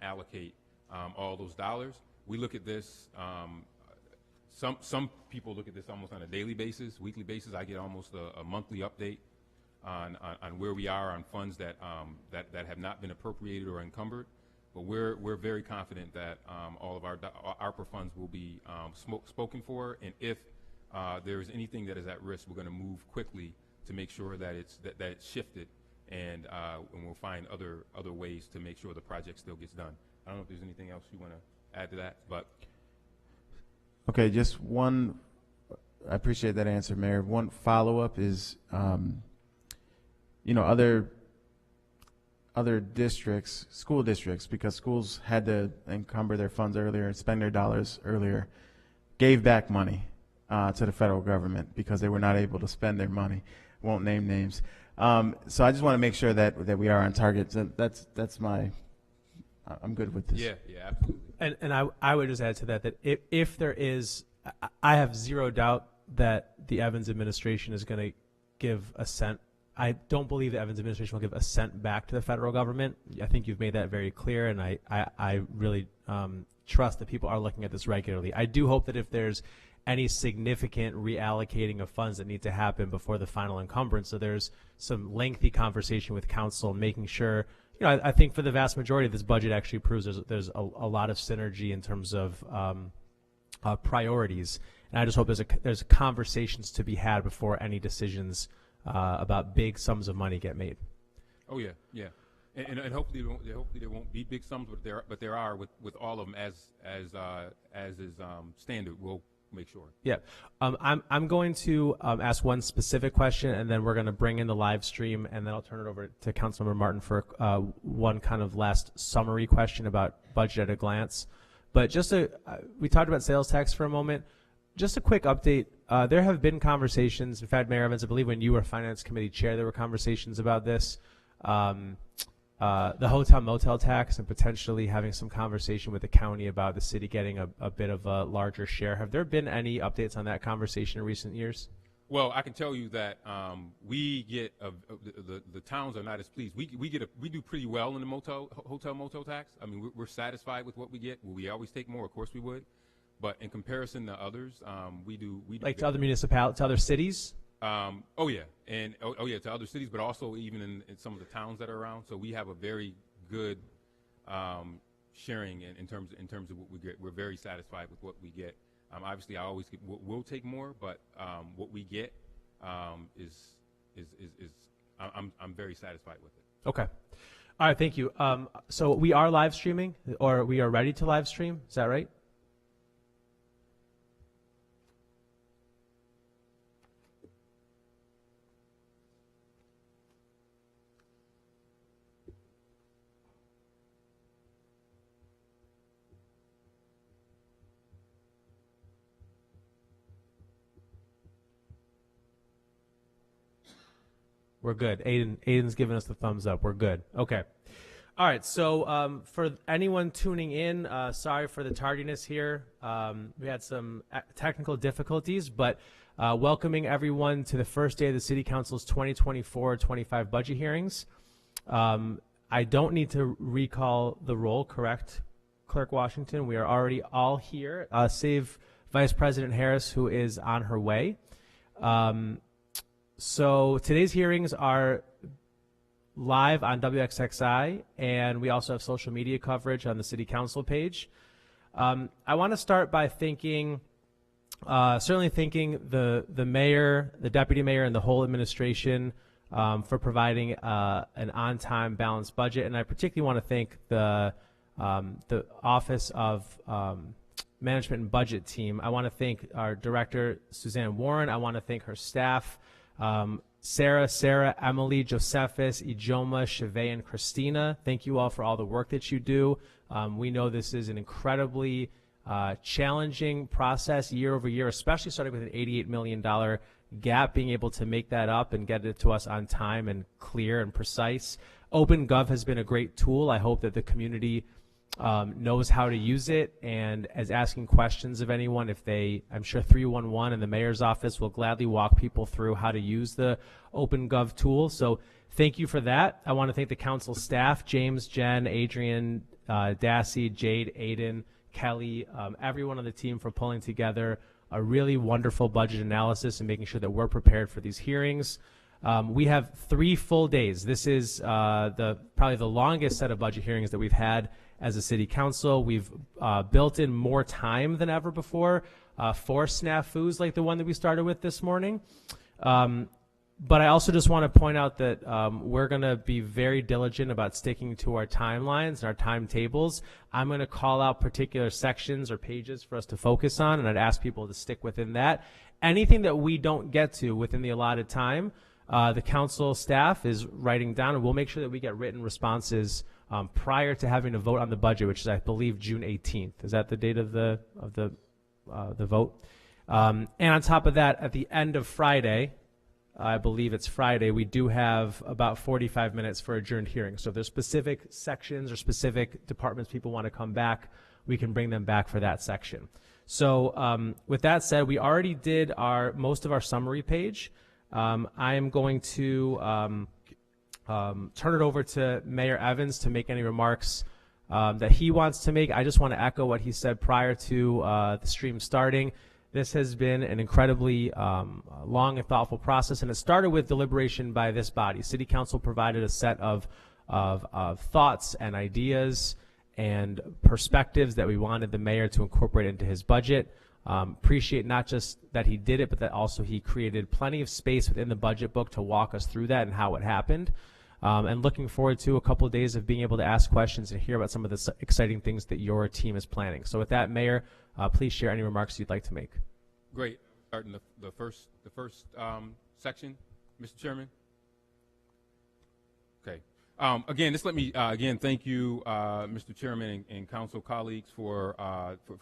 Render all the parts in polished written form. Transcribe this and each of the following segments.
allocate all those dollars. We look at this. Some people look at this almost on a daily basis, weekly basis. I get almost a monthly update on where we are on funds that have not been appropriated or encumbered. But we're very confident that all of our ARPA funds will be spoken for, and if there is anything that is at risk, we're going to move quickly to make sure that it's shifted, and we'll find other ways to make sure the project still gets done. I don't know if there's anything else you want to add to that, but okay, just one. I appreciate that answer, Mayor. One follow-up is, other districts, school districts, because schools had to encumber their funds earlier, spend their dollars earlier, gave back money to the federal government because they were not able to spend their money. Won't name names. So I just want to make sure that we are on target. So that's my. I'm good with this. yeah, absolutely. And I would just add to that if there is, I have zero doubt that the Evans administration is going to give a cent. I don't believe the Evans administration will give a cent back to the federal government. I think you've made that very clear, and I really trust that people are looking at this regularly. I do hope that if there's any significant reallocating of funds that need to happen before the final encumbrance, so there's some lengthy conversation with council, making sure, I think for the vast majority of this budget actually proves there's a lot of synergy in terms of priorities, and I just hope there's conversations to be had before any decisions about big sums of money get made. Oh yeah, and hopefully there won't be big sums, but there are with all of them as is standard. We'll make sure. Yeah, I'm going to ask one specific question, and then we're going to bring in the live stream, and then I'll turn it over to Councilmember Martin for one kind of last summary question about budget at a glance. But we talked about sales tax for a moment. Just a quick update. There have been conversations. In fact, Mayor Evans, I believe when you were Finance Committee Chair, there were conversations about this. The hotel motel tax and potentially having some conversation with the county about the city getting a bit of a larger share. Have there been any updates on that conversation in recent years? Well, I can tell you that we get the towns are not as pleased. We do pretty well in the hotel motel tax. I mean, we're satisfied with what we get. Will we always take more? Of course we would. But in comparison to others, we do like to other municipalities, to other cities. To other cities, but also even in some of the towns that are around. So we have a very good sharing in terms of what we get. We're very satisfied with what we get. Obviously, we'll take more, but what we get is I'm very satisfied with it. Okay. All right. Thank you. So we are live streaming, or we are ready to live stream. Is that right? We're good. Aiden's giving us the thumbs up. We're good. Okay. All right. So for anyone tuning in, sorry for the tardiness here. We had some technical difficulties, but welcoming everyone to the first day of the City Council's 2024-25 budget hearings. I don't need to recall the roll, correct, Clerk Washington? We are already all here, save Vice President Harris, who is on her way. So today's hearings are live on WXXI, and we also have social media coverage on the City Council page. I want to start by thanking the mayor, the deputy mayor, and the whole administration for providing an on-time, balanced budget. And I particularly want to thank the Office of Management and Budget team. I want to thank our director, Suzanne Warren. I want to thank her staff. Sarah, Emily, Josephus, Ijoma, Cheve, and Christina. Thank you all for all the work that you do. We know this is an incredibly challenging process year over year, especially starting with an $88 million gap, being able to make that up and get it to us on time and clear and precise. OpenGov has been a great tool. I hope that the community knows how to use it and is asking questions of anyone. I'm sure 311 and the mayor's office will gladly walk people through how to use the OpenGov tool. So thank you for that. I want to thank the council staff, James, Jen, Adrian, Dassey, Jade, Aiden, Kelly, everyone on the team for pulling together a really wonderful budget analysis and making sure that we're prepared for these hearings. We have 3 full days. This is probably the longest set of budget hearings that we've had as a city council. We've built in more time than ever before for snafus like the one that we started with this morning. But I also just want to point out that we're going to be very diligent about sticking to our timelines and our timetables. I'm going to call out particular sections or pages for us to focus on, and I'd ask people to stick within that. Anything that we don't get to within the allotted time, the council staff is writing down, and we'll make sure that we get written responses prior to having to vote on the budget, which is, I believe, June 18th. Is that the date of the vote? And on top of that, at the end of Friday, I believe it's Friday, we do have about 45 minutes for adjourned hearings. So if there's specific sections or specific departments people want to come back, we can bring them back for that section. So with that said, we already did most of our summary page. I am going to turn it over to Mayor Evans to make any remarks that he wants to make. I just want to echo what he said prior to the stream starting. This has been an incredibly long and thoughtful process, and it started with deliberation by this body. City Council provided a set of thoughts and ideas and perspectives that we wanted the mayor to incorporate into his budget. Appreciate not just that he did it, but that also he created plenty of space within the budget book to walk us through that and how it happened. And looking forward to a couple of days of being able to ask questions and hear about some of the exciting things that your team is planning. So with that, Mayor, please share any remarks you'd like to make. Great. Starting the first section, Mr. Chairman. Okay. Again, just let me again thank you, Mr. Chairman and council colleagues for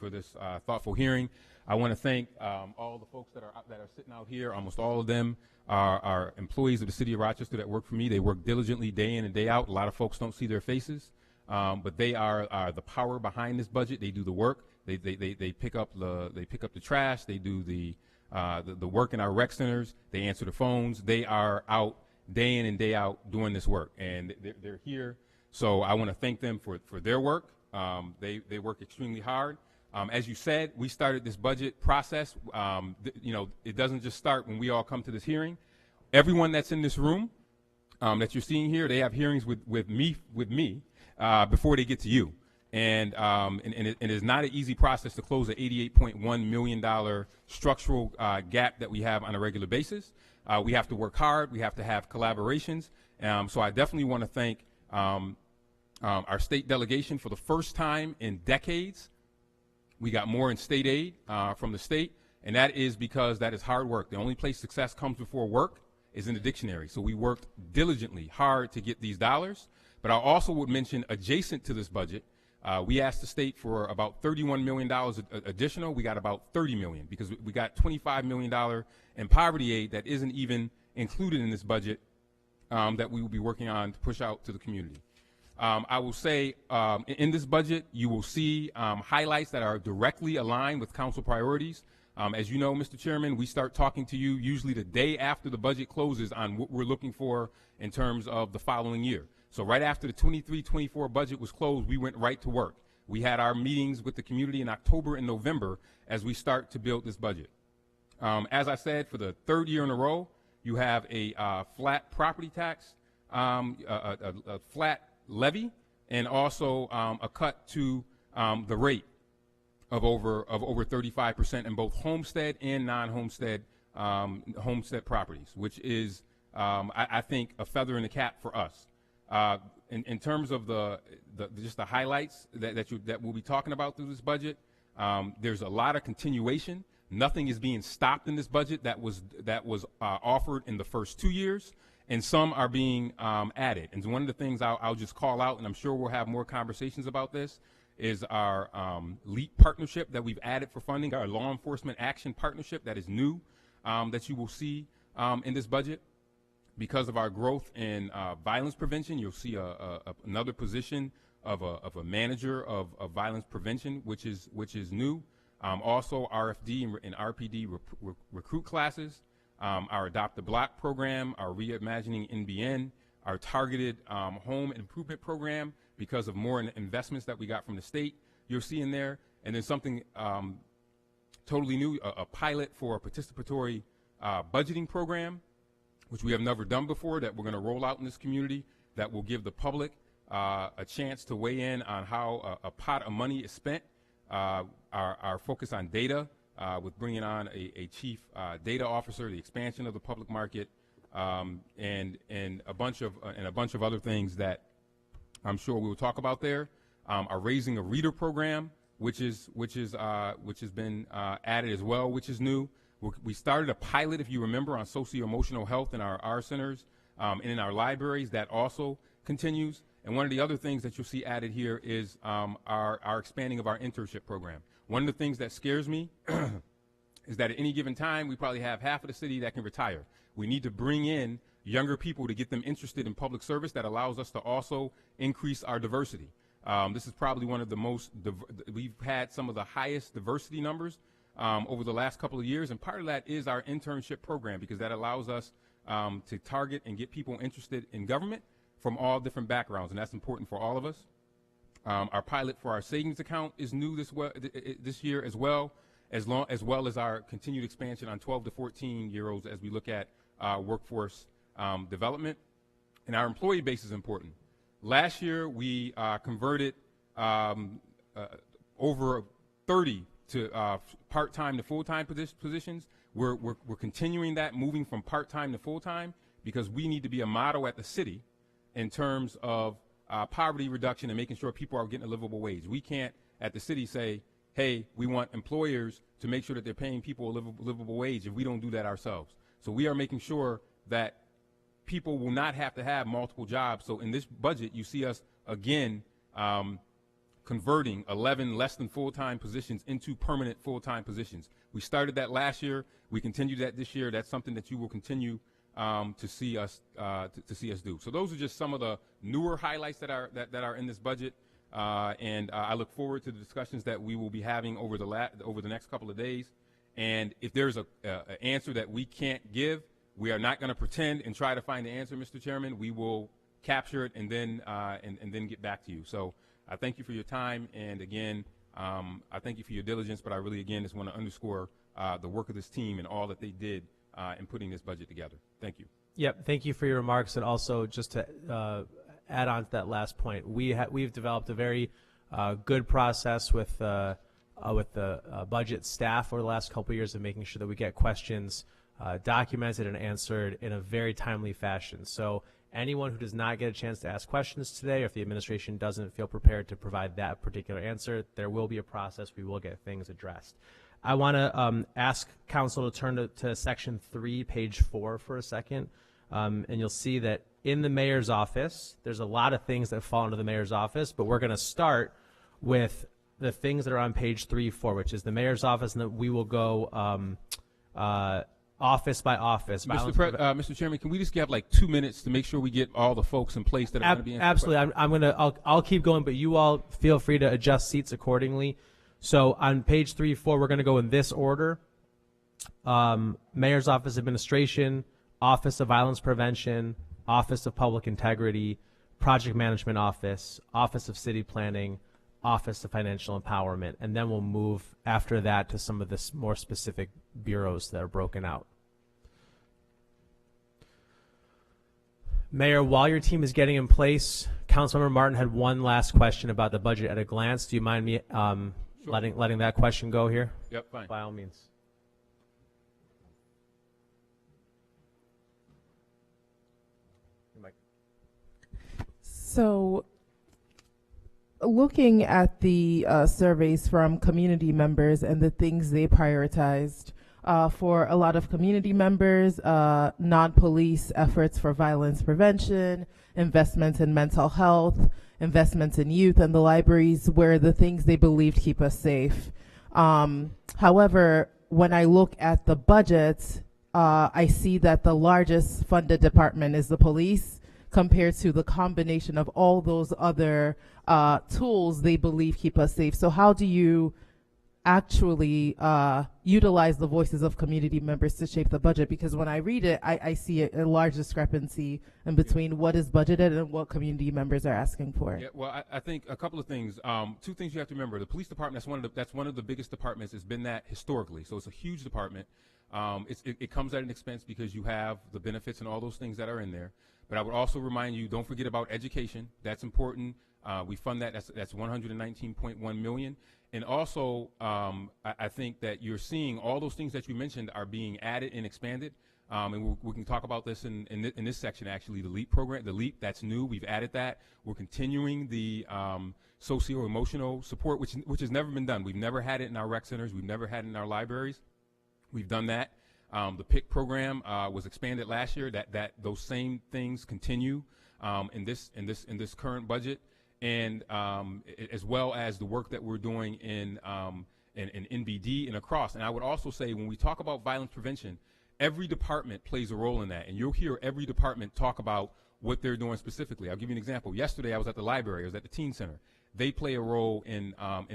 this thoughtful hearing. I want to thank all the folks that are sitting out here. Almost all of them are employees of the city of Rochester that work for me. They work diligently day in and day out. A lot of folks don't see their faces, but they are the power behind this budget. They do the work. They pick up the trash. They do the work in our rec centers. They answer the phones. They are out day in and day out doing this work, and they're here. So I want to thank them for their work. They work extremely hard. As you said, we started this budget process. It doesn't just start when we all come to this hearing. Everyone that's in this room that you're seeing here, they have hearings with me before they get to you. And it is not an easy process to close an $88.1 million structural gap that we have on a regular basis. We have to work hard. We have to have collaborations. So I definitely want to thank our state delegation. For the first time in decades, we got more in state aid from the state, and that is because that is hard work. The only place success comes before work is in the dictionary. So we worked diligently hard to get these dollars. But I also would mention, adjacent to this budget, we asked the state for about $31 million additional. We got about $30 million because we got $25 million in poverty aid that isn't even included in this budget that we will be working on to push out to the community. I will say in this budget, you will see highlights that are directly aligned with council priorities. As you know, Mr. Chairman, we start talking to you usually the day after the budget closes on what we're looking for in terms of the following year. So right after the 23-24 budget was closed, we went right to work. We had our meetings with the community in October and November as we start to build this budget. As I said, for the third year in a row, you have a flat property tax, a flat levy, and also a cut to the rate of over 35% in both homestead and non-homestead homestead properties, which is, I think, a feather in the cap for us. In terms of just the highlights that we'll be talking about through this budget, there's a lot of continuation. Nothing is being stopped in this budget that was offered in the first 2 years, and some are being added. And one of the things I'll just call out, and I'm sure we'll have more conversations about this, is our LEAP partnership that we've added for funding, our law enforcement action partnership that is new, that you will see in this budget. Because of our growth in violence prevention, you'll see another position of a manager of violence prevention, which is new. Also, RFD and RPD recruit classes, our Adopt a Block program, our Reimagining NBN, our targeted home improvement program because of more investments that we got from the state. You'll see in there, and then something totally new, a pilot for a participatory budgeting program, which we have never done before, that we're going to roll out in this community, that will give the public a chance to weigh in on how a pot of money is spent. Our focus on data, with bringing on a chief data officer, the expansion of the public market, and a bunch of other things that I'm sure we will talk about there. Our Raising a Reader program, which has been added as well, which is new. We started a pilot, if you remember, on socio-emotional health in our centers and in our libraries. That also continues. And one of the other things that you'll see added here is our expanding of our internship program. One of the things that scares me is that at any given time, we probably have half of the city that can retire. We need to bring in younger people to get them interested in public service. That allows us to also increase our diversity. This is probably one of the most, we've had some of the highest diversity numbers over the last couple of years, and part of that is our internship program, because that allows us to target and get people interested in government from all different backgrounds, and that's important for all of us. Our pilot for our savings account is new this year as well as our continued expansion on 12 to 14-year-olds as we look at workforce development. And our employee base is important. Last year, we converted over 30 to part-time to full-time positions. We're continuing that, moving from part-time to full-time, because we need to be a model at the city in terms of poverty reduction and making sure people are getting a livable wage. We can't, at the city, say, hey, we want employers to make sure that they're paying people a livable wage if we don't do that ourselves. So we are making sure that people will not have to have multiple jobs. So in this budget, you see us, again, converting 11 less than full-time positions into permanent full-time positions. We started that last year. We continue that this year. That's something that you will continue to see us do. So those are just some of the newer highlights that are in this budget, and I look forward to the discussions that we will be having over the next couple of days. And if there's an answer that we can't give, we are not going to pretend and try to find the answer, Mr. Chairman. We will capture it and then get back to you. So I thank you for your time, and again, I thank you for your diligence. But I really, again, just want to underscore the work of this team and all that they did in putting this budget together. Thank you. Yep, thank you for your remarks, and also just to add on to that last point, we've developed a very good process with the budget staff over the last couple of years of making sure that we get questions documented and answered in a very timely fashion. So anyone who does not get a chance to ask questions today, or if the administration doesn't feel prepared to provide that particular answer, there will be a process. We will get things addressed. I want to ask council to turn to section 3, page 4 for a second, and you'll see that in the mayor's office, there's a lot of things that fall into the mayor's office, but we're going to start with the things that are on page 3-4, which is the mayor's office, and then we will go office by office. Mr. Chairman, can we just get like 2 minutes to make sure we get all the folks in place that are going to be in? Absolutely. I'll keep going, but you all feel free to adjust seats accordingly. So on page 3-4, we're going to go in this order: Mayor's Office Administration, Office of Violence Prevention, Office of Public Integrity, Project Management Office, Office of City Planning, Office of Financial Empowerment, and then we'll move after that to some of the more specific bureaus that are broken out. Mayor, while your team is getting in place, Councilmember Martin had one last question about the budget at a glance. Do you mind me Sure. letting that question go here? Yep, fine. By all means. So, looking at the surveys from community members and the things they prioritized, for a lot of community members, non-police efforts for violence prevention, investments in mental health, investments in youth, and the libraries were the things they believed keep us safe. However, when I look at the budgets, I see that the largest funded department is the police, compared to the combination of all those other tools they believe keep us safe. So how do you actually utilize the voices of community members to shape the budget? Because when I read it, I see a large discrepancy in between what is budgeted and what community members are asking for. Yeah, well, I think a couple of things. Two things you have to remember: the police department, that's one of the biggest departments. It's been that historically, so it's a huge department. It comes at an expense because you have the benefits and all those things that are in there. But I would also remind you, don't forget about education. That's important. We fund that. That's 119.1 million. And also, I think that you're seeing all those things that you mentioned are being added and expanded. And we can talk about this in this section, actually. The LEAP program, the LEAP, that's new. We've added that. We're continuing the socio-emotional support, which has never been done. We've never had it in our rec centers. We've never had it in our libraries. We've done that. The PIC program was expanded last year. That those same things continue in this current budget. And as well as the work that we're doing in NBD and across. And I would also say, when we talk about violence prevention, every department plays a role in that. And you'll hear every department talk about what they're doing specifically. I'll give you an example. Yesterday, I was at the library. I was at the teen center. They play a role in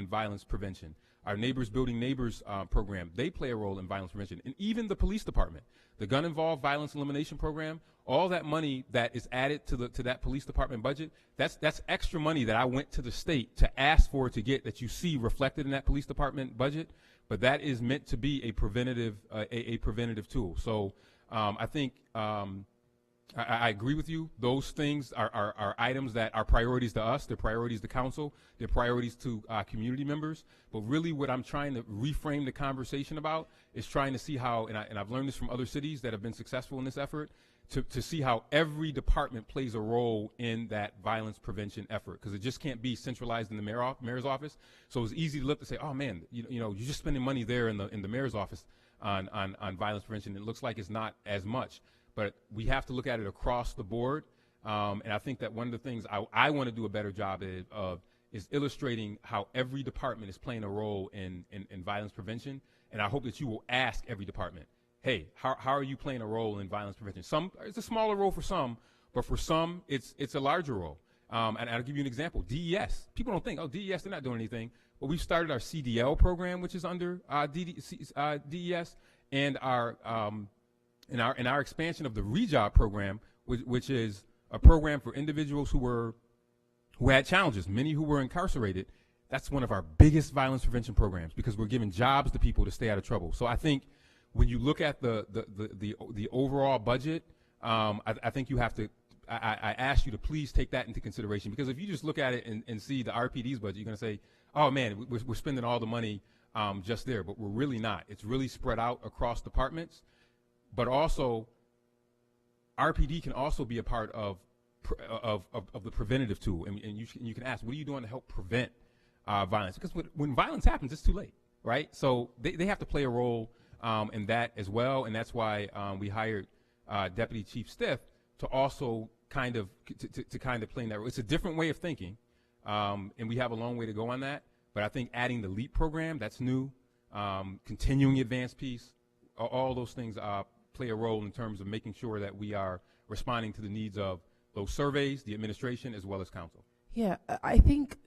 violence prevention. Our Neighbors Building Neighbors program, they play a role in violence prevention. And even the police department, the gun-involved violence elimination program, all that money that is added to that police department budget, that's extra money that I went to the state to ask for to get, that you see reflected in that police department budget. But that is meant to be a preventative tool. So I think I agree with you. Those things are items that are priorities to us. They're priorities to council. They're priorities to community members. But really what I'm trying to reframe the conversation about is trying to see how, and I've learned this from other cities that have been successful in this effort, to see how every department plays a role in that violence prevention effort. Because it just can't be centralized in the mayor's office. So it's easy to look to say, oh man, you're just spending money there in the mayor's office on violence prevention. It looks like it's not as much. But we have to look at it across the board, and I think that one of the things I want to do a better job of is illustrating how every department is playing a role in violence prevention, and I hope that you will ask every department, hey, how are you playing a role in violence prevention? It's a smaller role for some, but for some, it's a larger role. And I'll give you an example. DES. People don't think, oh, DES, they're not doing anything. But we've started our CDL program, which is under DES, and our in our expansion of the rejob program, which is a program for individuals who had challenges, many who were incarcerated. That's one of our biggest violence prevention programs because we're giving jobs to people to stay out of trouble. So I think when you look at the overall budget, I think you have to. I ask you to please take that into consideration, because if you just look at it and see the RPD's budget, you're going to say, oh man, we're spending all the money just there, but we're really not. It's really spread out across departments. But also, RPD can also be a part of the preventative tool, and you can ask, what are you doing to help prevent violence? Because when violence happens, it's too late, right? So they have to play a role in that as well, and that's why we hired Deputy Chief Stiff to also kind of play in that role. It's a different way of thinking, and we have a long way to go on that. But I think adding the LEAP program, that's new, continuing advanced piece, all those things play a role in terms of making sure that we are responding to the needs of those surveys, the administration, as well as council. Yeah, I think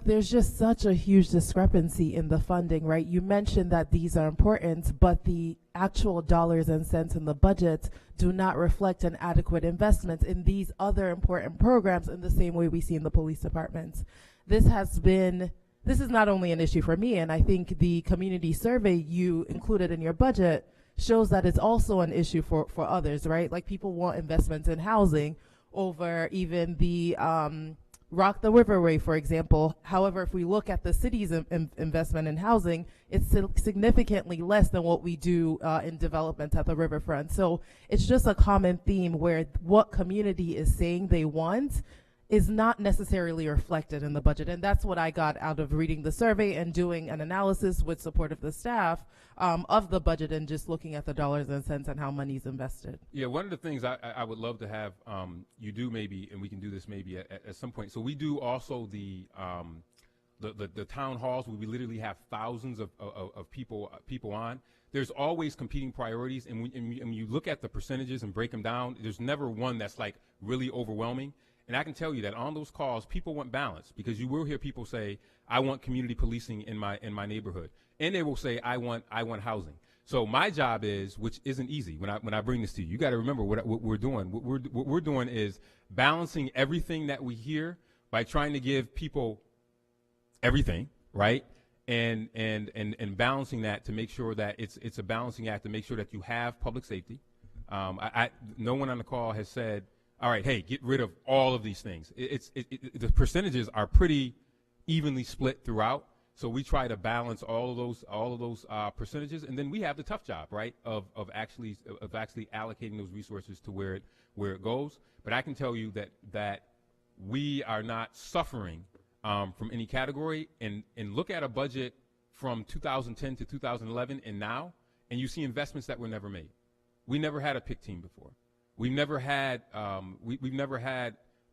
there's just such a huge discrepancy in the funding, right? You mentioned that these are important, but the actual dollars and cents in the budget do not reflect an adequate investment in these other important programs in the same way we see in the police departments. This is not only an issue for me, and I think the community survey you included in your budget shows that it's also an issue for others, right? Like, people want investments in housing over even the Rock the Riverway, for example. However, if we look at the city's investment in housing, it's significantly less than what we do in development at the riverfront. So it's just a common theme where what community is saying they want is not necessarily reflected in the budget. And that's what I got out of reading the survey and doing an analysis with support of the staff of the budget and just looking at the dollars and cents and how money's invested. Yeah, one of the things I would love to have you do maybe, and we can do this maybe at some point. So we do also the the town halls where we literally have thousands of people on. There's always competing priorities, and when you look at the percentages and break them down, there's never one that's like really overwhelming. And I can tell you that on those calls, people want balance, because you will hear people say, "I want community policing in my neighborhood," and they will say, "I want housing." So my job is, which isn't easy, when I bring this to you, you got to remember what we're doing. What we're doing is balancing everything that we hear by trying to give people everything, right? And balancing that to make sure that it's a balancing act to make sure that you have public safety. No one on the call has said, all right, hey, get rid of all of these things. The percentages are pretty evenly split throughout. So we try to balance all of those percentages, and then we have the tough job, right, of actually allocating those resources to where it goes. But I can tell you that we are not suffering from any category, and look at a budget from 2010 to 2011 and now, and you see investments that were never made. We never had a PIC team before. We've never had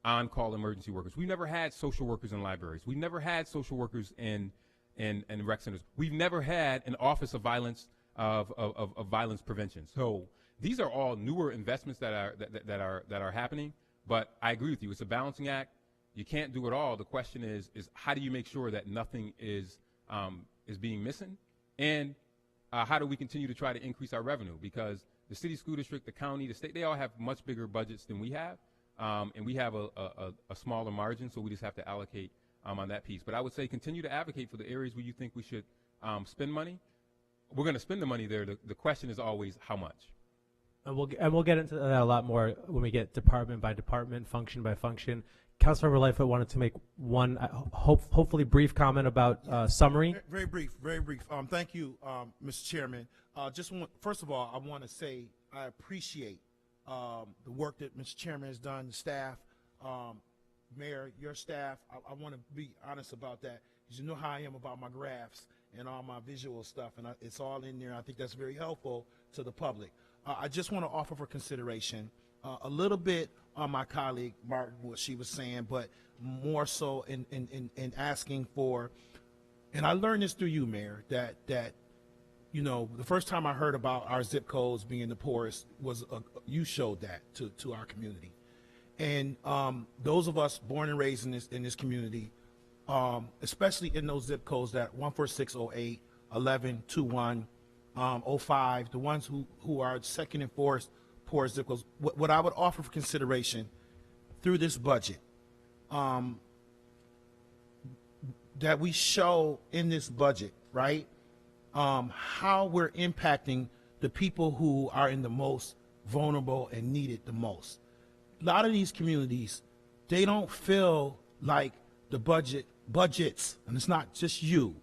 on-call emergency workers. We've never had social workers in libraries. We've never had social workers in rec centers. We've never had an office of violence violence prevention. So these are all newer investments that are happening. But I agree with you. It's a balancing act. You can't do it all. The question is how do you make sure that nothing is being missing, and how do we continue to try to increase our revenue? Because the city, school district, the county, the state, they all have much bigger budgets than we have, and we have a smaller margin, so we just have to allocate on that piece. But I would say continue to advocate for the areas where you think we should spend money. We're going to spend the money there. The question is always how much. And we'll get into that a lot more when we get department by department, function by function. Councilmember Lightfoot wanted to make one hopefully brief comment about summary. Very brief. Thank you, Mr. Chairman. First of all, I want to say I appreciate the work that Mr. Chairman has done, the staff, Mayor, your staff. I want to be honest about that, because you know how I am about my graphs and all my visual stuff, and it's all in there. I think that's very helpful to the public. I just want to offer for consideration a little bit on my colleague Martin, what she was saying, but more so in asking for, and I learned this through you, Mayor, that you know, the first time I heard about our zip codes being the poorest was you showed that to our community, and those of us born and raised in this community, especially in those zip codes that 14608, 1121, 05, the ones who are second and fourth poorest zip codes. What I would offer for consideration through this budget, that we show in this budget, right, how we're impacting the people who are in the most vulnerable and need it the most. A lot of these communities, they don't feel like the budgets, and it's not just you,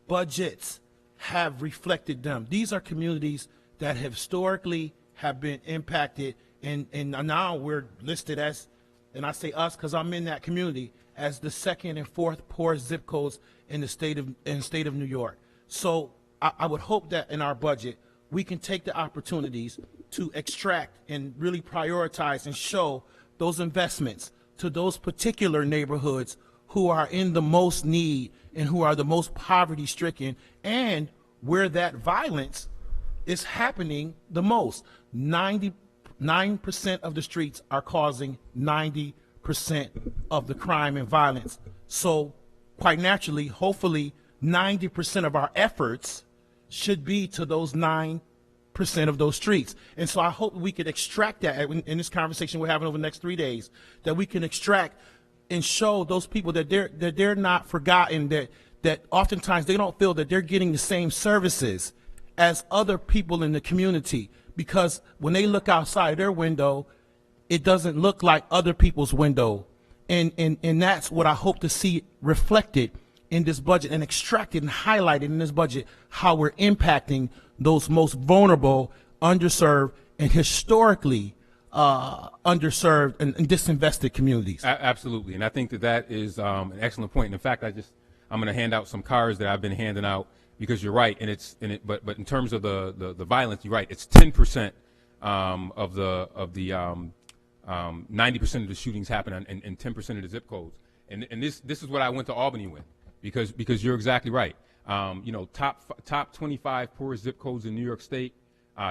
budgets have reflected them. These are communities that have historically have been impacted, and now we're listed as, and I say us because I'm in that community, as the second and fourth poorest zip codes in the state of New York. So I would hope that in our budget we can take the opportunities to extract and really prioritize and show those investments to those particular neighborhoods who are in the most need and who are the most poverty stricken, and where that violence is happening the most. 99% of the streets are causing 90% of the crime and violence. So quite naturally, hopefully 90% of our efforts should be to those 9% of those streets. And so I hope we could extract that in this conversation we're having over the next 3 days, that we can extract and show those people that they're not forgotten, that oftentimes they don't feel that they're getting the same services as other people in the community, because when they look outside their window, it doesn't look like other people's window. And that's what I hope to see reflected in this budget and extracted and highlighted in this budget, how we're impacting those most vulnerable, underserved, and historically underserved and disinvested communities. Absolutely, and I think that is an excellent point. And in fact, I'm going to hand out some cards that I've been handing out, because you're right, but in terms of the violence, you're right. It's 10% of the 90% of the shootings happen in 10% of the zip codes, and this is what I went to Albany with. because you're exactly right. Top 25 poorest zip codes in New York State,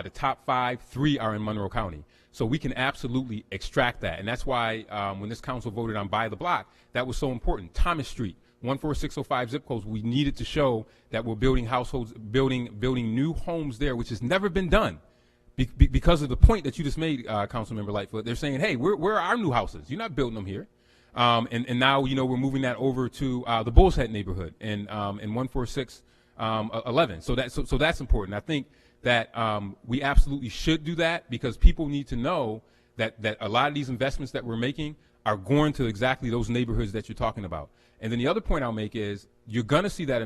the top 3 are in Monroe County. So we can absolutely extract that. And that's why when this council voted on Buy the Block, that was so important. Thomas Street, 14605 zip codes, we needed to show that we're building households, building new homes there, which has never been done. Because of the point that you just made, Councilmember Lightfoot, they're saying, hey, where are our new houses? You're not building them here. And now, we're moving that over to the Bull's Head neighborhood in 14611. So that's important. I think that we absolutely should do that because people need to know that a lot of these investments that we're making are going to exactly those neighborhoods that you're talking about. And then the other point I'll make is you're going to see that,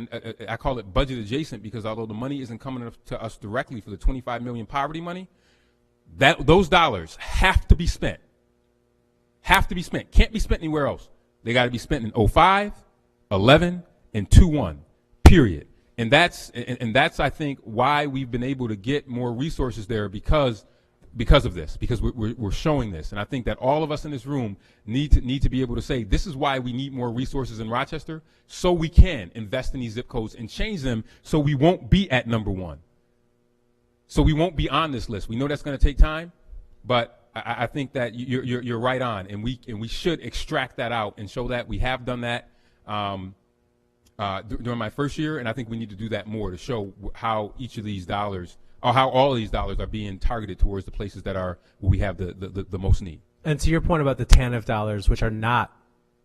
I call it budget adjacent, because although the money isn't coming to us directly for the 25 million poverty money, those dollars have to be spent. Have to be spent. Can't be spent anywhere else. They got to be spent in 05, 11, and 21, period. And that's I think why we've been able to get more resources there because of this, because we're showing this. And I think that all of us in this room need to be able to say, this is why we need more resources in Rochester, so we can invest in these zip codes and change them so we won't be at number 1. So we won't be on this list. We know that's going to take time, but I think that you're right on, and we should extract that out and show that we have done that during my first year, and I think we need to do that more to show how each of these dollars, or how all of these dollars are being targeted towards the places that are where we have the most need. And to your point about the TANF dollars, which are not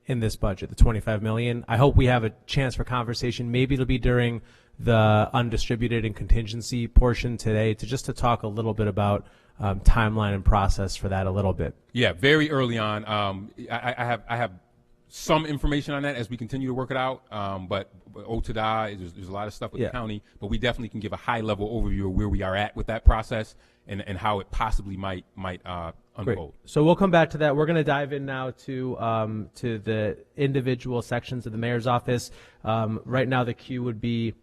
in this budget, the 25 million, I hope we have a chance for conversation. Maybe it'll be during the undistributed and contingency portion today to talk a little bit about timeline and process for that a little bit. Yeah, very early on. I have some information on that as we continue to work it out. But there's a lot of stuff with the county, but we definitely can give a high level overview of where we are at with that process and how it possibly might unfold. Great. So we'll come back to that. We're going to dive in now to the individual sections of the mayor's office. Right now the queue would be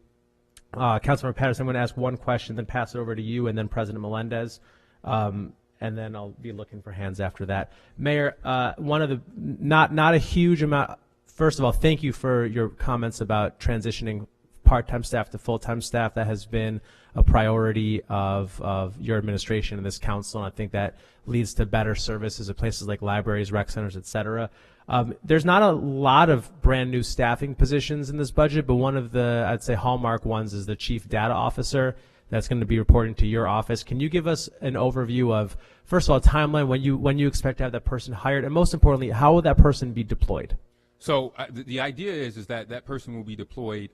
Councilmember Patterson. I'm going to ask one question, then pass it over to you, and then President Melendez. And then I'll be looking for hands after that. Mayor, one of the not a huge amount. First of all, thank you for your comments about transitioning part-time staff to full-time staff. That has been a priority of your administration and this council, and I think that leads to better services at places like libraries, rec centers, et cetera. There's not a lot of brand new staffing positions in this budget, but one of the, I'd say, hallmark ones is the chief data officer that's going to be reporting to your office. Can you give us an overview of, first of all, a timeline when you expect to have that person hired, and most importantly, how will that person be deployed? So the idea is that person will be deployed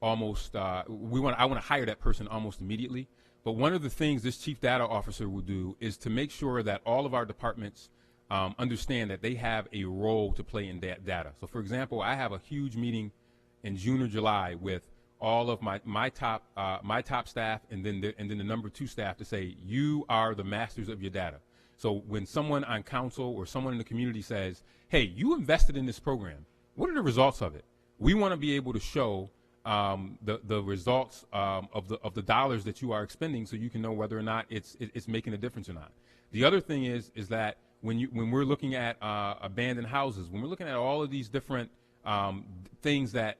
almost. I want to hire that person almost immediately. But one of the things this chief data officer will do is to make sure that all of our departments understand that they have a role to play in data. So, for example, I have a huge meeting in June or July with all of my top staff, and then the number 2 staff, to say, you are the masters of your data. So when someone on council or someone in the community says, hey, you invested in this program, what are the results of it? We want to be able to show the results of the dollars that you are expending, so you can know whether or not it's making a difference or not. The other thing is that when we're looking at abandoned houses, when we're looking at all of these different things that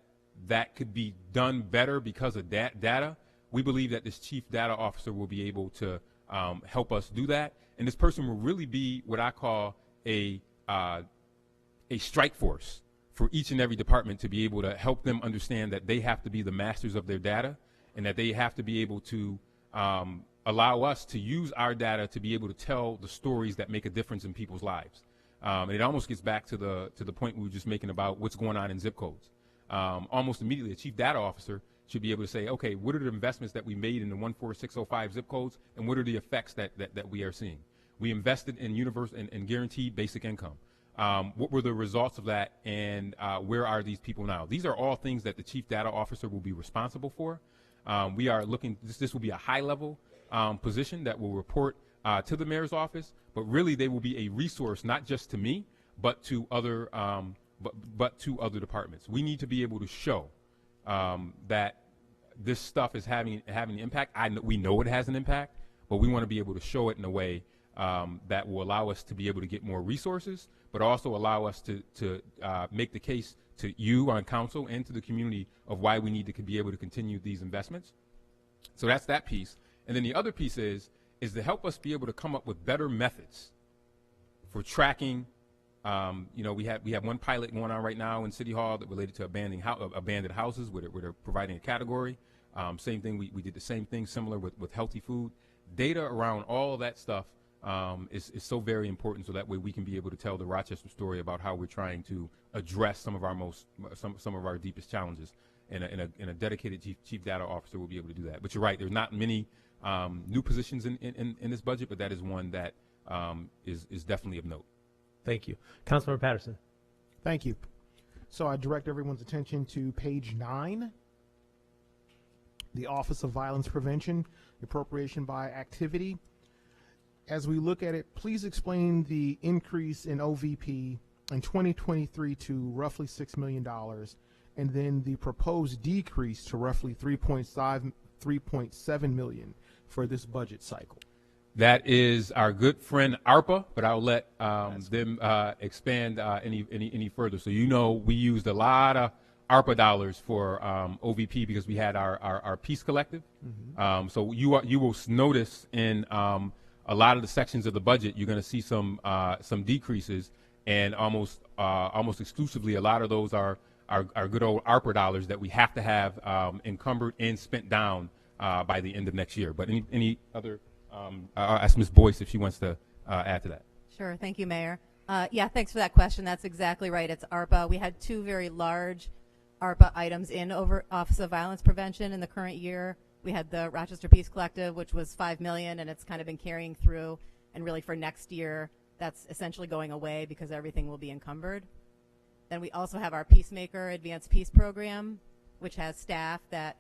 could be done better because of data, we believe that this chief data officer will be able to help us do that. And this person will really be what I call a strike force for each and every department, to be able to help them understand that they have to be the masters of their data, and that they have to be able to allow us to use our data to be able to tell the stories that make a difference in people's lives. And it almost gets back to the point we were just making about what's going on in zip codes. Almost immediately, a chief data officer should be able to say, okay, what are the investments that we made in the 14605 zip codes, and what are the effects that we are seeing? We invested in and guaranteed basic income. What were the results of that, and where are these people now? These are all things that the chief data officer will be responsible for. We are looking, this will be a high-level position that will report to the mayor's office, but really they will be a resource not just to me, but to other but to other departments. We need to be able to show that this stuff is having an impact. We know it has an impact, but we want to be able to show it in a way that will allow us to be able to get more resources, but also allow us to make the case to you on council and to the community of why we need to be able to continue these investments. So that's that piece. And then the other piece is to help us be able to come up with better methods for tracking. We have one pilot going on right now in City Hall that related to abandoned houses where they're providing a category. Same thing, we did the same thing similar with healthy food. Data around all of that stuff is so very important, so that way we can be able to tell the Rochester story about how we're trying to address some of our deepest challenges. And a dedicated chief data officer will be able to do that. But you're right, there's not many new positions in this budget, but that is one that is definitely of note. Thank you. Councilmember Patterson. Thank you. So I direct everyone's attention to page 9, the Office of Violence Prevention, appropriation by activity. As we look at it, please explain the increase in OVP in 2023 to roughly $6 million, and then the proposed decrease to roughly 3.7 million for this budget cycle. That is our good friend ARPA, but I'll let them expand any further. So we used a lot of ARPA dollars for OVP because we had our Peace Collective. Mm-hmm. So you will notice in a lot of the sections of the budget, you're going to see some decreases, and almost exclusively a lot of those are good old ARPA dollars that we have to have encumbered and spent down by the end of next year. But any other? I'll ask Ms. Boyce if she wants to add to that. Sure. Thank you, Mayor. Yeah, thanks for that question. That's exactly right. It's ARPA. We had two very large ARPA items in Office of Violence Prevention in the current year. We had the Rochester Peace Collective, which was $5 million, and it's kind of been carrying through. And really for next year, that's essentially going away because everything will be encumbered. Then we also have our Peacemaker Advanced Peace Program, which has staff that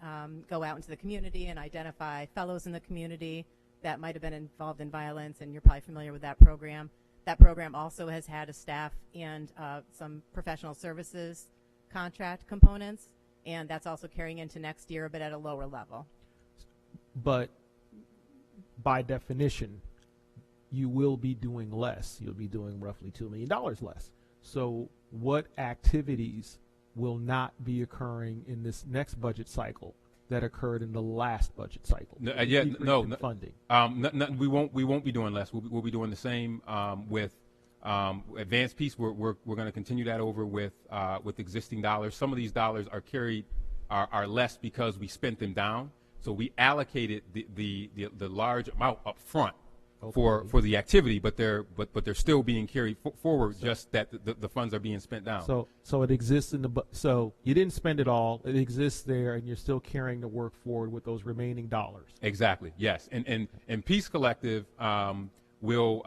go out into the community and identify fellows in the community that might have been involved in violence, and you're probably familiar with that program. That program also has had a staff and some professional services contract components, and that's also carrying into next year, but at a lower level. But by definition, you will be doing less. You'll be doing roughly $2 million less. So what activities will not be occurring in this next budget cycle that occurred in the last budget cycle? Funding. We won't be doing less. We'll be doing the same with Advanced Peace. We're going to continue that over with existing dollars. Some of these dollars are less because we spent them down. So we allocated the large amount up front for the activity, but they're still being carried forward. Just that the funds are being spent down. So it exists so you didn't spend it all. It exists there, and you're still carrying the work forward with those remaining dollars. Exactly. Yes. And Peace Collective we'll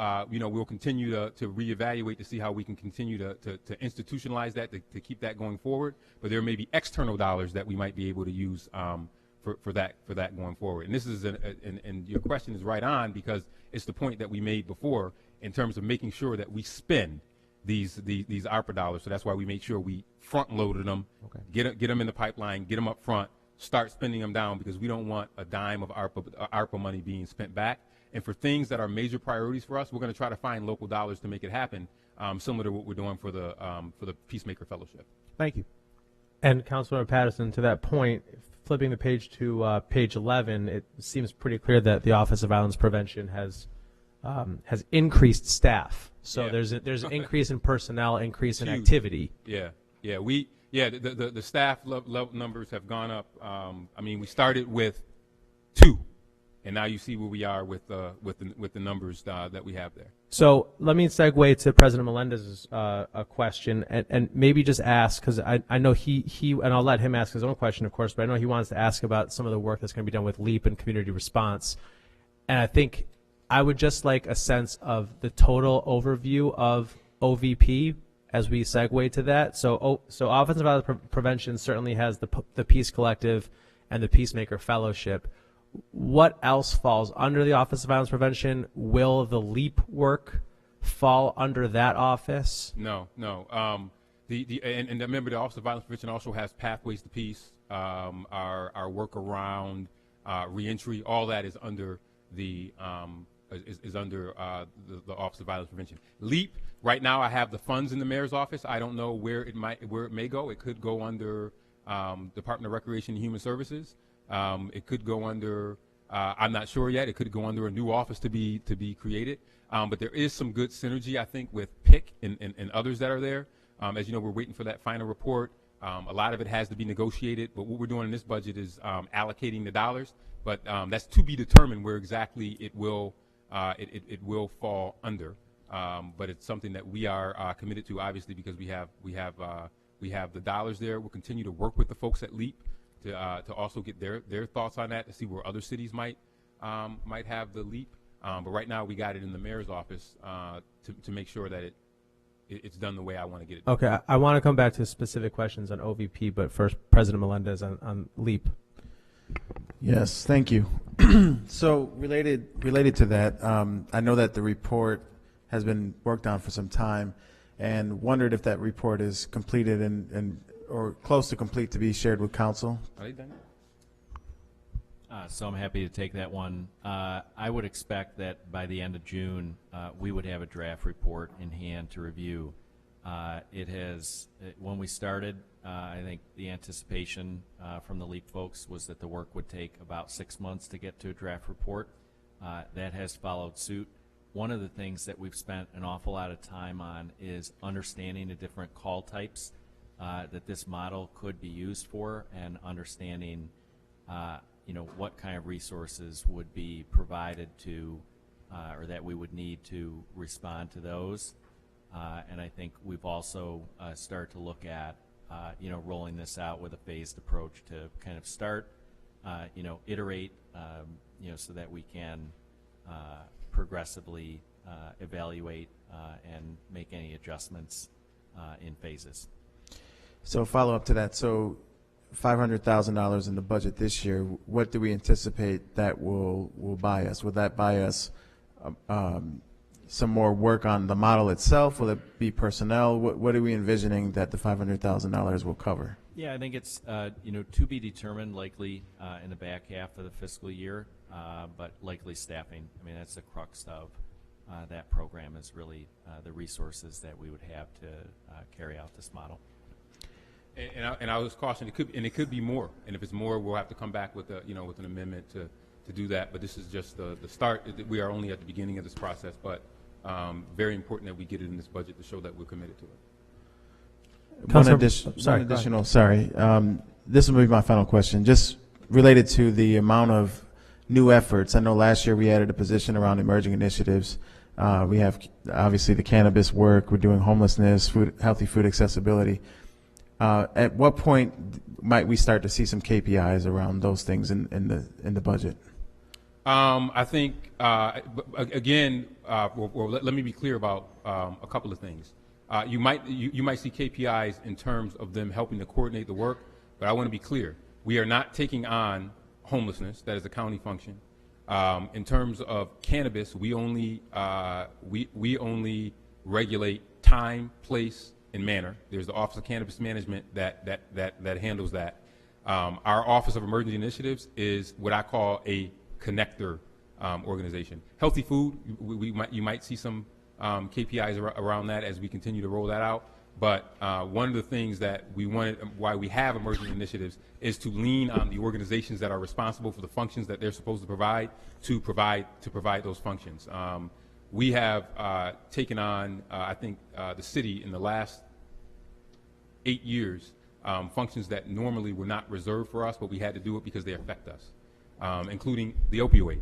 continue to reevaluate to see how we can continue to institutionalize that to keep that going forward. But there may be external dollars that we might be able to use for that going forward. And this is and your question is right on, because it's the point that we made before in terms of making sure that we spend these ARPA dollars. So that's why we made sure we front loaded them, get them in the pipeline, get them up front, start spending them down, because we don't want a dime of ARPA money being spent back. And for things that are major priorities for us, we're going to try to find local dollars to make it happen, similar to what we're doing for the Peacemaker Fellowship. Thank you. And Councilmember Patterson, to that point, flipping the page to page 11, it seems pretty clear that the Office of Violence Prevention has increased staff. So there's an increase in personnel, increase in activity. The staff numbers have gone up. We started with 2, and now you see where we are with the numbers that we have there. So let me segue to President Melendez's a question, and maybe just ask, because I know he and I'll let him ask his own question, of course, but I know he wants to ask about some of the work that's going to be done with LEAP and community response. And I think I would just like a sense of the total overview of OVP as we segue to that. So Office of Violence Prevention certainly has the Peace Collective and the Peacemaker Fellowship. What else falls under the Office of Violence Prevention? Will the LEAP work fall under that office? No. And remember, the Office of Violence Prevention also has Pathways to Peace, our work around reentry. All that is under the is under the Office of Violence Prevention. LEAP, right now I have the funds in the mayor's office. I don't know where it may go. It could go under Department of Recreation and Human Services. It could go under, I'm not sure yet. It could go under a new office to be created. But there is some good synergy, I think, with PIC and others that are there. As you know, we're waiting for that final report. A lot of it has to be negotiated, but what we're doing in this budget is allocating the dollars. But that's to be determined where exactly it will fall under. But it's something that we are committed to, obviously, because we have the dollars there. We'll continue to work with the folks at LEAP to also get their thoughts on that, to see where other cities might have the LEAP. But right now we got it in the mayor's office to make sure that it's done the way I want to get it done. Okay, I want to come back to specific questions on OVP, but first, President Melendez on LEAP. Yes, thank you. So related to that, I know that the report has been worked on for some time, and wondered if that report is completed and or close to complete to be shared with council. Are they done? So I'm happy to take that one. I would expect that by the end of June, we would have a draft report in hand to review. When we started, I think the anticipation from the LEAP folks was that the work would take about 6 months to get to a draft report. That has followed suit. One of the things that we've spent an awful lot of time on is understanding the different call types that this model could be used for, and understanding what kind of resources would be provided to or that we would need to respond to those. And I think we've also started to look at rolling this out with a phased approach to kind of start, iterate, so that we can progressively evaluate and make any adjustments in phases. So follow up to that. So $500,000 in the budget this year. What do we anticipate that will buy us? Will that buy us some more work on the model itself? Will it be personnel? What are we envisioning that the $500,000 will cover? Yeah, I think it's to be determined, likely in the back half of the fiscal year, but likely staffing. I mean, that's the crux of that program, is really the resources that we would have to carry out this model. And I was cautioned, it could be more. And if it's more, we'll have to come back with with an amendment to do that. But this is just the start. We are only at the beginning of this process, but very important that we get it in this budget to show that we're committed to it. One additional, this will be my final question. Just related to the amount of new efforts. I know last year we added a position around emerging initiatives. We have obviously the cannabis work. We're doing homelessness, healthy food accessibility. At what point might we start to see some KPIs around those things in the budget? I think again, let me be clear about a couple of things. You might see KPIs in terms of them helping to coordinate the work, but I want to be clear: we are not taking on homelessness. That is a county function. In terms of cannabis, we only regulate time, place, and manner. There's the Office of Cannabis Management that handles that. Our Office of Emergency Initiatives is what I call a connector organization. Healthy food, you might see some KPIs around that as we continue to roll that out. But one of the things that why we have emergency initiatives, is to lean on the organizations that are responsible for the functions that they're supposed to provide those functions. We have taken on, I think, the city in the last 8 years, functions that normally were not reserved for us, but we had to do it because they affect us, including the opioid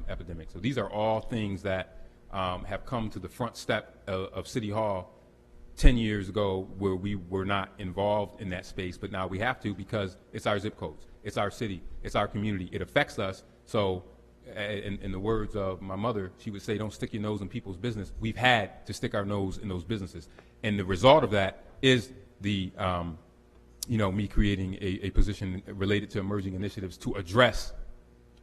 epidemic. So these are all things that have come to the front step of City Hall 10 years ago, where we were not involved in that space, but now we have to, because it's our zip codes, it's our city, it's our community, it affects us. So in the words of my mother, she would say, don't stick your nose in people's business. We've had to stick our nose in those businesses. And the result of that is the, me creating a position related to emerging initiatives to address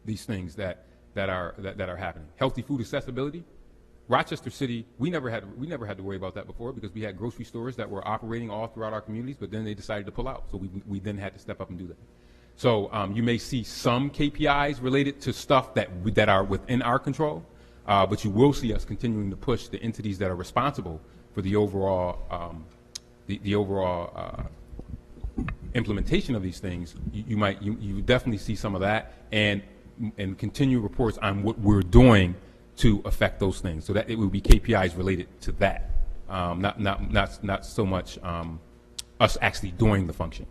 these things that are happening. Healthy food accessibility. Rochester City, we never had to worry about that before, because we had grocery stores that were operating all throughout our communities, but then they decided to pull out. So we then had to step up and do that. So you may see some KPIs related to stuff that are within our control, But you will see us continuing to push the entities that are responsible for the overall implementation of these things. You definitely see some of that, and continue reports on what we're doing to affect those things. So that it will be KPIs related to that, not so much us actually doing the function.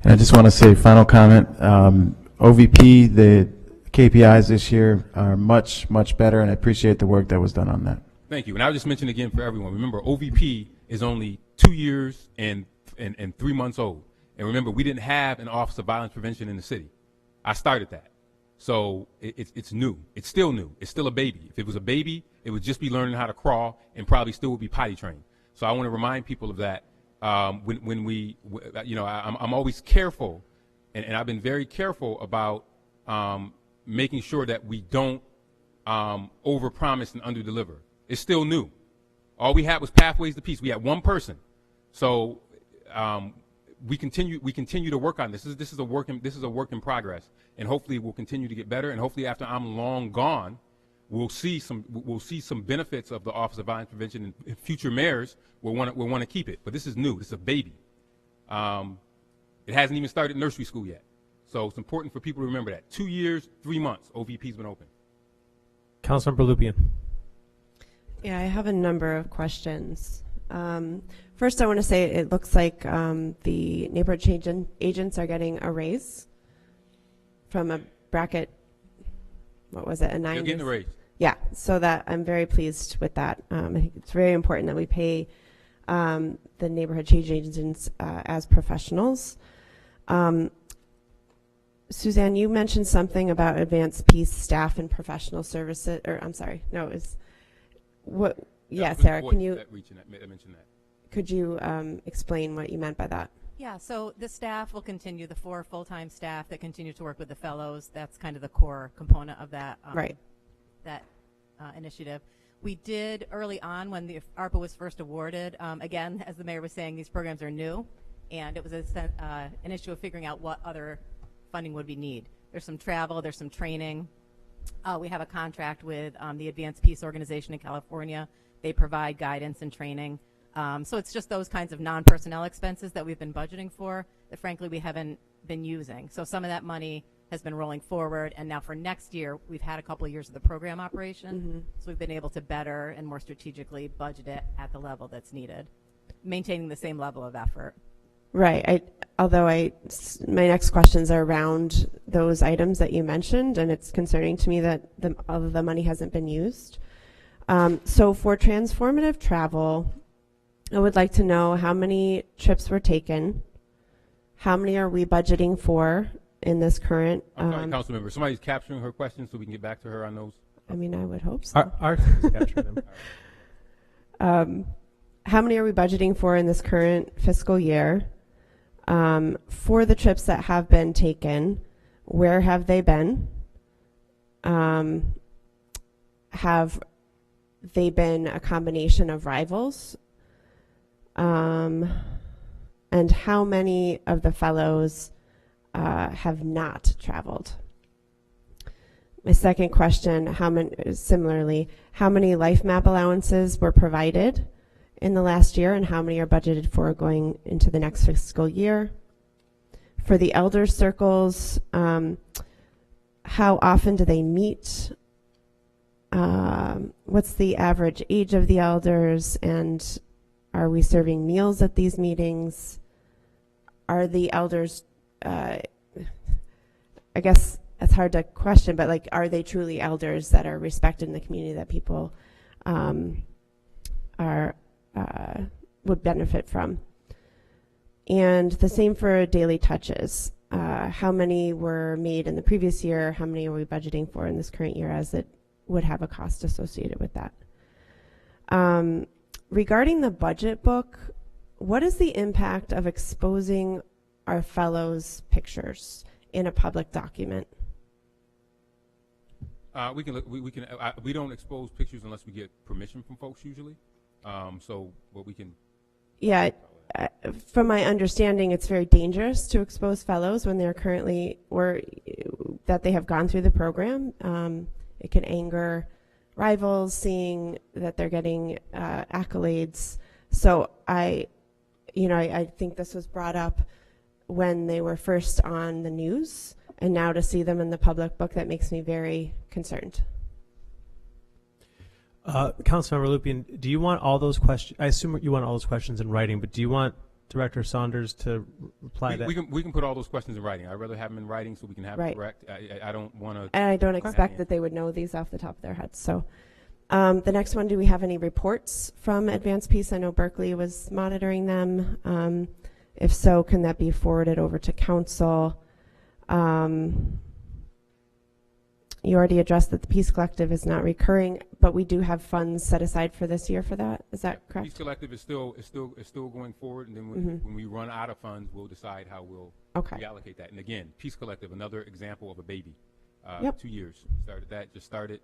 And I just want to say, final comment, OVP, the KPIs this year are much, much better, and I appreciate the work that was done on that. Thank you. And I'll just mention again for everyone, remember, OVP is only 2 years and 3 months old. And remember, we didn't have an Office of Violence Prevention in the city. I started that. So it's new. It's still new. It's still a baby. If it was a baby, it would just be learning how to crawl and probably still would be potty trained. So I want to remind people of that. When we, I'm always careful, and I've been very careful about making sure that we don't overpromise and underdeliver. It's still new. All we had was Pathways to Peace. We had one person. So we continue to work on this. This is a work in progress, and hopefully we'll continue to get better. And hopefully after I'm long gone, we'll see some benefits of the Office of Violence Prevention, and future mayors will want to keep it. But this is new. This is a baby. It hasn't even started nursery school yet. So it's important for people to remember that. 2 years, 3 months, OVP's been open. Councilmember Lupian. Yeah, I have a number of questions. First, I want to say it looks like the neighborhood change agents are getting a raise from a bracket, what was it, a 9? They're getting a raise. Yeah, so that I'm very pleased with that. I think it's very important that we pay the neighborhood change agents as professionals. Suzanne, you mentioned something about advanced peace staff and professional services, or I'm sorry, no, it's what? Yeah, Sarah, can you mention that? Could you explain what you meant by that? Yeah, so the staff will continue, the 4 full-time staff that continue to work with the fellows. That's kind of the core component of that, Right. that initiative. We did early on when the ARPA was first awarded, again, as the mayor was saying, these programs are new, and it was an issue of figuring out what other funding would we need. There's some travel, there's some training. We have a contract with the Advanced Peace Organization in California. They provide guidance and training. So it's just those kinds of non-personnel expenses that we've been budgeting for that frankly we haven't been using. So some of that money has been rolling forward, and now for next year we've had a couple of years of the program operation, so we've been able to better and more strategically budget it at the level that's needed, maintaining the same level of effort. Right. My next questions are around those items that you mentioned, and it's concerning to me that all of the money hasn't been used. So for transformative travel, I would like to know how many trips were taken, how many are we budgeting for in this current. I'm sorry, council member. Somebody's capturing her question so we can get back to her on those. I mean, I would hope so. Our team's capturing them. How many are we budgeting for in this current fiscal year? For the trips that have been taken, where have they been? Have they been a combination of rivals? And how many of the fellows have not traveled? My second question, similarly, how many life map allowances were provided in the last year, and how many are budgeted for going into the next fiscal year? For the elder circles, how often do they meet? What's the average age of the elders, and are we serving meals at these meetings? Are the elders, I guess it's hard to question, but like, are they truly elders that are respected in the community that people would benefit from? And the same for daily touches. How many were made in the previous year? How many are we budgeting for in this current year, as it would have a cost associated with that? Regarding the budget book, what is the impact of exposing our fellows' pictures in a public document? We don't expose pictures unless we get permission from folks usually. Yeah, from my understanding, it's very dangerous to expose fellows when they're currently, or that they have gone through the program. It can anger rivals, seeing that they're getting accolades. So I think this was brought up when they were first on the news, and now to see them in the public book, that makes me very concerned. Councilmember Lupien, do you want all those questions? I assume you want all those questions in writing, but do you want Director Saunders to reply to that? We can put all those questions in writing. I'd rather have them in writing so we can have Right. it correct. I don't want to. And I don't expect that they would know these off the top of their heads. So the next one, do we have any reports from Advanced Peace? I know Berkeley was monitoring them. If so, can that be forwarded over to council? You already addressed that the Peace Collective is not recurring, but we do have funds set aside for this year for that. Is that correct? Peace Collective is still going forward, and then when we run out of funds, we'll decide how we'll reallocate that. And again, Peace Collective, another example of a baby. 2 years started that, just started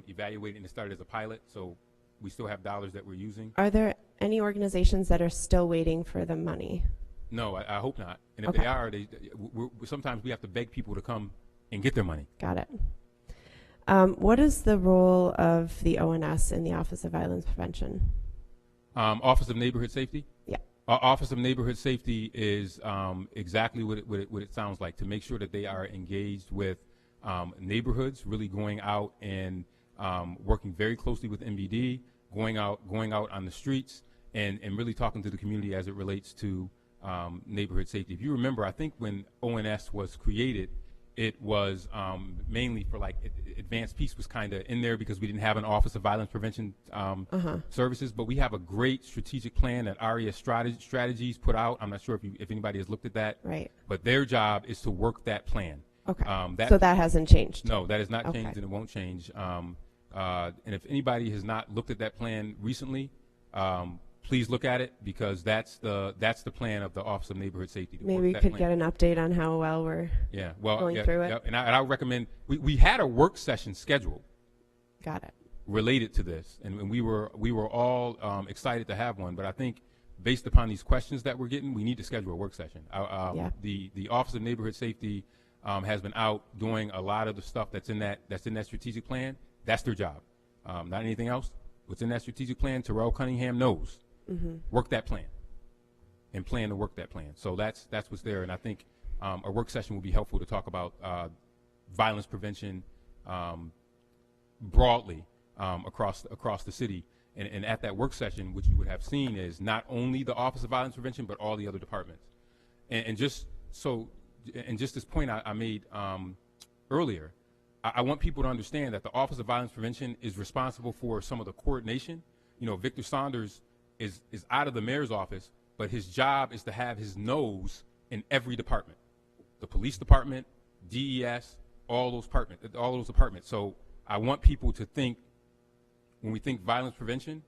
evaluating, and it started as a pilot. So we still have dollars that we're using. Are there any organizations that are still waiting for the money? No, I hope not. And if they are, sometimes we have to beg people to come and get their money. Got it. What is the role of the ONS in the Office of Violence Prevention? Office of Neighborhood Safety? Yeah. Office of Neighborhood Safety is exactly what it sounds like, to make sure that they are engaged with neighborhoods, really going out and working very closely with MVD, going out on the streets, and really talking to the community as it relates to neighborhood safety. If you remember, I think when ONS was created, it was mainly for like Advanced Peace was kind of in there because we didn't have an Office of Violence Prevention services, but we have a great strategic plan that RES Strategies put out. I'm not sure if anybody has looked at that. Right. But their job is to work that plan. Okay. So that hasn't changed? No, that has not changed, and it won't change. And if anybody has not looked at that plan recently, please look at it, because that's the plan of the Office of Neighborhood Safety. Maybe we could get an update on how well we're going through it. And I recommend, we had a work session scheduled. Got it. Related to this, and we were all excited to have one, but I think based upon these questions that we're getting, we need to schedule a work session. The Office of Neighborhood Safety has been out doing a lot of the stuff that's in that strategic plan. That's their job, not anything else. What's in that strategic plan, Terrell Cunningham knows. Work that plan and plan to work that plan. So that's what's there, and I think a work session will be helpful to talk about violence prevention broadly across the city. And at that work session, what you would have seen is not only the Office of Violence Prevention, but all the other departments. And just this point I made earlier, I want people to understand that the Office of Violence Prevention is responsible for some of the coordination. You know, Victor Saunders is out of the mayor's office, but his job is to have his nose in every department, the police department, DES, all those departments. So I want people to think, when we think violence prevention,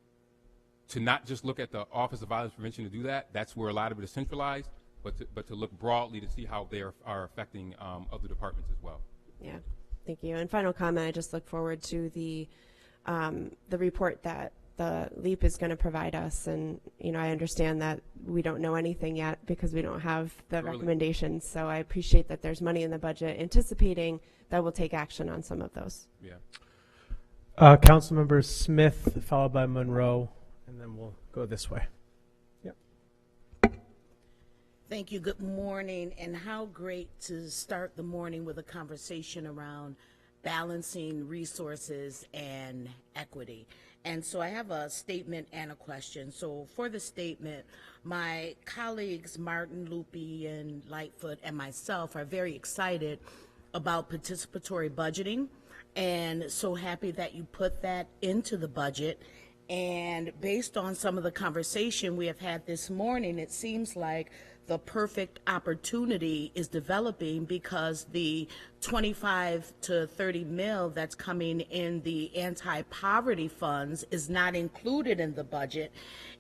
to not just look at the Office of Violence Prevention to do that. That's where a lot of it is centralized, but to look broadly to see how they are affecting other departments as well. Yeah, thank you. And final comment, I just look forward to the report that the LEAP is going to provide us. And, you know, I understand that we don't know anything yet because we don't have the recommendations. So I appreciate that there's money in the budget, anticipating that we'll take action on some of those. Yeah. Councilmember Smith, followed by Monroe, and then we'll go this way. Yep. Thank you. Good morning. And how great to start the morning with a conversation around balancing resources and equity. And so I have a statement and a question. So for the statement, my colleagues Martin, Lupi, and Lightfoot and myself are very excited about participatory budgeting, and so happy that you put that into the budget. And based on some of the conversation we have had this morning, it seems like the perfect opportunity is developing, because the 25 to 30 mil that's coming in the anti-poverty funds is not included in the budget.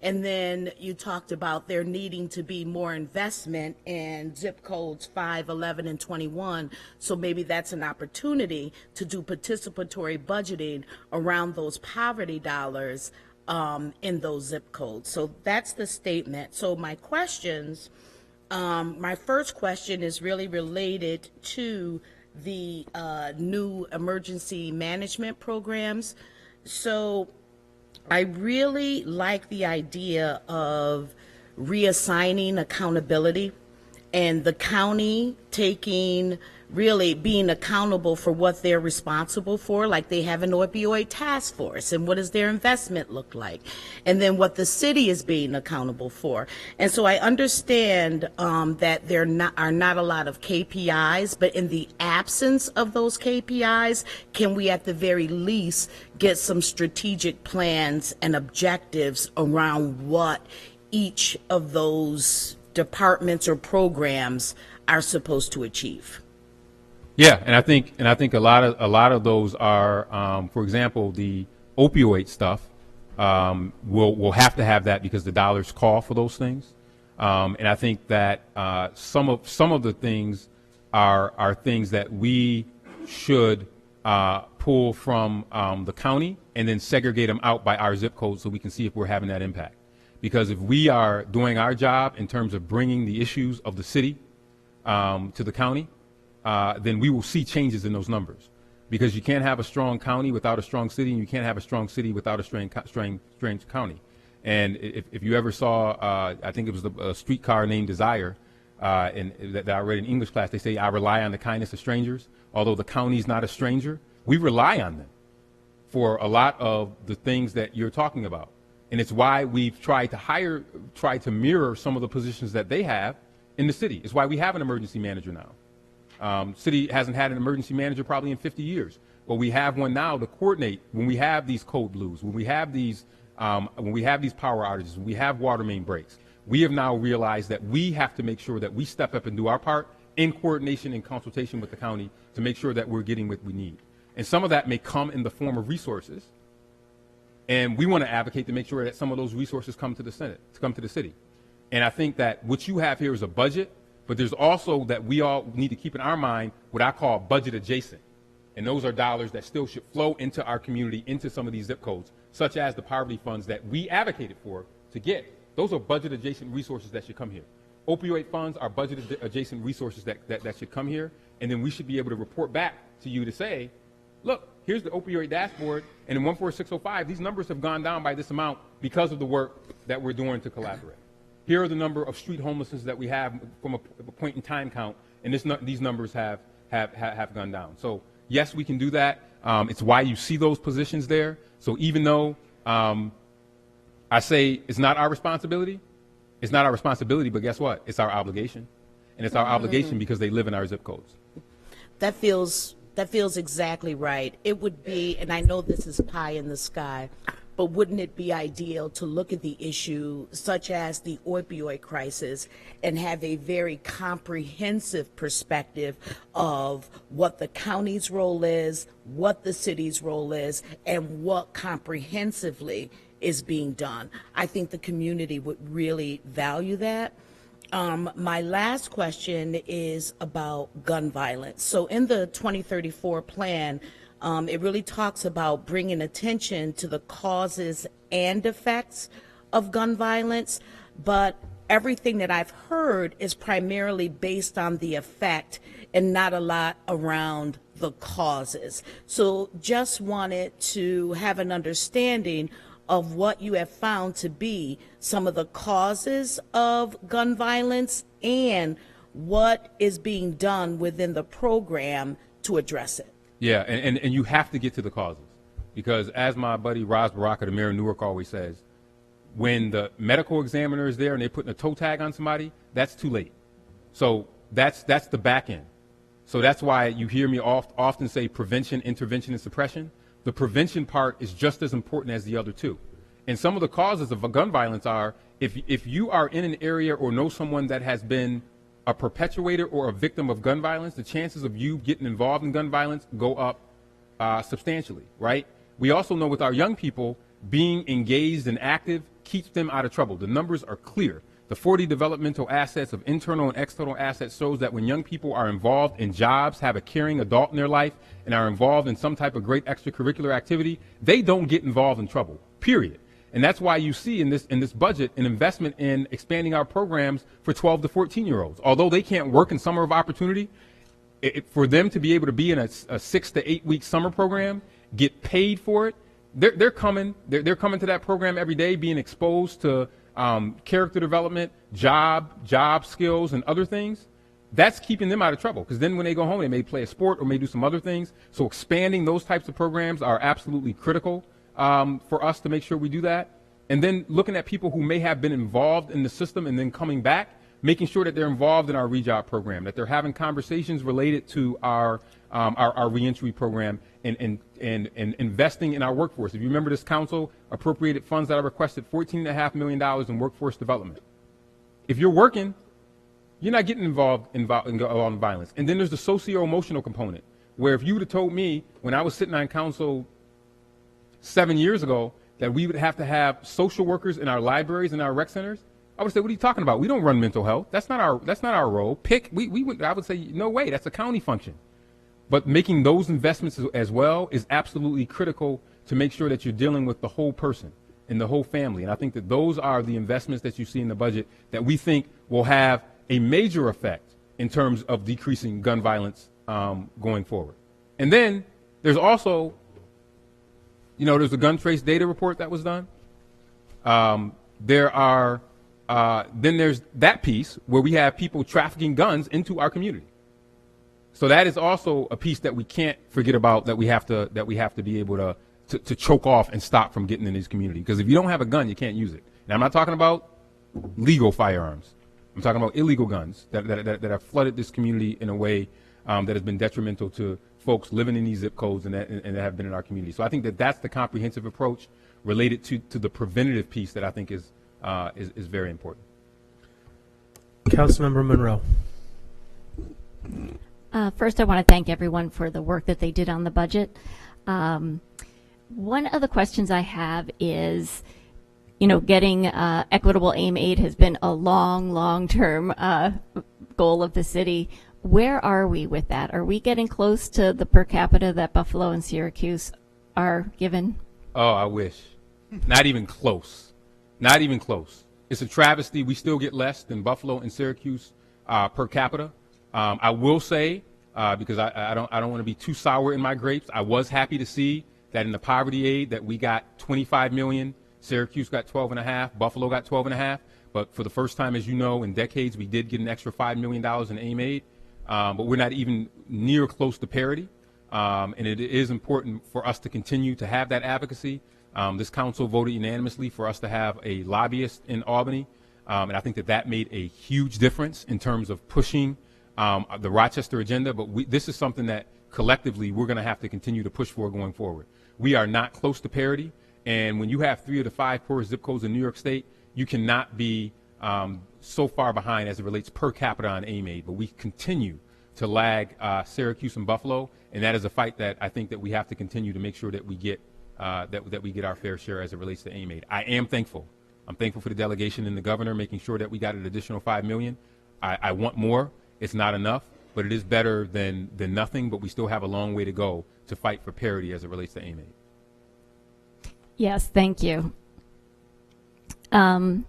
And then you talked about there needing to be more investment in zip codes 5, 11, and 21. So maybe that's an opportunity to do participatory budgeting around those poverty dollars in those zip codes. So that's the statement. So my questions, my first question is really related to the new emergency management programs. So I really like the idea of reassigning accountability and the county really being accountable for what they're responsible for, like they have an opioid task force, and what does their investment look like, and then what the city is being accountable for. And so I understand that there are not a lot of KPIs, but in the absence of those KPIs, can we at the very least get some strategic plans and objectives around what each of those departments or programs are supposed to achieve? Yeah, and I think a lot of those are, for example, the opioid stuff. We'll have to have that because the dollars call for those things, and I think that some of the things are things that we should pull from the county and then segregate them out by our zip code so we can see if we're having that impact. Because if we are doing our job in terms of bringing the issues of the city to the county, then we will see changes in those numbers. Because you can't have a strong county without a strong city, and you can't have a strong city without a strange county. And if you ever saw, I think it was a streetcar named Desire, that I read in English class, they say, I rely on the kindness of strangers. Although the county's not a stranger, we rely on them for a lot of the things that you're talking about. And it's why we've tried to mirror some of the positions that they have in the city. It's why we have an emergency manager now. City hasn't had an emergency manager probably in 50 years. Well, we have one now to coordinate when we have these code blues, when we have these power outages, when we have water main breaks. We have now realized that we have to make sure that we step up and do our part in coordination and consultation with the county to make sure that we're getting what we need. And some of that may come in the form of resources. And we want to advocate to make sure that some of those resources come to the Senate, to come to the city. And I think that what you have here is a budget, but there's also that we all need to keep in our mind what I call budget adjacent. And those are dollars that still should flow into our community, into some of these zip codes, such as the poverty funds that we advocated for to get. Those are budget adjacent resources that should come here. Opioid funds are budget adjacent resources that should come here. And then we should be able to report back to you to say, look, here's the opioid dashboard, and in 14605, these numbers have gone down by this amount because of the work that we're doing to collaborate. Here are the number of street homelessness that we have from a point in time count, and these numbers have gone down. So yes, we can do that. It's why you see those positions there. So even though I say it's not our responsibility, but guess what? It's our obligation. And it's our obligation because they live in our zip codes. That feels exactly right. It would be, and I know this is pie in the sky, but wouldn't it be ideal to look at the issue such as the opioid crisis and have a very comprehensive perspective of what the county's role is, what the city's role is, and what comprehensively is being done? I think the community would really value that. My last question is about gun violence. So in the 2034 plan, it really talks about bringing attention to the causes and effects of gun violence, but everything that I've heard is primarily based on the effect and not a lot around the causes. So just wanted to have an understanding of what you have found to be some of the causes of gun violence and what is being done within the program to address it. Yeah, and you have to get to the causes, because as my buddy Roz Baraka, the mayor of Newark, always says, when the medical examiner is there and they're putting a toe tag on somebody, that's too late. So that's the back end. So that's why you hear me often say prevention, intervention, and suppression. The prevention part is just as important as the other two. And some of the causes of gun violence are, if you are in an area or know someone that has been a perpetuator or a victim of gun violence, the chances of you getting involved in gun violence go up substantially, right? We also know with our young people, being engaged and active keeps them out of trouble. The numbers are clear. The 40 developmental assets of internal and external assets shows that when young people are involved in jobs, have a caring adult in their life, and are involved in some type of great extracurricular activity, they don't get involved in trouble, period. And that's why you see in this budget an investment in expanding our programs for 12 to 14-year-olds. Although they can't work in summer of opportunity, for them to be able to be in a 6 to 8 week summer program, get paid for it, they're coming to that program every day, being exposed to character development, job skills, and other things. That's keeping them out of trouble, because then when they go home, they may play a sport or may do some other things. So expanding those types of programs are absolutely critical for us to make sure we do that. And then looking at people who may have been involved in the system and then coming back, making sure that they're involved in our rejob program, that they're having conversations related to our reentry program, and investing in our workforce. If you remember, this council appropriated funds that I requested, $14.5 million in workforce development. If you're working, you're not getting involved in violence. And then there's the socio-emotional component, where if you would have told me when I was sitting on council 7 years ago that we would have to have social workers in our libraries and our rec centers, I would say, what are you talking about? We don't run mental health. That's not our role. I would say, no way, that's a county function. But making those investments as well is absolutely critical to make sure that you're dealing with the whole person and the whole family. And I think that those are the investments that you see in the budget that we think will have a major effect in terms of decreasing gun violence going forward. And then there's also, there's a gun trace data report that was done. Then there's that piece where we have people trafficking guns into our community. So that is also a piece that we can't forget about, that we have to be able to choke off and stop from getting in this community. Because if you don't have a gun, you can't use it. Now, I'm not talking about legal firearms. I'm talking about illegal guns that have flooded this community in a way that has been detrimental to folks living in these zip codes and that have been in our community. So I think that that's the comprehensive approach related to the preventative piece that I think is very important. Councilmember Monroe. First, I want to thank everyone for the work that they did on the budget. One of the questions I have is, getting equitable aim aid has been a long-term goal of the city. Where are we with that? Are we getting close to the per capita that Buffalo and Syracuse are given? Oh, I wish. Not even close. Not even close. It's a travesty. We still get less than Buffalo and Syracuse per capita. I will say, because I don't want to be too sour in my grapes, I was happy to see that in the poverty aid that we got 25 million. Syracuse got 12.5, Buffalo got 12.5, but for the first time, as you know, in decades, we did get an extra $5 million in aim aid, but we're not even near close to parity, and it is important for us to continue to have that advocacy. This council voted unanimously for us to have a lobbyist in Albany, and I think that made a huge difference in terms of pushing the Rochester agenda, but this is something that collectively we're going to have to continue to push for going forward. We are not close to parity. And when you have 3 of the 5 poorest zip codes in New York State, you cannot be so far behind as it relates per capita on aim aid. But we continue to lag Syracuse and Buffalo, and that is a fight that I think that we have to continue to make sure that we get that we get our fair share as it relates to aim aid. I am thankful. I'm thankful for the delegation and the governor making sure that we got an additional $5 million. I want more. It's not enough, but it is better than nothing. But we still have a long way to go to fight for parity as it relates to aim aid. Yes, thank you. One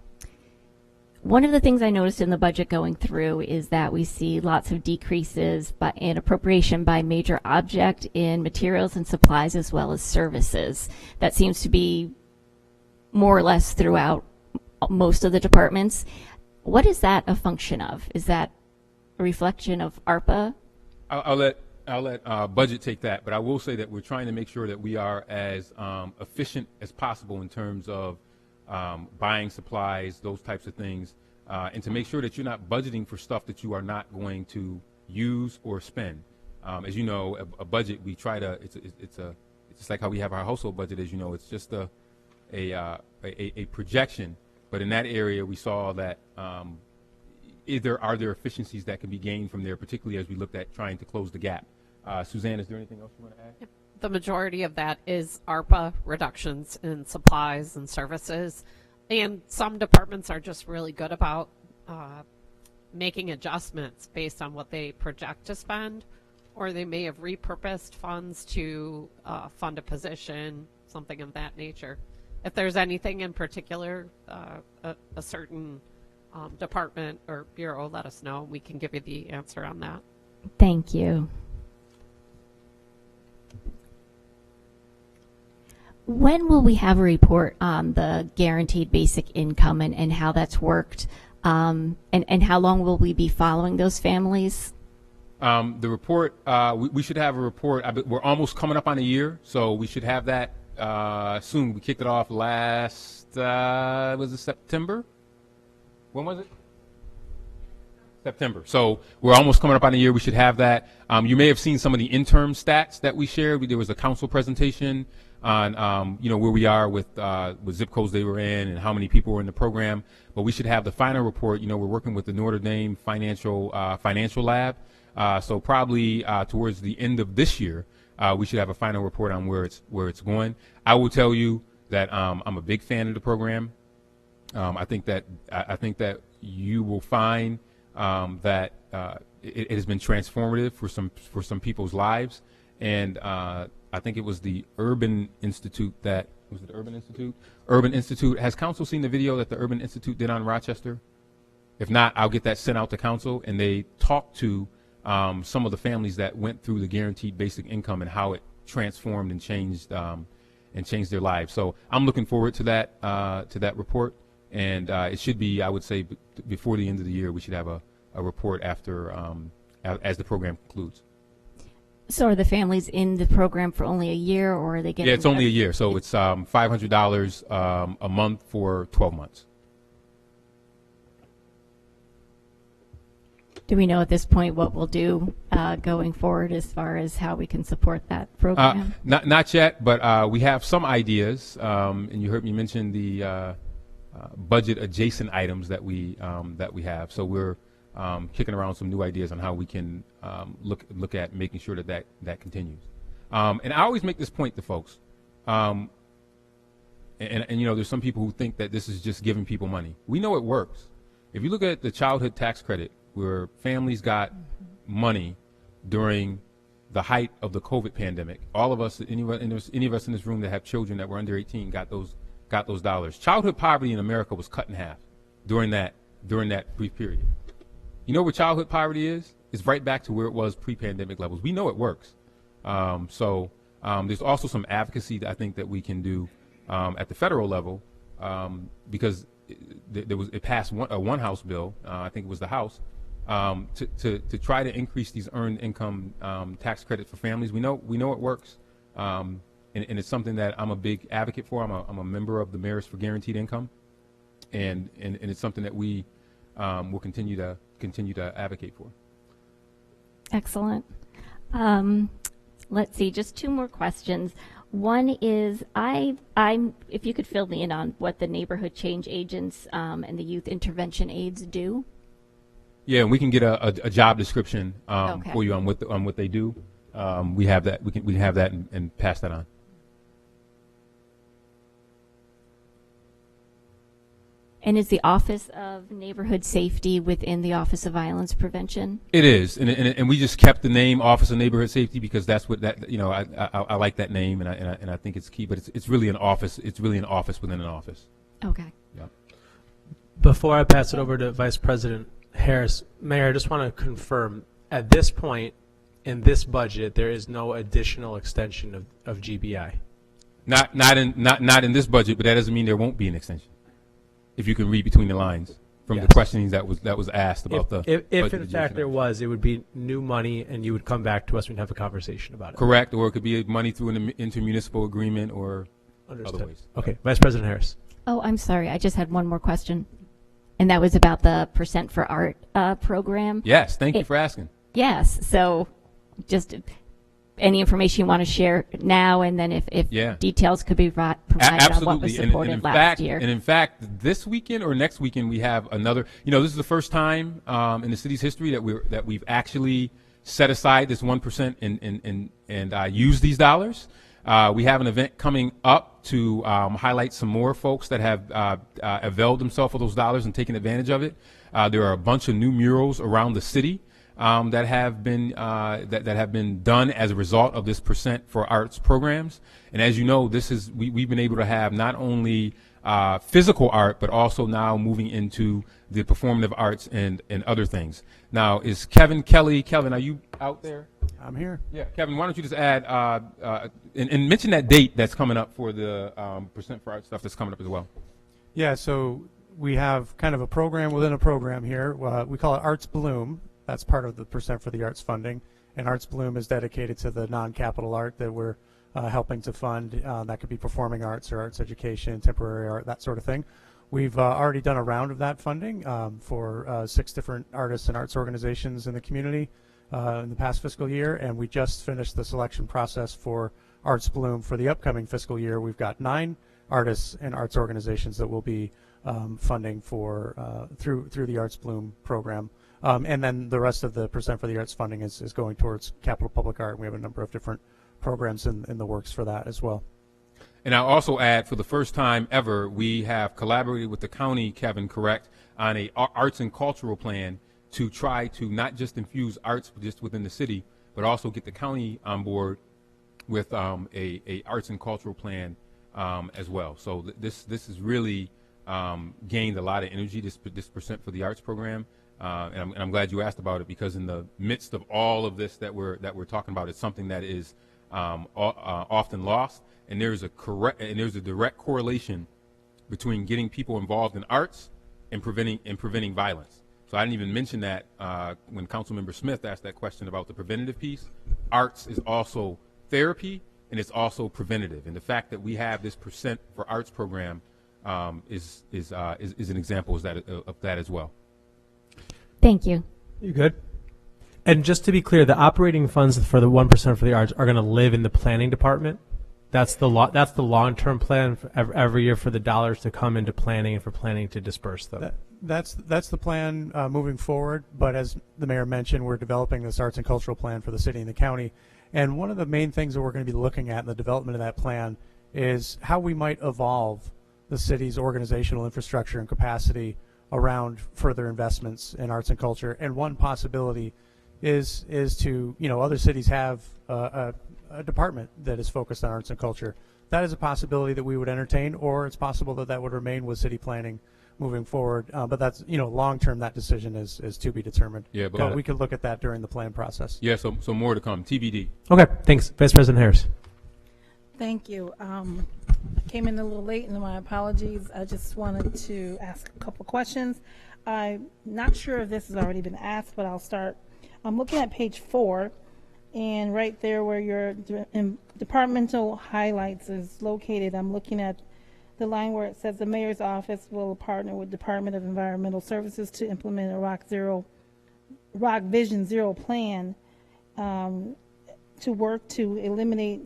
of the things I noticed in the budget going through is that we see lots of decreases in appropriation by major object in materials and supplies as well as services. That seems to be more or less throughout most of the departments. What is that a function of? Is that a reflection of ARPA? I'll let budget take that, but I will say that we're trying to make sure that we are as efficient as possible in terms of buying supplies, those types of things, and to make sure that you're not budgeting for stuff that you are not going to use or spend. As you know, a budget, we try to, it's just like how we have our household budget, as you know, it's just a projection, but in that area we saw that are there efficiencies that can be gained from there, particularly as we looked at trying to close the gap. Suzanne, is there anything else you want to add? The majority of that is ARPA reductions in supplies and services. And some departments are just really good about making adjustments based on what they project to spend, or they may have repurposed funds to fund a position, something of that nature. If there's anything in particular, a certain department or bureau, let us know. We can give you the answer on that. Thank you. When will we have a report on the guaranteed basic income and how that's worked? And how long will we be following those families? The report, we should have a report. We're almost coming up on a year, so we should have that soon. We kicked it off last, was it September? When was it? September. So we're almost coming up on a year. We should have that. You may have seen some of the interim stats that we shared. There was a council presentation on where we are with zip codes they were in and how many people were in the program. But we should have the final report. We're working with the Notre Dame financial lab. So probably towards the end of this year, we should have a final report on where it's going. I will tell you that I'm a big fan of the program. I think that you will find that it has been transformative for some people's lives, and I think it was the Urban Institute that was it the Urban Institute? Urban Institute. Has council seen the video that the Urban Institute did on Rochester? If not, I'll get that sent out to council, and they talked to some of the families that went through the guaranteed basic income and how it transformed and changed their lives. So I'm looking forward to that report, and it should be, I would say, before the end of the year, we should have a report after as the program concludes. So are the families in the program for only a year, or are they getting? Yeah, it's only a year, so it's $500 a month for 12 months. Do we know at this point what we'll do going forward as far as how we can support that program? Not yet, but we have some ideas, and you heard me mention the budget adjacent items that we have. So we're kicking around some new ideas on how we can look at making sure that continues. And I always make this point to folks, and there's some people who think that this is just giving people money. We know it works. If you look at the childhood tax credit, where families got money during the height of the COVID pandemic, all of us, any of us in this room that have children that were under 18 got those dollars. Childhood poverty in America was cut in half during that brief period. You know where childhood poverty is? It's right back to where it was pre-pandemic levels. We know it works. So there's also some advocacy that I think that we can do at the federal level, because it passed one House bill, I think it was the House, to try to increase these earned income tax credits for families. We know it works, and it's something that I'm a big advocate for. I'm a member of the Mayors for Guaranteed Income, and it's something that we will continue to advocate for. Excellent. Let's see, just two more questions. One is, I'm if you could fill me in on what the neighborhood change agents and the youth intervention aides do. Yeah, and we can get a job description Okay. for you on what they do. We have that. We can have that and pass that on. And is the Office of Neighborhood Safety within the Office of Violence Prevention? It is, and we just kept the name Office of Neighborhood Safety because that's what I like that name, and I think it's key. But it's really an office. It's really an office within an office. Okay. Yeah. Before I pass it over to Vice President Harris, Mayor, I just want to confirm, at this point in this budget, there is no additional extension of GBI. Not in this budget, but that doesn't mean there won't be an extension. If you can read between the lines from Yes. the questioning that was asked about If budget in fact adjustment. there was, it would be new money, and you would come back to us and have a conversation about it. Correct, or it could be money through an intermunicipal agreement or Understood. other ways. Okay, Vice President Harris. Oh, I'm sorry. I just had one more question, and that was about the Percent for Art program. Yes, thank you for asking. Yes. So, just any information you want to share now, and then if Yeah. details could be provided on what was Absolutely, supported in last fact, year. and in fact, this weekend or next weekend we have another. This is the first time in the city's history that we've actually set aside this 1% and use these dollars. We have an event coming up to highlight some more folks that have availed themselves of those dollars and taken advantage of it. There are a bunch of new murals around the city that have been done as a result of this Percent for Arts programs. And as you know, we've been able to have not only physical art, but also now moving into the performative arts and other things. Now, is Kevin Kelly? Kelvin, are you out there? I'm here. Yeah, Kevin, why don't you just add and mention that date that's coming up for the percent for art stuff that's coming up as well. Yeah, so we have kind of a program within a program here. We call it Arts Bloom. That's part of the percent for the arts funding. And Arts Bloom is dedicated to the non-capital art that we're helping to fund. That could be performing arts or arts education, temporary art, that sort of thing. We've already done a round of that funding for 6 different artists and arts organizations in the community in the past fiscal year, and we just finished the selection process for Arts Bloom for the upcoming fiscal year. We've got 9 artists and arts organizations that will be funding for through the Arts Bloom program. And then the rest of the percent for the arts funding is going towards capital public art. We have a number of different programs in the works for that as well. And I'll also add, for the first time ever, we have collaborated with the county, Kevin, correct, on a arts and cultural plan to try to not just infuse arts just within the city, but also get the county on board with a arts and cultural plan as well. So this has really gained a lot of energy, this percent for the arts program. And I'm glad you asked about it, because in the midst of all of this that we're talking about, it's something that is often lost. And there's a direct correlation between getting people involved in arts and preventing violence. So I didn't even mention that when Councilmember Smith asked that question about the preventative piece. Arts is also therapy, and it's also preventative. And the fact that we have this percent for arts program is an example of that as well. Thank you. You good? And just to be clear, the operating funds for the 1% for the arts are going to live in the planning department. That's the long-term plan for every year for the dollars to come into planning and for planning to disperse them. That's the plan moving forward. But as the mayor mentioned, we're developing this arts and cultural plan for the city and the county. And one of the main things that we're going to be looking at in the development of that plan is how we might evolve the city's organizational infrastructure and capacity around further investments in arts and culture. And one possibility is to, other cities have a department that is focused on arts and culture. That is a possibility that we would entertain, or it's possible that would remain with city planning moving forward. But that's, long term, that decision is to be determined. Yeah, but we could look at that during the plan process. Yeah, so more to come. TBD. Okay, thanks. Vice President Harris. Thank you. I came in a little late, and my apologies. I just wanted to ask a couple questions. I'm not sure if this has already been asked, but I'll start. I'm looking at page 4, and right there where your departmental highlights is located, I'm looking at the line where it says the mayor's office will partner with Department of Environmental Services to implement a Rock Vision Zero plan to work to eliminate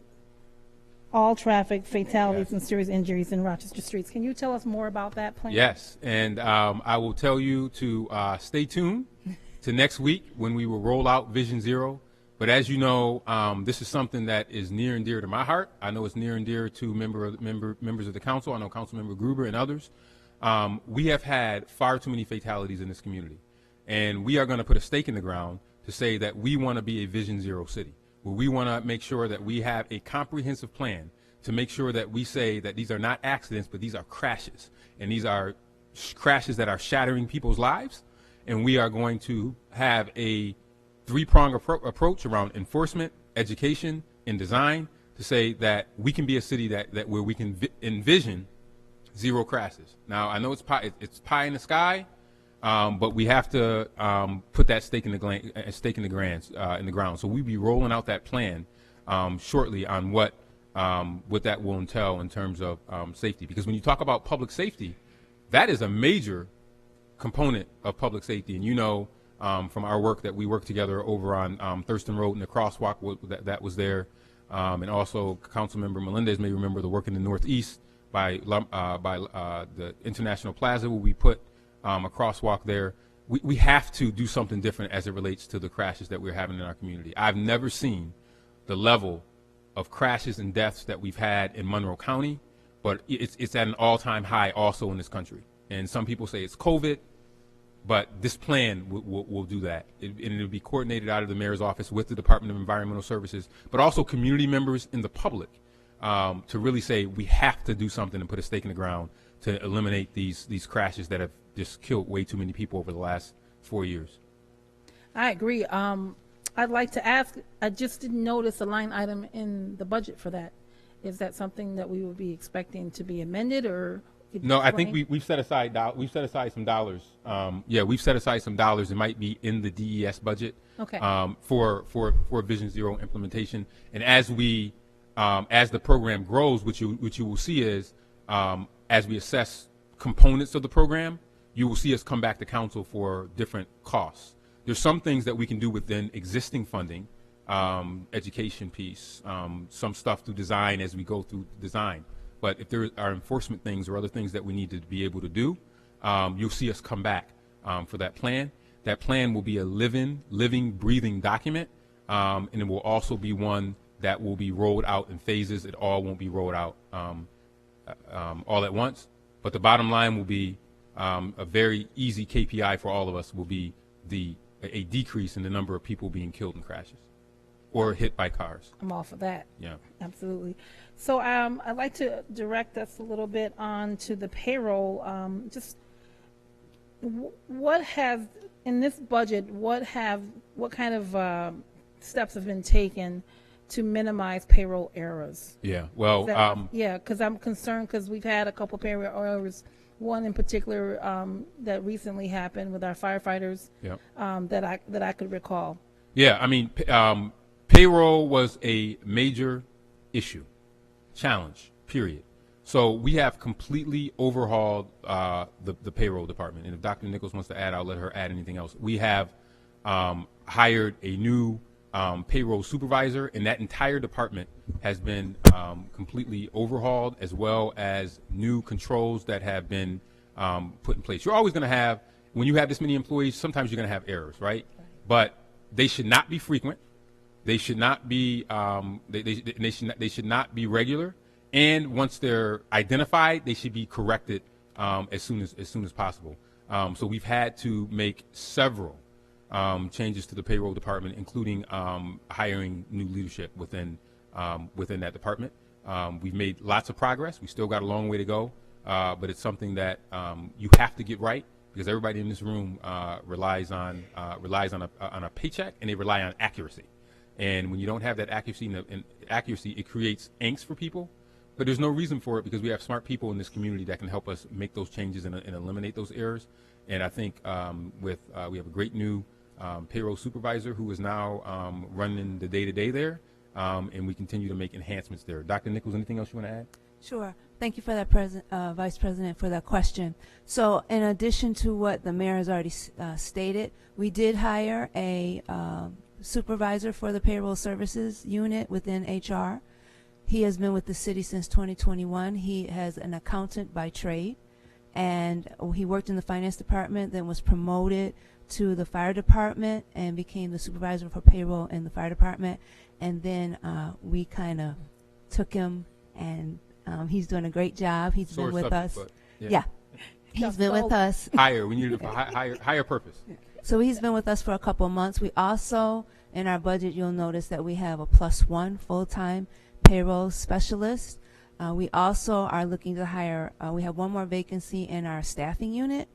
all traffic fatalities and serious injuries in Rochester streets. Can you tell us more about that plan? Yes, and I will tell you to stay tuned to next week when we will roll out Vision Zero. But as you know, this is something that is near and dear to my heart. I know it's near and dear to members of the council. I know Councilmember Gruber and others. We have had far too many fatalities in this community. And we are going to put a stake in the ground to say that we want to be a Vision Zero city, where we want to make sure that we have a comprehensive plan to make sure that we say that these are not accidents, but these are crashes. And these are crashes that are shattering people's lives. And we are going to have a 3-pronged approach around enforcement, education, and design to say that we can be a city that where we can envision zero crashes. Now, I know it's pie in the sky, but we have to put that stake in the ground. So we'll be rolling out that plan shortly on what that will entail in terms of safety. Because when you talk about public safety, that is a major component of public safety. And from our work that we worked together over on Thurston Road and the crosswalk that was there, and also Councilmember Melendez may remember the work in the Northeast by the International Plaza, where we put a crosswalk there. We have to do something different as it relates to the crashes that we're having in our community. I've never seen the level of crashes and deaths that we've had in Monroe County, but it's at an all-time high also in this country. And some people say it's COVID, but this plan will do that. And it'll be coordinated out of the mayor's office with the Department of Environmental Services, but also community members in the public to really say we have to do something and put a stake in the ground to eliminate these crashes that have just killed way too many people over the last 4 years. I agree. I'd like to ask, I just didn't notice a line item in the budget for that. Is that something that we would be expecting to be amended, or? could you No, I think explain? we've set aside some dollars. Yeah, we've set aside some dollars. It might be in the DES budget. Okay. For Vision Zero implementation, and as the program grows, what you will see is as we assess components of the program, you will see us come back to council for different costs. There's some things that we can do within existing funding, education piece, some stuff through design as we go through design. But if there are enforcement things or other things that we need to be able to do, you'll see us come back for that plan. That plan will be a living, breathing document, and it will also be one that will be rolled out in phases. It all won't be rolled out all at once. But the bottom line will be a very easy KPI for all of us will be a decrease in the number of people being killed in crashes or hit by cars. I'm all for that. Yeah. Absolutely. So I'd like to direct us a little bit on to the payroll. What has, in this budget, what kind of steps have been taken to minimize payroll errors? Yeah. Well, yeah, because I'm concerned because we've had a couple payroll errors. One in particular that recently happened with our firefighters. Yep. That I could recall. Yeah, I mean, payroll was a major issue, challenge, period. So we have completely overhauled the payroll department. And if Dr. Nichols wants to add, I'll let her add anything else. We have hired a new payroll supervisor, and that entire department has been completely overhauled, as well as new controls that have been put in place. You're always going to have, when you have this many employees, sometimes you're going to have errors, right? But they should not be frequent. They should not be they should not be regular. And once they're identified, they should be corrected as soon as possible. So we've had to make several changes to the payroll department, including hiring new leadership within that department. We've made lots of progress. We still got a long way to go, but it's something that you have to get right, because everybody in this room relies on a paycheck, and they rely on accuracy. And when you don't have that accuracy, it creates angst for people. But there's no reason for it, because we have smart people in this community that can help us make those changes and eliminate those errors. And I think we have a great new payroll supervisor who is now running the day-to-day there, and we continue to make enhancements there. Dr. Nichols, anything else you want to add? Sure. Thank you for that, Vice President, for that question. So in addition to what the mayor has already stated, we did hire a supervisor for the payroll services unit within HR. He has been with the city since 2021. He has an accountant by trade, and he worked in the finance department, then was promoted to the fire department and became the supervisor for payroll in the fire department. And then we kind of took him, and he's doing a great job. He's been with us. Yeah. He's been with us. Higher. We needed a higher purpose. So he's been with us for a couple of months. We also, in our budget, you'll notice that we have a +1 full-time payroll specialist. We also are looking to hire, we have one more vacancy in our staffing unit,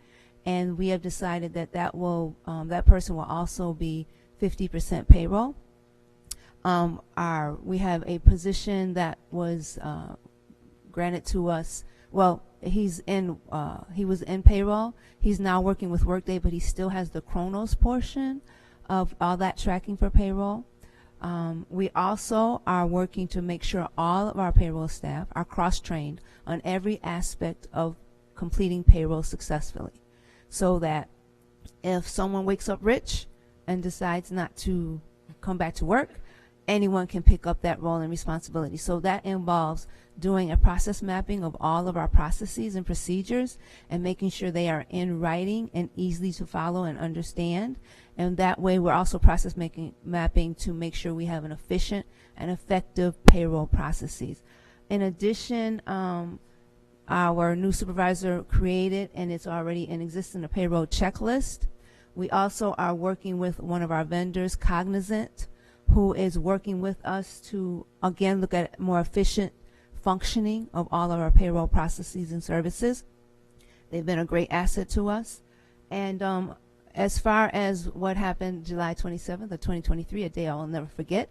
and we have decided that that person will also be 50% payroll. We have a position that was granted to us. Well, he was in payroll. He's now working with Workday, but he still has the Chronos portion of all that tracking for payroll. We also are working to make sure all of our payroll staff are cross-trained on every aspect of completing payroll successfully, so that if someone wakes up rich and decides not to come back to work, anyone can pick up that role and responsibility. So that involves doing a process mapping of all of our processes and procedures and making sure they are in writing and easy to follow and understand. And that way we're also mapping to make sure we have an efficient and effective payroll processes. In addition, our new supervisor created, and it's already in existence, a payroll checklist. We also are working with one of our vendors, Cognizant, who is working with us to, again, look at more efficient functioning of all of our payroll processes and services. They've been a great asset to us. And as far as what happened July 27th of 2023, a day I will never forget,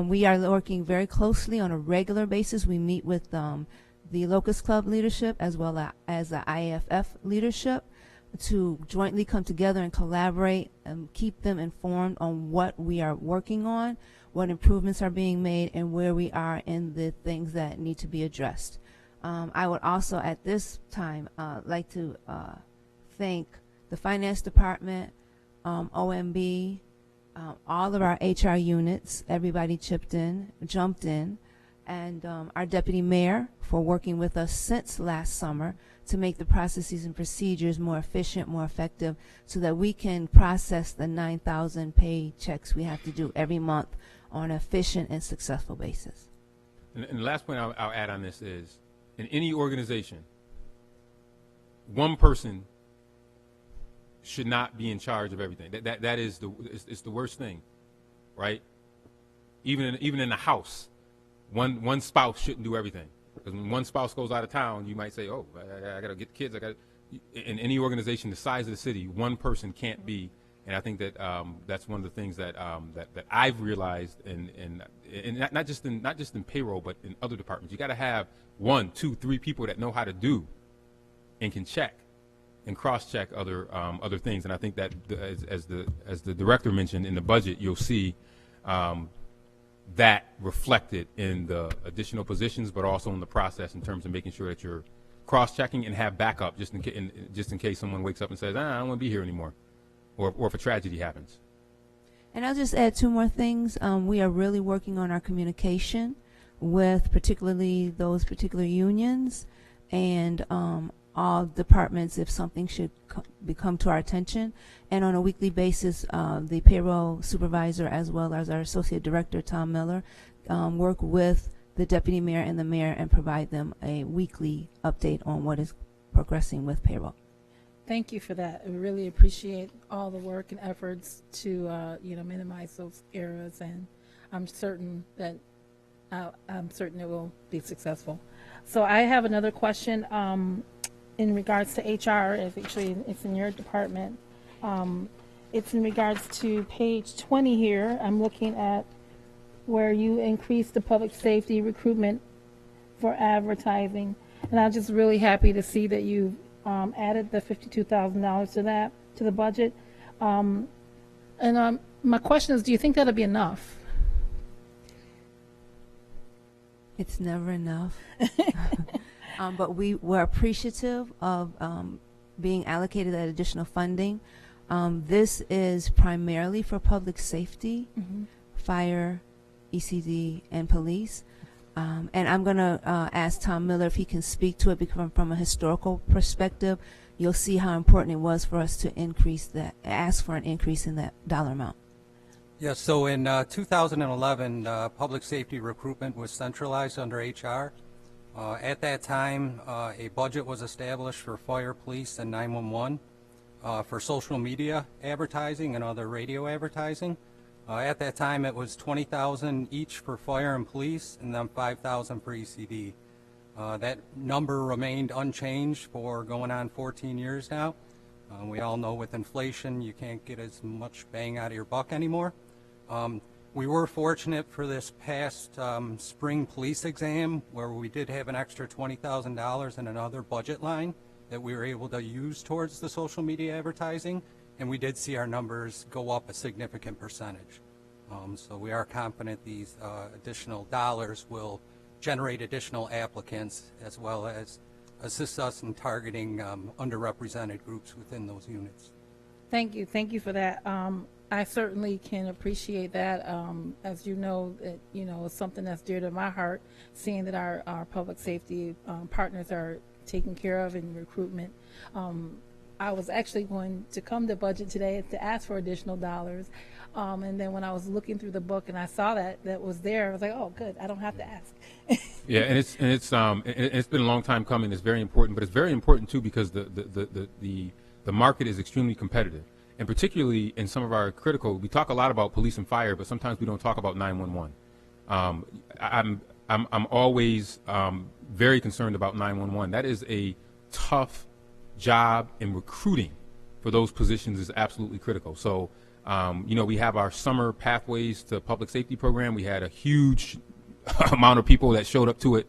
we are working very closely on a regular basis. We meet with the Locust Club leadership as well as the IAFF leadership to jointly come together and collaborate and keep them informed on what we are working on, what improvements are being made, and where we are in the things that need to be addressed. I would also at this time like to thank the finance department, OMB, all of our HR units, everybody jumped in, and our deputy mayor for working with us since last summer to make the processes and procedures more efficient, more effective, so that we can process the 9,000 pay checks we have to do every month on an efficient and successful basis. And the last point I'll add on this is, in any organization, one person should not be in charge of everything. That is it's the worst thing, right? Even in the house, one spouse shouldn't do everything. Because when one spouse goes out of town, you might say, "Oh, I got to get the kids." In any organization the size of the city, one person can't be. And I think that that's one of the things that that I've realized, and not just in payroll, but in other departments. You got to have 1, 2, 3 people that know how to do and can check and cross-check other things. And I think that as the director mentioned in the budget, you'll see that reflected in the additional positions, but also in the process in terms of making sure that you're cross-checking and have backup just in case someone wakes up and says, I don't want to be here anymore, or if a tragedy happens. And I'll just add 2 more things. We are really working on our communication with particularly those particular unions and all departments if something should come to our attention. And on a weekly basis, the payroll supervisor as well as our associate director, Tom Miller, work with the deputy mayor and the mayor and provide them a weekly update on what is progressing with payroll. Thank you for that. I really appreciate all the work and efforts to minimize those errors, and I'm certain that it will be successful. So I have another question in regards to HR. It's in your department. It's in regards to page 20 here. I'm looking at where you increase the public safety recruitment for advertising, and I'm just really happy to see that you added the $52,000 to the budget. My question is, do you think that'll be enough? It's never enough. But we're appreciative of being allocated that additional funding. This is primarily for public safety, fire, ECD, and police. And I'm going to ask Tom Miller if he can speak to it, because from a historical perspective, you'll see how important it was for us to ask for an increase in that dollar amount. Yes, so in 2011, public safety recruitment was centralized under HR. At that time, a budget was established for fire, police, and 911 for social media advertising and other radio advertising. At that time, it was $20,000 each for fire and police, and then $5,000 for ECD. That number remained unchanged for going on 14 years now. We all know with inflation, you can't get as much bang out of your buck anymore. We were fortunate for this past spring police exam, where we did have an extra $20,000 in another budget line that we were able to use towards the social media advertising, and we did see our numbers go up a significant percentage. So we are confident these additional dollars will generate additional applicants, as well as assist us in targeting underrepresented groups within those units. Thank you for that. I certainly can appreciate that. As you know, it's something that's dear to my heart, seeing that our public safety partners are taken care of in recruitment. I was actually going to come to budget today to ask for additional dollars, and then when I was looking through the book and I saw that was there, I was like, oh, good, I don't have to ask. Yeah, and it's been a long time coming. It's very important, but it's very important too because the market is extremely competitive. And particularly in some of our critical, we talk a lot about police and fire, but sometimes we don't talk about 911. I'm always very concerned about 911. That is a tough job in recruiting for those positions is absolutely critical. So, you know, we have our summer Pathways to Public Safety program. We had a huge amount of people that showed up to it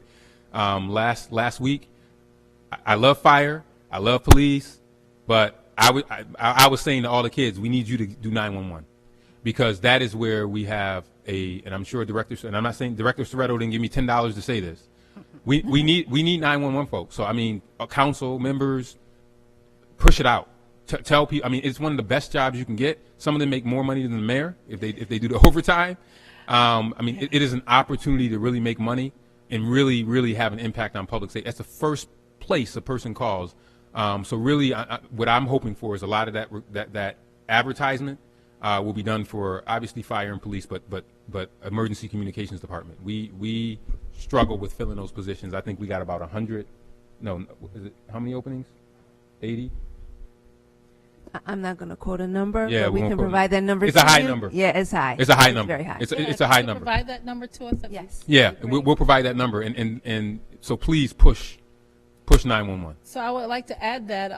last week. I love fire, I love police, but I was saying to all the kids, we need you to do 911, because that is where we have and I'm sure and I'm not saying Director Soretto didn't give me $10 to say this. We need 911 folks. So I mean, council members, push it out. Tell people. I mean, it's one of the best jobs you can get. Some of them make more money than the mayor if they do the overtime. I mean, it is an opportunity to really make money and really have an impact on public safety. That's the first place a person calls. So really, what I'm hoping for is a lot of that advertisement will be done for obviously fire and police, but emergency communications department. We struggle with filling those positions. I think we got about 100. No, is it how many openings? 80. I'm not going to quote a number, Yeah, but we won't can quote provide that number. It's to a high you. number. Yeah, it's high. It's a high number. Very high. It's a high number. Provide that number to us. Yes. Yeah, we'll provide that number, and so please push 911. So I would like to add that,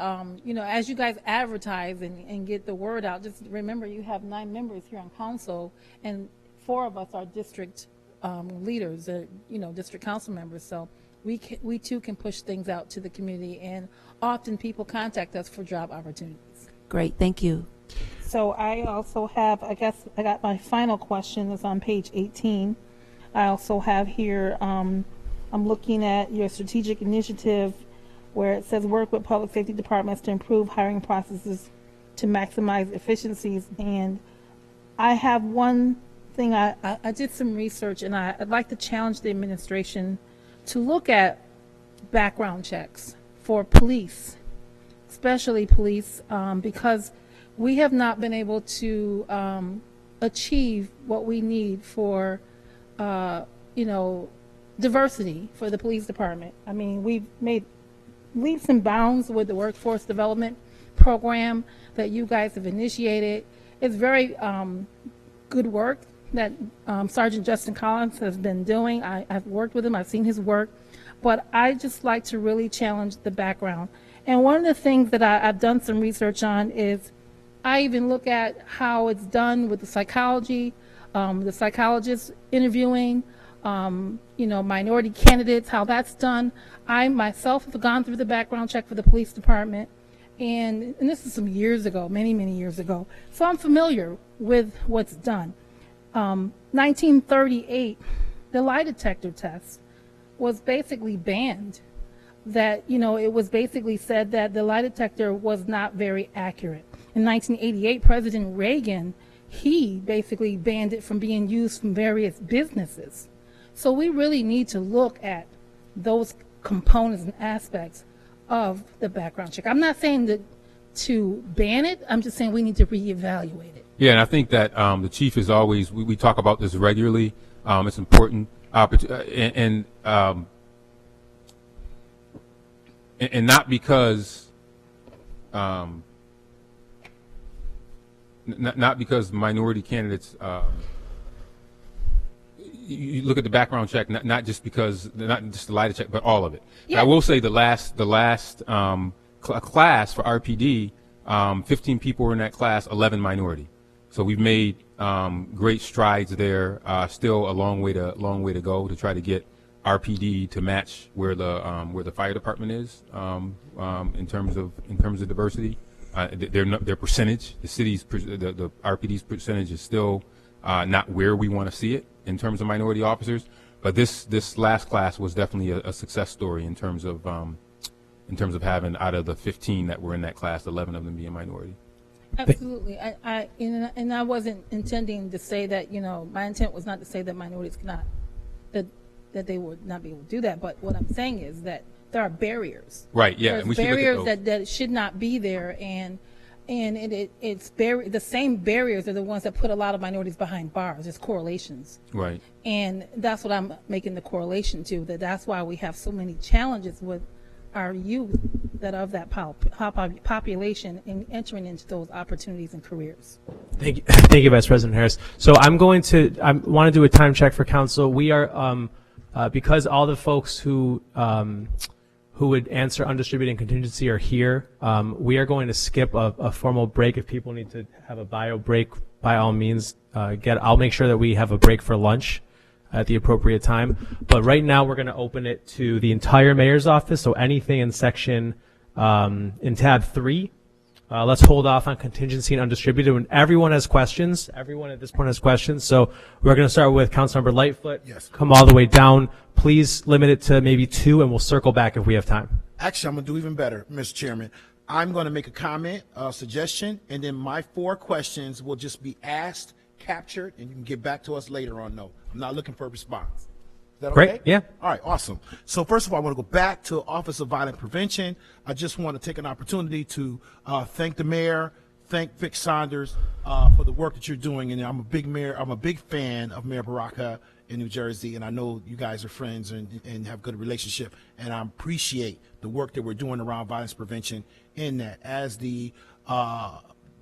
you know, as you guys advertise and get the word out, just remember you have 9 members here on council, and 4 of us are district leaders, you know, district council members. So we too can push things out to the community, and often people contact us for job opportunities. Great, thank you. So I also have, I guess I got my final question is on page 18. I also have here, I'm looking at your strategic initiative where it says work with public safety departments to improve hiring processes to maximize efficiencies. And I have one thing, I did some research, and I'd like to challenge the administration to look at background checks for police, especially police, because we have not been able to achieve what we need for, you know, diversity for the police department. I mean, we've made leaps and bounds with the workforce development program that you guys have initiated. It's very good work that Sergeant Justin Collins has been doing. I've worked with him, I've seen his work, but I just like to really challenge the background. And one of the things that I've done some research on is I even look at how it's done with the psychology, the psychologists interviewing, you know, minority candidates, how that's done. I myself have gone through the background check for the police department, and this is some years ago, many years ago. So I'm familiar with what's done. 1938, the lie detector test was basically banned. That, you know, it was basically said that the lie detector was not very accurate. In 1988, President Reagan, he basically banned it from being used from various businesses. So we really need to look at those components and aspects of the background check. I'm not saying that to ban it, I'm just saying we need to reevaluate it. Yeah, and I think that the chief is always, we talk about this regularly. It's important, and not because not because minority candidates. You look at the background check, not just because, not just the lie check, but all of it. Yeah. I will say the last class for RPD, 15 people were in that class, 11 minority. So we've made great strides there. Still a long way to go to try to get RPD to match where the fire department is in terms of diversity. Their percentage, the city's the RPD's percentage is still not where we want to see it in terms of minority officers. But this last class was definitely a success story in terms of having, out of the 15 that were in that class, 11 of them being minority. Absolutely. And I wasn't intending to say that, you know, my intent was not to say that minorities cannot, that they would not be able to do that. But what I'm saying is that there are barriers. Right. Yeah. There's barriers that should not be there, and it's the same barriers are the ones that put a lot of minorities behind bars. It's correlations. Right. And that's what I'm making the correlation to. That's why we have so many challenges with our youth that of that population in entering into those opportunities and careers. Thank you, Vice President Harris. So I want to do a time check for council. We are because all the folks who who would answer undistributed and contingency are here. We are going to skip a formal break. If people need to have a bio break, by all means, I'll make sure that we have a break for lunch at the appropriate time. But right now, we're going to open it to the entire mayor's office. So anything in section in tab 3. Let's hold off on contingency and undistributed. When everyone has questions, everyone at this point has questions. So we're going to start with Councilmember Lightfoot. Yes. Come all the way down. Please limit it to maybe 2, and we'll circle back if we have time. Actually, I'm going to do even better, Mr. Chairman. I'm going to make a comment, a suggestion, and then my 4 questions will just be asked, captured, and you can get back to us later on. No, I'm not looking for a response. Is that Great, okay? yeah. All right, awesome. So first of all, I want to go back to Office of Violence Prevention. I just want to take an opportunity to thank the mayor, thank Vic Saunders for the work that you're doing. And I'm a big fan of Mayor Baraka in New Jersey, and I know you guys are friends and have a good relationship. And I appreciate the work that we're doing around violence prevention in that. As the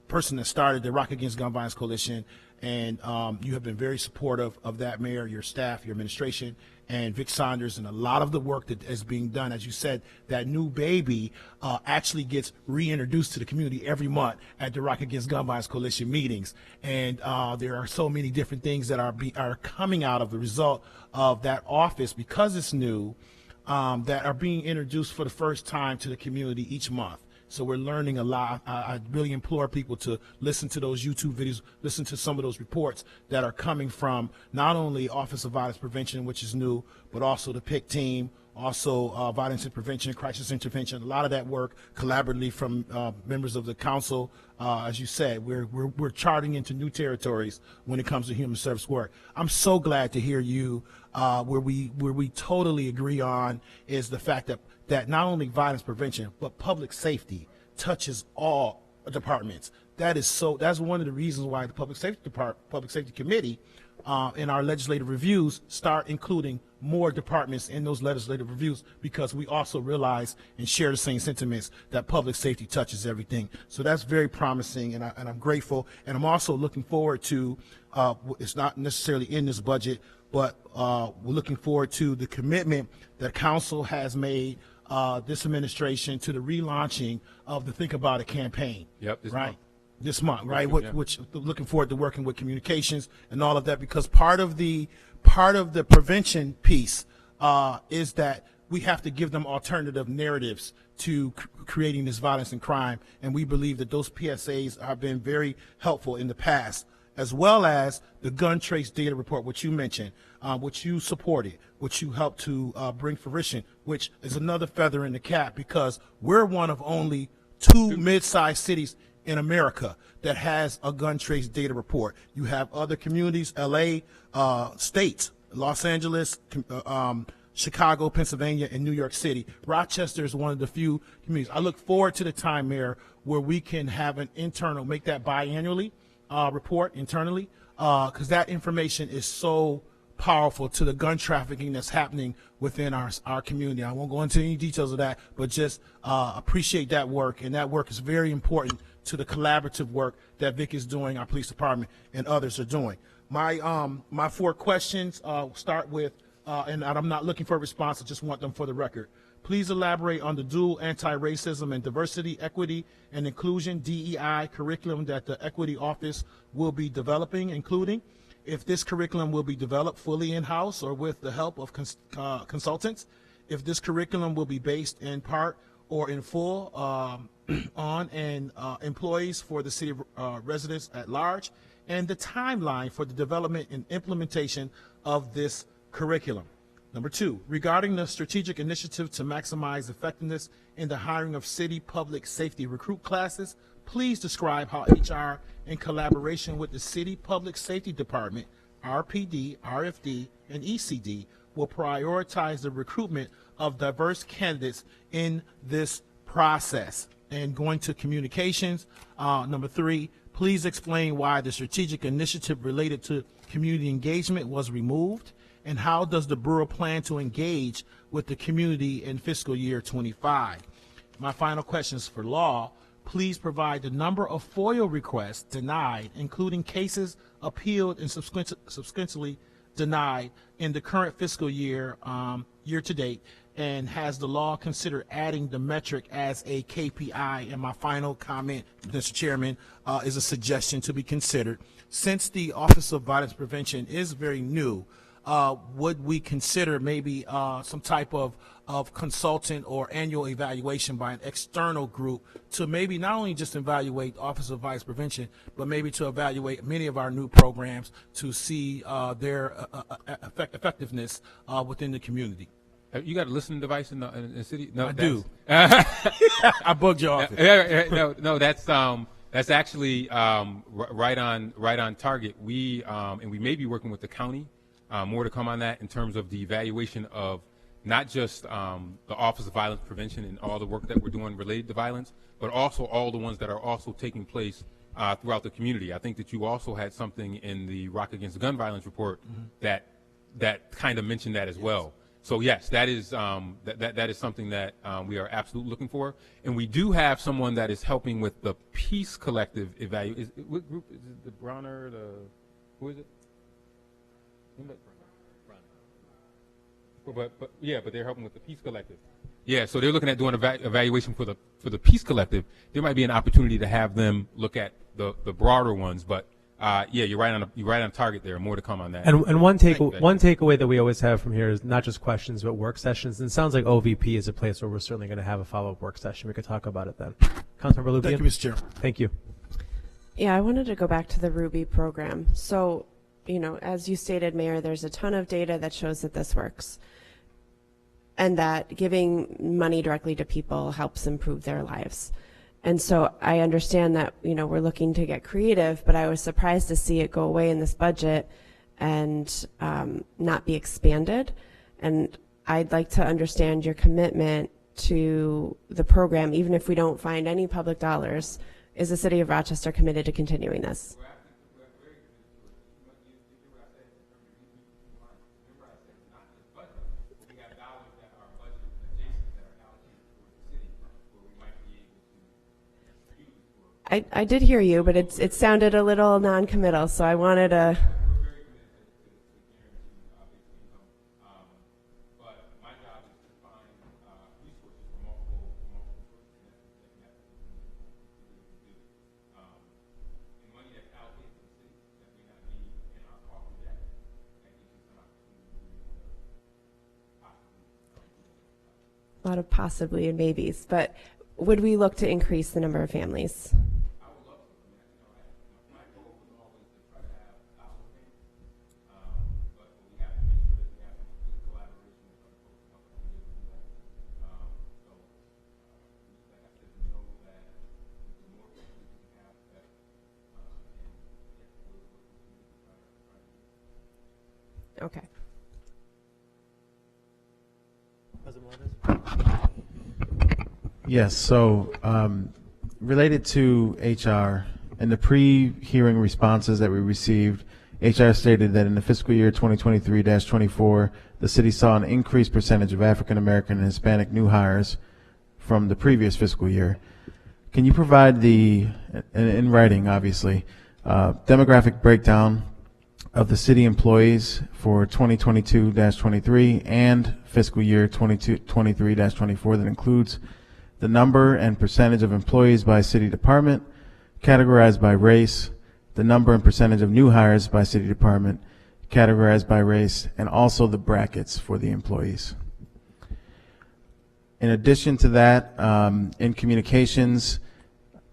person that started the Rock Against Gun Violence Coalition, and you have been very supportive of that, Mayor, your staff, your administration, and Vic Saunders, and a lot of the work that is being done. As you said, that new baby actually gets reintroduced to the community every month at the Rock Against Gun Violence Coalition meetings. And there are so many different things that are coming out of the result of that office, because it's new, that are being introduced for the first time to the community each month. So we're learning a lot. I really implore people to listen to those YouTube videos, listen to some of those reports that are coming from not only Office of Violence Prevention, which is new, but also the PIC team, also violence and prevention, crisis intervention. A lot of that work collaboratively from members of the council. As you said, we're charting into new territories when it comes to human service work. I'm so glad to hear you. Where we totally agree on is the fact that not only violence prevention, but public safety touches all departments. That's one of the reasons why the Public Safety Committee in our legislative reviews start including more departments in those legislative reviews, because we also realize and share the same sentiments that public safety touches everything. So that's very promising, and I'm grateful. And I'm also looking forward to, it's not necessarily in this budget, but we're looking forward to the commitment that council has made this administration to the relaunching of the Think About It campaign. Yep. This month, right? Yeah. Which looking forward to working with communications and all of that, because part of the prevention piece is that we have to give them alternative narratives to creating this violence and crime, and we believe that those PSAs have been very helpful in the past, as well as the gun trace data report, which you mentioned, which you supported, which you helped to bring fruition, which is another feather in the cap, because we're one of only 2 mid-sized cities in America that has a gun trace data report. You have other communities, LA, states, Los Angeles, Chicago, Pennsylvania, and New York City. Rochester is one of the few communities. I look forward to the time, Mayor, where we can have an internal, make that biannually, report internally, because that information is so powerful to the gun trafficking that's happening within our community. I won't go into any details of that, but just appreciate that work, and that work is very important to the collaborative work that Vic is doing, our police department, and others are doing. My 4 questions start with, and I'm not looking for a response, I just want them for the record. Please elaborate on the dual anti-racism and diversity, equity, and inclusion, DEI curriculum that the Equity Office will be developing, including if this curriculum will be developed fully in-house or with the help of consultants, if this curriculum will be based in part or in full on employees for the city residents at large, and the timeline for the development and implementation of this curriculum. Number 2, regarding the strategic initiative to maximize effectiveness in the hiring of city public safety recruit classes, please describe how HR, in collaboration with the City Public Safety Department, RPD, RFD, and ECD, will prioritize the recruitment of diverse candidates in this process. And going to communications, number 3, please explain why the strategic initiative related to community engagement was removed, and how does the Borough plan to engage with the community in fiscal year 25? My final question is for law. Please provide the number of FOIA requests denied, including cases appealed and subsequently denied in the current fiscal year, year to date, And has the law considered adding the metric as a KPI? And my final comment, Mr. Chairman, is a suggestion to be considered. Since the Office of Violence Prevention is very new, would we consider maybe some type of consultant or annual evaluation by an external group to maybe not only just evaluate the Office of Violence Prevention, but maybe to evaluate many of our new programs to see their effectiveness within the community? You got a listening device in the city? No, I do. I bugged you off. No, that's actually right on target. We and we may be working with the county. More to come on that in terms of the evaluation of not just the Office of Violence Prevention and all the work that we're doing related to violence, but also all the ones that are also taking place throughout the community. I think that you also had something in the Rock Against Gun Violence report that kind of mentioned that as well. So yes, that is that is something that we are absolutely looking for, and we do have someone that is helping with the Peace Collective evaluation. What group is it? The Bronner? Who is it? But they're helping with the Peace Collective. Yeah, so they're looking at doing evaluation for the Peace Collective. There might be an opportunity to have them look at the broader ones, but. Yeah, you're right on target there. More to come on that. And one takeaway that we always have from here is not just questions but work sessions. And it sounds like OVP is a place where we're certainly going to have a follow-up work session. We could talk about it then. Councilmember Lubian. Thank you, Mr. Chair. Thank you. Yeah, I wanted to go back to the Ruby program. So, as you stated, Mayor, there's a ton of data that shows that this works, and that giving money directly to people helps improve their lives. And so I understand that, we're looking to get creative, but I was surprised to see it go away in this budget and not be expanded. And I'd like to understand your commitment to the program, even if we don't find any public dollars. Is the City of Rochester committed to continuing this? I did hear you, but it sounded a little non-committal, so I wanted to. A lot of possibly and maybes, but would we look to increase the number of families? Okay. Yes, so related to HR and the pre-hearing responses that we received, HR stated that in the fiscal year 2023-24, the city saw an increased percentage of African American and Hispanic new hires from the previous fiscal year. Can you provide in writing, obviously, demographic breakdown of the city employees for 2022-23 and fiscal year 2023-24 that includes the number and percentage of employees by city department, categorized by race, the number and percentage of new hires by city department, categorized by race, and also the brackets for the employees. In addition to that, in communications,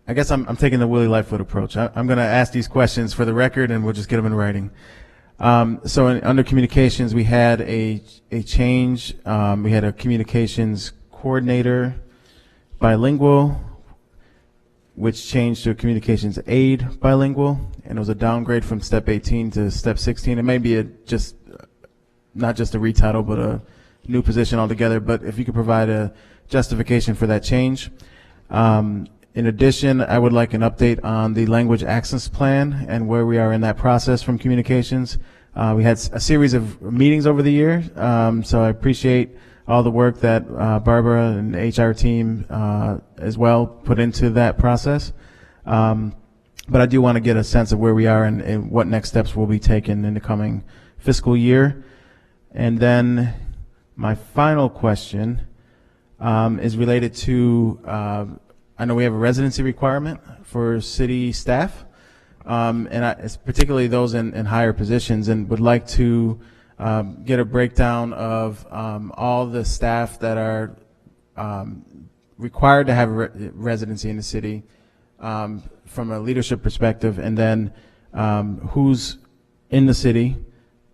I guess I'm taking the Willie Lightfoot approach. I'm going to ask these questions for the record, and we'll just get them in writing. Under communications, we had a change. We had a communications coordinator, bilingual, which changed to a communications aide, bilingual, and it was a downgrade from step 18 to step 16. It may be not just a retitle, but a new position altogether. But if you could provide a justification for that change. In addition, I would like an update on the language access plan and where we are in that process from communications. We had a series of meetings over the year, so I appreciate all the work that Barbara and the HR team as well put into that process. But I do want to get a sense of where we are and what next steps will be taken in the coming fiscal year. And then My final question is related to, I know we have a residency requirement for city staff, it's particularly those in higher positions, and would like to get a breakdown of all the staff that are required to have a residency in the city from a leadership perspective, and then who's in the city,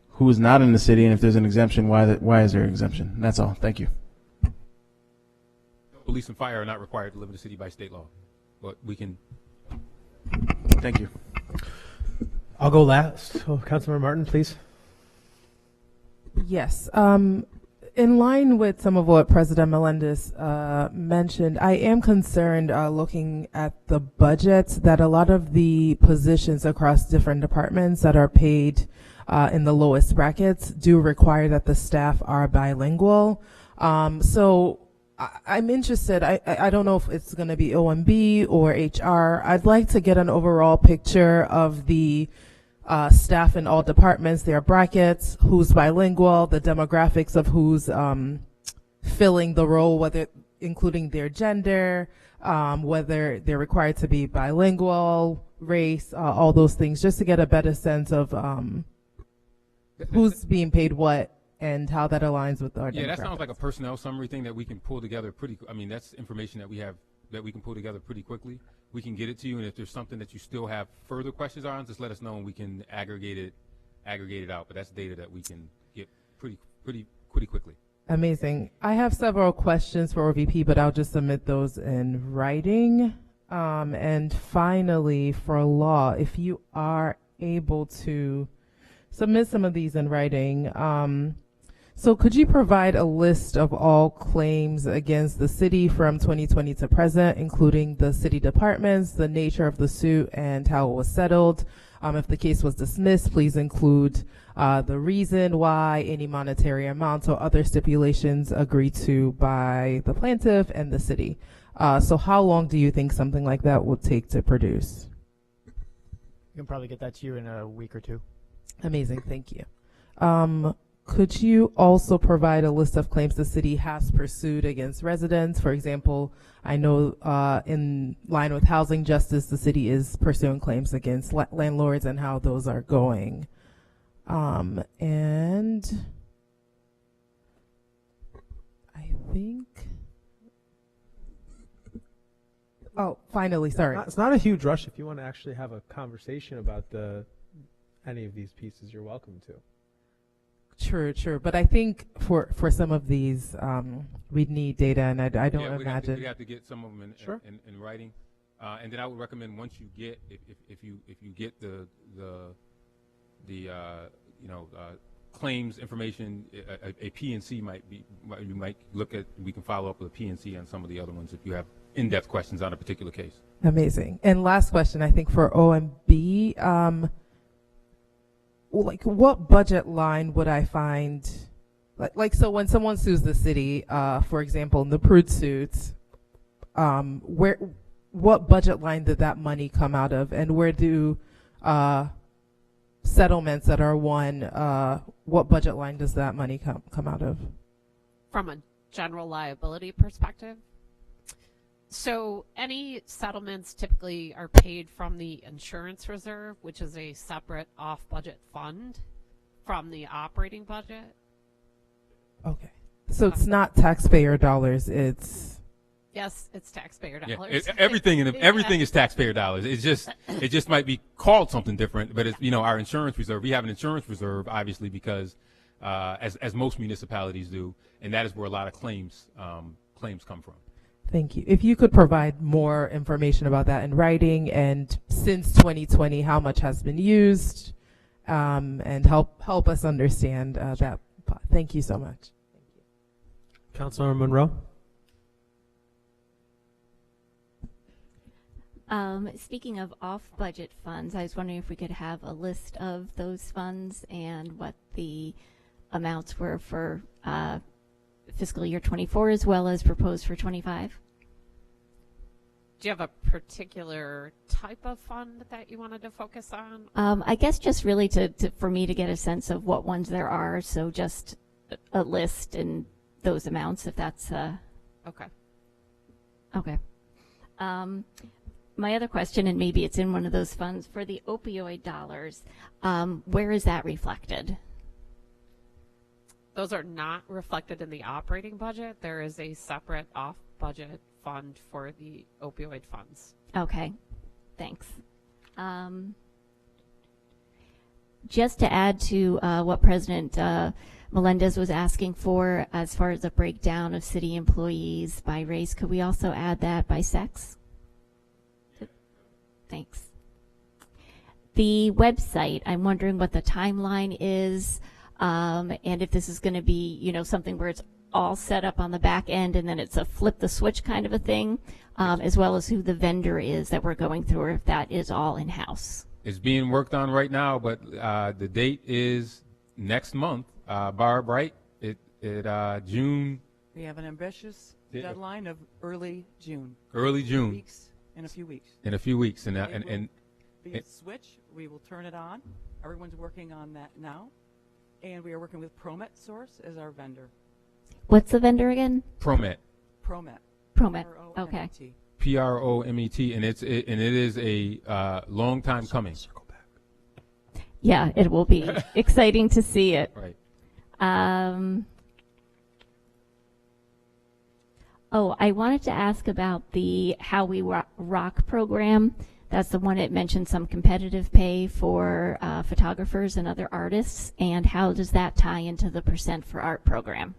who is not in the city, and if there's an exemption, why is there an exemption? That's all. Thank you. Police and fire are not required to live in the city by state law, but we can. Thank you. I'll go last. So, Councilmember Martin, please. Yes. In line with some of what President Melendez mentioned, I am concerned looking at the budgets that a lot of the positions across different departments that are paid in the lowest brackets do require that the staff are bilingual. So I'm interested. I don't know if it's going to be OMB or HR. I'd like to get an overall picture of the staff in all departments, their brackets, who's bilingual, the demographics of who's filling the role, whether including their gender, whether they're required to be bilingual, race, all those things, just to get a better sense of who's being paid what and how that aligns with our demographics. Yeah, that sounds like a personnel summary thing that we can pull together that's information that we have that we can pull together pretty quickly. We can get it to you, and if there's something that you still have further questions on, just let us know and we can aggregate it out. But that's data that we can get pretty quickly. Amazing. I have several questions for OVP, but I'll just submit those in writing. And finally, for law, if you are able to submit some of these in writing, so could you provide a list of all claims against the city from 2020 to present, including the city departments, the nature of the suit, and how it was settled? If the case was dismissed, please include the reason why, any monetary amounts or other stipulations agreed to by the plaintiff and the city. So how long do you think something like that would take to produce? We can probably get that to you in a week or two. Amazing, thank you. Could you also provide a list of claims the city has pursued against residents? For example, I know in line with housing justice, the city is pursuing claims against landlords and how those are going. And I think, oh, finally, sorry. It's not a huge rush. If you want to actually have a conversation about any of these pieces, you're welcome to. True. But I think for some of these, we'd need data, and I don't imagine. We'd have to get some of them in writing, and then I would recommend once you get if you get the claims information, a PNC might be, you might look at. We can follow up with a PNC on some of the other ones if you have in-depth questions on a particular case. Amazing. And last question, I think for OMB. Like, what budget line would I find, so when someone sues the city, for example, in the Prude suits, what budget line did that money come out of, and where do settlements that are won, what budget line does that money come out of? From a general liability perspective? So any settlements typically are paid from the insurance reserve, which is a separate off-budget fund from the operating budget. Okay. So it's not taxpayer dollars, it's... Yes, it's taxpayer dollars. Yeah, everything is taxpayer dollars. It just might be called something different, but it's, our insurance reserve. We have an insurance reserve, obviously, because as most municipalities do, and that is where a lot of claims come from. Thank you. If you could provide more information about that in writing, and since 2020, how much has been used, and help us understand that. Thank you so much. Councilmember Monroe. Speaking of off-budget funds, I was wondering if we could have a list of those funds and what the amounts were for fiscal year 24 as well as proposed for 25. Do you have a particular type of fund that you wanted to focus on? I guess just really for me to get a sense of what ones there are. So just a list and those amounts if that's Okay. okay. My other question, and maybe it's in one of those funds, for the opioid dollars, where is that reflected? Those are not reflected in the operating budget. There is a separate off-budget fund for the opioid funds. Okay, thanks. Just to add to what President Melendez was asking for as far as a breakdown of city employees by race, could we also add that by sex? Thanks. The website, I'm wondering what the timeline is, and if this is going to be, you know, something where it's all set up on the back end and then it's a flip the switch kind of a thing, as well as who the vendor is that we're going through, or if that is all in-house. It's being worked on right now, but the date is next month. Barb, right? June. We have an ambitious deadline of early June. Early June. In a few weeks. In a few weeks, and be a switch. We will turn it on. Everyone's working on that now, and we are working with Promet Source as our vendor. What's the vendor again? Promet. Promet. Promet. Okay. Promet, and it is a long time coming. Yeah, it will be exciting to see it. Right. Oh, I wanted to ask about the How We Rock program. That's the one that mentioned some competitive pay for photographers and other artists. And how does that tie into the Percent for Art program?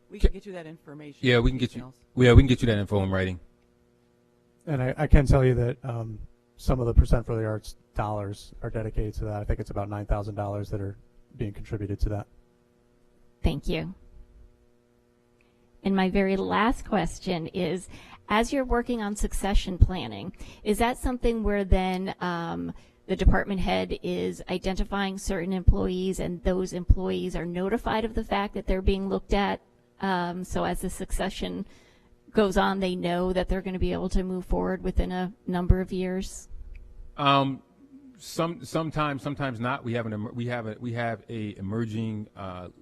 We can get you that information. Yeah, we can get you. Yeah, we can get you that info in writing. And I can tell you that some of the Percent for the Arts dollars are dedicated to that. I think it's about $9,000 that are being contributed to that. Thank you. And my very last question is, as you're working on succession planning, is that something where then the department head is identifying certain employees and those employees are notified of the fact that they're being looked at? So as the succession goes on, they know that they're going to be able to move forward within a number of years? Sometimes not. We have a emerging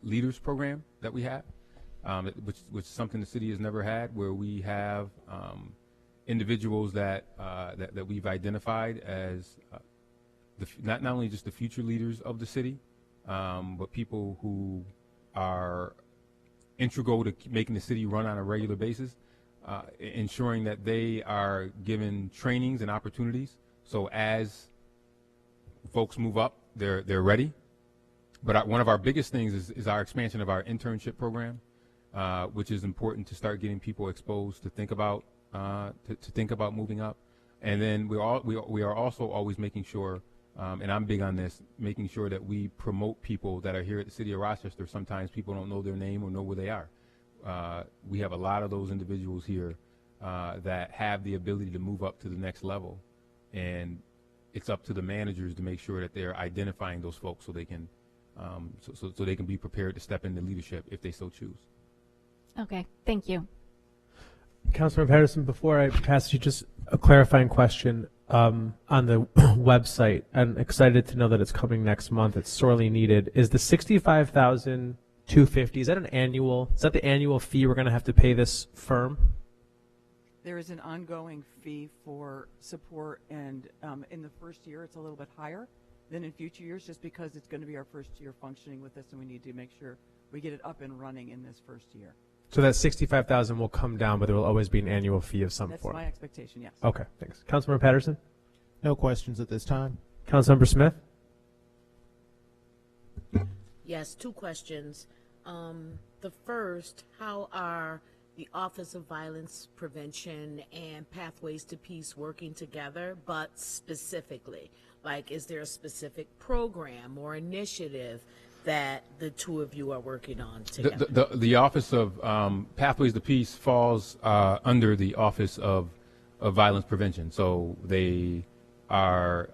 leaders program that we have. Which is something the city has never had, where we have individuals that we've identified as not only just the future leaders of the city, but people who are integral to making the city run on a regular basis, ensuring that they are given trainings and opportunities. So as folks move up, they're ready. But one of our biggest things is our expansion of our internship program. Which is important to start getting people exposed to think about moving up, and then we are also always making sure, and I'm big on this, making sure that we promote people that are here at the city of Rochester. Sometimes people don't know their name or know where they are. We have a lot of those individuals here that have the ability to move up to the next level, and it's up to the managers to make sure that they're identifying those folks so they can so they can be prepared to step into leadership if they so choose. Okay, thank you. Councilor Patterson, before I pass you, just a clarifying question on the website. I'm excited to know that it's coming next month. It's sorely needed. Is the $65,250, is that an annual? Is that the annual fee we're going to have to pay this firm? There is an ongoing fee for support, and in the first year it's a little bit higher than in future years, just because it's going to be our first year functioning with this, and we need to make sure we get it up and running in this first year. So that $65,000 will come down, but there will always be an annual fee of some form. That's my expectation, yes. Okay, thanks. Councilmember Patterson? No questions at this time. Councilmember Smith? Yes, two questions. The first, how are the Office of Violence Prevention and Pathways to Peace working together, but specifically? Like, is there a specific program or initiative that the two of you are working on together? The Office of Pathways to Peace falls under the Office of Violence Prevention, so they are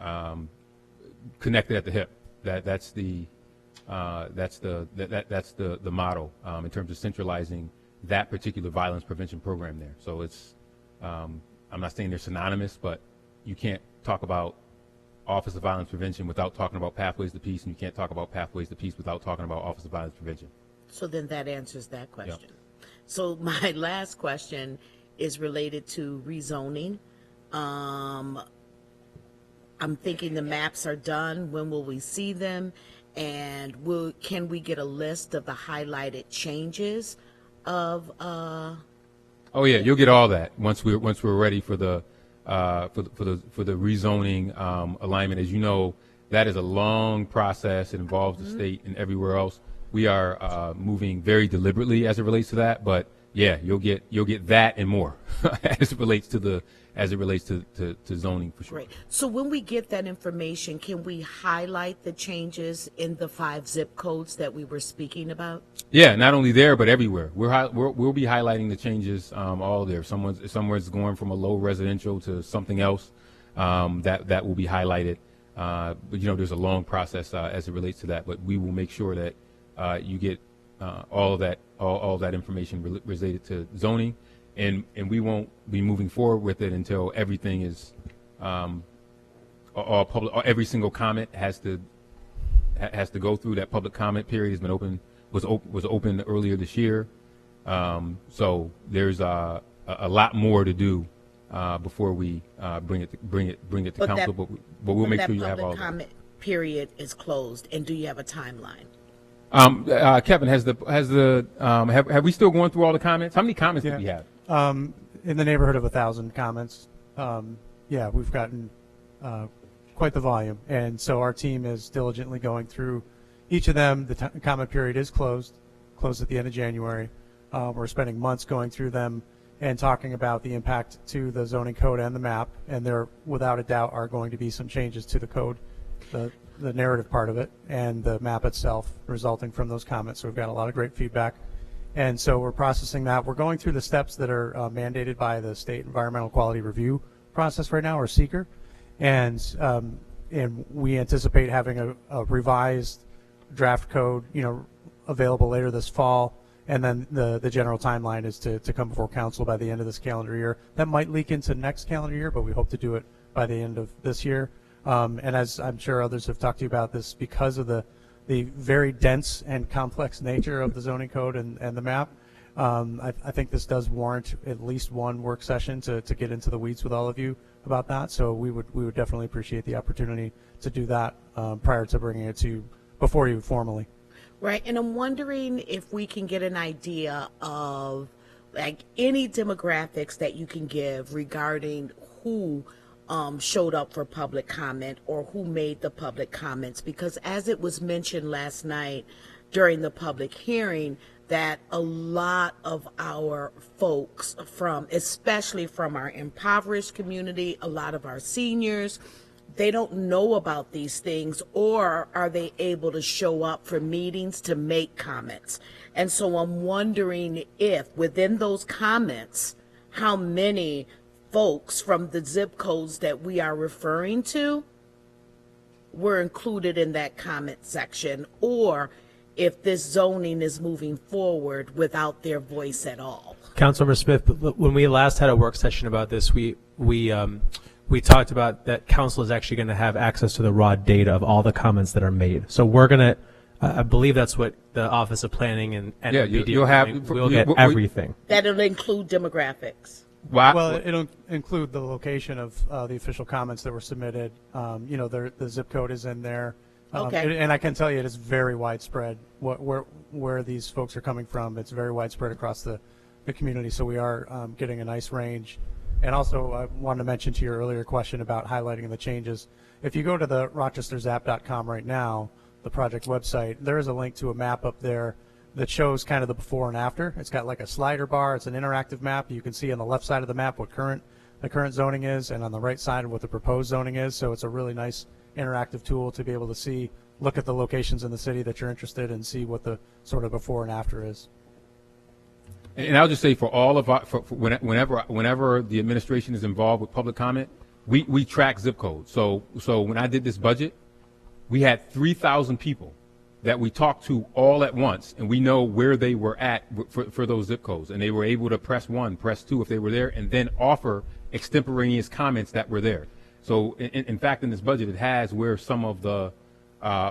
connected at the hip. That's the model in terms of centralizing that particular violence prevention program there. So it's I'm not saying they're synonymous, but you can't talk about Office of Violence Prevention without talking about Pathways to Peace, and you can't talk about Pathways to Peace without talking about Office of Violence Prevention. So then that answers that question. Yep. So my last question is related to rezoning. I'm thinking the maps are done. When will we see them? And can we get a list of the highlighted changes of? Oh yeah, you'll get all that once we're ready for the rezoning alignment. As you know, that is a long process. It involves the state and everywhere else. We are moving very deliberately as it relates to that, but yeah, you'll get that and more as it relates to zoning for sure. Great. So when we get that information, can we highlight the changes in the 5 zip codes that we were speaking about? Yeah, not only there but everywhere. We'll be highlighting the changes all there. Somewhere's going from a low residential to something else that will be highlighted. But there's a long process as it relates to that. But we will make sure that you get all of that information related to zoning, and we won't be moving forward with it until everything is all public. Every single comment has to go through. That public comment period has been open. Was open earlier this year, so there's a lot more to do before we bring it to council. But we'll make sure you have all that. That public comment period is closed, and do you have a timeline? Kevin, have we still going through all the comments? How many comments do we have? In the neighborhood of 1,000 comments. Yeah, we've gotten quite the volume, and so our team is diligently going through each of them. The comment period is closed at the end of January. We're spending months going through them and talking about the impact to the zoning code and the map, and there without a doubt are going to be some changes to the code, the narrative part of it and the map itself resulting from those comments. So we've got a lot of great feedback, and so we're processing that. We're going through the steps that are mandated by the State Environmental Quality Review process right now, or SEQR, and we anticipate having a revised draft code available later this fall, and then the general timeline is to come before council by the end of this calendar year. That might leak into next calendar year, but we hope to do it by the end of this year. And as I'm sure others have talked to you about this, because of the very dense and complex nature of the zoning code and the map, I think this does warrant at least one work session to get into the weeds with all of you about that. So we would definitely appreciate the opportunity to do that prior to bringing it to you before you formally. Right, and I'm wondering if we can get an idea of like any demographics that you can give regarding who showed up for public comment or who made the public comments, because as it was mentioned last night during the public hearing, that a lot of our folks especially from our impoverished community, a lot of our seniors, they don't know about these things, or are they able to show up for meetings to make comments? And so I'm wondering if within those comments, how many folks from the zip codes that we are referring to were included in that comment section, or if this zoning is moving forward without their voice at all. Councilmember Smith, when we last had a work session about this, we talked about that council is actually going to have access to the raw data of all the comments that are made. So we're going to, I believe that's what the Office of Planning and we'll get everything. That'll include demographics. Well, it'll include the location of the official comments that were submitted. The zip code is in there. Okay. And I can tell you it is very widespread where these folks are coming from. It's very widespread across the community. So we are getting a nice range. And also, I wanted to mention to your earlier question about highlighting the changes. If you go to the rochesterzap.com right now, the project website, there is a link to a map up there that shows kind of the before and after. It's got like a slider bar. It's an interactive map. You can see on the left side of the map what the current zoning is, and on the right side what the proposed zoning is. So it's a really nice interactive tool to be able to look at the locations in the city that you're interested in and see what the sort of before and after is. And I'll just say for all of whenever the administration is involved with public comment, we track zip codes. So when I did this budget, we had 3,000 people that we talked to all at once, and we know where they were at for those zip codes, and they were able to press 1, press 2 if they were there, and then offer extemporaneous comments that were there. So in fact, in this budget, it has where some of the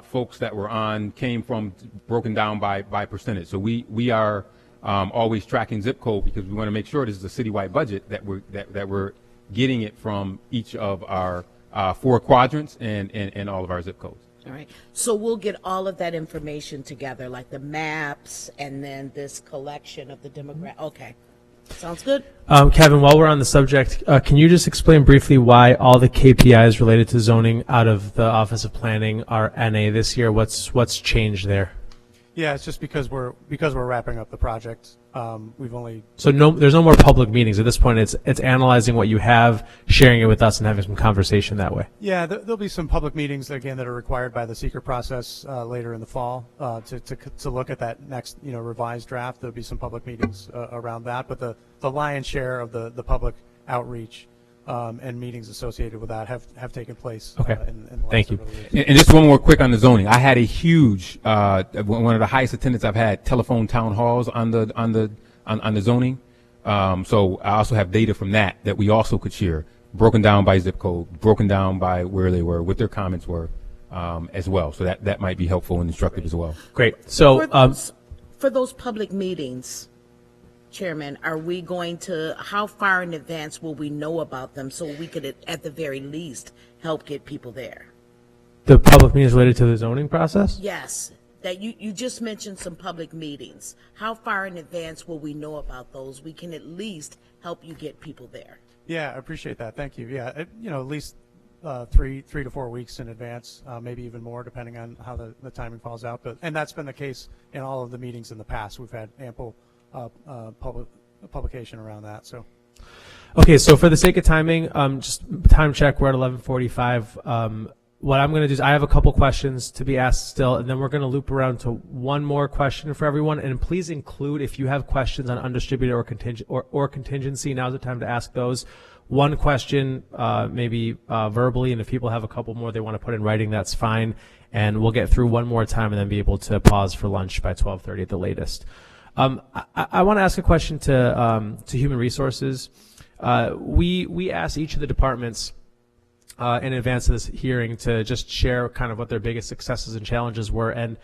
folks that were on came from, broken down by percentage. So we are always tracking zip code because we want to make sure this is a citywide budget that we're getting it from each of our 4 quadrants and all of our zip codes. All right. So we'll get all of that information together, like the maps and then this collection of the demographic. Okay. Sounds good. Kevin, while we're on the subject, can you just explain briefly why all the KPIs related to zoning out of the Office of Planning are NA this year? What's changed there? Yeah, it's just because we're wrapping up the project. We've only there's no more public meetings at this point. It's analyzing what you have, sharing it with us, and having some conversation that way. Yeah, there'll be some public meetings again that are required by the seeker process later in the fall to look at that next revised draft. There'll be some public meetings around that, but the lion's share of the public outreach and meetings associated with that have taken place. Okay. In the last Thank you. And just one more quick on the zoning. I had a huge, one of the highest attendance I've had telephone town halls on the zoning. So I also have data from that we also could share, broken down by zip code, broken down by where they were, what their comments were, as well. So that might be helpful and instructive as well. Great. So for those public meetings, Chairman, are we going to, how far in advance will we know about them so we could, at the very least, help get people there? The public meetings related to the zoning process? Yes, that you just mentioned some public meetings. How far in advance will we know about those? We can at least help you get people there. Yeah, I appreciate that. Thank you. Yeah, at least 3 to 4 weeks in advance, maybe even more, depending on how the timing falls out. And that's been the case in all of the meetings in the past. We've had ample publication around that. So, okay. So for the sake of timing, just time check. We're at 11:45. What I'm going to do is I have a couple questions to be asked still, and then we're going to loop around to one more question for everyone. And please include, if you have questions on undistributed or contingency, now's the time to ask those. One question, maybe verbally, and if people have a couple more they want to put in writing, that's fine. And we'll get through one more time and then be able to pause for lunch by 12:30 at the latest. I want to ask a question to Human Resources. We asked each of the departments in advance of this hearing to just share kind of what their biggest successes and challenges were, and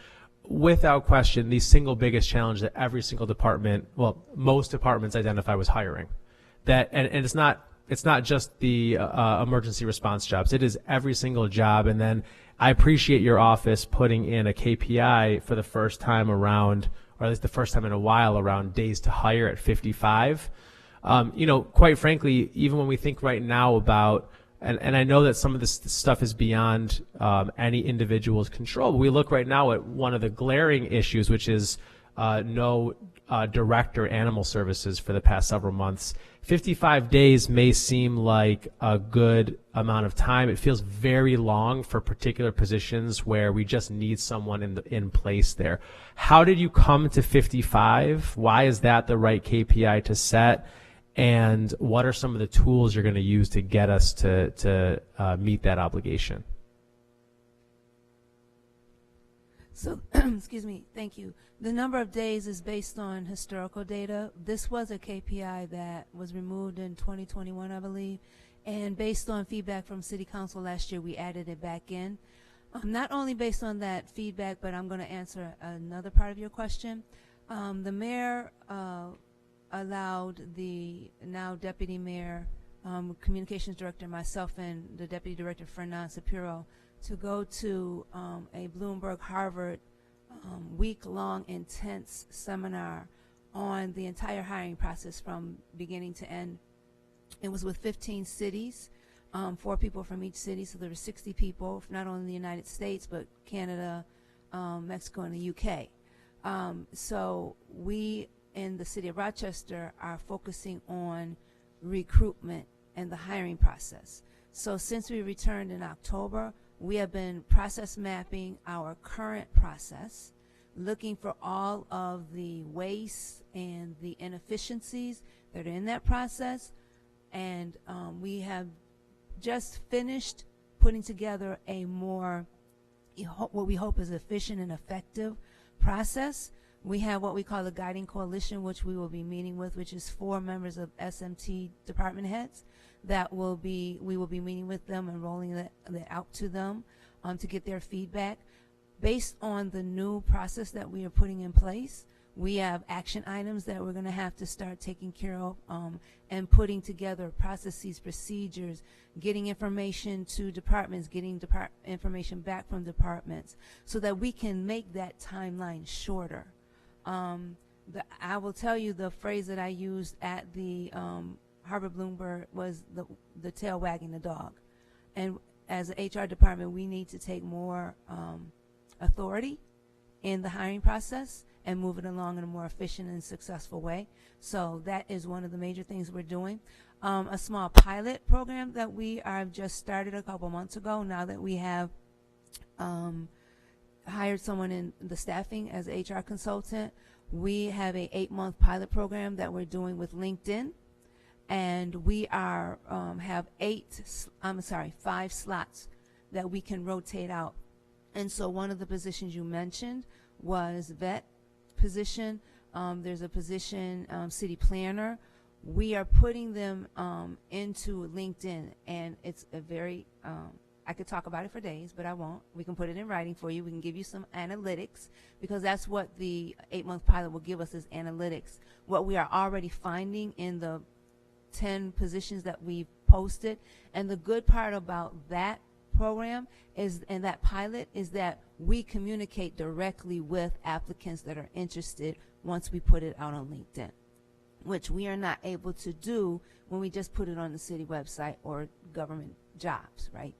without question, the single biggest challenge that every single department, well, most departments identify was hiring. And it's not just the emergency response jobs. It is every single job. And then I appreciate your office putting in a KPI for the first time around, or at least the first time in a while, around days to hire at 55. Quite frankly, even when we think right now about, and I know that some of this stuff is beyond any individual's control, but we look right now at one of the glaring issues, which is no director animal services for the past several months. 55 days may seem like a good amount of time. It feels very long for particular positions where we just need someone in place there. How did you come to 55? Why is that the right KPI to set? And what are some of the tools you're going to use to get us to meet that obligation? So, excuse me, thank you. The number of days is based on historical data. This was a KPI that was removed in 2021, I believe, and based on feedback from City Council last year, we added it back in. Not only based on that feedback, but I'm going to answer another part of your question. The mayor allowed the now deputy mayor, communications director, myself, and the deputy director, Fernand Sapiro, to go to a Bloomberg Harvard week-long intense seminar on the entire hiring process from beginning to end. It was with 15 cities, 4 people from each city, so there were 60 people, not only in the United States, but Canada, Mexico, and the UK. So we in the city of Rochester are focusing on recruitment and the hiring process. So since we returned in October, we have been process mapping our current process, looking for all of the waste and the inefficiencies that are in that process. And we have just finished putting together a more, what we hope is efficient and effective process. We have what we call the Guiding Coalition, which we will be meeting with, which is 4 members of SMT department heads we will be meeting with them and rolling that out to them to get their feedback. Based on the new process that we are putting in place, we have action items that we're going to have to start taking care of and putting together processes, procedures, getting information to departments, getting information back from departments so that we can make that timeline shorter. I will tell you the phrase that I used at the Harvard Bloomberg was the tail wagging the dog. And as an HR department, we need to take more authority in the hiring process and move it along in a more efficient and successful way. So that is one of the major things we're doing. A small pilot program that we have just started a couple months ago, now that we have hired someone in the staffing as an HR consultant. We have a 8-month pilot program that we're doing with LinkedIn, and we are have 5 slots that we can rotate out. And so one of the positions you mentioned was vet position. There's a position, city planner. We are putting them into LinkedIn, and it's a very, I could talk about it for days, but I won't. We can put it in writing for you. We can give you some analytics, because that's what the 8-month pilot will give us, is analytics. What we are already finding in the 10 positions that we've posted. And the good part about that program is, and that pilot, is that we communicate directly with applicants that are interested once we put it out on LinkedIn, which we are not able to do when we just put it on the city website or government jobs, right?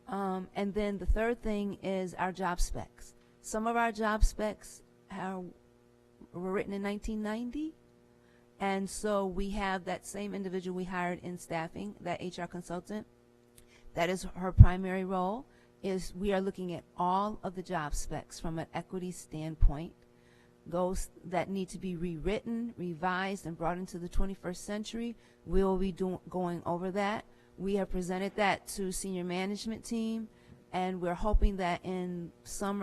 And then the third thing is our job specs. Some of our job specs were written in 1990. And so we have that same individual we hired in staffing, that HR consultant. That is her primary role, is we are looking at all of the job specs from an equity standpoint, those that need to be rewritten, revised, and brought into the 21st century. We will be going over that. We have presented that to senior management team, and we're hoping that in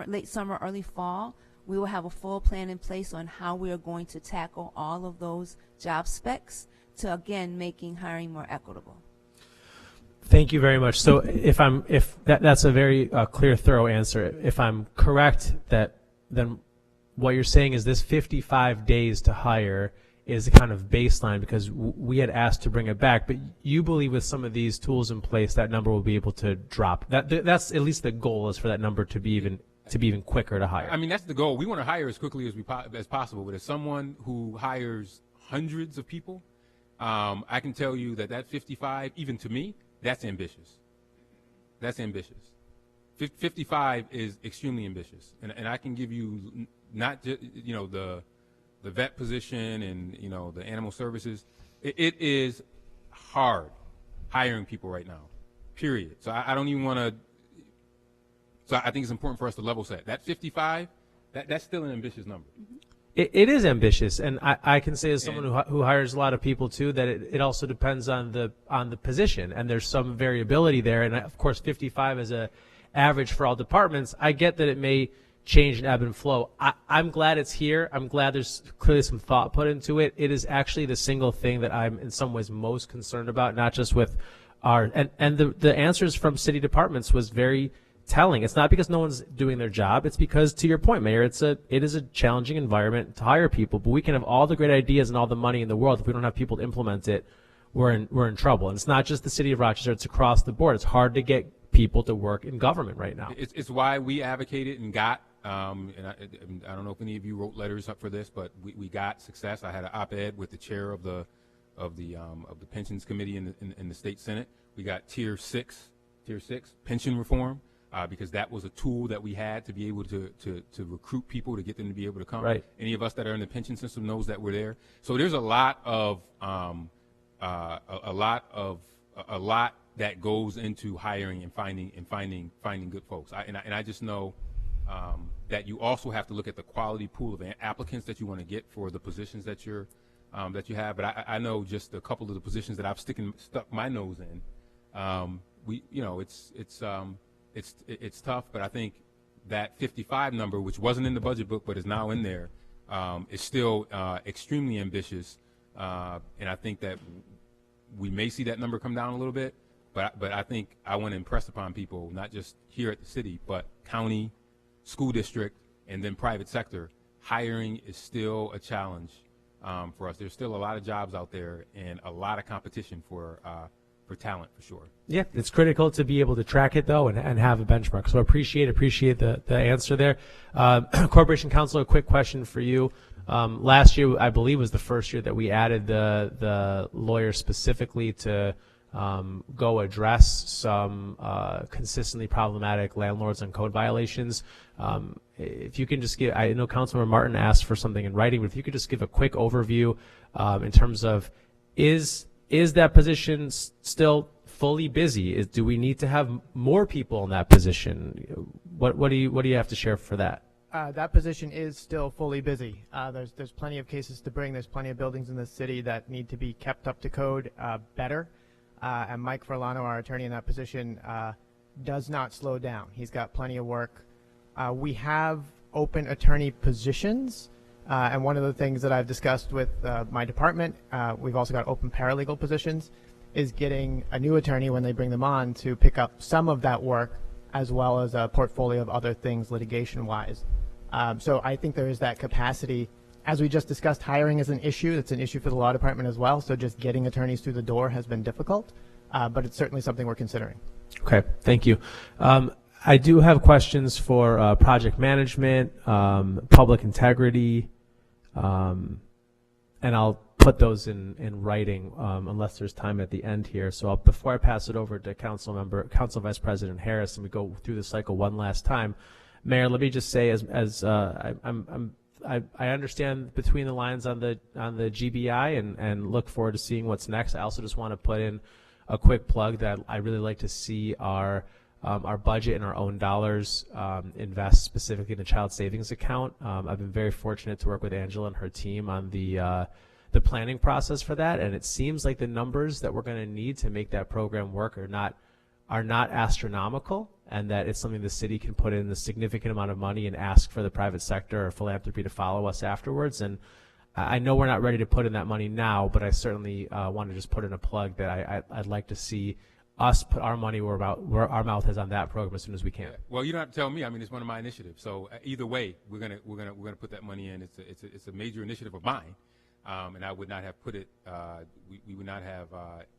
late summer, early fall, we will have a full plan in place on how we are going to tackle all of those job specs to, again, making hiring more equitable. Thank you very much. So if that's a very clear, thorough answer. If I'm correct, then what you're saying is this 55 days to hire is a kind of baseline, because we had asked to bring it back, but you believe with some of these tools in place that number will be able to drop. That's at least the goal, is for that number to be even quicker to hire. I mean, that's the goal. We want to hire as quickly as possible. But as someone who hires hundreds of people, I can tell you that 55, even to me, that's ambitious. That's ambitious. 55 is extremely ambitious, and I can give you not just the vet position and the animal services. It is hard hiring people right now. Period. So I don't even want to. So I think it's important for us to level set. That 55, that's still an ambitious number. It is ambitious, and I can say as someone who hires a lot of people too that it also depends on the position, and there's some variability there. And of course, 55 is a average for all departments. I get that it may change and ebb and flow. I'm glad it's here. I'm glad there's clearly some thought put into it. It is actually the single thing that I'm in some ways most concerned about, not just with our and the answers from city departments was very telling. It's not because no one's doing their job. It's because, to your point, Mayor, it is a challenging environment to hire people. But we can have all the great ideas and all the money in the world. If we don't have people to implement it, we're in trouble. And it's not just the city of Rochester. It's across the board. It's hard to get people to work in government right now. It's why we advocated and got. And I don't know if any of you wrote letters up for this, but we got success. I had an op-ed with the chair of the pensions committee in the state senate. We got tier six pension reform. Because that was a tool that we had to be able to recruit people, to get them to be able to come. Right. Any of us that are in the pension system knows that we're there. So there's a lot that goes into hiring and finding good folks. I just know that you also have to look at the quality pool of applicants that you want to get for the positions that you have. But I know just a couple of the positions that I've stuck my nose in. It's tough, but I think that 55 number, which wasn't in the budget book but is now in there, is still extremely ambitious. And I think that we may see that number come down a little bit, but I think I want to impress upon people, not just here at the city, but county, school district, and then private sector. Hiring is still a challenge for us. There's still a lot of jobs out there and a lot of competition for talent, for sure. Yeah, it's critical to be able to track it, though, and have a benchmark. So appreciate the answer there. Corporation Counsel, a quick question for you. Last year, I believe, was the first year that we added the lawyer specifically to go address some consistently problematic landlords and code violations. If you can just give, I know Councilmember Martin asked for something in writing, but if you could just give a quick overview in terms of is that position still fully busy? Do we need to have more people in that position? What do you have to share for that? That position is still fully busy. There's plenty of cases to bring. There's plenty of buildings in the city that need to be kept up to code better. And Mike Furlano, our attorney in that position, does not slow down. He's got plenty of work. We have open attorney positions. And one of the things that I've discussed with my department, we've also got open paralegal positions, is getting a new attorney when they bring them on to pick up some of that work as well as a portfolio of other things litigation-wise. So I think there is that capacity. As we just discussed, hiring is an issue. It's an issue for the law department as well. So just getting attorneys through the door has been difficult, but it's certainly something we're considering. Okay, thank you. I do have questions for project management, public integrity, and I'll put those in writing unless there's time at the end here. So before I pass it over to Council Vice President Harris, and we go through the cycle one last time, Mayor, let me just say, I understand between the lines on the GBI and look forward to seeing what's next. I also just want to put in a quick plug that I really like to see our budget and our own dollars invest specifically in the child savings account. I've been very fortunate to work with Angela and her team on the planning process for that, and it seems like the numbers that we're going to need to make that program work are not astronomical, and that it's something the city can put in a significant amount of money and ask for the private sector or philanthropy to follow us afterwards. And I know we're not ready to put in that money now, but I certainly want to just put in a plug that I'd like to see us put our money where our mouth is on that program as soon as we can. Well, you don't have to tell me. I mean, it's one of my initiatives. So either way, we're gonna put that money in. It's a major initiative of mine, and I would not have put it. We would not have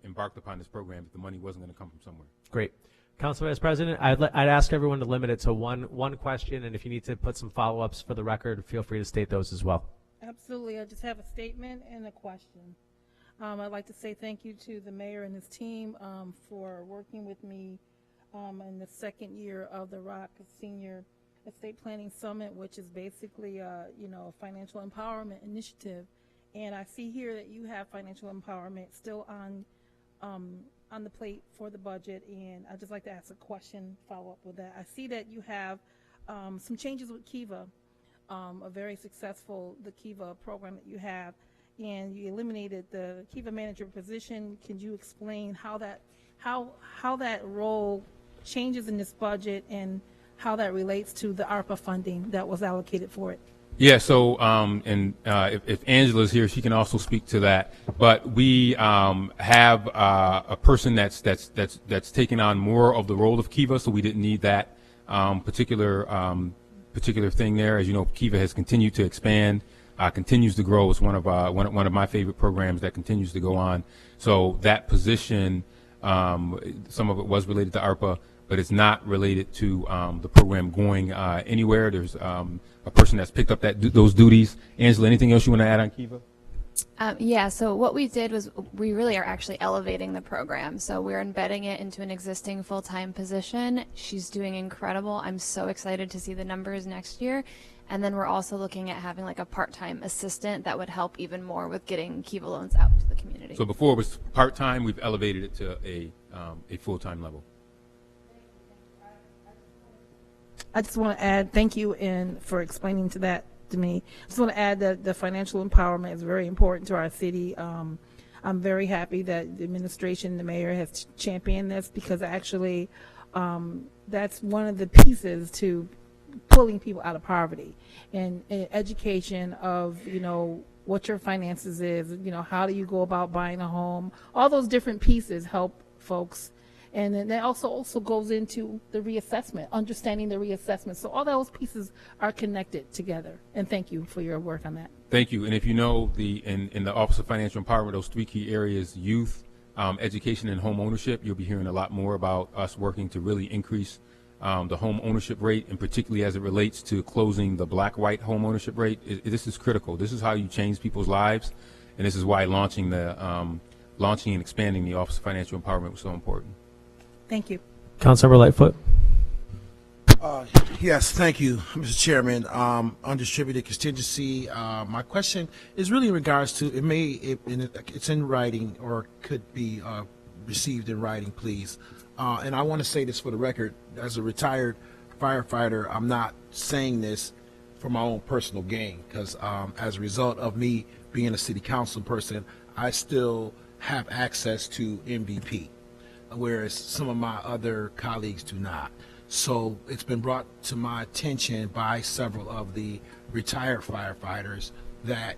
embarked upon this program if the money wasn't going to come from somewhere. Great. Council Vice President, I'd ask everyone to limit it to one question, and if you need to put some follow-ups for the record, feel free to state those as well. Absolutely. I just have a statement and a question. I'd like to say thank you to the mayor and his team for working with me in the second year of the ROC Senior Estate Planning Summit, which is basically a financial empowerment initiative. And I see here that you have financial empowerment still on the plate for the budget, and I'd just like to ask a question, follow up with that. I see that you have some changes with Kiva, a very successful Kiva program that you have, and you eliminated the Kiva manager position. Can you explain how that role changes in this budget and how that relates to the ARPA funding that was allocated for it? Yeah, so if Angela's here, she can also speak to that. But we have a person that's taken on more of the role of Kiva, so we didn't need that particular thing there. As you know, Kiva has continued to expand, continues to grow. It's one of my favorite programs that continues to go on. So that position, some of it was related to ARPA, but it's not related to the program going anywhere. There's a person that's picked up those duties. Angela, anything else you want to add on Kiva? Yeah, so what we did was we really are actually elevating the program. So we're embedding it into an existing full-time position. She's doing incredible. I'm so excited to see the numbers next year. And then we're also looking at having like a part-time assistant that would help even more with getting Kiva loans out to the community. So before it was part-time, we've elevated it to a full-time level. I just want to add thank you for explaining that to me. I just want to add that the financial empowerment is very important to our city. I'm very happy that the administration, the mayor, has championed this, because actually that's one of the pieces to pulling people out of poverty, and education of what your finances is, how do you go about buying a home. All those different pieces help folks. And then that also goes into the reassessment, understanding the reassessment. So all those pieces are connected together. And thank you for your work on that. Thank you. And if you know, in the Office of Financial Empowerment, those three key areas, youth, education, and home ownership, you'll be hearing a lot more about us working to really increase the home ownership rate, and particularly as it relates to closing the black-white home ownership rate. This is critical. This is how you change people's lives, and this is why launching and expanding the Office of Financial Empowerment was so important. Thank you. Councilmember Lightfoot. Yes, thank you, Mr. Chairman. Undistributed contingency. My question is really in regards to it's in writing or could be received in writing, please. And I want to say this for the record. As a retired firefighter, I'm not saying this for my own personal gain, because as a result of me being a city council person, I still have access to MVP, whereas some of my other colleagues do not. So it's been brought to my attention by several of the retired firefighters that,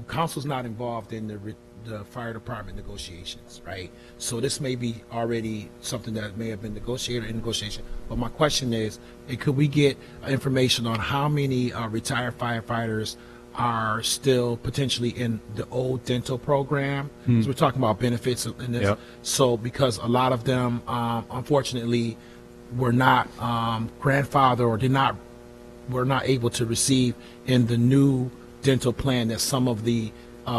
council's not involved in the fire department negotiations, right? So this may be already something that may have been negotiated in negotiation. But my question is, could we get information on how many retired firefighters are still potentially in the old dental program? Because we're talking about benefits in this. Yep. So because a lot of them, unfortunately, were not grandfathered or were not able to receive in the new dental plan that some of the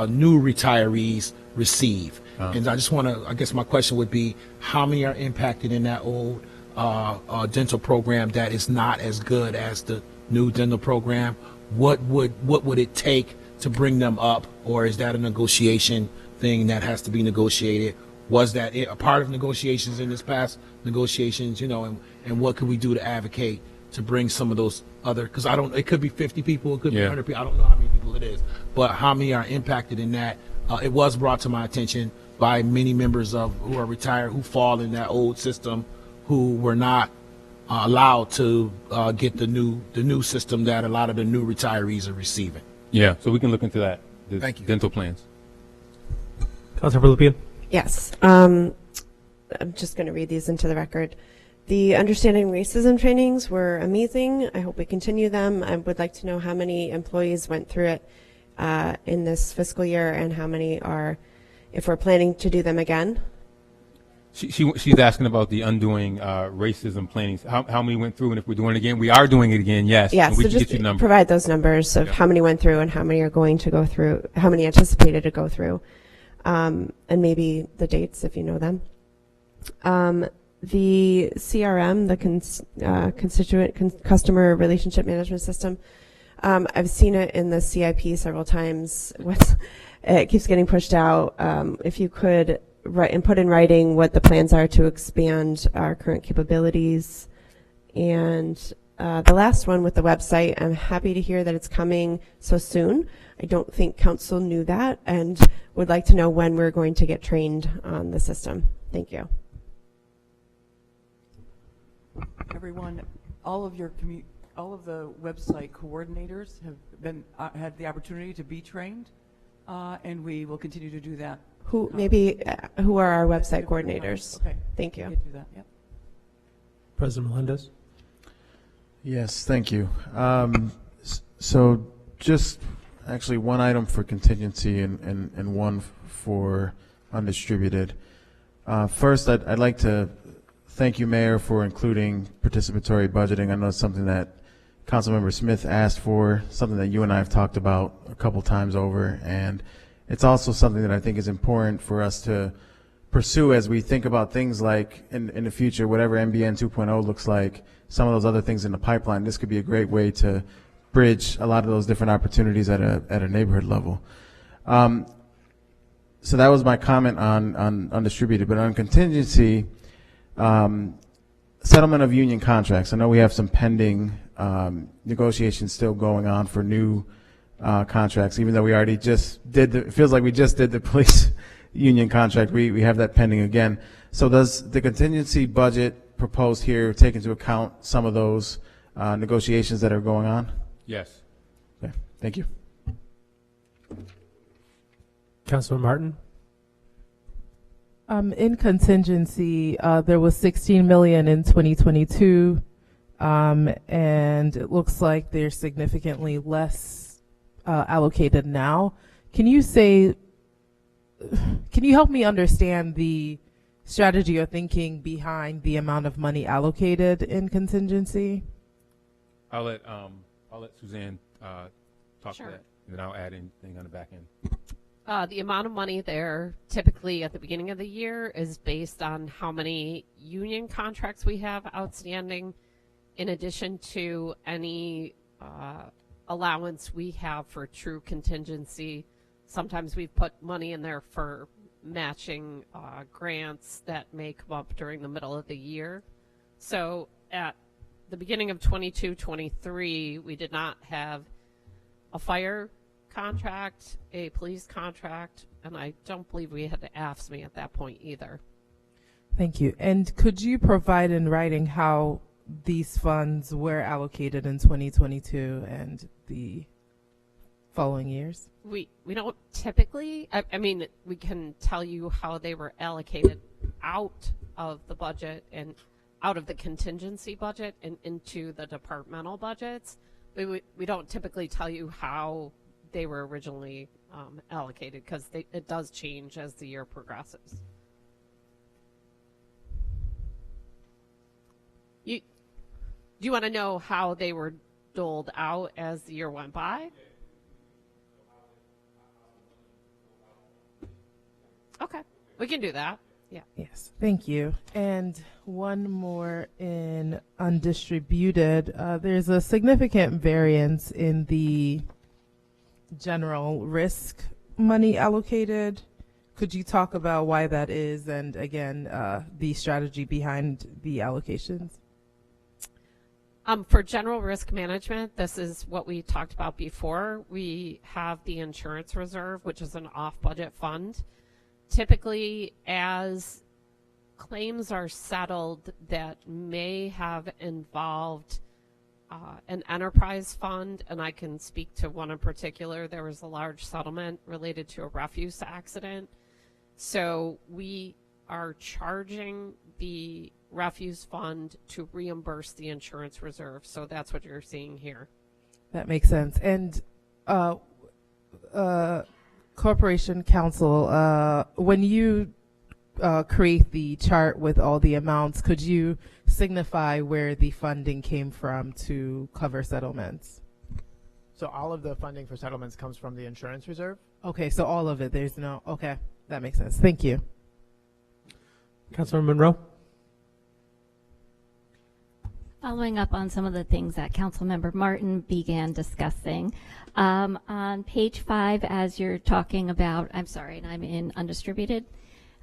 new retirees receive. And I just want to, I guess my question would be, how many are impacted in that old dental program that is not as good as the new dental program? What would it take to bring them up, or is that a negotiation thing that has to be negotiated? Was that a part of negotiations in this past negotiations, and what could we do to advocate to bring some of those other, because it could be 50 people, it could be 100 people, I don't know how many people it is, but how many are impacted in that? It was brought to my attention by many members who are retired, who fall in that old system, who were not allowed to get the new system that a lot of the new retirees are receiving. Yeah, so we can look into that. Thank you. Dental plans. Councilmember Lupien. Yes. I'm just going to read these into the record. The understanding racism trainings were amazing. I hope we continue them. I would like to know how many employees went through it in this fiscal year, and how many are, if we're planning to do them again. She's asking about the undoing racism plannings. How many went through, and if we're doing it again? We are doing it again, yes. Yeah, and we so can just get you numbers. provide those numbers of how many went through and how many are going to go through, how many anticipated to go through, and maybe the dates if you know them. The CRM, the customer relationship management system, I've seen it in the CIP several times. It keeps getting pushed out. If you could write and put in writing what the plans are to expand our current capabilities. And the last one with the website, I'm happy to hear that it's coming so soon. I don't think council knew that, and would like to know when we're going to get trained on the system. Thank you. Everyone, all of the website coordinators have been had the opportunity to be trained, and we will continue to do that. Who are our website coordinators? Okay. Thank you. We can do that. Yep. President Melendez. Yes, thank you. So just actually one item for contingency and one for undistributed. First, I'd like to thank you, Mayor, for including participatory budgeting. I know it's something that Councilmember Smith asked for, something that you and I have talked about a couple times over, and it's also something that I think is important for us to pursue as we think about things like in the future, whatever MBN 2.0 looks like, some of those other things in the pipeline. This could be a great way to bridge a lot of those different opportunities at a neighborhood level. So that was my comment on undistributed, but on contingency, settlement of union contracts. I know we have some pending negotiations still going on for new contracts, even though we already just did it feels like we just did the police union contract. We have that pending again. So does the contingency budget proposed here take into account some of those negotiations that are going on? Yes. Okay, thank you. Councilman Martin? In contingency, there was 16 million in 2022, and it looks like there's significantly less allocated now. Can you help me understand the strategy or thinking behind the amount of money allocated in contingency? I'll let Suzanne talk Sure. to that, and then I'll add anything on the back end. The amount of money there typically at the beginning of the year is based on how many union contracts we have outstanding, in addition to any allowance we have for true contingency. Sometimes we've put money in there for matching grants that may come up during the middle of the year. So at the beginning of 22-23, we did not have a fire contract, a police contract, and I don't believe we had the AFSCME at that point either. Thank you. And could you provide in writing how these funds were allocated in 2022 and the following years? We don't typically, I mean, we can tell you how they were allocated out of the budget and out of the contingency budget and into the departmental budgets. We don't typically tell you how they were originally allocated, because it does change as the year progresses. Do you want to know how they were doled out as the year went by? Okay, we can do that. Yeah. Yes, thank you. And one more in undistributed. There's a significant variance in the general risk money allocated. Could you talk about why that is, and again, the strategy behind the allocations? For general risk management, this is what we talked about before. We have the insurance reserve, which is an off-budget fund. Typically, as claims are settled that may have involved an enterprise fund, and I can speak to one in particular. There was a large settlement related to a refuse accident. So we are charging the refuse fund to reimburse the insurance reserve. So that's what you're seeing here. That makes sense. And Corporation Counsel, when you create the chart with all the amounts, could you signify where the funding came from to cover settlements? So all of the funding for settlements comes from the insurance reserve? Okay, so all of it, there's no, okay, that makes sense. Thank you. Councilor Monroe? Following up on some of the things that Councilmember Martin began discussing, on page 5, as you're talking about, I'm sorry, and I'm in undistributed,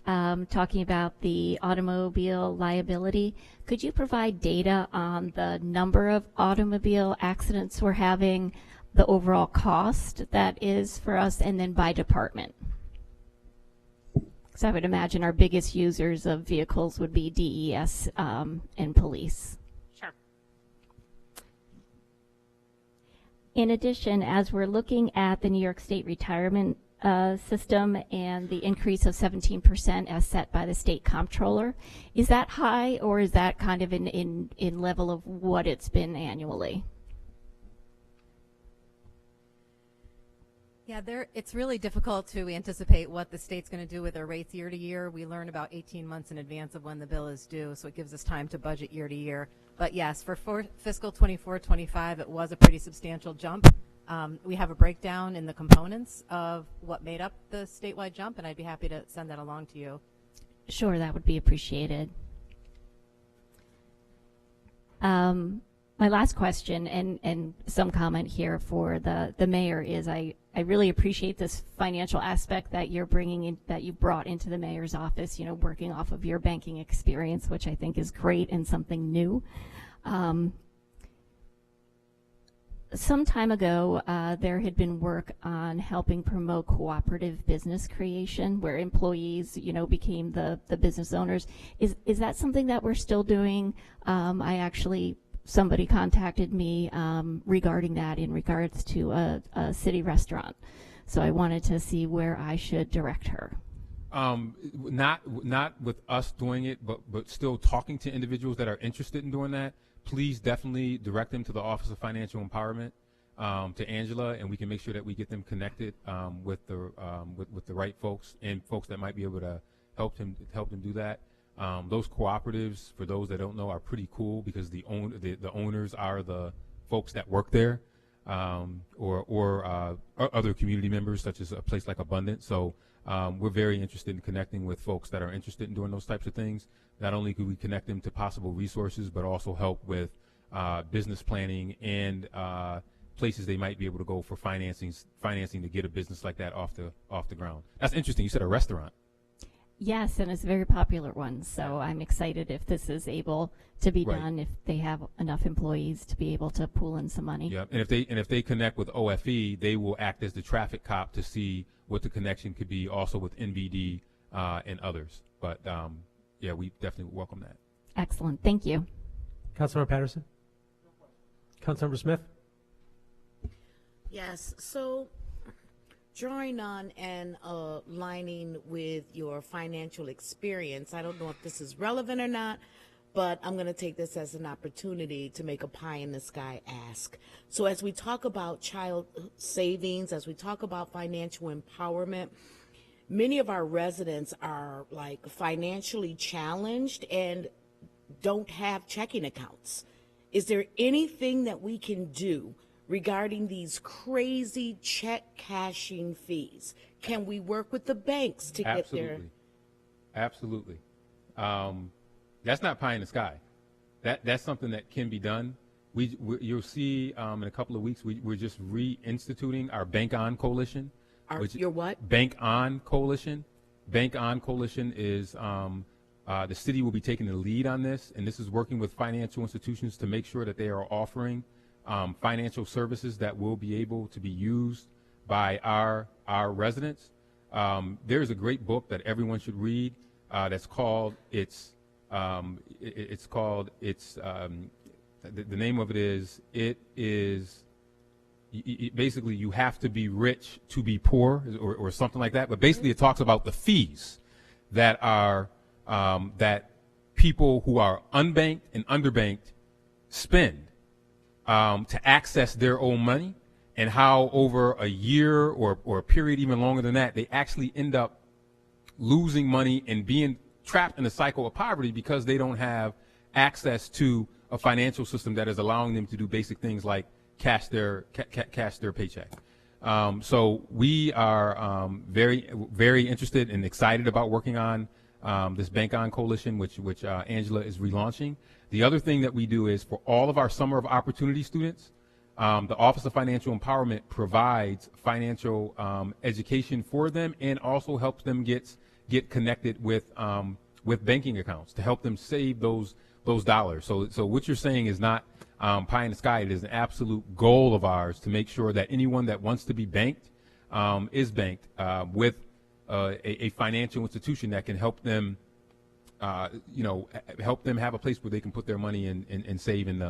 talking about the automobile liability, could you provide data on the number of automobile accidents we're having, the overall cost that is for us, and then by department? Because I would imagine our biggest users of vehicles would be DES and police. Sure. In addition, as we're looking at the New York State retirement system and the increase of 17% as set by the state comptroller, is that high, or is that kind of in level of what it's been annually? Yeah, it's really difficult to anticipate what the state's going to do with their rates year to year. We learn about 18 months in advance of when the bill is due, so it gives us time to budget year to year. But yes, for fiscal 24-25, it was a pretty substantial jump. We have a breakdown in the components of what made up the statewide jump, and I'd be happy to send that along to you. Sure, that would be appreciated. My last question and some comment here for the mayor is I really appreciate this financial aspect that you're bringing in, that you brought into the mayor's office, you know, working off of your banking experience, which I think is great and something new. Some time ago, there had been work on helping promote cooperative business creation, where employees, you know, became the business owners. Is that something that we're still doing? Somebody contacted me regarding that in regards to a city restaurant. So I wanted to see where I should direct her. Not with us doing it, but still talking to individuals that are interested in doing that. Please definitely direct them to the Office of Financial Empowerment, to Angela, and we can make sure that we get them connected with the right folks and folks that might be able to help them do that. Those cooperatives, for those that don't know, are pretty cool because the owners are the folks that work there, or other community members, such as a place like Abundant. So we're very interested in connecting with folks that are interested in doing those types of things. Not only could we connect them to possible resources, but also help with business planning and places they might be able to go for financing to get a business like that off the ground. That's interesting. You said a restaurant. Yes, and it's a very popular one. So I'm excited if this is able to be done, if they have enough employees to be able to pool in some money. Yeah, and if they connect with OFE, they will act as the traffic cop to see what the connection could be, also with NBD and others. But yeah, we definitely welcome that. Excellent. Thank you. Councilmember Patterson. Councilmember Smith. Yes. So, drawing on and aligning with your financial experience, I don't know if this is relevant or not, but I'm going to take this as an opportunity to make a pie in the sky ask. So as we talk about child savings, as we talk about financial empowerment, many of our residents are like financially challenged and don't have checking accounts. Is there anything that we can do regarding these crazy check cashing fees? Can we work with the banks to get there? Absolutely. That's not pie in the sky. That's something that can be done. You'll see in a couple of weeks, we're just reinstituting our Bank On Coalition. Your what? Bank On Coalition. Bank On Coalition is the city will be taking the lead on this, and this is working with financial institutions to make sure that they are offering financial services that will be able to be used by our residents. There's a great book that everyone should read that's called the name of it is basically you have to be rich to be poor, or something like that. But basically it talks about the fees that are that people who are unbanked and underbanked spend to access their own money, and how over a year or a period even longer than that, they actually end up losing money and being trapped in a cycle of poverty because they don't have access to a financial system that is allowing them to do basic things like cash their paycheck. So we are very, very interested and excited about working on this Bank On Coalition, which Angela is relaunching. The other thing that we do is for all of our Summer of Opportunity students, the Office of Financial Empowerment provides financial education for them and also helps them get connected with banking accounts to help them save those dollars. So what you're saying is not pie in the sky. It is an absolute goal of ours to make sure that anyone that wants to be banked is banked with a financial institution that can help them, help them have a place where they can put their money and save in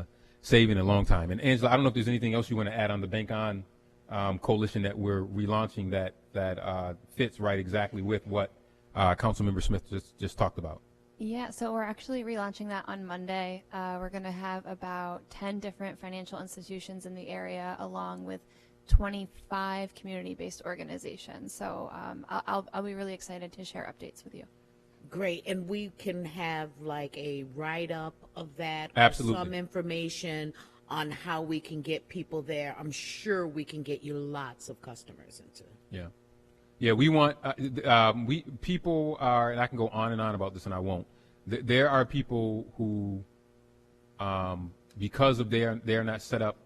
a long time. And Angela, I don't know if there's anything else you want to add on the Bank On Coalition that we're relaunching that fits right exactly with what Councilmember Smith just talked about. Yeah, so we're actually relaunching that on Monday. We're going to have about 10 different financial institutions in the area, along with 25 community-based organizations. So I'll be really excited to share updates with you. Great, and we can have like a write-up of that, absolutely, or some information on how we can get people there. I'm sure we can get you lots of customers into. Yeah, we want people are, and I can go on and on about this, and I won't. There are people who, because of they are not set up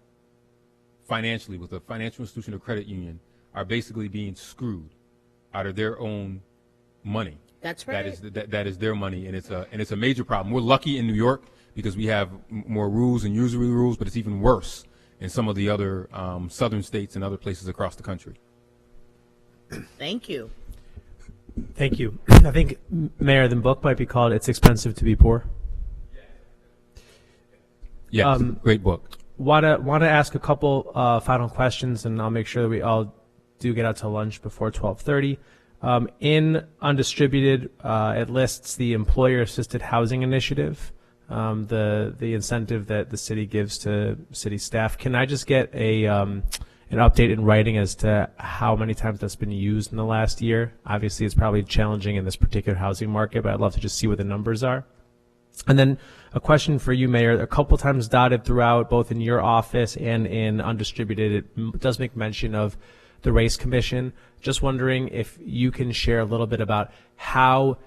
financially with a financial institution or credit union, are basically being screwed out of their own money. That's right. That is their money, and it's a major problem. We're lucky in New York because we have more rules and usury rules, but it's even worse in some of the other southern states and other places across the country. Thank you. Thank you. I think, Mayor, the book might be called "It's Expensive to Be Poor." Yes, great book. Want to ask a couple final questions, and I'll make sure that we all do get out to lunch before 12:30. In undistributed, it lists the employer-assisted housing initiative, the incentive that the city gives to city staff. Can I just get an update in writing as to how many times that's been used in the last year? Obviously, it's probably challenging in this particular housing market, but I'd love to just see what the numbers are. And then a question for you, Mayor. A couple times dotted throughout, both in your office and in undistributed, it does make mention of the Race Commission. Just wondering if you can share a little bit about how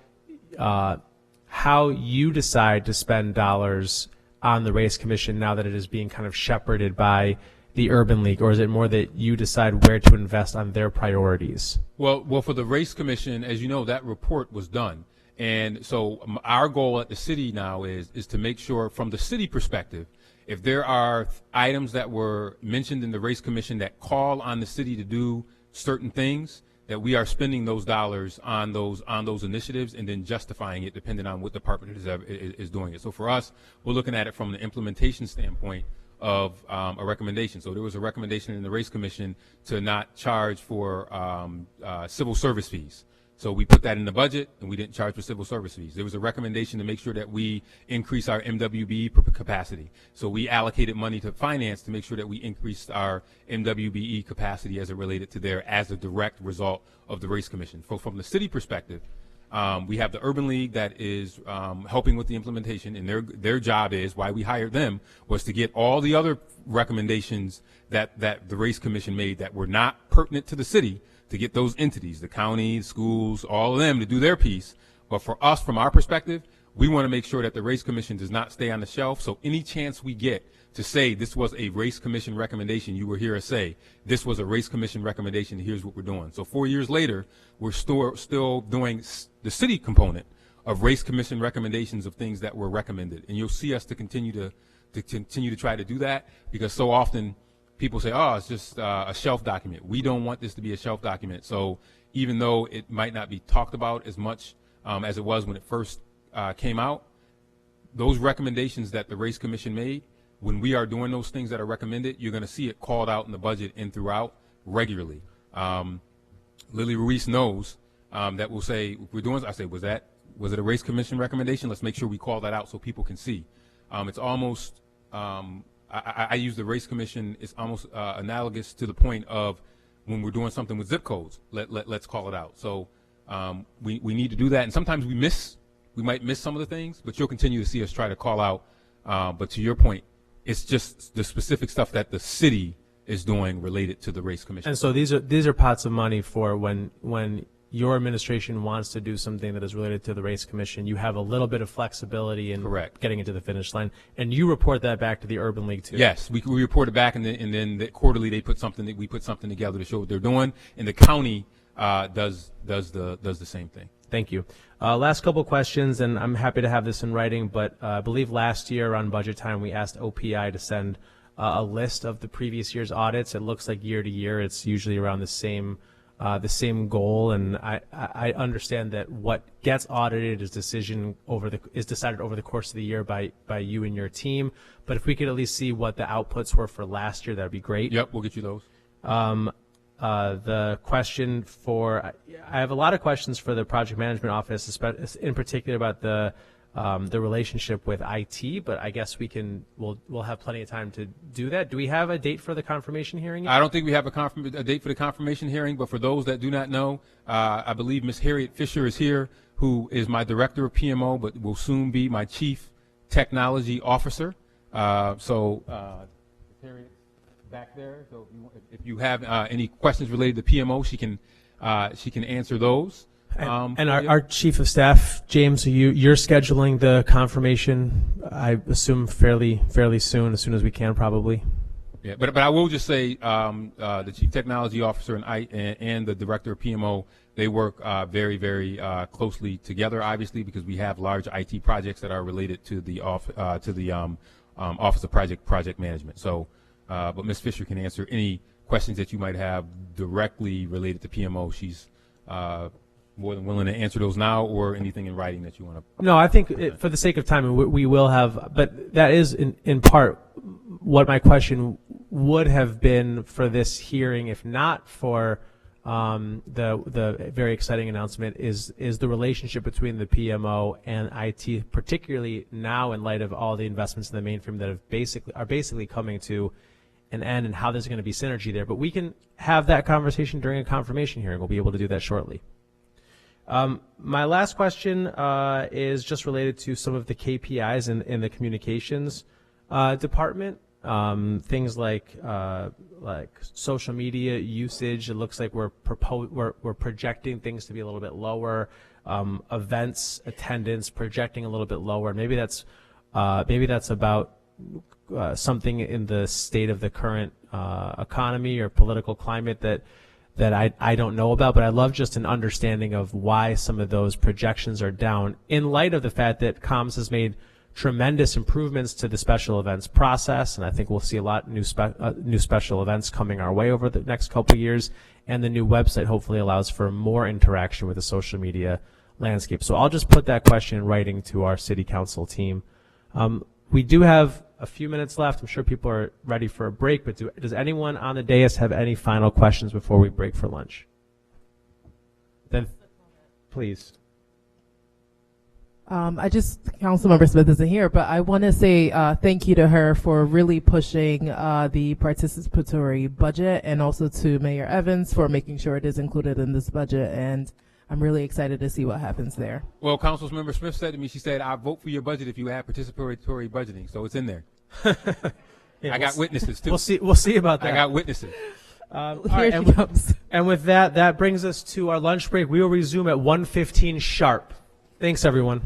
you decide to spend dollars on the Race Commission now that it is being kind of shepherded by the Urban League, or is it more that you decide where to invest on their priorities? Well, for the Race Commission, as you know, that report was done. And so our goal at the city now is to make sure, from the city perspective, if there are items that were mentioned in the Race Commission that call on the city to do certain things, that we are spending those dollars on those initiatives and then justifying it depending on what department is doing it. So for us, we're looking at it from the implementation standpoint of a recommendation. So there was a recommendation in the Race Commission to not charge for civil service fees. So we put that in the budget, and we didn't charge for civil service fees. There was a recommendation to make sure that we increase our MWBE capacity. So we allocated money to finance to make sure that we increased our MWBE capacity as it related to there as a direct result of the Race Commission. So from the city perspective, we have the Urban League that is helping with the implementation, and their job is, why we hired them, was to get all the other recommendations that the Race Commission made that were not pertinent to the city, to get those entities, the county, the schools, all of them to do their piece. But for us, from our perspective, we want to make sure that the Race Commission does not stay on the shelf. So any chance we get to say this was a Race Commission recommendation, you will hear us say, this was a Race Commission recommendation, here's what we're doing. So 4 years later, we're still doing the city component of Race Commission recommendations of things that were recommended. And you'll see us to continue to try to do that, because so often people say, oh, it's just a shelf document. We don't want this to be a shelf document. So even though it might not be talked about as much as it was when it first came out, those recommendations that the Race Commission made, when we are doing those things that are recommended, you're going to see it called out in the budget and throughout regularly. Lily Ruiz knows that we'll say, if we're doing, I say, was it a Race Commission recommendation? Let's make sure we call that out so people can see. It's almost, I use the Race Commission, it's almost analogous to the point of when we're doing something with zip codes, let's call it out. So we need to do that, and sometimes we might miss some of the things, but you'll continue to see us try to call out. But to your point, it's just the specific stuff that the city is doing related to the Race Commission. And so these are pots of money for when your administration wants to do something that is related to the Race Commission. You have a little bit of flexibility in getting into the finish line, and you report that back to the Urban League too. Yes, we report it back, and then quarterly we put something together to show what they're doing, and the county does the same thing. Thank you. Last couple questions, and I'm happy to have this in writing, but I believe last year around budget time we asked OPI to send a list of the previous year's audits. It looks like year to year it's usually around the same goal, and I understand that what gets audited is decided over the course of the year by you and your team. But if we could at least see what the outputs were for last year, that'd be great. Yep, we'll get you those. The question I have a lot of questions for the project management office, in particular about the relationship with IT, but I guess we'll have plenty of time to do that. Do we have a date for the confirmation hearing yet? I don't think we have a date for the confirmation hearing, but for those that do not know, I believe Ms. Harriet Fisher is here, who is my director of PMO, but will soon be my chief technology officer. So Harriet back there. So if you have any questions related to PMO, she can answer those. And our chief of staff, James, you're scheduling the confirmation, I assume fairly soon, as soon as we can, probably. Yeah, but I will just say the chief technology officer and the director of PMO, they work very, very closely together, obviously, because we have large IT projects that are related to the Office of Project Management. So, but Ms. Fisher can answer any questions that you might have directly related to PMO. She's more than willing to answer those now, or anything in writing that you want to. No, I think for the sake of time, we will have, but that is in part what my question would have been for this hearing, if not for the very exciting announcement is the relationship between the PMO and IT, particularly now in light of all the investments in the mainframe that are basically coming to an end, and how there's going to be synergy there. But we can have that conversation during a confirmation hearing. We'll be able to do that shortly. My last question is just related to some of the KPIs in the communications department. Things like social media usage. It looks like we're projecting things to be a little bit lower. Events attendance projecting a little bit lower. Maybe that's about something in the state of the current economy or political climate that I don't know about, but I love just an understanding of why some of those projections are down in light of the fact that comms has made tremendous improvements to the special events process, and I think we'll see a lot new special events coming our way over the next couple of years, and the new website hopefully allows for more interaction with the social media landscape. So I'll just put that question in writing to our city council team. We do have a few minutes left. I'm sure people are ready for a break, but does anyone on the dais have any final questions before we break for lunch? Then, please. Councilmember Smith isn't here, but I want to say thank you to her for really pushing the participatory budget, and also to Mayor Evans for making sure it is included in this budget, and I'm really excited to see what happens there. Well, Councilmember Smith said to me, she said, "I vote for your budget if you have participatory budgeting," so it's in there. Yeah, I got witnesses too. We'll see about that. I got witnesses. All right, and with that brings us to our lunch break. We will resume at 1:15 sharp. Thanks, everyone.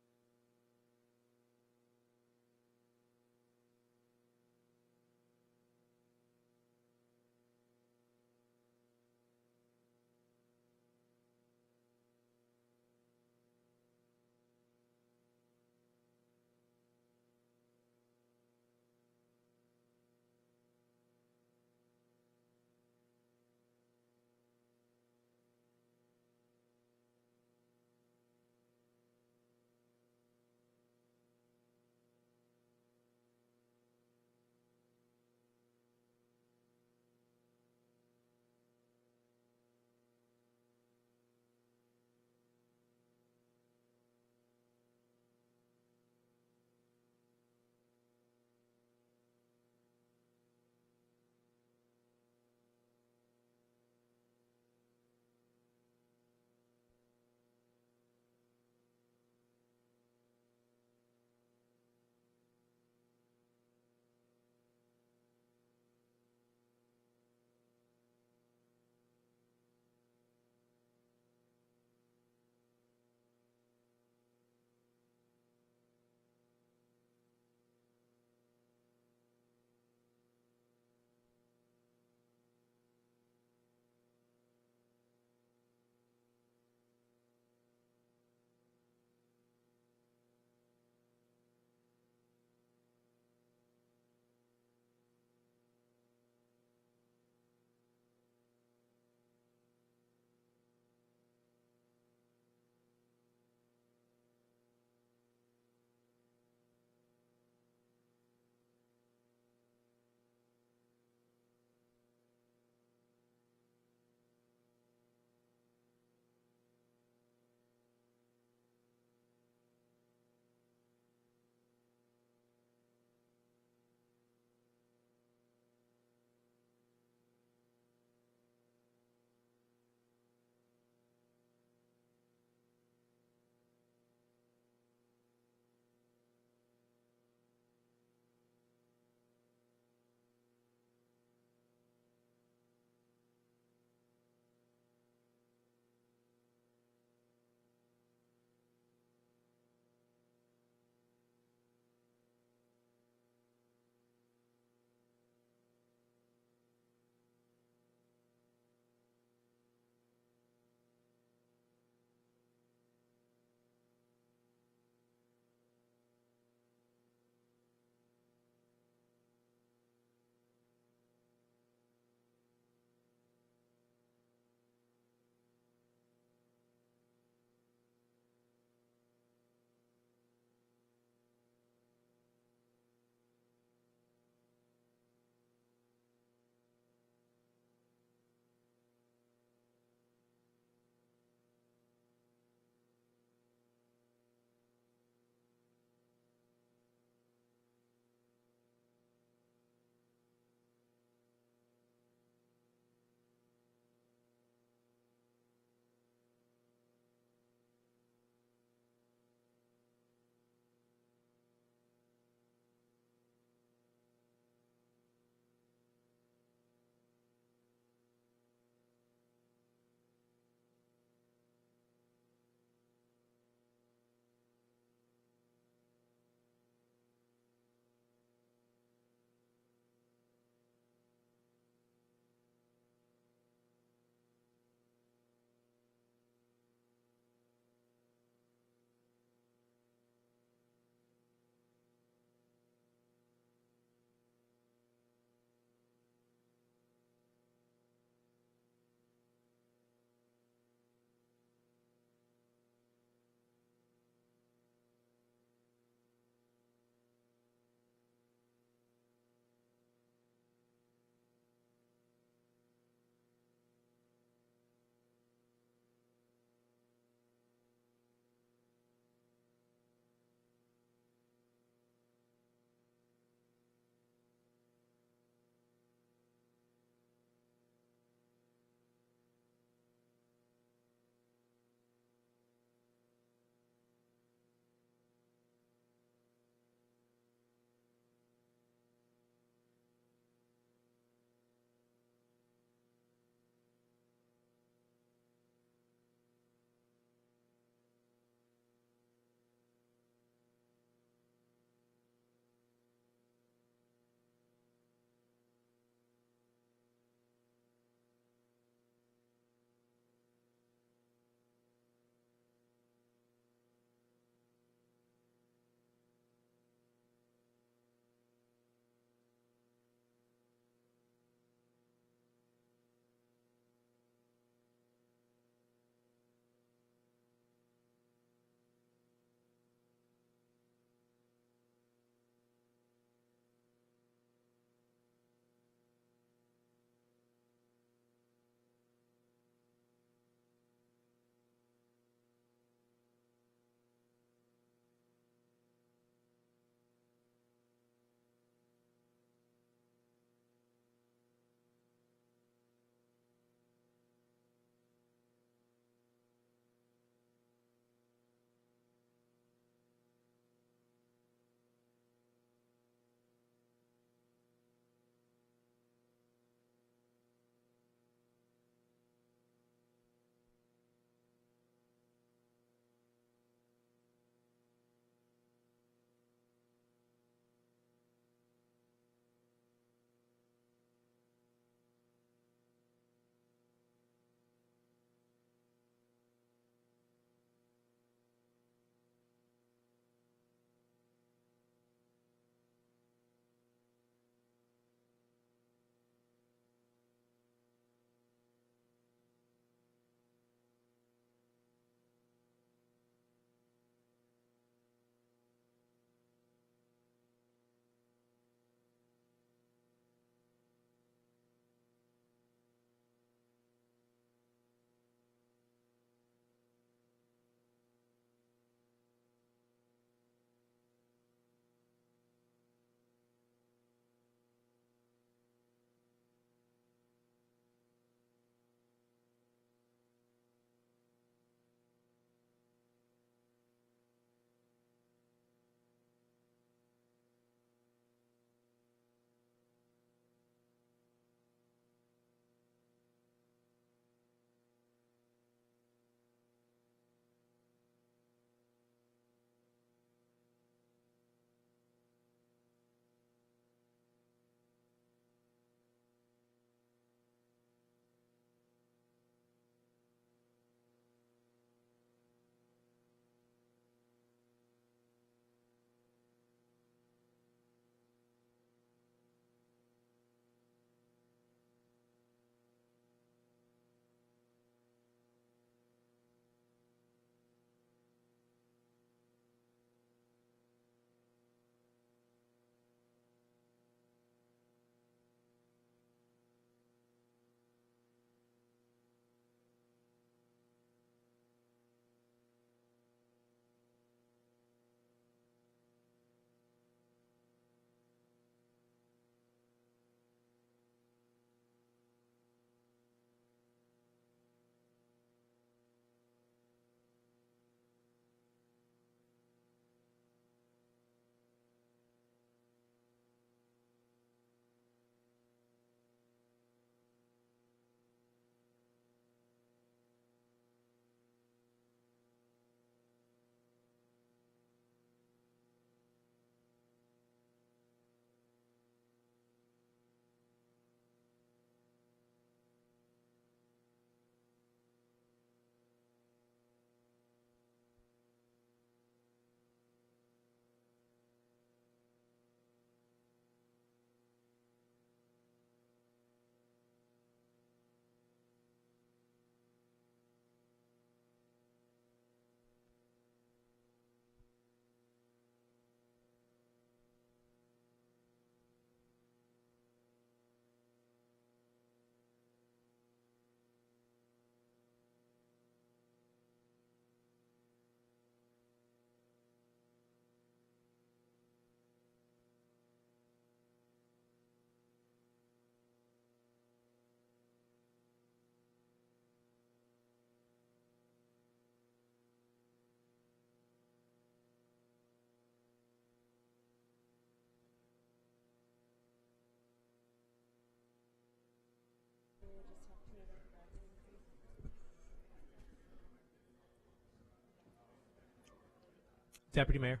Deputy Mayor,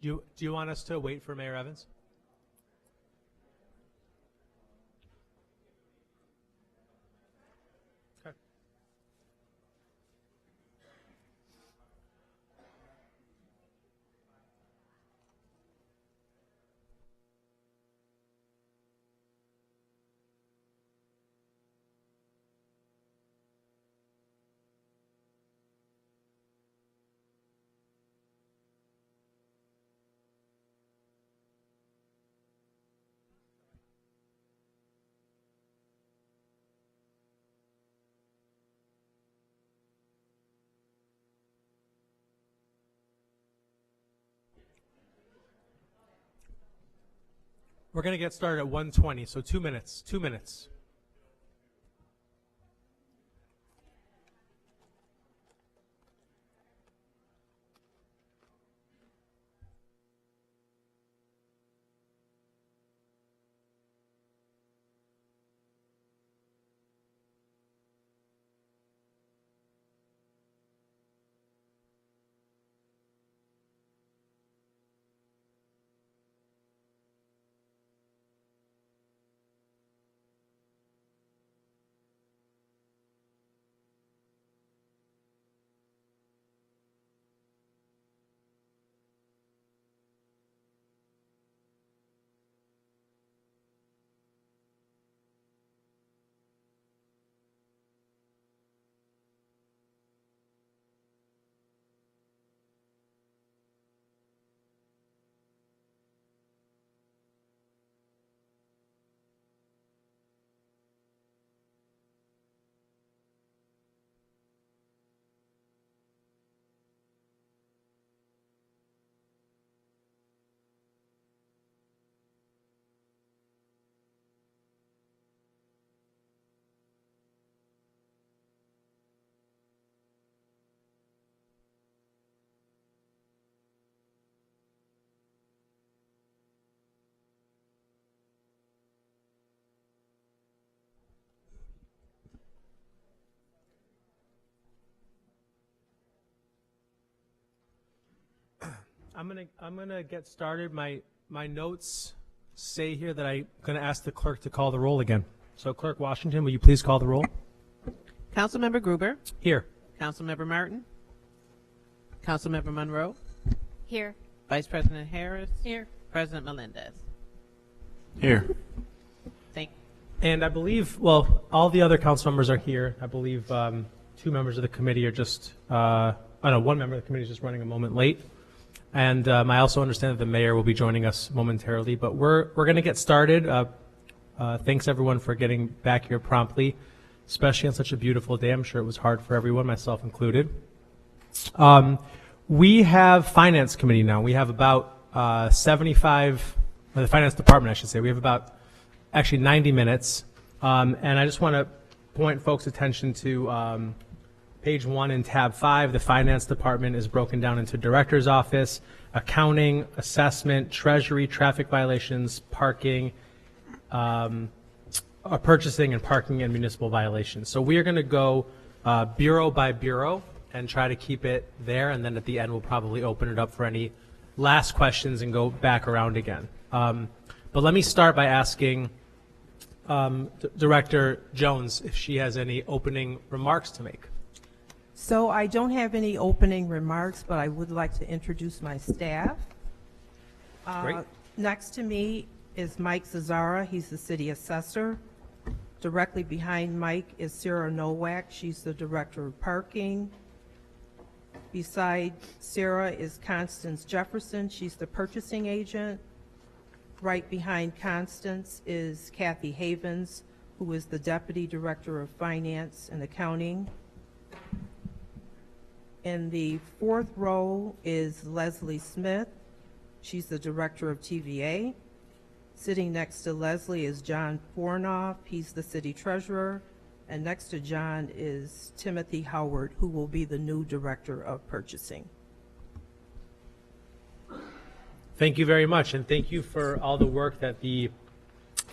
do you want us to wait for Mayor Evans? Okay. We're going to get started at 1:20, so 2 minutes. 2 minutes. I'm gonna get started. My notes say here that I'm gonna ask the clerk to call the roll again. So Clerk Washington, will you please call the roll? Councilmember Gruber. Here. Councilmember Martin. Councilmember Monroe. Here. Vice President Harris. Here. President Melendez. Here. Thank And I believe, well, all the other council members are here. I believe 2 members of the committee are just, one member of the committee is just running a moment late. And I also understand that the mayor will be joining us momentarily, but we're going to get started. Thanks everyone for getting back here promptly, especially on such a beautiful day. I'm sure it was hard for everyone, myself included. We have finance committee now. We have about 75, the finance department, I should say. We have about actually 90 minutes. And I just want to point folks' attention to page 1 in tab 5. The finance department is broken down into director's office, accounting, assessment, treasury, traffic violations, parking, purchasing and parking and municipal violations. So we are going to go bureau by bureau and try to keep it there. And then at the end, we'll probably open it up for any last questions and go back around again. But let me start by asking Director Jones if she has any opening remarks to make. So I don't have any opening remarks, but I would like to introduce my staff. Great. Next to me is Mike Zazzara. He's the city assessor. Directly behind Mike is Sarah Nowak. She's the director of parking. Beside Sarah is Constance Jefferson. She's the purchasing agent. Right behind Constance is Kathy Havens, who is the deputy director of finance and accounting. In the 4th row is Leslie Smith. She's the director of TVA. Sitting next to Leslie is John Fornoff. He's the city treasurer. And next to John is Timothy Howard, who will be the new director of purchasing. Thank you very much, and thank you for all the work that the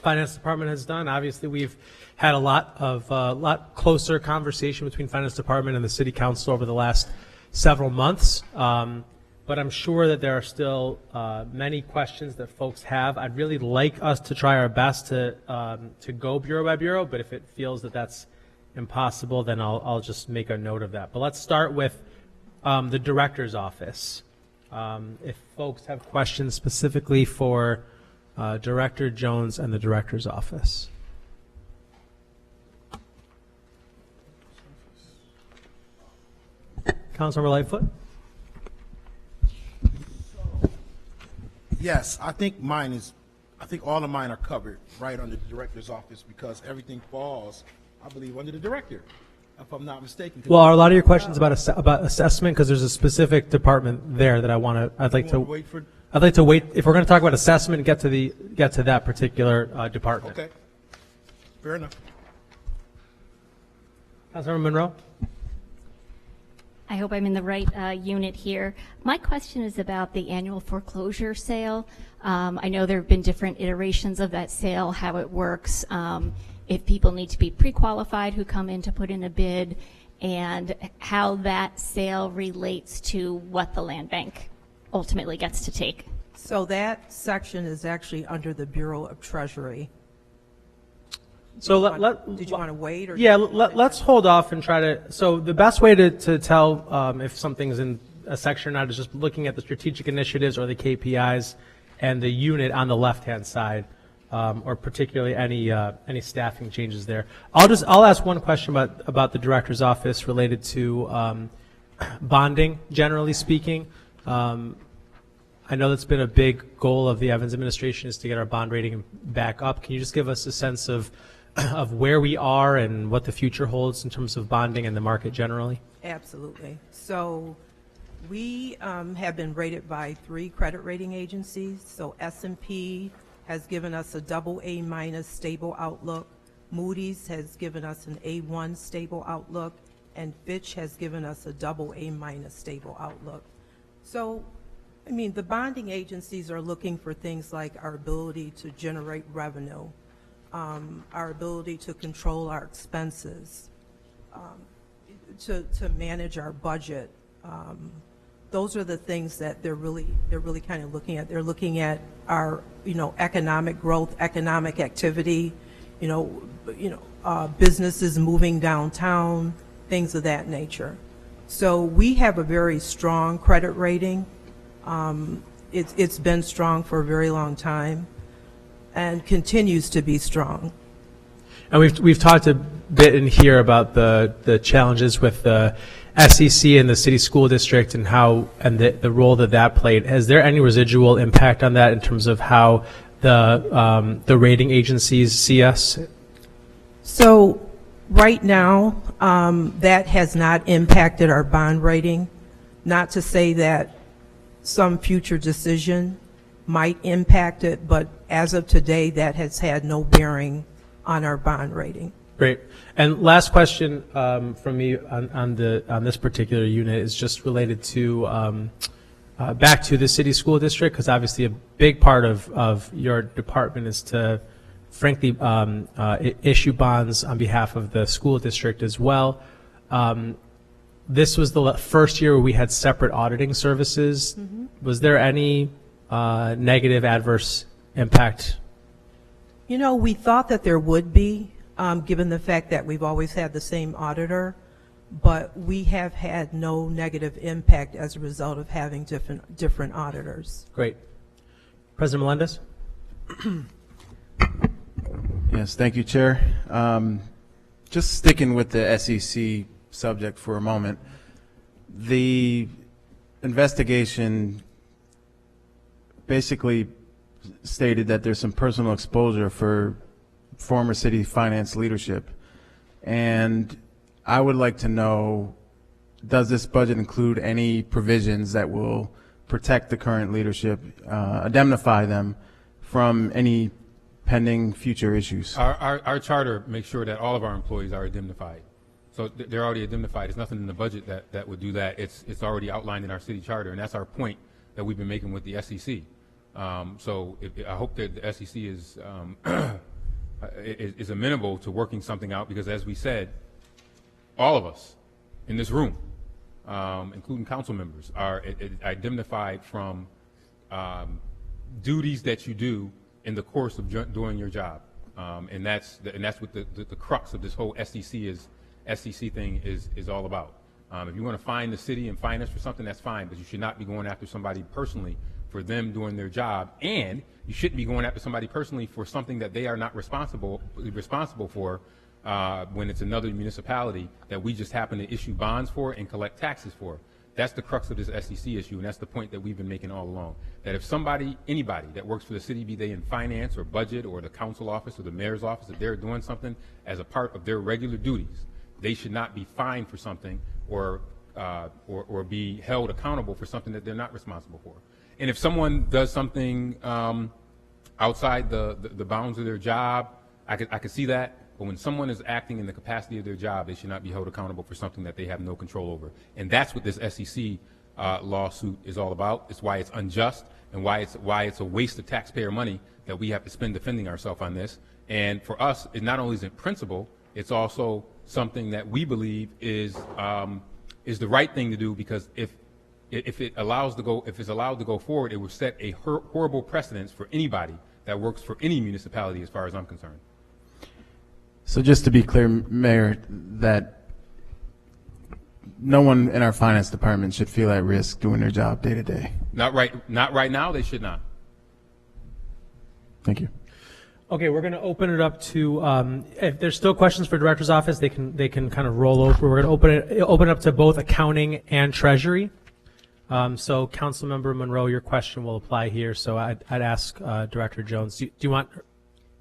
Finance Department has done. Obviously, we've had a lot closer conversation between Finance Department and the City Council over the last several months. But I'm sure that there are still many questions that folks have. I'd really like us to try our best to go bureau by bureau, but if it feels that that's impossible, then I'll just make a note of that. But let's start with the Director's Office. If folks have questions specifically for Director Jones and the Director's Office. Councilmember Lightfoot? Yes, I think all of mine are covered right under the director's office because everything falls, I believe, under the director, if I'm not mistaken. Well, are a lot of your questions about assessment? Because there's a specific department there that I'd like to wait. If we're going to talk about assessment, get to that particular department. Okay, fair enough. Councilmember Monroe? I hope I'm in the right unit here. My question is about the annual foreclosure sale. I know there have been different iterations of that sale, how it works, if people need to be pre-qualified who come in to put in a bid, and how that sale relates to what the land bank ultimately gets to take. So that section is actually under the Bureau of Treasury. So did you want to wait? Or yeah, let's hold off and try to. So the best way to tell if something's in a section or not is just looking at the strategic initiatives or the KPIs and the unit on the left-hand side, or particularly any staffing changes there. I'll ask one question about the Director's Office related to bonding, generally speaking. I know that's been a big goal of the Evans administration is to get our bond rating back up. Can you just give us a sense of where we are and what the future holds in terms of bonding and the market generally? Absolutely. So we have been rated by 3 credit rating agencies. So S&P has given us a AA- stable outlook. Moody's has given us an A1 stable outlook, and Fitch has given us a AA- stable outlook. So, I mean, the bonding agencies are looking for things like our ability to generate revenue, our ability to control our expenses, to manage our budget. Those are the things that they're really kind of looking at. They're looking at our, economic growth, economic activity, businesses moving downtown, things of that nature. So we have a very strong credit rating. It's been strong for a very long time and continues to be strong. And we've talked a bit in here about the challenges with the SEC and the city school district and the role that played. Is there any residual impact on that in terms of how the rating agencies see us? So right now, that has not impacted our bond rating. Not to say that some future decision might impact it, but as of today, that has had no bearing on our bond rating. Great. And last question from me on this particular unit is just related to back to the city school district, because obviously a big part of your department is to, frankly, issue bonds on behalf of the school district as well. This was the first year where we had separate auditing services. Mm-hmm. Was there any negative adverse impact? We thought that there would be, given the fact that we've always had the same auditor, but we have had no negative impact as a result of having different auditors. Great. President Melendez? Yes, thank you, Chair. Just sticking with the SEC subject for a moment, the investigation basically stated that there's some personal exposure for former city finance leadership, and I would like to know, does this budget include any provisions that will protect the current leadership, indemnify them from any pending future issues? Our charter makes sure that all of our employees are indemnified. So they're already indemnified. There's nothing in the budget that would do that. It's already outlined in our city charter, and that's our point that we've been making with the SEC. So I hope that the SEC is is amenable to working something out, because as we said, all of us in this room, including council members, are indemnified from duties that you do in the course of doing your job, and that's what the crux of this whole SEC thing is all about. If you want to fine the city and fine us for something, that's fine, but you should not be going after somebody personally for them doing their job, and you shouldn't be going after somebody personally for something that they are not responsible for when it's another municipality that we just happen to issue bonds for and collect taxes for. That's the crux of this SEC issue, and that's the point that we've been making all along. That if anybody that works for the city, be they in finance or budget or the council office or the mayor's office, if they're doing something as a part of their regular duties, they should not be fined for something or be held accountable for something that they're not responsible for. And if someone does something outside the bounds of their job, I could see that. But when someone is acting in the capacity of their job, they should not be held accountable for something that they have no control over. And that's what this SEC lawsuit is all about. It's why it's unjust and why it's a waste of taxpayer money that we have to spend defending ourselves on this. And for us, it not only is in principle, it's also something that we believe is the right thing to do, because if it's allowed to go forward, it will set a horrible precedence for anybody that works for any municipality, as far as I'm concerned. So just to be clear, Mayor, that no one in our finance department should feel at risk doing their job day to day. Not right now. They should not. Thank you. Okay, we're going to open it up to, if there's still questions for Director's Office, they can kind of roll over. We're going to open it up to both accounting and treasury. So Councilmember Monroe, your question will apply here. So I'd ask Director Jones, do you want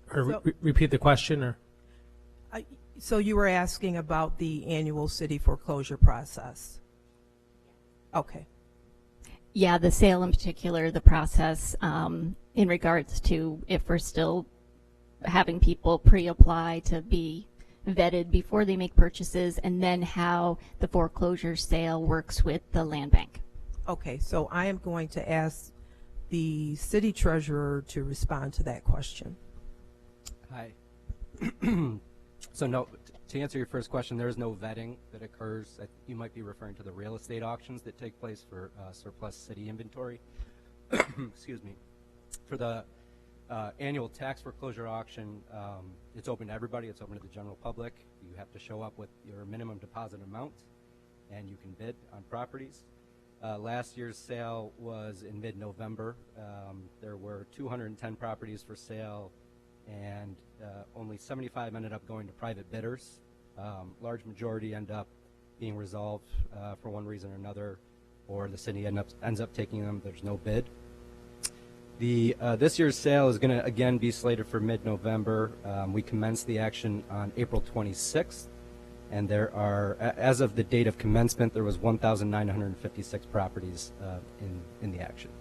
her to repeat the question? Or? So you were asking about the annual city foreclosure process. Okay. Yeah, the sale in particular, the process in regards to if we're still having people pre-apply to be vetted before they make purchases, and then how the foreclosure sale works with the land bank. Okay, so I am going to ask the city treasurer to respond to that question. Hi. So no, to answer your first question, there is no vetting that occurs. You might be referring to the real estate auctions that take place for surplus city inventory. Excuse me. For the annual tax foreclosure auction, it's open to everybody. It's open to the general public. You have to show up with your minimum deposit amount, and you can bid on properties. Last year's sale was in mid-November. There were 210 properties for sale, and only 75 ended up going to private bidders. Large majority end up being resolved for one reason or another, or the city ends up taking them. There's no bid. This year's sale is going to again be slated for mid-November. We commenced the action on April 26th, and there are, as of the date of commencement, there was 1,956 properties in the action.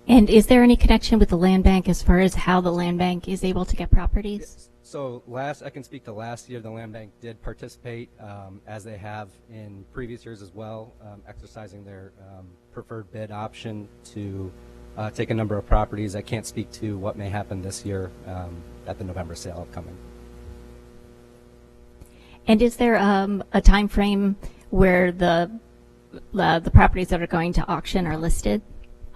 And is there any connection with the land bank as far as how the land bank is able to get properties? Yes. So I can speak to last year. The land bank did participate, as they have in previous years as well, exercising their preferred bid option to take a number of properties. I can't speak to what may happen this year at the November sale upcoming. And is there a time frame where the properties that are going to auction are listed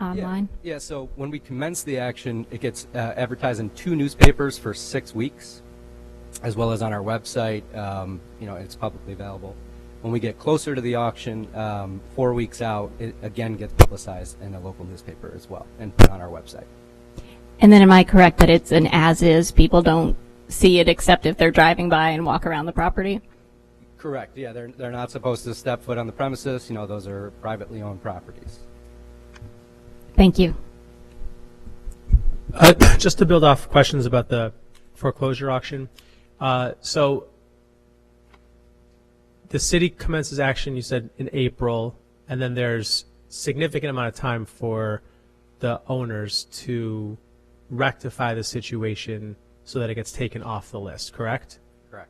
online? Yeah, so when we commence the action, it gets advertised in 2 newspapers for 6 weeks, as well as on our website. It's publicly available. When we get closer to the auction, 4 weeks out, it again gets publicized in a local newspaper as well and put on our website. And then am I correct that it's an as-is? People don't see it except if they're driving by and walk around the property? Correct, yeah, they're not supposed to step foot on the premises. Those are privately owned properties. Thank you. Just to build off questions about the foreclosure auction. So the city commences action, you said, in April, and then there's significant amount of time for the owners to rectify the situation so that it gets taken off the list, correct? Correct.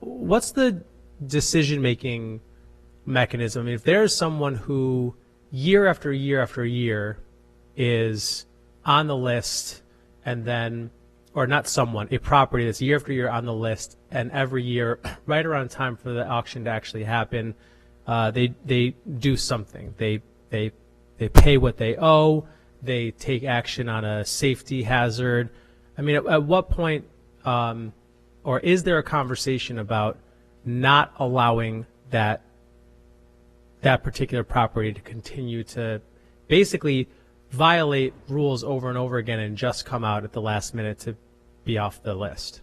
What's the decision-making mechanism? I mean, if there's someone who year after year after year is on the list, and then, or not someone, a property that's year after year on the list, and every year, right around time for the auction to actually happen, they do something. They pay what they owe. They take action on a safety hazard. I mean, at what point, or is there a conversation about not allowing that particular property to continue to basically violate rules over and over again and just come out at the last minute to be off the list?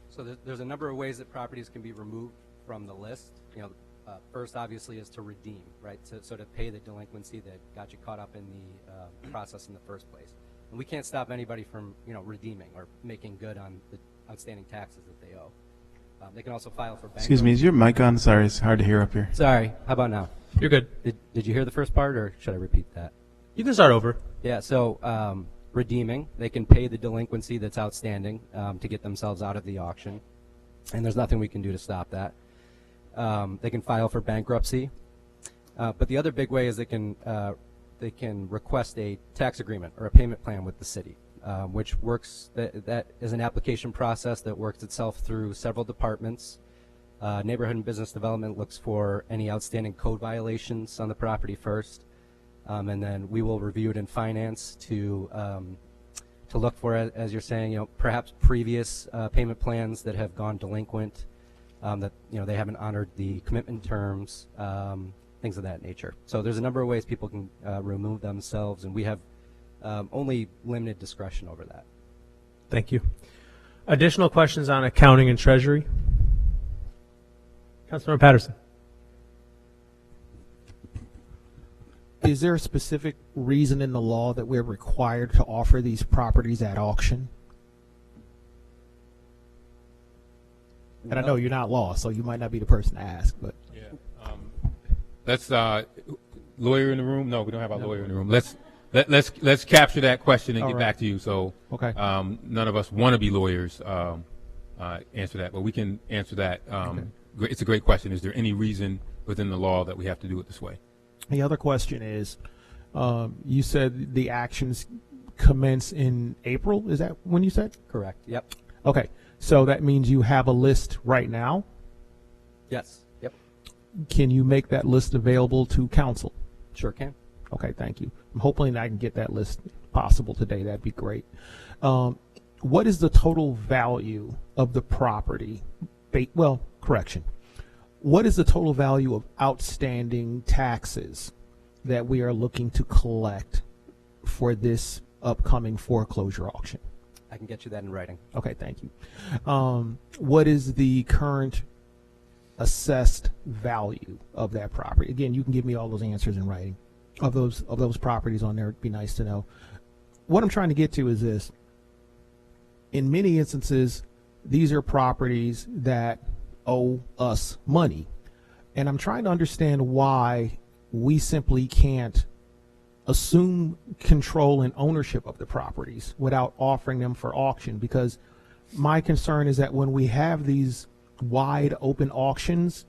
So there's a number of ways that properties can be removed from the list. First, obviously, is to redeem, right? So to pay the delinquency that got you caught up in the process in the first place. And we can't stop anybody from, redeeming or making good on the outstanding taxes that they owe. They can also file for bankruptcy. Excuse me, is your mic on? Sorry, it's hard to hear up here. Sorry, how about now? You're good. Did you hear the first part, or should I repeat that? You can start over. Yeah, so redeeming, they can pay the delinquency that's outstanding to get themselves out of the auction, and there's nothing we can do to stop that. They can file for bankruptcy, but the other big way is they can request a tax agreement or a payment plan with the city, which works. That is an application process that works itself through several departments. Neighborhood and Business Development looks for any outstanding code violations on the property first, and then we will review it in finance to look for, as you're saying, perhaps previous payment plans that have gone delinquent, that they haven't honored the commitment terms, things of that nature. So there's a number of ways people can remove themselves, and we have only limited discretion over that. Thank you. Additional questions on accounting and treasury? Councilmember Patterson. Is there a specific reason in the law that we're required to offer these properties at auction? And I know you're not law, so you might not be the person to ask, but Let's lawyer in the room. No, we don't have our lawyer in the room. Let's capture that question and get back to you. So okay. None of us want to be lawyers. Answer that, but we can answer that. Okay. It's a great question. Is there any reason within the law that we have to do it this way? The other question is, you said the actions commence in April. Is that when you said? Correct. Yep. Okay. So that means you have a list right now? Yes. Yep. Can you make that list available to council? Sure can. Okay, thank you. I'm hoping I can get that list possible today. That'd be great. What is the total value of the property? What is the total value of outstanding taxes that we are looking to collect for this upcoming foreclosure auction? I can get you that in writing. Okay, thank you. What is the current assessed value of that property? Again, you can give me all those answers in writing of those properties on there. It'd be nice to know. What I'm trying to get to is this. In many instances, these are properties that owe us money. And I'm trying to understand why we simply can't assume control and ownership of the properties without offering them for auction, because my concern is that when we have these wide open auctions,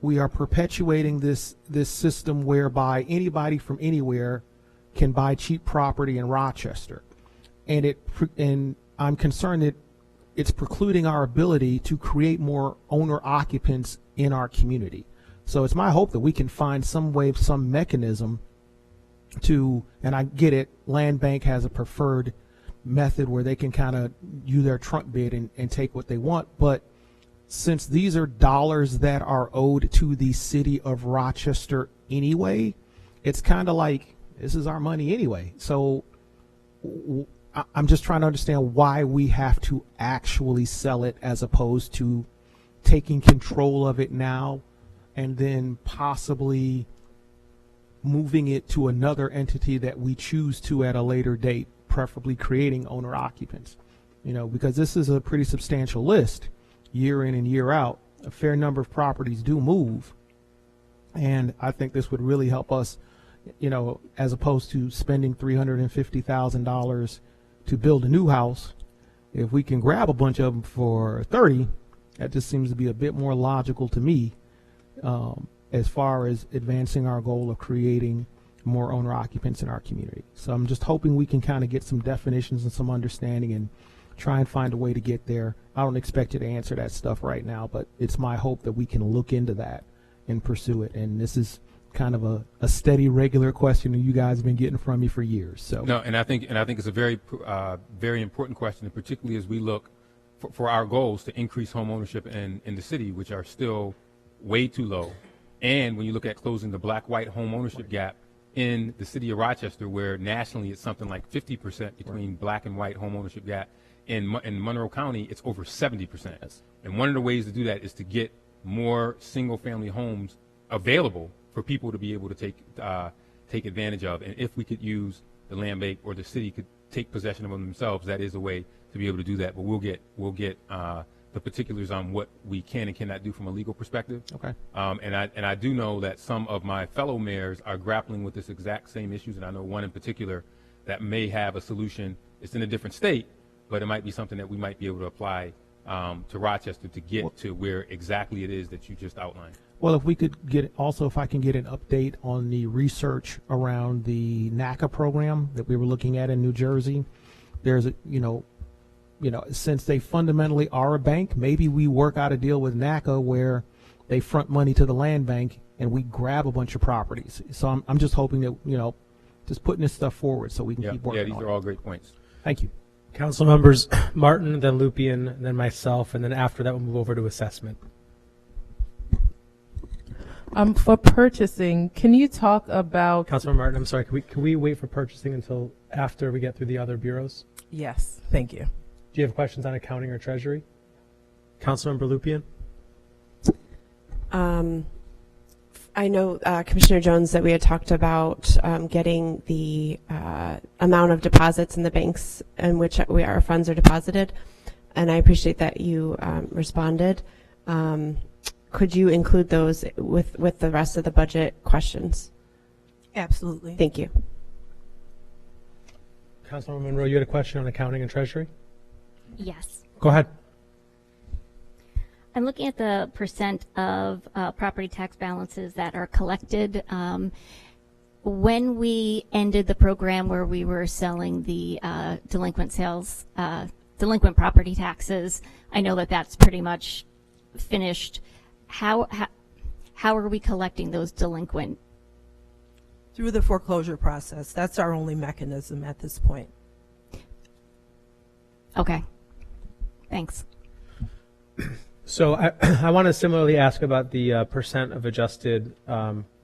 we are perpetuating this system whereby anybody from anywhere can buy cheap property in Rochester, and I'm concerned that it's precluding our ability to create more owner occupants in our community. So it's my hope that we can find some way, some mechanism to, and I get it, Land Bank has a preferred method where they can kind of use their trump bid and take what they want, but since these are dollars that are owed to the city of Rochester anyway, it's kind of like, this is our money anyway. So I'm just trying to understand why we have to actually sell it as opposed to taking control of it now and then possibly moving it to another entity that we choose to at a later date, preferably creating owner occupants. Because this is a pretty substantial list. Year in and year out, a fair number of properties do move, and I think this would really help us, as opposed to spending $350,000 to build a new house. If we can grab a bunch of them for 30, that just seems to be a bit more logical to me, as far as advancing our goal of creating more owner occupants in our community. So I'm just hoping we can kind of get some definitions and some understanding and try and find a way to get there. I don't expect you to answer that stuff right now, but it's my hope that we can look into that and pursue it. And this is kind of a steady, regular question that you guys have been getting from me for years. So no, and I think it's a very very important question, and particularly as we look for our goals to increase home ownership in the city, which are still way too low. And when you look at closing the black-white home ownership gap in the city of Rochester, where nationally it's something like 50% between black and white home ownership gap, in Monroe County it's over 70%. And one of the ways to do that is to get more single-family homes available for people to be able to take advantage of. And if we could use the land bank, or the city could take possession of them themselves, that is a way to be able to do that. But we'll get the particulars on what we can and cannot do from a legal perspective. Okay. And I do know that some of my fellow mayors are grappling with this exact same issues, and I know one in particular that may have a solution. It's in a different state, but it might be something that we might be able to apply to Rochester to get to where exactly it is that you just outlined. Well, if we could get also, if I can get an update on the research around the NACA program that we were looking at in New Jersey. There's a, since they fundamentally are a bank, maybe we work out a deal with NACA where they front money to the land bank and we grab a bunch of properties. So I'm just hoping that, just putting this stuff forward so we can keep working on it. Yeah, these are all great points. Thank you. Council members Martin, then Lupien, then myself, and then after that we'll move over to assessment. For purchasing, can you talk about... Councilmember Martin, I'm sorry, can we wait for purchasing until after we get through the other bureaus? Yes, thank you. Do you have questions on accounting or treasury? Councilmember Lupien? I know, Commissioner Jones, that we had talked about getting the amount of deposits in the banks in which our funds are deposited, and I appreciate that you responded. Could you include those with the rest of the budget questions? Absolutely. Thank you. Councilmember Monroe, you had a question on accounting and treasury? Yes. Go ahead. I'm looking at the percent of property tax balances that are collected. When we ended the program where we were selling the delinquent property taxes, I know that that's pretty much finished. How are we collecting those delinquent? Through the foreclosure process. That's our only mechanism at this point. Okay. Thanks. So I want to similarly ask about the percent of adjusted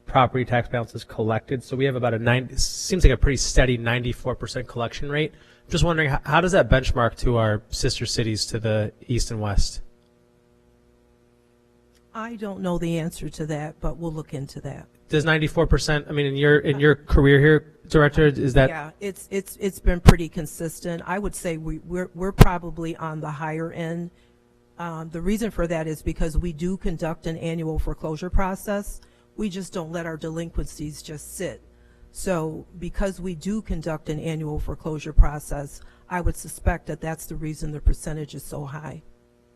property tax balances collected. So we have about seems like a pretty steady 94% collection rate. I'm just wondering, how does that benchmark to our sister cities to the east and west? I don't know the answer to that, but we'll look into that. Does 94%? I mean, in your career here, Director, is that? Yeah, it's been pretty consistent. I would say we're probably on the higher end. The reason for that is because we do conduct an annual foreclosure process. We just don't let our delinquencies just sit. So because we do conduct an annual foreclosure process, I would suspect that that's the reason the percentage is so high.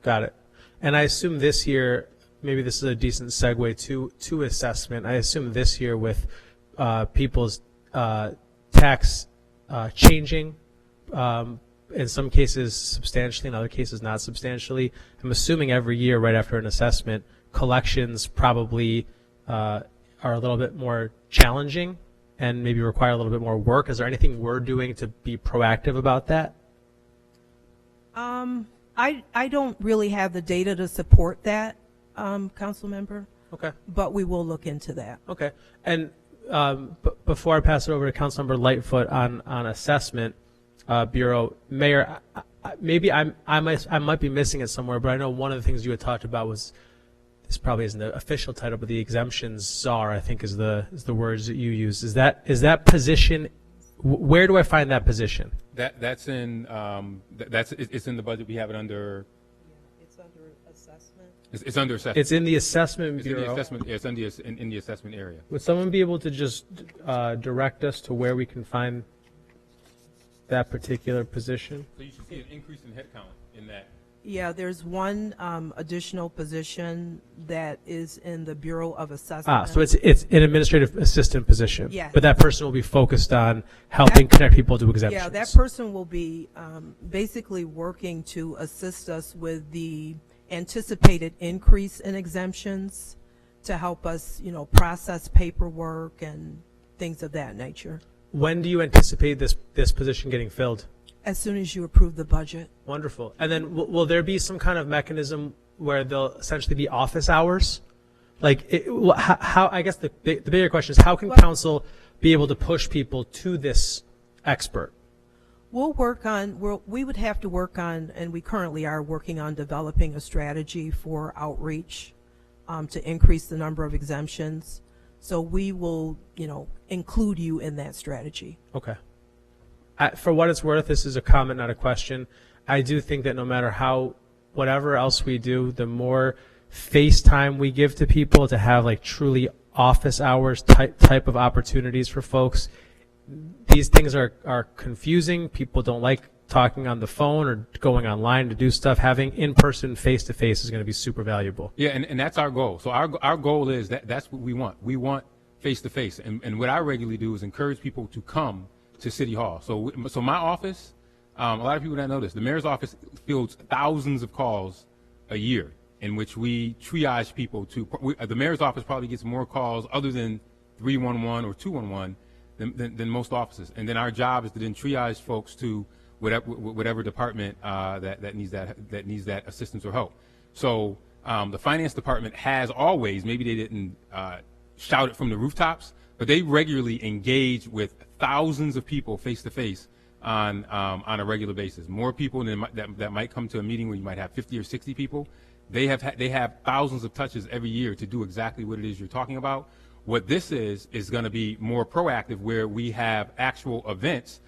Got it. And I assume this year, maybe this is a decent segue to assessment. I assume this year with people's tax changing, in some cases substantially, in other cases not substantially. I'm assuming every year right after an assessment, collections probably are a little bit more challenging and maybe require a little bit more work. Is there anything we're doing to be proactive about that? I don't really have the data to support that, council member. Okay. But we will look into that. Okay. And before I pass it over to Councilmember Lightfoot on assessment bureau, Mayor, maybe I might be missing it somewhere, but I know one of the things you had talked about was, this probably isn't the official title, but the exemptions czar, I think is the words that you use. Is that position? Where do I find that position? It's in the budget. We have it under. It's under assessment. It's under assessment. It's in the assessment bureau. It's in the assessment. It's in the assessment area. Would someone be able to just direct us to where we can find that particular position? So you should see an increase in headcount in that Yeah, there's one additional position that is in the Bureau of Assessment. So it's an administrative assistant position. Yeah. But that person will be focused on helping connect people to exemptions. Yeah, that person will be basically working to assist us with the anticipated increase in exemptions to help us, process paperwork and things of that nature. When do you anticipate this position getting filled? As soon as you approve the budget. Wonderful. And then will there be some kind of mechanism where there'll essentially be office hours? Like, how I guess the bigger question is, how can council be able to push people to this expert? We would have to work on, and we currently are working on developing a strategy for outreach to increase the number of exemptions. So we will, include you in that strategy. Okay. For what it's worth, this is a comment, not a question. I do think that no matter whatever else we do, the more face time we give to people to have like truly office hours type of opportunities for folks, these things are confusing. People don't like talking on the phone or going online to do stuff. Having in-person, face-to-face is going to be super valuable. Yeah, and that's our goal. So our goal is that's what we want. We want face-to-face. And what I regularly do is encourage people to come to City Hall. So my office, a lot of people don't know this, the mayor's office fields thousands of calls a year in which we triage people the mayor's office probably gets more calls other than 311 or 211 than most offices. And then our job is to then triage folks to whatever department that needs that assistance or help. So the finance department has always, maybe they didn't shout it from the rooftops, but they regularly engage with thousands of people face to face on a regular basis. More people than that might come to a meeting where you might have 50 or 60 people. They have thousands of touches every year to do exactly what it is you're talking about. What this is going to be more proactive, where we have actual events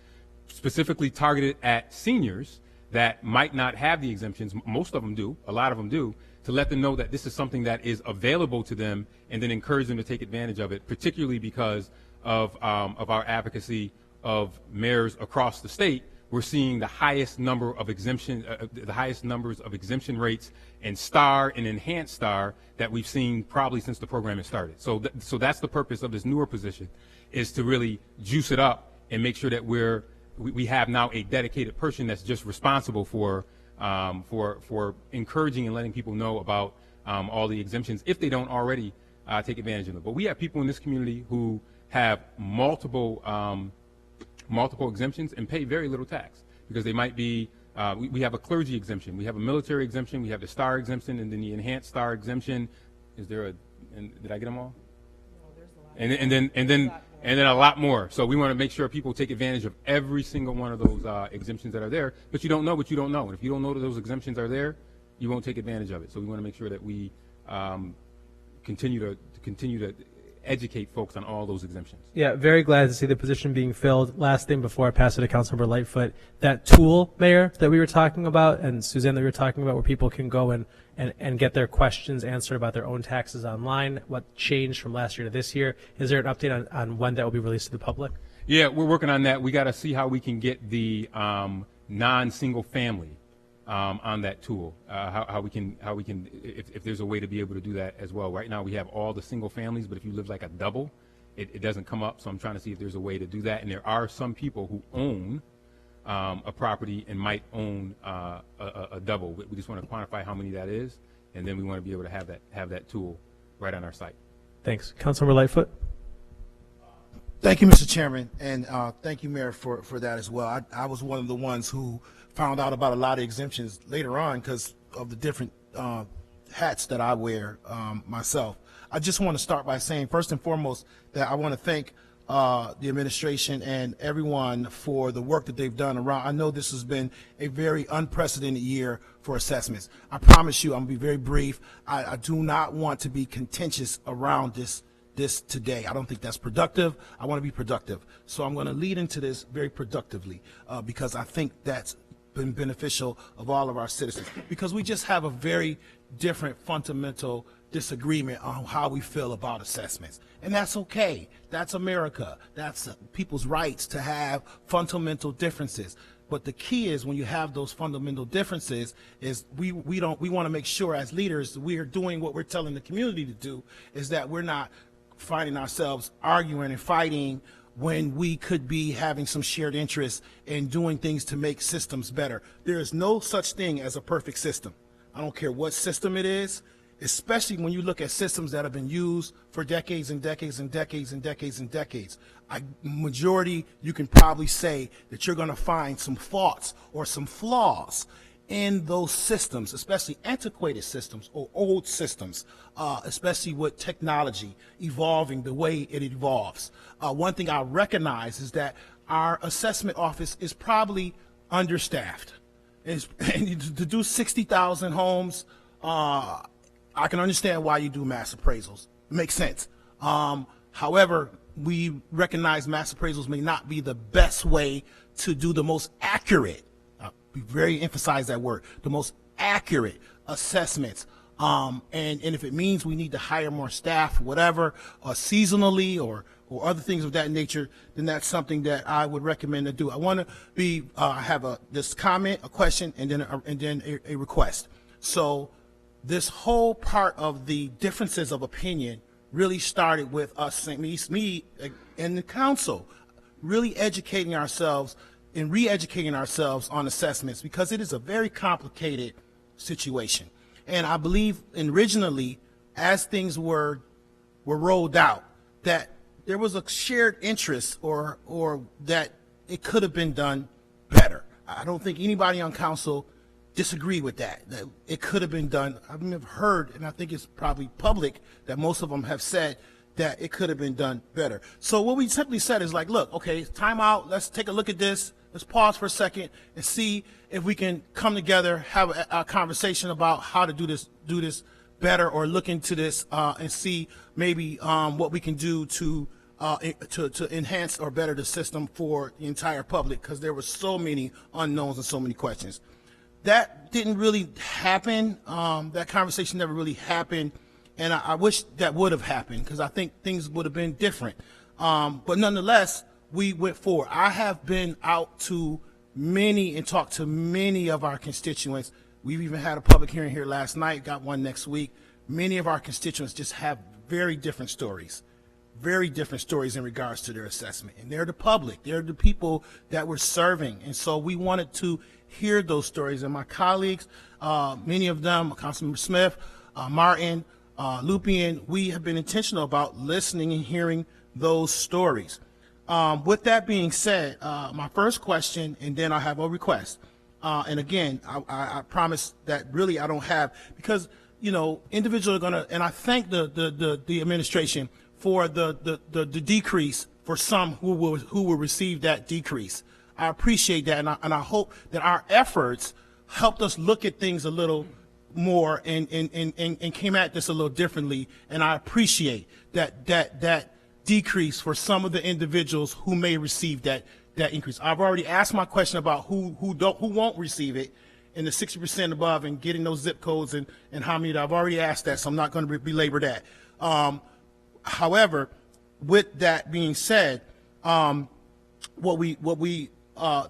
specifically targeted at seniors that might not have the exemptions. Most of them do, a lot of them do, to let them know that this is something that is available to them, and then encourage them to take advantage of it, particularly because of our advocacy of mayors across the state. We're seeing the highest number of the highest numbers of exemption rates and STAR and enhanced STAR that we've seen probably since the program has started. So that's the purpose of this newer position, is to really juice it up and make sure that we have now a dedicated person that's just responsible for encouraging and letting people know about all the exemptions if they don't already take advantage of them. But we have people in this community who have multiple exemptions and pay very little tax, because they might be, we have a clergy exemption, we have a military exemption, we have the STAR exemption, and then the enhanced STAR exemption. Did I get them all? No, there's a lot. And then a lot more. So we want to make sure people take advantage of every single one of those exemptions that are there. But you don't know what you don't know. And if you don't know that those exemptions are there, you won't take advantage of it. So we want to make sure that we continue to educate folks on all those exemptions. Yeah, very glad to see the position being filled. Last thing before I pass it to Councilmember Lightfoot, that tool, Mayor, that we were talking about, and Suzanne, that we were talking about, where people can go and get their questions answered about their own taxes online, what changed from last year to this year. Is there an update on when that will be released to the public? Yeah, we're working on that. We got to see how we can get the non-single family on that tool, how we can if there's a way to be able to do that as well. Right now we have all the single families, but if you live like a double, it doesn't come up. So I'm trying to see if there's a way to do that. And there are some people who own a property and might own a double. We just want to quantify how many that is, and then we want to be able to have that tool right on our site. Thanks. Councilmember Lightfoot. Thank you, Mr. Chairman, and thank you, Mayor, for that as well. I was one of the ones who found out about a lot of exemptions later on because of the different hats that I wear myself. I just want to start by saying, first and foremost, that I want to thank the administration and everyone for the work that they've done around. I know this has been a very unprecedented year for assessments. I promise you, I'm going to be very brief. I do not want to be contentious around this today. I don't think that's productive. I want to be productive. So I'm going to lead into this very productively because I think that's been beneficial of all of our citizens, because we just have a very different fundamental disagreement on how we feel about assessments. And that's okay. That's America. That's people's rights to have fundamental differences. But the key is when you have those fundamental differences is we want to make sure as leaders we are doing what we're telling the community to do, is that we're not finding ourselves arguing and fighting when we could be having some shared interest in doing things to make systems better. There is no such thing as a perfect system. I don't care what system it is, especially when you look at systems that have been used for decades and decades and decades and decades and decades. Majority, you can probably say that you're going to find some faults or some flaws in those systems, especially antiquated systems or old systems, especially with technology evolving the way it evolves. One thing I recognize is that our assessment office is probably understaffed. And to do 60,000 homes, I can understand why you do mass appraisals. It makes sense. However, we recognize mass appraisals may not be the best way to do the most accurate, we very emphasize that word, the most accurate assessments. And if it means we need to hire more staff, whatever, or seasonally or other things of that nature, then that's something that I would recommend to do. I want to have this comment, a question, and then a request. So this whole part of the differences of opinion really started with us, me and the council, really educating ourselves and re-educating ourselves on assessments, because it is a very complicated situation. And I believe originally, as things were rolled out, that there was a shared interest or that it could have been done better. I don't think anybody on council disagree with that it could have been done. I've heard, and I think it's probably public, that most of them have said that it could have been done better. So what we simply said is like, look, okay, time out, let's take a look at this, let's pause for a second and see if we can come together, have a conversation about how to do this better, or look into this and see maybe what we can do to enhance or better the system for the entire public, because there were so many unknowns and so many questions. That didn't really happen. That conversation never really happened, and I wish that would have happened, because I think things would have been different. But nonetheless, we went forward. I have been out to many and talked to many of our constituents. We've even had a public hearing here last night, got one next week. Many of our constituents just have very different stories in regards to their assessment. And they're the public. They're the people that we're serving. And so we wanted to hear those stories. And my colleagues, many of them, Councilmember Smith, Martin, Lupien, we have been intentional about listening and hearing those stories. With that being said, my first question, and then I have a request. And again, I promise that really I don't have, because, you know, individuals are going to, and I thank the administration for the decrease for some who will receive that decrease. I appreciate that, and I hope that our efforts helped us look at things a little more and came at this a little differently. And I appreciate that decrease for some of the individuals who may receive that increase. I've already asked my question about who won't receive it, in the 60% above, and getting those zip codes and how many. I've already asked that, so I'm not going to belabor that. However, with that being said, the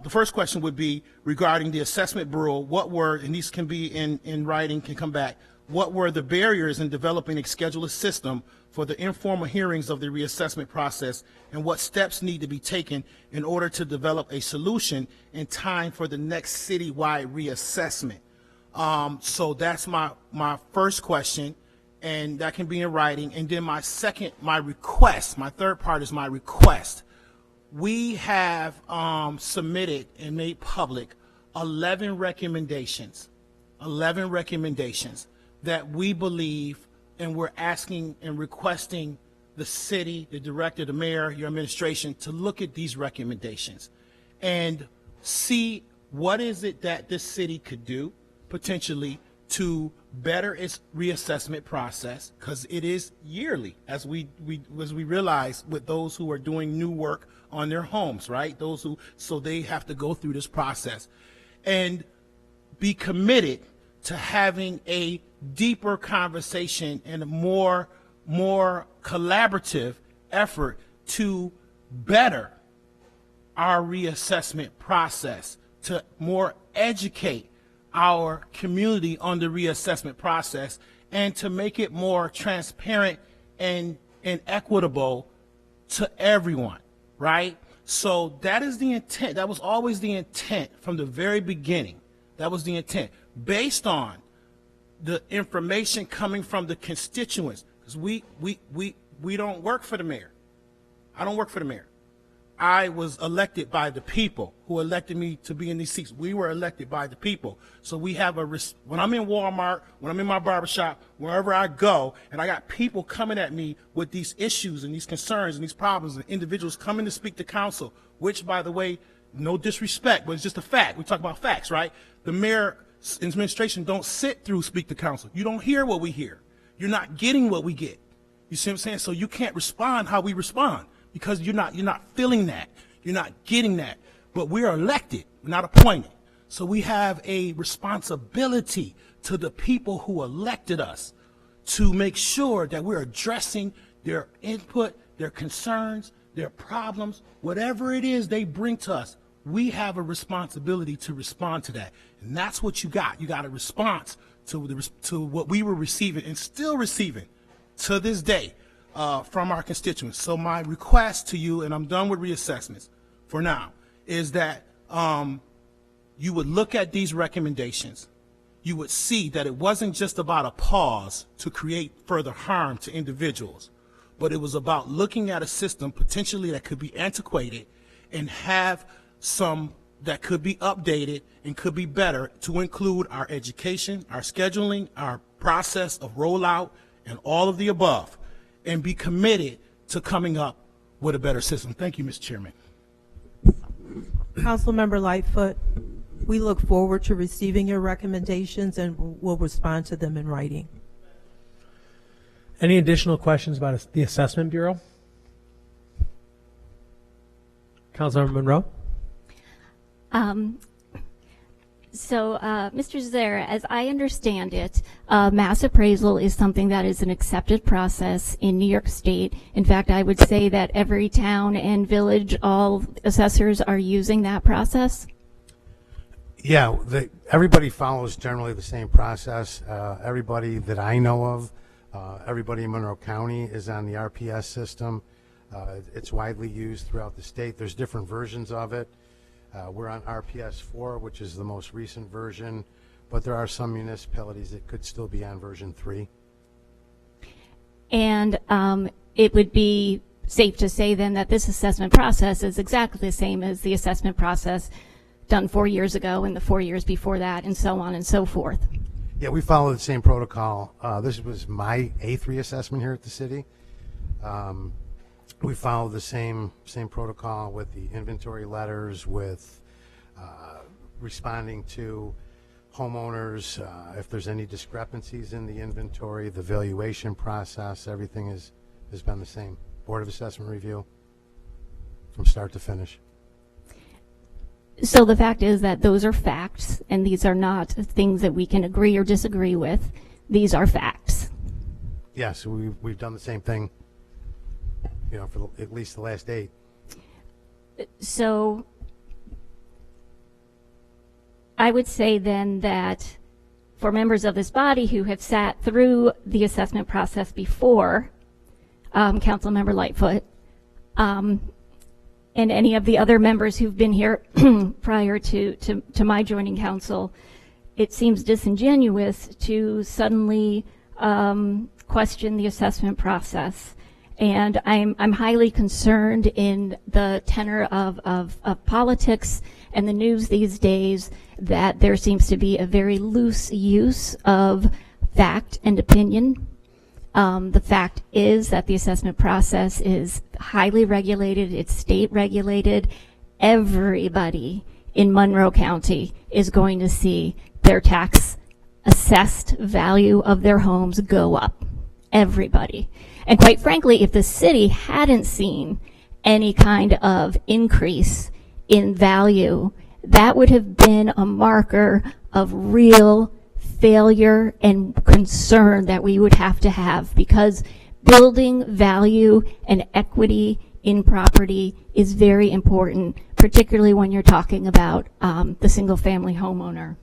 first question would be regarding the assessment bureau. What were, and these can be in writing, can come back, what were the barriers in developing a scheduled system for the informal hearings of the reassessment process, and what steps need to be taken in order to develop a solution in time for the next citywide reassessment? So that's my first question, and that can be in writing. And then my request, my third part is my request. We have submitted and made public 11 recommendations that we believe, and we're asking and requesting the city, the director, the mayor, your administration to look at these recommendations and see what is it that this city could do potentially to better its reassessment process, because it is yearly, as we realize, with those who are doing new work on their homes, right? So they have to go through this process, and be committed to having a deeper conversation and a more collaborative effort to better our reassessment process, to more educate our community on the reassessment process and to make it more transparent and equitable to everyone, right? So that is the intent. That was always the intent from the very beginning. That was the intent based on the information coming from the constituents. Because we don't work for the mayor. I don't work for the mayor. I was elected by the people who elected me to be in these seats. We were elected by the people. So we have when I'm in Walmart, when I'm in my barbershop, wherever I go, and I got people coming at me with these issues and these concerns and these problems, and individuals coming to speak to council, which, by the way, no disrespect, but it's just a fact. We talk about facts, right? The mayor's administration don't sit through speak to council. You don't hear what we hear. You're not getting what we get. You see what I'm saying? So you can't respond how we respond, because you're not feeling that. You're not getting that. But we're elected, we're not appointed. So we have a responsibility to the people who elected us to make sure that we're addressing their input, their concerns, their problems, whatever it is they bring to us. We have a responsibility to respond to that. And that's what you got. You got a response to what we were receiving and still receiving to this day. From our constituents. So my request to you, and I'm done with reassessments for now, is that you would look at these recommendations. You would see that it wasn't just about a pause to create further harm to individuals, but it was about looking at a system potentially that could be antiquated and have some that could be updated and could be better to include our education, our scheduling, our process of rollout, and all of the above, and be committed to coming up with a better system. Thank you, Mr. Chairman. Councilmember Lightfoot, we look forward to receiving your recommendations and will respond to them in writing. Any additional questions about the Assessment Bureau? Councilmember Monroe? Mr. Zare, as I understand it, mass appraisal is something that is an accepted process in New York State. In fact, I would say that every town and village, all assessors are using that process. Yeah, everybody follows generally the same process. Everybody that I know of, everybody in Monroe County is on the RPS system. It's widely used throughout the state. There's different versions of it. We're on RPS 4, which is the most recent version, but there are some municipalities that could still be on version 3. And it would be safe to say then that this assessment process is exactly the same as the assessment process done 4 years ago and the 4 years before that, and so on and so forth. Yeah, we follow the same protocol. This was my 8th reassessment here at the city. We follow the same protocol with the inventory letters, with responding to homeowners if there's any discrepancies in the inventory, the valuation process. Everything has been the same. Board of Assessment review from start to finish. So the fact is that those are facts, and these are not things that we can agree or disagree with. These are facts. Yes, we've done the same thing, for at least the last 8. So I would say then that for members of this body who have sat through the assessment process before, Councilmember Lightfoot, and any of the other members who've been here prior to my joining council, it seems disingenuous to suddenly question the assessment process. And I'm highly concerned in the tenor of politics and the news these days that there seems to be a very loose use of fact and opinion. The fact is that the assessment process is highly regulated, it's state regulated. Everybody in Monroe County is going to see their tax assessed value of their homes go up. Everybody. And quite frankly, if the city hadn't seen any kind of increase in value, that would have been a marker of real failure and concern that we would have to have, because building value and equity in property is very important, particularly when you're talking about the single-family homeowner.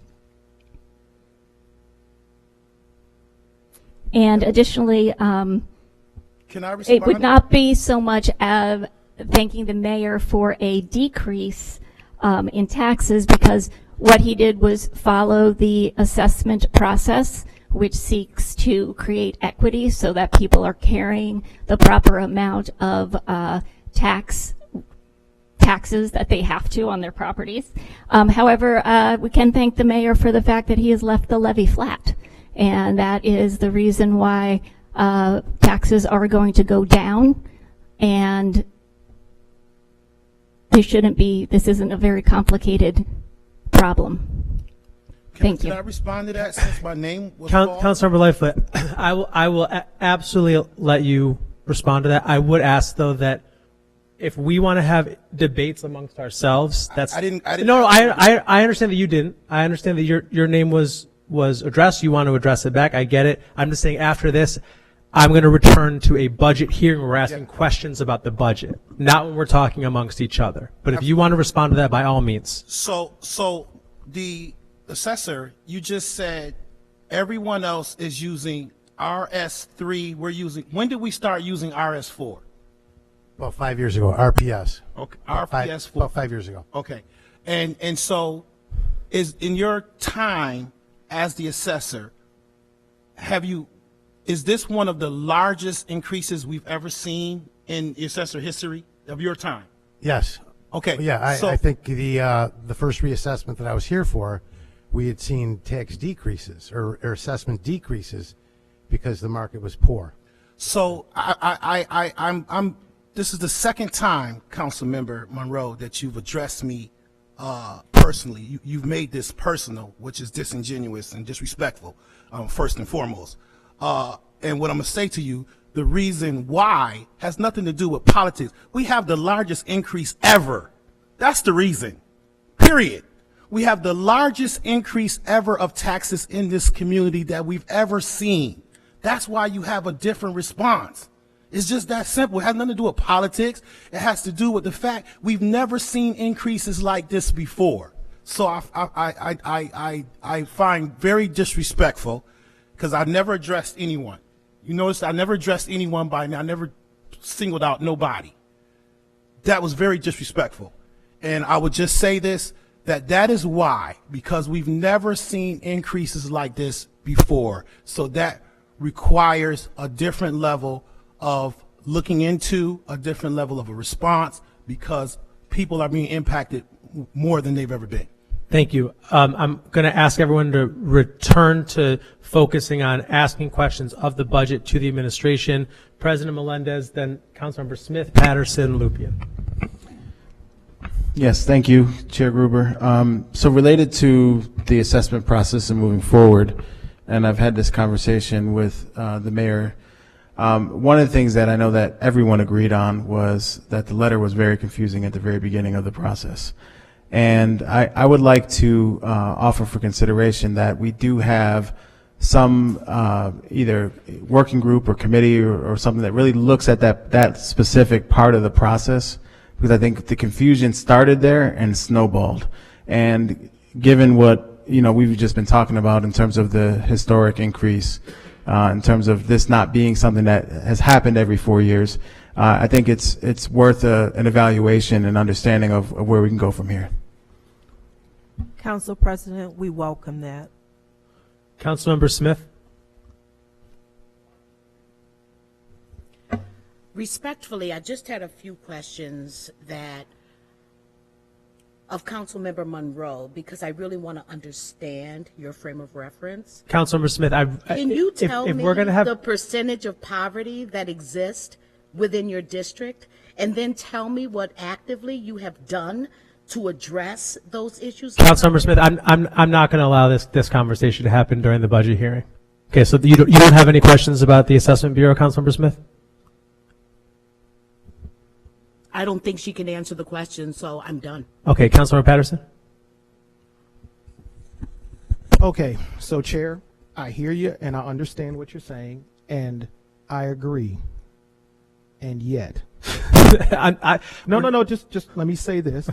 And additionally, Can I respond? it would not be so much of thanking the mayor for a decrease in taxes, because what he did was follow the assessment process, which seeks to create equity so that people are carrying the proper amount of taxes that they have to on their properties. However, we can thank the mayor for the fact that he has left the levy flat, and that is the reason why taxes are going to go down, and this isn't a very complicated problem. Thank you. Can I respond to that since my name was Councilmember Lightfoot, I will absolutely let you respond to that. I would ask, though, that if we want to have debates amongst ourselves, that's I didn't. No, I understand that you didn't. I understand that your name was addressed. You want to address it back. I get it. I'm just saying after this, I'm going to return to a budget hearing where we're asking questions about the budget, not when we're talking amongst each other. But if you want to respond to that, by all means. So the assessor, you just said everyone else is using RS3. When did we start using RS4? About 5 years ago, RPS. Okay, RPS4. About 5 years ago. Okay, and so is in your time as the assessor, is this one of the largest increases we've ever seen in the assessor history of your time? Yes. Okay. Yeah, I think the first reassessment that I was here for, we had seen tax decreases or assessment decreases because the market was poor. So I'm. This is the second time, Councilmember Monroe, that you've addressed me personally. You've made this personal, which is disingenuous and disrespectful, first and foremost. And what I'm going to say to you, the reason why has nothing to do with politics. We have the largest increase ever. That's the reason, period. We have the largest increase ever of taxes in this community that we've ever seen. That's why you have a different response. It's just that simple. It has nothing to do with politics. It has to do with the fact we've never seen increases like this before. So I find very disrespectful, because I never addressed anyone. You notice I never addressed anyone by name. I never singled out nobody. That was very disrespectful. And I would just say this, that is why, because we've never seen increases like this before. So that requires a different level of looking into, a different level of a response, because people are being impacted more than they've ever been. Thank you. I'm going to ask everyone to return to focusing on asking questions of the budget to the administration. President Melendez, then Councilmember Smith, Patterson, Lupien. Yes, thank you, Chair Gruber. So related to the assessment process and moving forward, and I've had this conversation with the mayor, one of the things that I know that everyone agreed on was that the letter was very confusing at the very beginning of the process. And I would like to offer for consideration that we do have some either working group or committee or something that really looks at that specific part of the process, because I think the confusion started there and snowballed. And given what we've just been talking about in terms of the historic increase, in terms of this not being something that has happened every 4 years, I think it's worth an evaluation and understanding of where we can go from here. Council President, we welcome that. Councilmember Smith. Respectfully, I just had a few questions of Councilmember Monroe, because I really want to understand your frame of reference. Councilmember Smith, can you tell me we're gonna have the percentage of poverty that exists within your district, and then tell me what actively you have done to address those issues? Councilmember Smith, I'm not going to allow this conversation to happen during the budget hearing. Okay, so you don't have any questions about the Assessment Bureau, Councilmember Smith? I don't think she can answer the question, so I'm done. Okay, Councilmember Patterson. Okay, so Chair, I hear you and I understand what you're saying, and I agree. And yet, No. Just let me say this.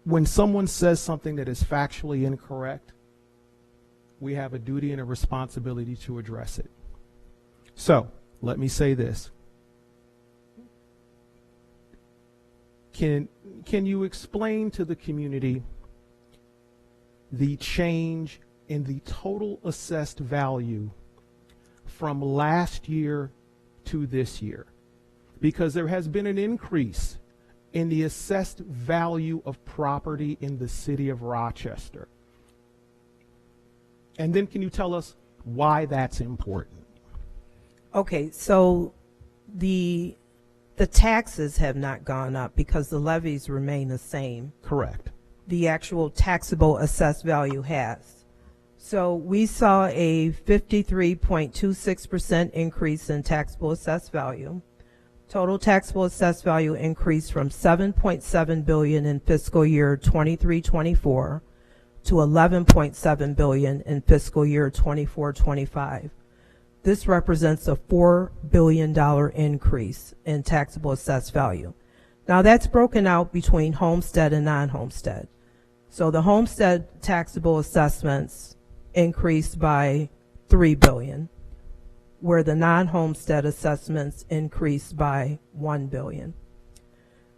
When someone says something that is factually incorrect, we have a duty and a responsibility to address it. So, let me say this. Can you explain to the community the change in the total assessed value from last year to this year? Because there has been an increase in the assessed value of property in the city of Rochester. And then can you tell us why that's important? Okay, so the taxes have not gone up because the levies remain the same. Correct. The actual taxable assessed value has. So we saw a 53.26% increase in taxable assessed value. Total taxable assessed value increased from $7.7 billion in fiscal year 23-24 to $11.7 billion in fiscal year 24-25. This represents a $4 billion increase in taxable assessed value. Now that's broken out between homestead and non-homestead. So the homestead taxable assessments increased by $3 billion, where the non-homestead assessments increased by $1 billion.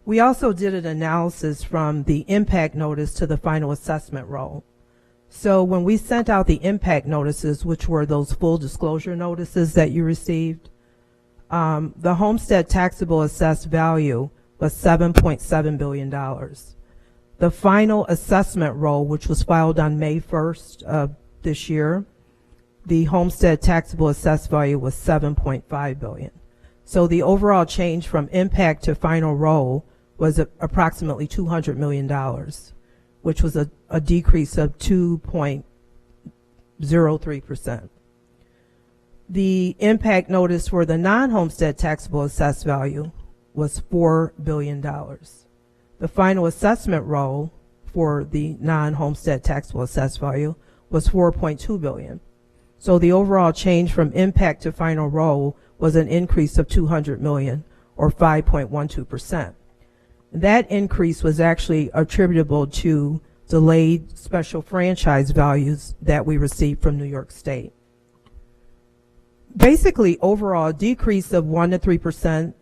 We also did an analysis from the impact notice to the final assessment roll. So when we sent out the impact notices, which were those full disclosure notices that you received, the homestead taxable assessed value was $7.7 billion. The final assessment roll, which was filed on May 1st of this year, the homestead taxable assessed value was $7.5 billion. So the overall change from impact to final roll was approximately $200 million, which was a decrease of 2.03%. The impact notice for the non-homestead taxable assessed value was $4 billion. The final assessment roll for the non-homestead taxable assessed value was $4.2 billion. So the overall change from impact to final roll was an increase of $200 million, or 5.12%. That increase was actually attributable to delayed special franchise values that we received from New York State. Basically, overall decrease of 1 to 3%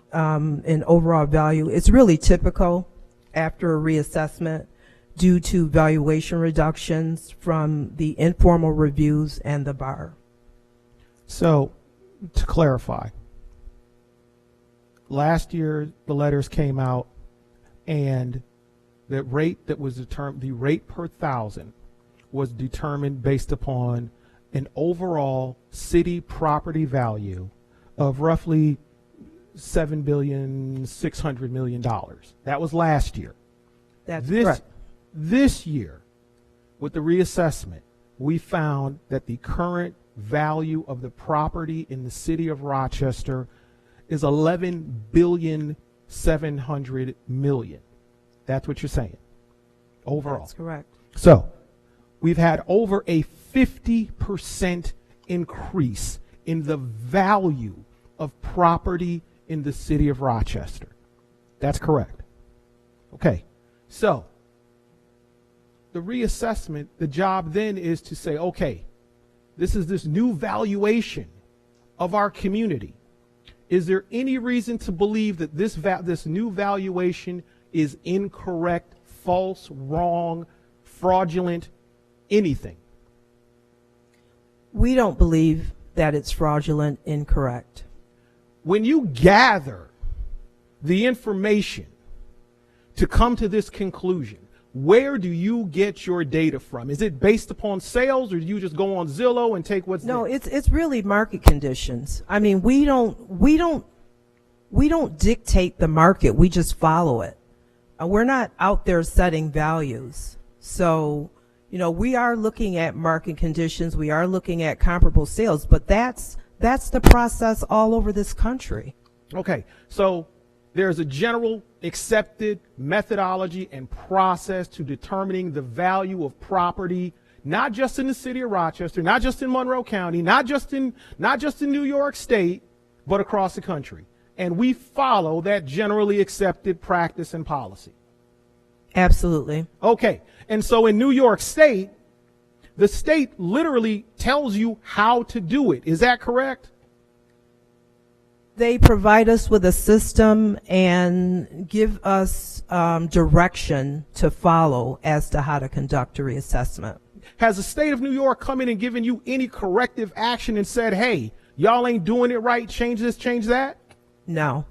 in overall value is really typical after a reassessment due to valuation reductions from the informal reviews and the bar. So, to clarify, last year the letters came out and the rate that was determined, the rate per thousand, was determined based upon an overall city property value of roughly $7.6 billion. That was last year. That's correct. This year, with the reassessment, we found that the current value of the property in the city of Rochester is $11.7 billion. That's what you're saying, overall. That's correct. So, we've had over a 50% increase in the value of property in the city of Rochester. That's correct. Okay, so the reassessment, the job then is to say, okay, this is this new valuation of our community. Is there any reason to believe that this new valuation is incorrect, false, wrong, fraudulent, anything? We don't believe that it's fraudulent, incorrect. When you gather the information to come to this conclusion, where do you get your data from? Is it based upon sales, or do you just go on Zillow and take what's No, there? it's really market conditions. I mean, we don't dictate the market. We just follow it. We're not out there setting values. So, you know, we are looking at market conditions. We are looking at comparable sales, but that's the process all over this country. Okay, so there's a general accepted methodology and process to determining the value of property, not just in the city of Rochester, not just in Monroe County, not just in New York State, but across the country. And we follow that generally accepted practice and policy. Absolutely. Okay. And so in New York State, the state literally tells you how to do it. Is that correct? They provide us with a system and give us direction to follow as to how to conduct a reassessment. Has the state of New York come in and given you any corrective action and said, hey, y'all ain't doing it right, change this, change that? No.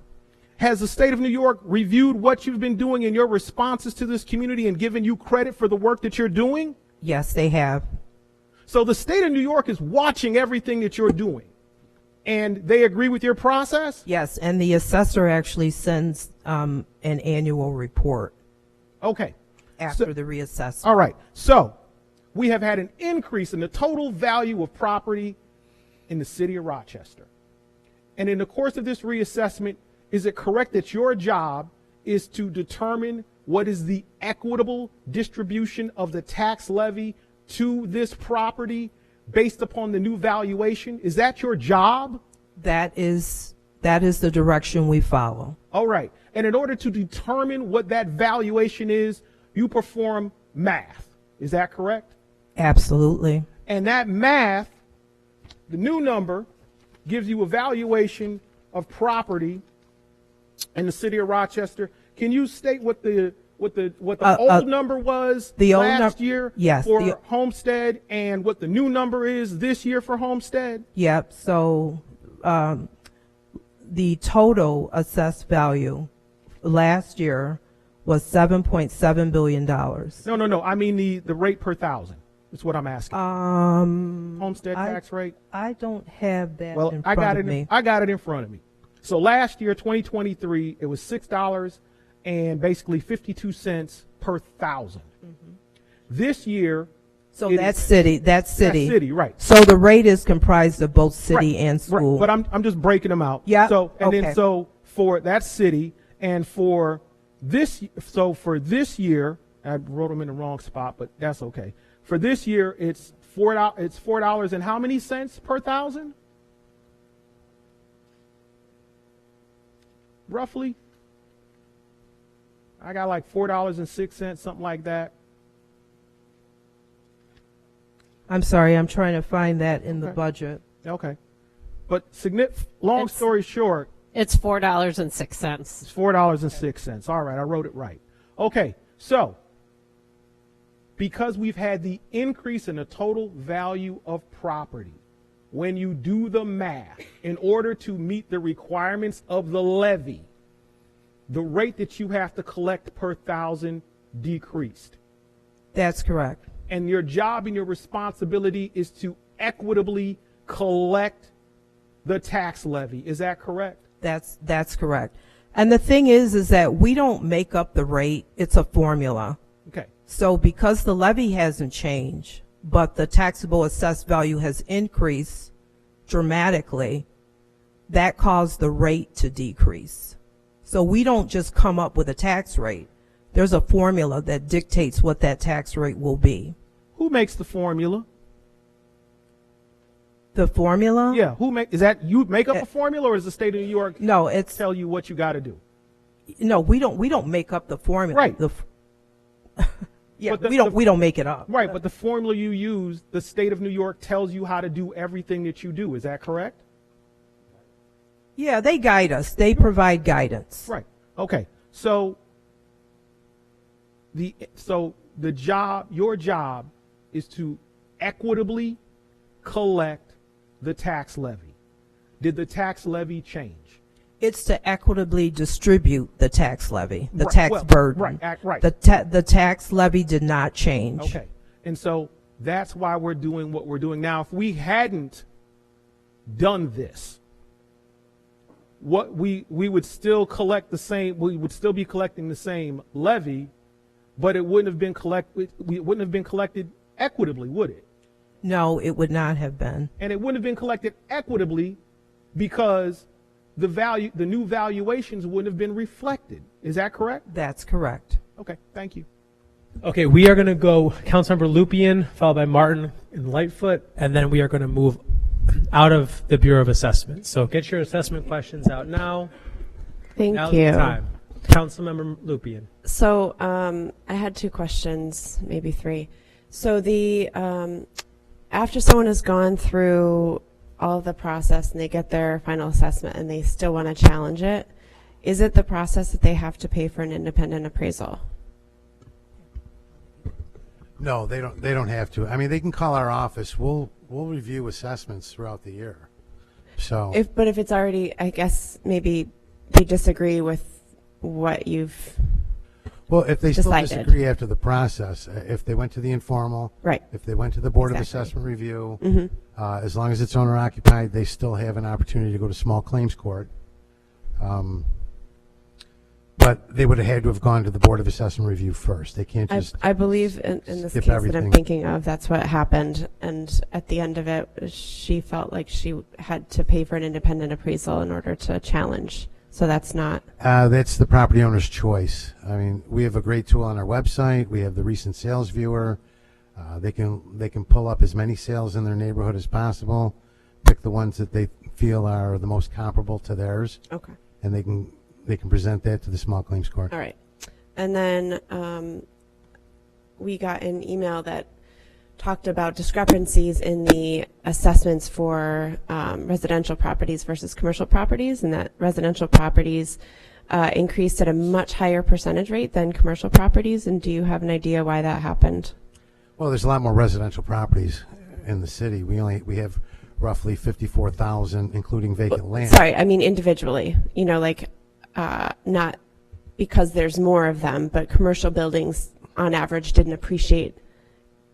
Has the state of New York reviewed what you've been doing in your responses to this community and given you credit for the work that you're doing? Yes, they have. So the state of New York is watching everything that you're doing. And they agree with your process? Yes, and the assessor actually sends an annual report. Okay. After the reassessment. All right. So we have had an increase in the total value of property in the city of Rochester. And in the course of this reassessment, is it correct that your job is to determine what is the equitable distribution of the tax levy to this property based upon the new valuation? Is that your job? That is the direction we follow. All right. And in order to determine what that valuation is, you perform math. Is that correct? Absolutely. And that math, the new number, gives you a valuation of property in the city of Rochester. Can you state what the old number was last year for Homestead and what the new number is this year for Homestead? Yep. So the total assessed value last year was $7.7 billion. No. I mean the rate per thousand. That's what I'm asking. Homestead tax rate? I don't have that in front of me. I got it in front of me. So last year, 2023, it was $6 and basically 52 cents per thousand. This year, so that's city. That's city, right? So the rate is comprised of both city and school. Right. But I'm just breaking them out. Yeah. So then for that city and for this year, I wrote them in the wrong spot, but that's okay. For this year, it's $4 and how many cents per thousand? Roughly. I got like $4.06, something like that. I'm sorry, I'm trying to find that in the budget. Okay. But long story short, it's $4.06. It's $4.06. All right, I wrote it right. Okay, so because we've had the increase in the total value of property, when you do the math, in order to meet the requirements of the levy, the rate that you have to collect per thousand decreased. That's correct. And your job and your responsibility is to equitably collect the tax levy. Is that correct? That's correct. And the thing is that we don't make up the rate. It's a formula. Okay. So because the levy hasn't changed, but the taxable assessed value has increased dramatically, that caused the rate to decrease. So we don't just come up with a tax rate. There's a formula that dictates what that tax rate will be. Who makes the formula? The formula? Yeah. Is that you make up a formula, or is the state of New York tell you what you got to do? No, we don't make up the formula. Right. We don't make it up. Right, but the formula you use, the state of New York tells you how to do everything that you do. Is that correct? Yeah, they guide us. They provide guidance. Right. Okay. So your job is to equitably collect the tax levy. Did the tax levy change? It's to equitably distribute the tax levy, the tax burden. Right. The tax levy did not change. Okay. And so that's why we're doing what we're doing now. If we hadn't done this, we would still collect the same. We would still be collecting the same levy, but it wouldn't have been collected equitably, would it? No, it would not have been. And it wouldn't have been collected equitably because the new valuations wouldn't have been reflected. Is that correct? That's correct. Okay, thank you. Okay, we are going to go Councilmember Lupien, followed by Martin and Lightfoot, and then we are going to move out of the Bureau of Assessment. So get your assessment questions out now. Thank Now's you. the time. Councilmember Lupien. So I had 2 questions, maybe 3. So the after someone has gone through all of the process and they get their final assessment and they still want to challenge it, is it the process that they have to pay for an independent appraisal? No, they don't have to. I mean, they can call our office. We'll review assessments throughout the year. So But if it's already, I guess maybe they disagree with what you've if they decided. still disagree after the process, if they went to the informal, right? If they went to the Board of Assessment Review, as long as it's owner occupied, they still have an opportunity to go to small claims court. But they would have had to have gone to the Board of Assessment Review first. They can't just. I believe in this skip case everything. that I'm thinking of, that's what happened. And at the end of it, she felt like she had to pay for an independent appraisal in order to challenge. So that's not. That's the property owner's choice. I mean, we have a great tool on our website. We have the recent sales viewer. They can pull up as many sales in their neighborhood as possible, pick the ones that they feel are the most comparable to theirs. Okay. And they can present that to the small claims court. All right. And then we got an email that talked about discrepancies in the assessments for residential properties versus commercial properties, and that residential properties increased at a much higher percentage rate than commercial properties. And do you have an idea why that happened? Well, there's a lot more residential properties in the city. We have roughly 54,000, including vacant land. Sorry, I mean individually. You know, like not because there's more of them, but commercial buildings on average didn't appreciate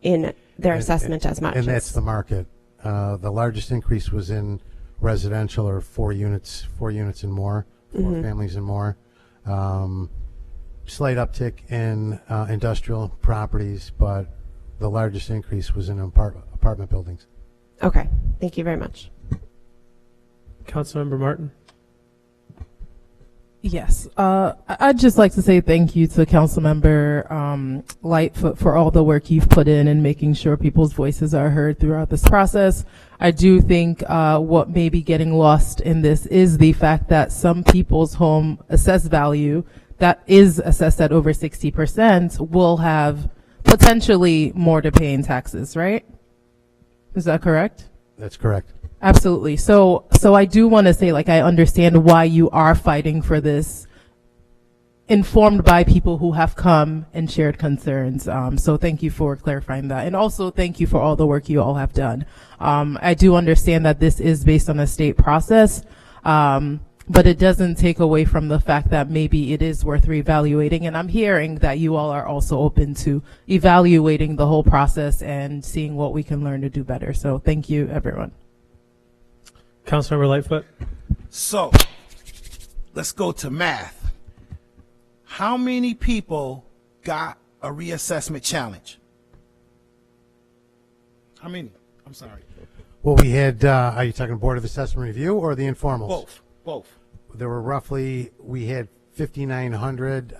in their assessment as much. And that's the market. The largest increase was in residential, or 4 units and more, 4 families and more. Slight uptick in industrial properties, but the largest increase was in apartment buildings. Okay, thank you very much. Councilmember Martin. Yes, I'd just like to say thank you to Councilmember Lightfoot for all the work you've put in making sure people's voices are heard throughout this process. I do think what may be getting lost in this is the fact that some people's home assessed value that is assessed at over 60% will have potentially more to pay in taxes, right? Is that correct? That's correct. Absolutely. So I do want to say, like, I understand why you are fighting for this, informed by people who have come and shared concerns. So thank you for clarifying that. And also thank you for all the work you all have done. I do understand that this is based on a state process, but it doesn't take away from the fact that maybe it is worth reevaluating. And I'm hearing that you all are also open to evaluating the whole process and seeing what we can learn to do better. So thank you, everyone. Councilmember Lightfoot. So let's go to math. How many people got a reassessment challenge? How many? I'm sorry. Well, we had, are you talking Board of Assessment Review or the informals? Both. There were we had 5,900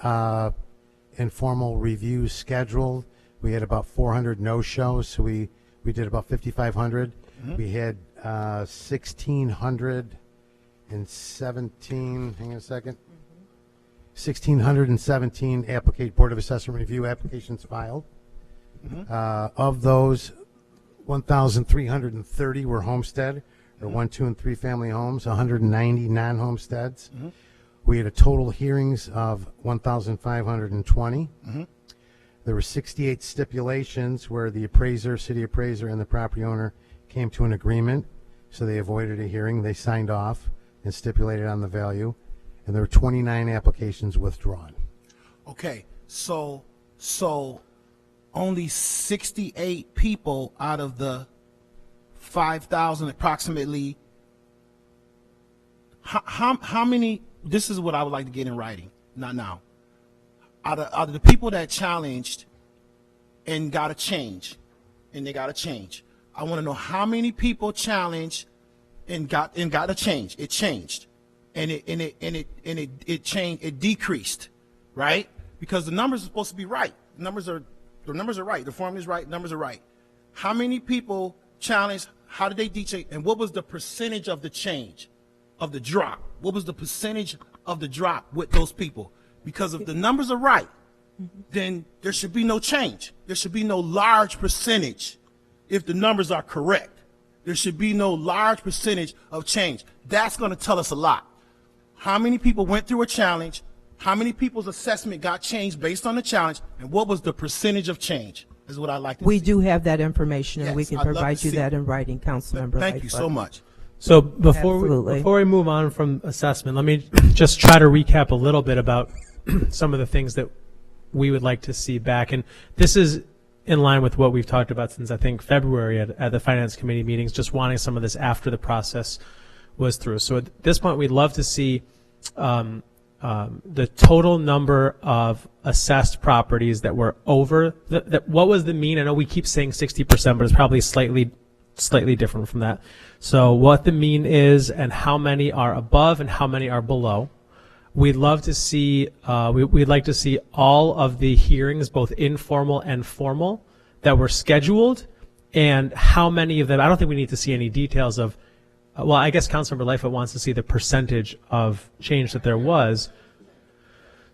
informal reviews scheduled. We had about 400 no-shows, so we did about 5,500. We had 1,617, hang on a second, 1,617 Board of Assessment Review applications filed. Of those, 1,330 were homestead, or 1, 2, and 3 family homes, 190 non-homesteads. We had a total hearings of 1,520. There were 68 stipulations where the appraiser, city appraiser, and the property owner came to an agreement, so they avoided a hearing. They signed off and stipulated on the value, and there were 29 applications withdrawn. Okay, so only 68 people out of the 5,000 approximately. How many? This is what I would like to get in writing. Not now. Out of the people that challenged and got a change, I want to know how many people challenged and got a change. It changed, and it changed. It decreased, right? Because the numbers are supposed to be right. The numbers are right. The formula is right. The numbers are right. How many people challenged? How did they dechange? And what was the percentage of the change, of the drop? What was the percentage of the drop with those people? Because if the numbers are right, then there should be no change. There should be no large percentage if the numbers are correct. There should be no large percentage of change. That's going to tell us a lot. How many people went through a challenge? How many people's assessment got changed based on the challenge? And what was the percentage of change? Is what I'd like to We see. do have that information, and we Yes, can I'd love provide to you see that it. in writing, Councilmember Thank you so Lightfoot. much. So before Absolutely. we move on from assessment, let me just try to recap a little bit about some of the things that we would like to see back. And this is in line with what we've talked about since, I think, February at the Finance Committee meetings, just wanting some of this after the process was through. So at this point, we'd love to see the total number of assessed properties that were over. What was the mean? I know we keep saying 60%, but it's probably slightly different from that. So what the mean is and how many are above and how many are below. We'd love to see, we'd like to see all of the hearings, both informal and formal, that were scheduled, and how many of them. I don't think we need to see any details of, well, I guess Councilmember Lightfoot wants to see the percentage of change that there was.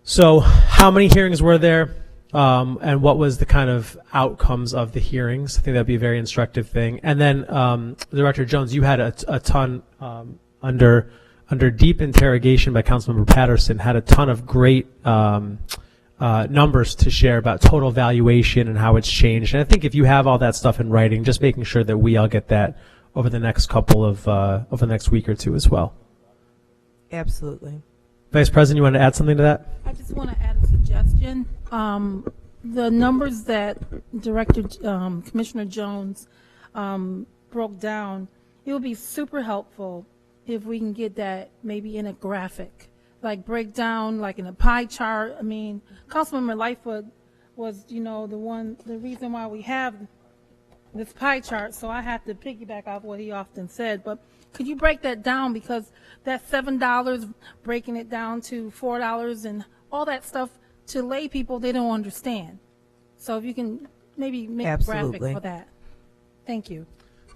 So how many hearings were there, and what was the kind of outcomes of the hearings? I think that'd be a very instructive thing. And then, Director Jones, you had a ton under deep interrogation by Councilmember Patterson, had a ton of great numbers to share about total valuation and how it's changed. And I think if you have all that stuff in writing, just making sure that we all get that over the next couple of over the next week or two as well. Absolutely. Vice President, you want to add something to that? I just want to add a suggestion. The numbers that Commissioner Jones broke down, it would be super helpful if we can get that maybe in a graphic, like break down, like in a pie chart. I mean, Councilmember Lightfoot was, the reason why we have this pie chart, so I have to piggyback off what he often said. But could you break that down? Because that $7, breaking it down to $4 and all that stuff, to lay people, they don't understand. So if you can maybe make a graphic for that. Thank you.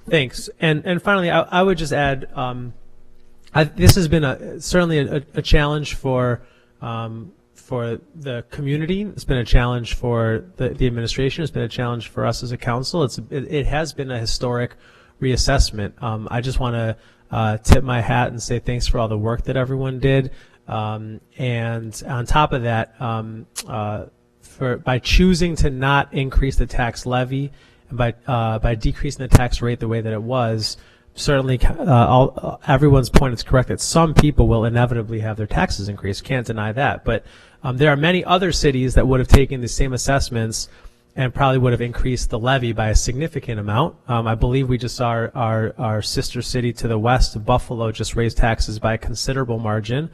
Thanks. And finally, I would just add, this has been certainly a challenge for the community. It's been a challenge for the administration. It's been a challenge for us as a council. It has been a historic reassessment. I just want to tip my hat and say thanks for all the work that everyone did. And on top of that, by choosing to not increase the tax levy and by decreasing the tax rate the way that it was, certainly everyone's point is correct that some people will inevitably have their taxes increased. Can't deny that. But there are many other cities that would have taken the same assessments and probably would have increased the levy by a significant amount. I believe we just saw our sister city to the west, Buffalo, just raised taxes by a considerable margin.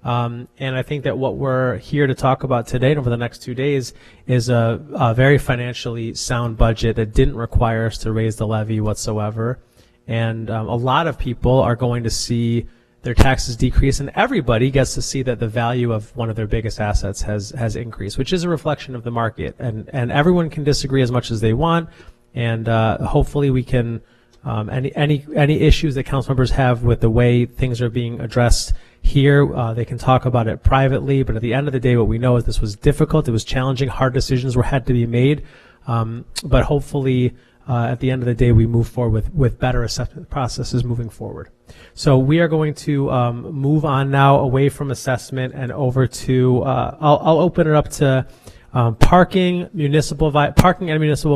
And I think that what we're here to talk about today and over the next 2 days is a very financially sound budget that didn't require us to raise the levy whatsoever. And a lot of people are going to see their taxes decrease, and everybody gets to see that the value of one of their biggest assets has increased, which is a reflection of the market. And everyone can disagree as much as they want, and hopefully we can any issues that council members have with the way things are being addressed here, they can talk about it privately. But at the end of the day, what we know is this was difficult, it was challenging, hard decisions had to be made, but hopefully at the end of the day, we move forward with better assessment processes moving forward. So we are going to move on now away from assessment and over to, I'll open it up to parking and municipal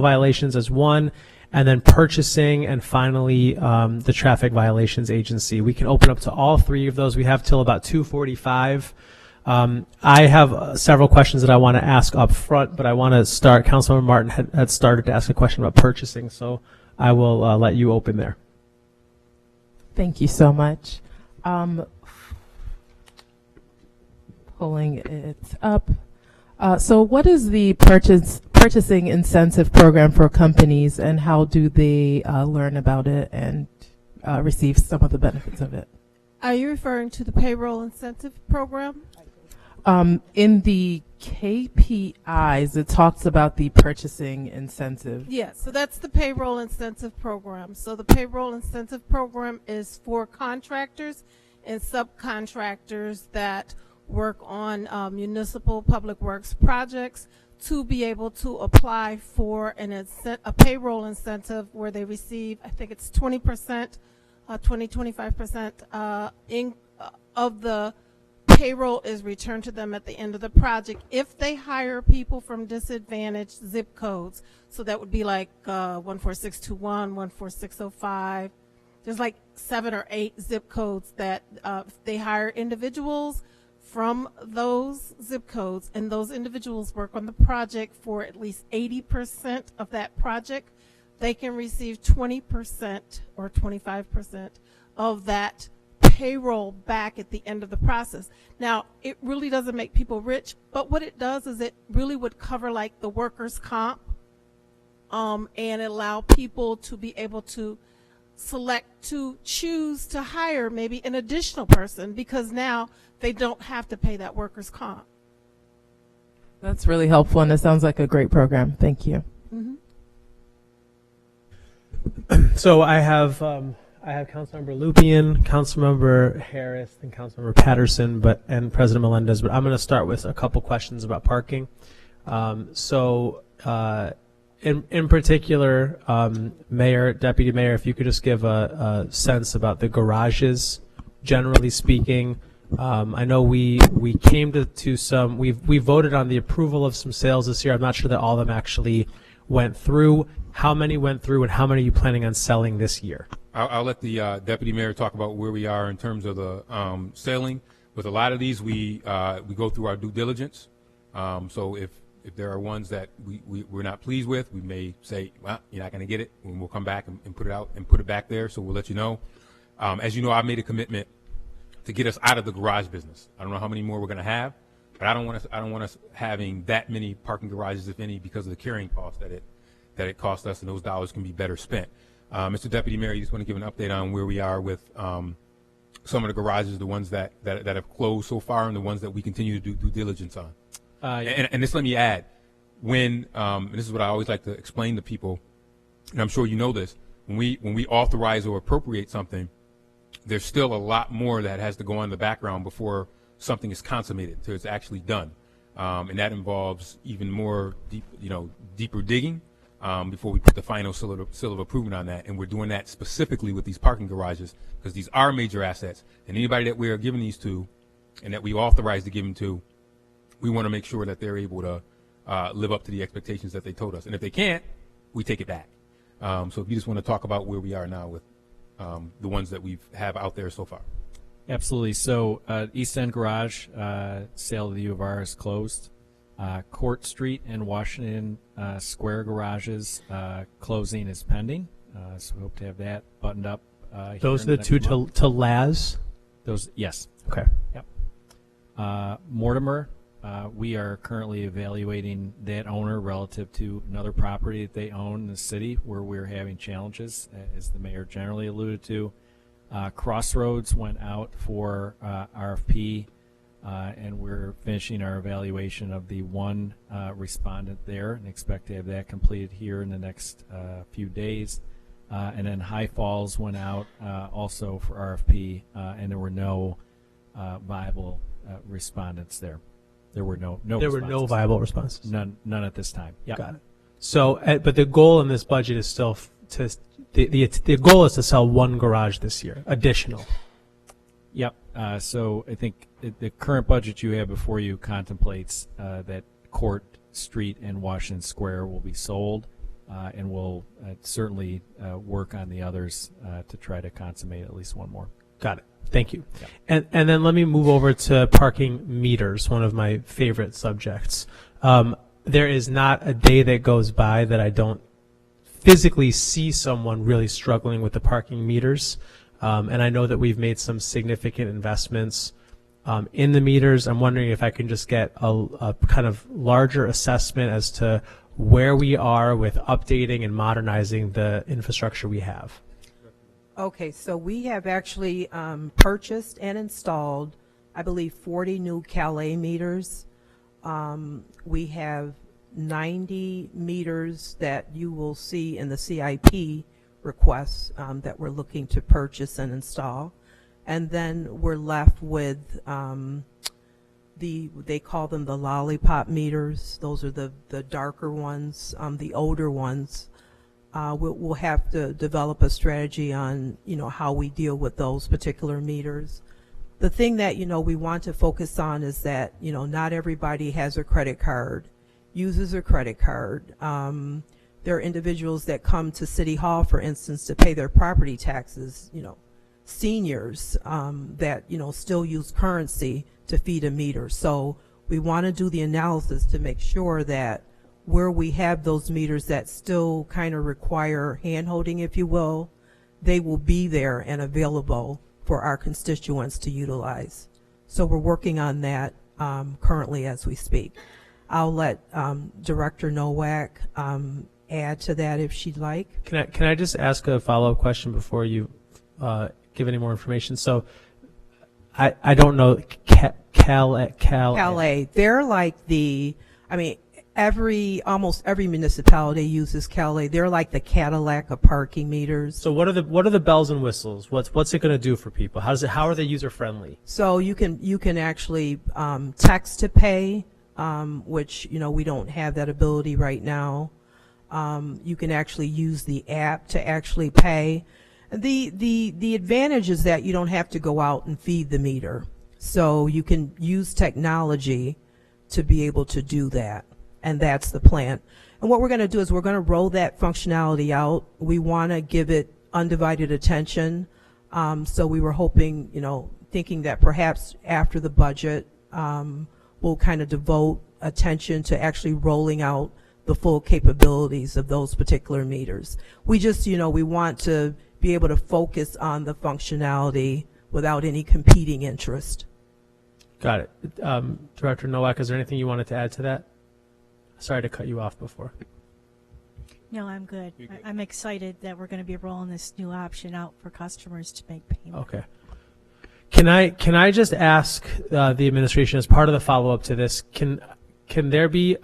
violations as one, and then purchasing, and finally the traffic violations agency. We can open up to all three of those. We have till about 2:45. I have several questions that I want to ask up front, but I want to start. Councilmember Martin had started to ask a question about purchasing, so I will let you open there. Thank you so much. Pulling it up. So what is the purchasing incentive program for companies, and how do they learn about it and receive some of the benefits of it? Are you referring to the payroll incentive program? In the KPIs, it talks about the purchasing incentive. Yeah, so that's the payroll incentive program. So the payroll incentive program is for contractors and subcontractors that work on municipal public works projects to be able to apply for a payroll incentive where they receive, I think it's 20%, 25% of the payroll is returned to them at the end of the project if they hire people from disadvantaged zip codes. So that would be like 14621, 14605. There's like 7 or 8 zip codes that if they hire individuals from those zip codes and those individuals work on the project for at least 80% of that project, they can receive 20% or 25% of that payroll back at the end of the process. Now, it really doesn't make people rich, but what it does is it really would cover like the workers' comp and allow people to be able to choose to hire maybe an additional person because now they don't have to pay that workers' comp. That's really helpful, and it sounds like a great program. Thank you. Mm-hmm. So I have Councilmember Lupien, Councilmember Harris, and Councilmember Patterson, and President Melendez. But I'm going to start with a couple questions about parking. In particular, Mayor, Deputy Mayor, if you could just give a sense about the garages, generally speaking. I know we came to some. We voted on the approval of some sales this year. I'm not sure that all of them actually went through. How many went through, and how many are you planning on selling this year? I'll let the Deputy Mayor talk about where we are in terms of the selling. With a lot of these, we go through our due diligence. So if there are ones that we're not pleased with, we may say, well, you're not going to get it, and we'll come back and put it out and put it back there. So we'll let you know. As you know, I made a commitment to get us out of the garage business. I don't know how many more we're going to have, but I don't want us having that many parking garages, if any, because of the carrying cost that it cost us, and those dollars can be better spent. Mr. Deputy Mayor, you just want to give an update on where we are with some of the garages, the ones that have closed so far, and the ones that we continue to do due diligence on. And this, let me add, when and this is what I always like to explain to people, and I'm sure you know this, when we authorize or appropriate something, there's still a lot more that has to go on in the background before something is consummated, until it's actually done, and that involves even more deeper digging before we put the final seal of approval on that. And we're doing that specifically with these parking garages because these are major assets, and anybody that we are giving these to and that we authorize to give them to, we want to make sure that they're able to live up to the expectations that they told us. And if they can't, we take it back. So if you just want to talk about where we are now with the ones that we have out there so far. Absolutely. So East End Garage, sale of the U of R is closed. Court Street and Washington Square garages closing is pending. So we hope to have that buttoned up. Those are the two to Laz? Those, yes. Okay. Yep. Mortimer, we are currently evaluating that owner relative to another property that they own in the city where we're having challenges, as the mayor generally alluded to. Crossroads went out for RFP, and we're finishing our evaluation of the one respondent there and expect to have that completed here in the next few days. And then High Falls went out also for RFP, and there were no viable respondents there. There were no viable responses. None at this time. Yeah. Got it. So, but the goal in this budget is still the goal is to sell one garage this year, additional. Yep. So I think the current budget you have before you contemplates that Court Street and Washington Square will be sold, and we'll certainly work on the others to try to consummate at least one more. Got it. Thank you. Yep. And then let me move over to parking meters, one of my favorite subjects. There is not a day that goes by that I don't physically see someone really struggling with the parking meters. And I know that we've made some significant investments in the meters. I'm wondering if I can just get a kind of larger assessment as to where we are with updating and modernizing the infrastructure we have. Okay, so we have actually purchased and installed I believe, 40 new Calais meters. We have 90 meters that you will see in the CIP requests that we're looking to purchase and install. And then we're left with they call them the lollipop meters. Those are the darker ones, the older ones. We'll have to develop a strategy on, how we deal with those particular meters. The thing that, we want to focus on is that, not everybody has a credit card, uses a credit card. There are individuals that come to City Hall, for instance, to pay their property taxes, seniors that, still use currency to feed a meter. So we want to do the analysis to make sure that where we have those meters that still kind of require hand-holding, if you will, they will be there and available for our constituents to utilize. So we're working on that currently as we speak. I'll let Director Nowak add to that if she'd like. Can I just ask a follow-up question before you give any more information? So I don't know Calais. They're like almost every municipality uses Calais. They're like the Cadillac of parking meters. So what are the bells and whistles? What's it going to do for people? How are they user friendly? So you can actually text to pay, which we don't have that ability right now. You can actually use the app to actually pay. The advantage is that you don't have to go out and feed the meter. So you can use technology to be able to do that. And that's the plan. And what we're going to do is we're going to roll that functionality out. We want to give it undivided attention. So we were hoping, thinking that perhaps after the budget, we'll kind of devote attention to actually rolling out the full capabilities of those particular meters. We just, we want to be able to focus on the functionality without any competing interest. Got it. Director Nowak, is there anything you wanted to add to that? Sorry to cut you off before. No, I'm good. I'm excited that we're going to be rolling this new option out for customers to make payment. Okay. Can I just ask the administration as part of the follow-up to this? Can there be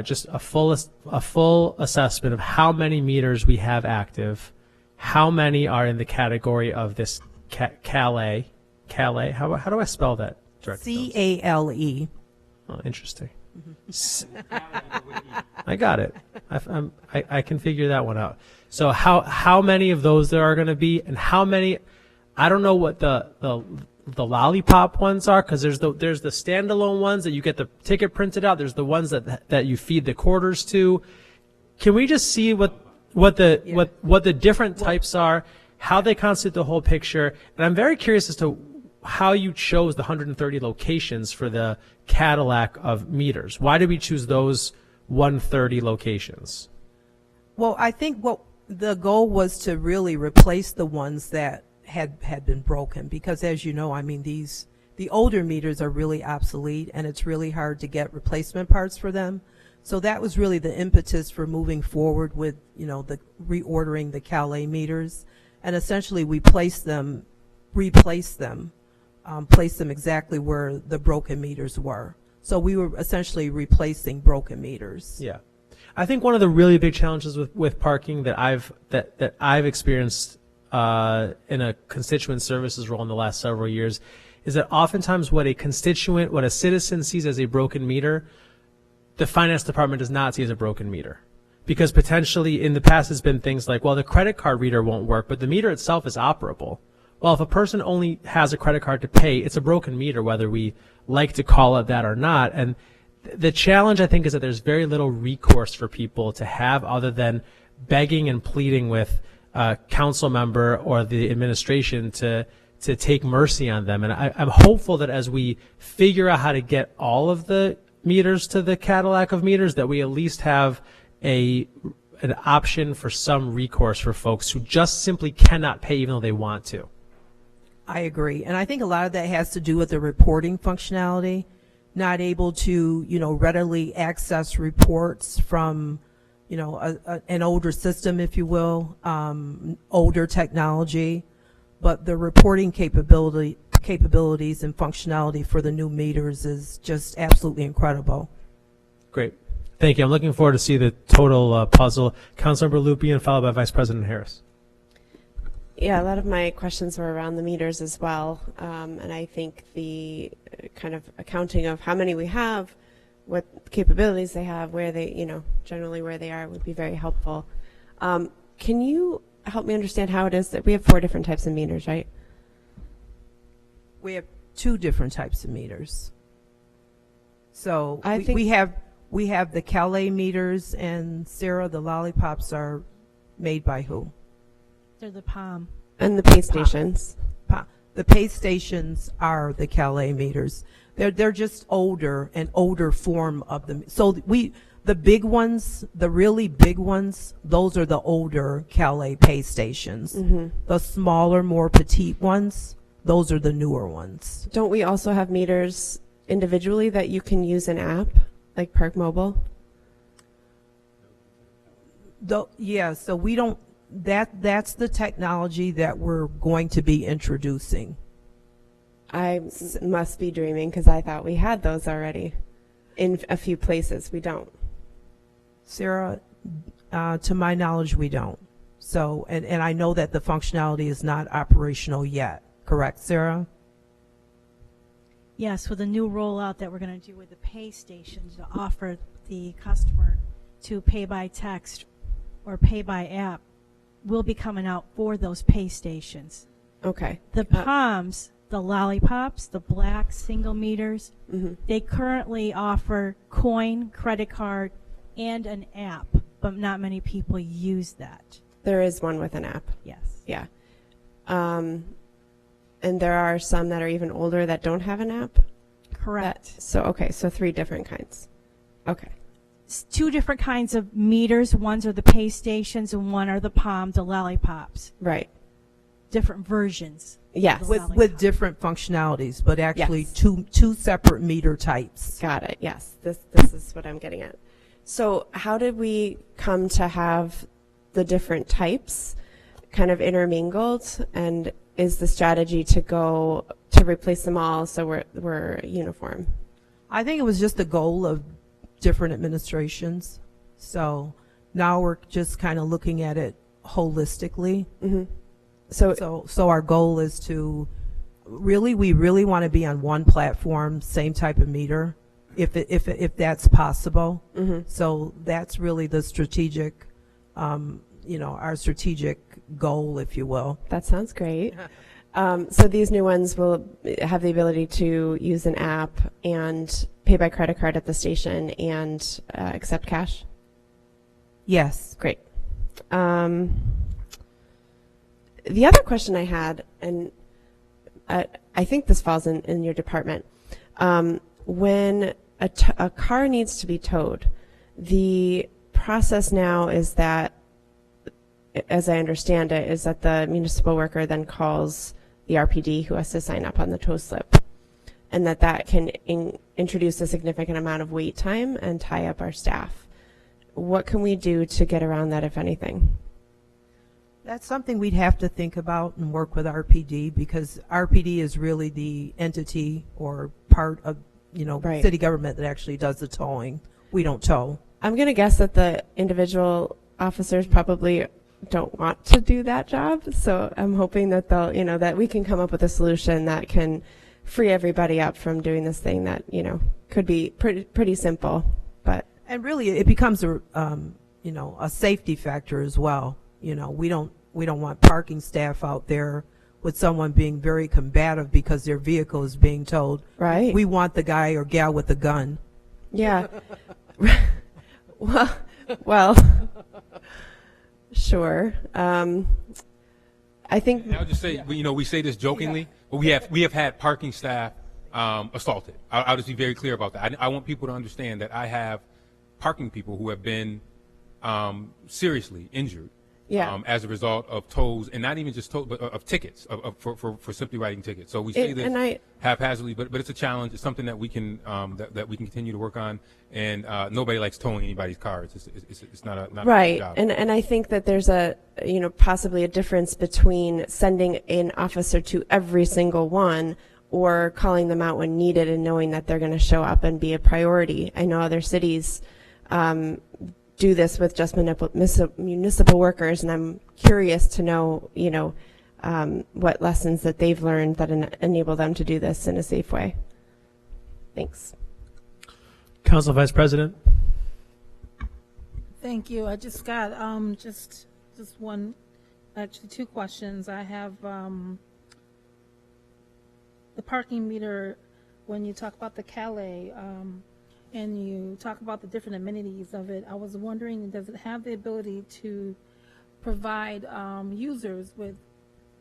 just a full assessment of how many meters we have active, how many are in the category of this Calais? How do I spell that, Director? CALE. Oh, interesting. I got it. I can figure that one out. So how many of those there are going to be, and how many? I don't know what the lollipop ones are, because there's the standalone ones that you get the ticket printed out. There's the ones that you feed the quarters to. Can we just see what the different types are, how they constitute the whole picture? And I'm very curious as to how you chose the 130 locations for the Cadillac of meters. Why did we choose those 130 locations? Well, I think what the goal was to really replace the ones that had been broken, because as you know, the older meters are really obsolete and it's really hard to get replacement parts for them. So that was really the impetus for moving forward with, the reordering the Calais meters, and essentially we replaced them exactly where the broken meters were. So we were essentially replacing broken meters. Yeah. I think one of the really big challenges with parking that I've experienced in a constituent services role in the last several years is that oftentimes what a citizen sees as a broken meter, the finance department does not see as a broken meter. Because potentially in the past has been things like, well, the credit card reader won't work, but the meter itself is operable. Well, if a person only has a credit card to pay, it's a broken meter, whether we like to call it that or not. And the challenge, I think, is that there's very little recourse for people to have other than begging and pleading with a council member or the administration to take mercy on them. And I'm hopeful that as we figure out how to get all of the meters to the Cadillac of meters, that we at least have an option for some recourse for folks who just simply cannot pay even though they want to. I agree. And I think a lot of that has to do with the reporting functionality, not able to, readily access reports from, an older system, if you will, older technology. But the reporting capabilities capabilities and functionality for the new meters is just absolutely incredible. Great. Thank you. I'm looking forward to see the total puzzle. Councilmember Lupien, followed by Vice President Harris. Yeah, a lot of my questions were around the meters as well, and I think the kind of accounting of how many we have, what capabilities they have, where they, generally where they are would be very helpful. Can you help me understand how it is that we have 4 different types of meters, right? We have 2 different types of meters. So I think we have the Calais meters, and Sarah, the lollipops are made by who? They're the POM. And the pay stations. The pay stations are the Calais meters. They're just an older form of them. So the big ones, the really big ones, those are the older Calais pay stations. Mm-hmm. The smaller, more petite ones, those are the newer ones. Don't we also have meters individually that you can use an app, like Park Mobile? Yeah, so we don't, that's the technology that we're going to be introducing. I must be dreaming because I thought we had those already in a few places. We don't. Sarah, to my knowledge, we don't. So, and I know that the functionality is not operational yet. Correct, Sarah? Yes, with the new rollout that we're going to do with the pay stations to offer the customer to pay by text or pay by app will be coming out for those pay stations. Okay. The POMs, the lollipops, the black single meters, they currently offer coin, credit card, and an app, but not many people use that. There is one with an app. Yes. Yeah. And there are some that are even older that don't have an app? Correct. So 3 different kinds. Okay. 2 different kinds of meters. One's are the pay stations and one are the POM, the lollipops. Right. Different versions. Yes. With different functionalities, but actually Yes. two separate meter types. Got it. Yes. This is what I'm getting at. So how did we come to have the different types kind of intermingled, and is the strategy to go to replace them all so we're uniform? I think it was just the goal of different administrations. So now we're just kind of looking at it holistically. Mm-hmm. So our goal is to we really want to be on one platform, same type of meter, if that's possible. Mm-hmm. So that's really the strategic, our strategic goal, if you will. That sounds great. So these new ones will have the ability to use an app and pay by credit card at the station and accept cash? Yes. Great. The other question I had, and I think this falls in your department, when a car needs to be towed, the process now is that, as I understand it, is that the municipal worker then calls the RPD who has to sign up on the tow slip, and that can introduce a significant amount of wait time and tie up our staff. What can we do to get around that, if anything? That's something we'd have to think about and work with RPD, because RPD is really the entity or part of Right. city government that actually does the towing. We don't tow. I'm going to guess that the individual officers probably don't want to do that job, so I'm hoping that they'll, that we can come up with a solution that can free everybody up from doing this thing that, could be pretty simple, but. And really, it becomes a safety factor as well. We don't want parking staff out there with someone being very combative because their vehicle is being towed. Right. We want the guy or gal with the gun. Yeah. well, sure. I think. I'll just say, we say this jokingly, but we have had parking staff assaulted. I'll just be very clear about that. I want people to understand that I have parking people who have been seriously injured. Yeah. As a result of tolls, and not even just tolls, but of tickets, for simply writing tickets. So we say this haphazardly, but it's a challenge. It's something that we can that we can continue to work on. And nobody likes towing anybody's car. It's not a right. job. And I think that there's possibly a difference between sending an officer to every single one, or calling them out when needed and knowing that they're going to show up and be a priority. I know other cities do this with just municipal workers, and I'm curious to know, what lessons that they've learned that enable them to do this in a safe way. Thanks. Council Vice President. Thank you. I just got just one, actually two questions. I have the parking meter. When you talk about the Calais and you talk about the different amenities of it, I was wondering, does it have the ability to provide users with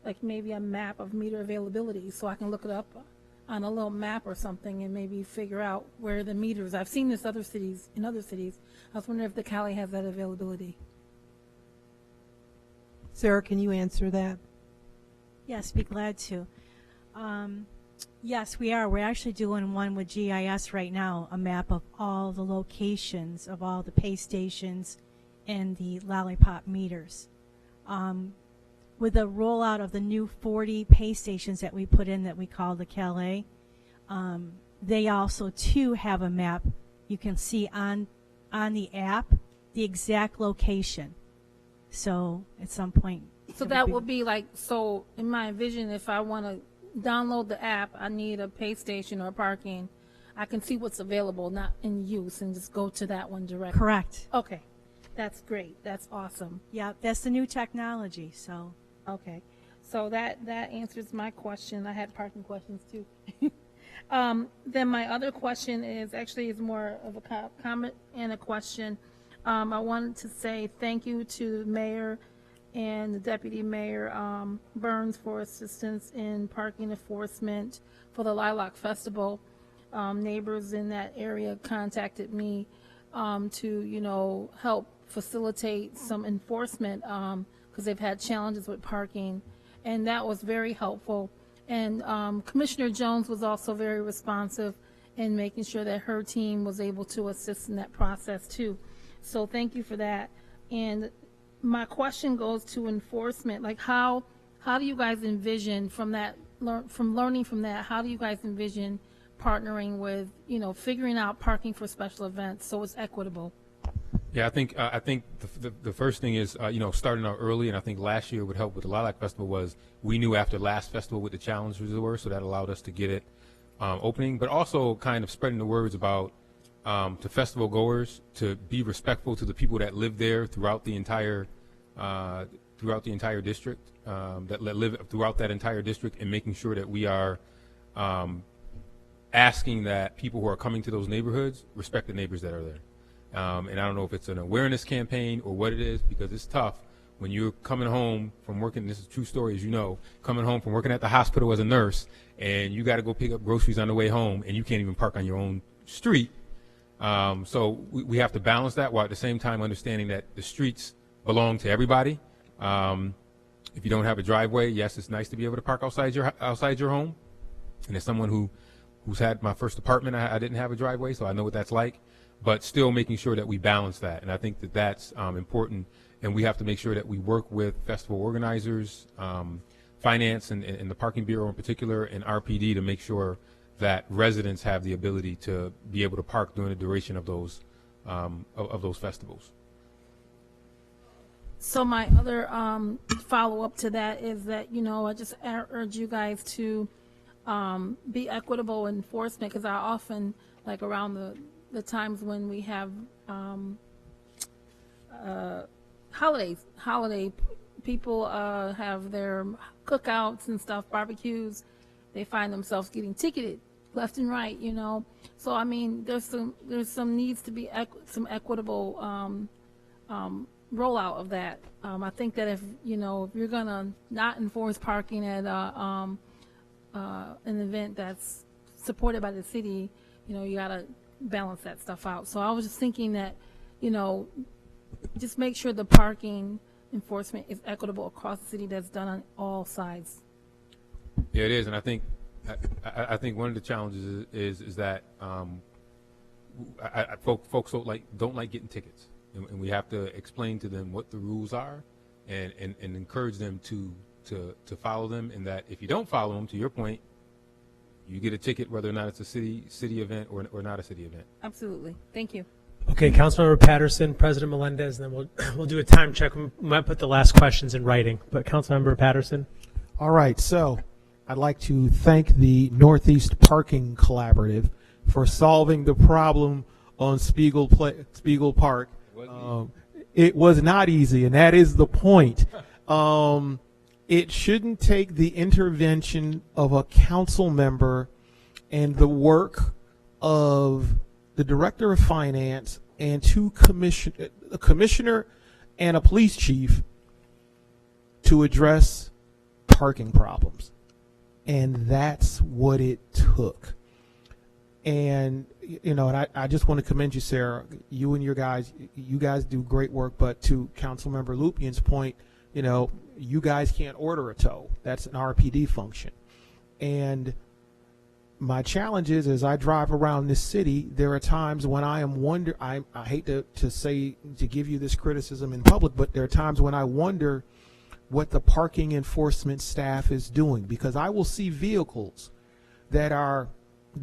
like maybe a map of meter availability, so I can look it up on a little map or something and maybe figure out where the meters. I've seen this in other cities. I was wondering if the Calais has that availability. Sarah, can you answer that? Yes, be glad to. Yes, we are. We're actually doing one with GIS right now, a map of all the locations of all the pay stations and the lollipop meters. With the rollout of the new 40 pay stations that we put in that we call the Calais, they also too have a map. You can see on the app the exact location. So at some point. So that would be like, so in my vision, if I want to download the app, I need a pay station or parking, I can see what's available, not in use, and just go to that one directly. Correct. Okay. That's great. That's awesome. Yeah, that's the new technology. So. Okay. So that answers my question. I had parking questions too. Then my other question is more of a comment and a question. I wanted to say thank you to the mayor and the deputy mayor Burns for assistance in parking enforcement for the Lilac Festival. Neighbors in that area contacted me to help facilitate some enforcement because they've had challenges with parking, and that was very helpful. And Commissioner Jones was also very responsive in making sure that her team was able to assist in that process too. So thank you for that. And my question goes to enforcement. Like how do you guys envision from learning from that, how do you guys envision partnering with, figuring out parking for special events so it's equitable? Yeah, I think the first thing is starting out early, and I think last year would help with the Lilac Festival was we knew after last festival what the challenges were, so that allowed us to get it opening, but also kind of spreading the words about to festival goers to be respectful to the people that live there throughout the entire district, that live throughout that entire district, and making sure that we are asking that people who are coming to those neighborhoods respect the neighbors that are there. And I don't know if it's an awareness campaign or what it is, because it's tough when you're coming home from working, this is a true story as you know, coming home from working at the hospital as a nurse, and you got to go pick up groceries on the way home, and you can't even park on your own street. So we have to balance that while at the same time understanding that the streets belong to everybody. If you don't have a driveway, yes, it's nice to be able to park outside your home. And as someone who's had my first apartment, I didn't have a driveway, so I know what that's like. But still making sure that we balance that. And I think that that's important. And we have to make sure that we work with festival organizers, finance and the Parking Bureau in particular, and RPD to make sure that residents have the ability to be able to park during the duration of those festivals. So my other follow-up to that is that, I just urge you guys to be equitable in enforcement, because I often, like around the times when we have holiday people have their cookouts and stuff, barbecues, they find themselves getting ticketed left and right, So I mean, there's some needs to be some equitable rollout of that. I think that if you're gonna not enforce parking at an event that's supported by the city, you gotta balance that stuff out. So I was just thinking that, just make sure the parking enforcement is equitable across the city. That's done on all sides. Yeah, it is, and I think one of the challenges is that folks don't like getting tickets, and we have to explain to them what the rules are, and encourage them to follow them. And that if you don't follow them, to your point, You get a ticket whether or not it's a city event or not a city event. Absolutely. Thank you. Okay, Councilmember Patterson, President Melendez, and then we'll do a time check. We might put the last questions in writing, but Councilmember Patterson. All right, so I'd like to thank the Northeast Parking Collaborative for solving the problem on Spiegel Park. It was not easy, and that is the point. It shouldn't take the intervention of a council member and the work of the director of finance and a commissioner and a police chief to address parking problems. And that's what it took. And, you know, and I just want to commend you, Sarah. You and you guys do great work. But to Councilmember Lupien's point, you know, you guys can't order a tow. That's an RPD function. And my challenge is, as I drive around this city, there are times when I hate to give you this criticism in public, but there are times when I wonder what the parking enforcement staff is doing, because I will see vehicles that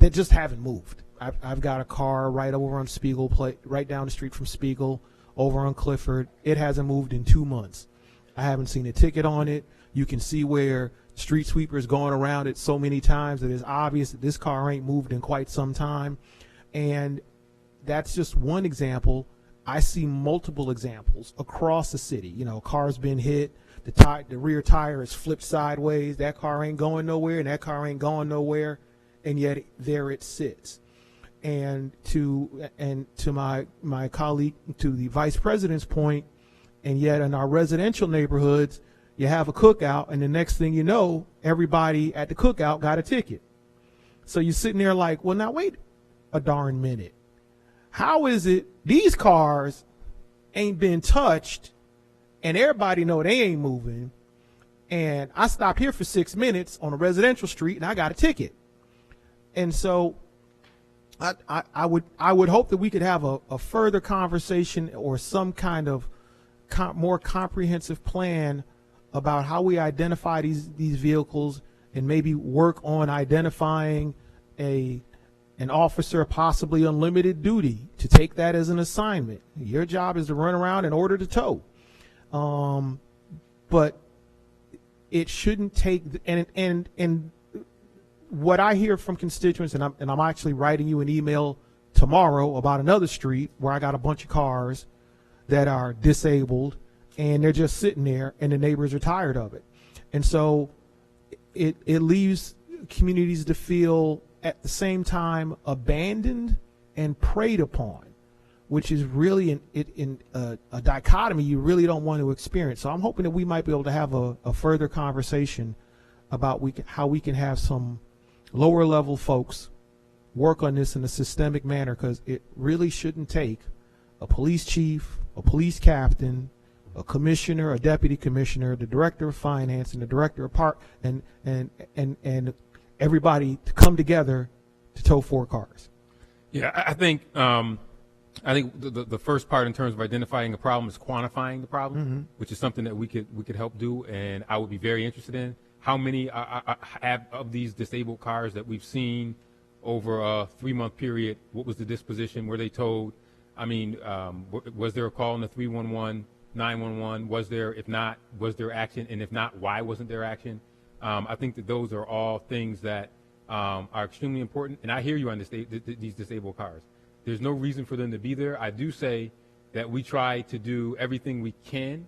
just haven't moved. I've got a car right over on Spiegel, right down the street from Spiegel, over on Clifford. It hasn't moved in 2 months. I haven't seen a ticket on it. You can see where street sweepers going around it so many times that it's obvious that this car ain't moved in quite some time. And that's just one example. I see multiple examples across the city. You know, cars been hit, the rear tire is flipped sideways, that car ain't going nowhere, and that car ain't going nowhere, and yet there it sits. And to my colleague, to the vice president's point, and yet in our residential neighborhoods, you have a cookout, and the next thing you know, everybody at the cookout got a ticket. So you're sitting there like, well, now wait a darn minute. How is it these cars ain't been touched, and everybody know they ain't moving, and I stopped here for 6 minutes on a residential street, and I got a ticket? And so I would hope that we could have a further conversation or some kind of more comprehensive plan about how we identify these vehicles, and maybe work on identifying an officer, possibly on limited duty, to take that as an assignment. Your job is to run around and order the tow. But it shouldn't take, and what I hear from constituents, and I'm actually writing you an email tomorrow about another street where I got a bunch of cars that are disabled, and they're just sitting there, and the neighbors are tired of it. And so it leaves communities to feel at the same time abandoned and preyed upon, which is really in a dichotomy you really don't want to experience. So I'm hoping that we might be able to have a further conversation about how we can have some lower level folks work on this in a systemic manner, because it really shouldn't take a police chief, a police captain, a commissioner, a deputy commissioner, the director of finance, and the director of park, and everybody to come together to tow 4 cars. Yeah, I think the first part in terms of identifying a problem is quantifying the problem, which is something that we could help do, and I would be very interested in how many of these disabled cars that we've seen over a 3-month period. What was the disposition? Were they towed? I mean, was there a call in the 311, 911? Was there? If not, was there action? And if not, why wasn't there action? I think that those are all things that are extremely important. And I hear you on these disabled cars. There's no reason for them to be there. I do say that we try to do everything we can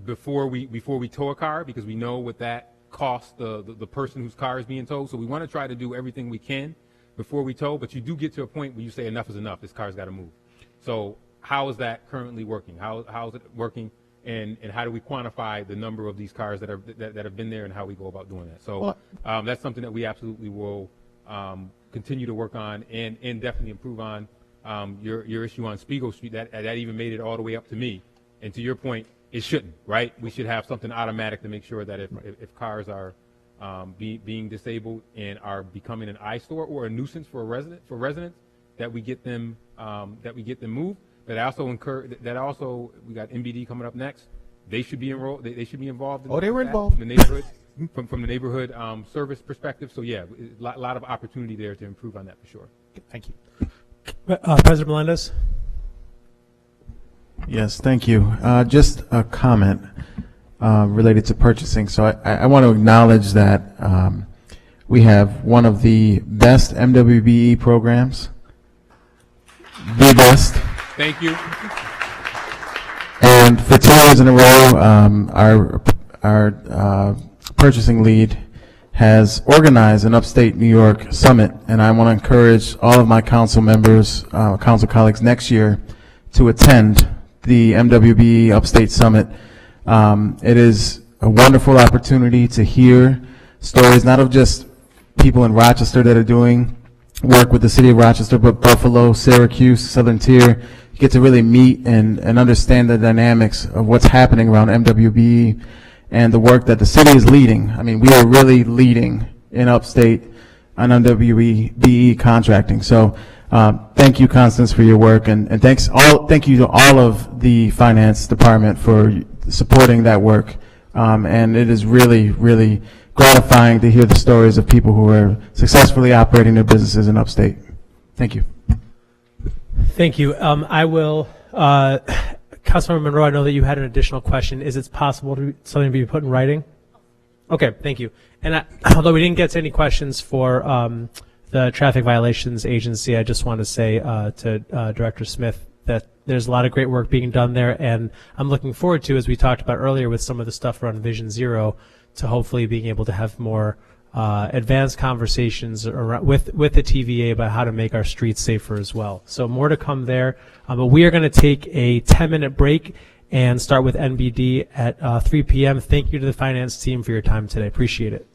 before we tow a car, because we know what that costs the person whose car is being towed. So we want to try to do everything we can before we tow, but you do get to a point where you say enough is enough. This car's got to move. So how is that currently working? How is it working? And how do we quantify the number of these cars that have been there, and how we go about doing that? So that's something that we absolutely will continue to work on and definitely improve on. Your issue on Spiegel Street, that even made it all the way up to me. And to your point, it shouldn't, right? We should have something automatic to make sure that if cars are being disabled and are becoming an eyesore or a nuisance for residents, that we get them moved. But I also we got MBD coming up next. They should be enrolled. They should be involved. They were involved in the neighborhood. from the neighborhood service perspective. So yeah, a lot of opportunity there to improve on that for sure. Thank you. President Melendez? Yes, thank you. Just a comment related to purchasing. So I want to acknowledge that we have one of the best MWBE programs, the best. Thank you. And for 2 years in a row, our purchasing lead has organized an upstate New York summit, and I want to encourage all of my council members, council colleagues next year to attend the MWBE Upstate Summit. It is a wonderful opportunity to hear stories, not of just people in Rochester that are doing work with the city of Rochester, but Buffalo, Syracuse, Southern Tier. You get to really meet and understand the dynamics of what's happening around MWBE and the work that the city is leading. I mean, we are really leading in upstate on MWBE contracting. So thank you, Constance, for your work, and thank you to all of the finance department for supporting that work. And it is really, really gratifying to hear the stories of people who are successfully operating their businesses in upstate. Thank you. Thank you. I will, Councilmember Monroe, I know that you had an additional question. Is it possible to something to be put in writing? Okay, thank you. And although we didn't get to any questions for the Traffic Violations Agency, I just want to say to Director Smith that there's a lot of great work being done there, and I'm looking forward to, as we talked about earlier with some of the stuff around Vision Zero, to hopefully being able to have more advanced conversations around, with the TVA about how to make our streets safer as well. So more to come there. But we are going to take a 10-minute break and start with NBD at 3 p.m. Thank you to the finance team for your time today. Appreciate it.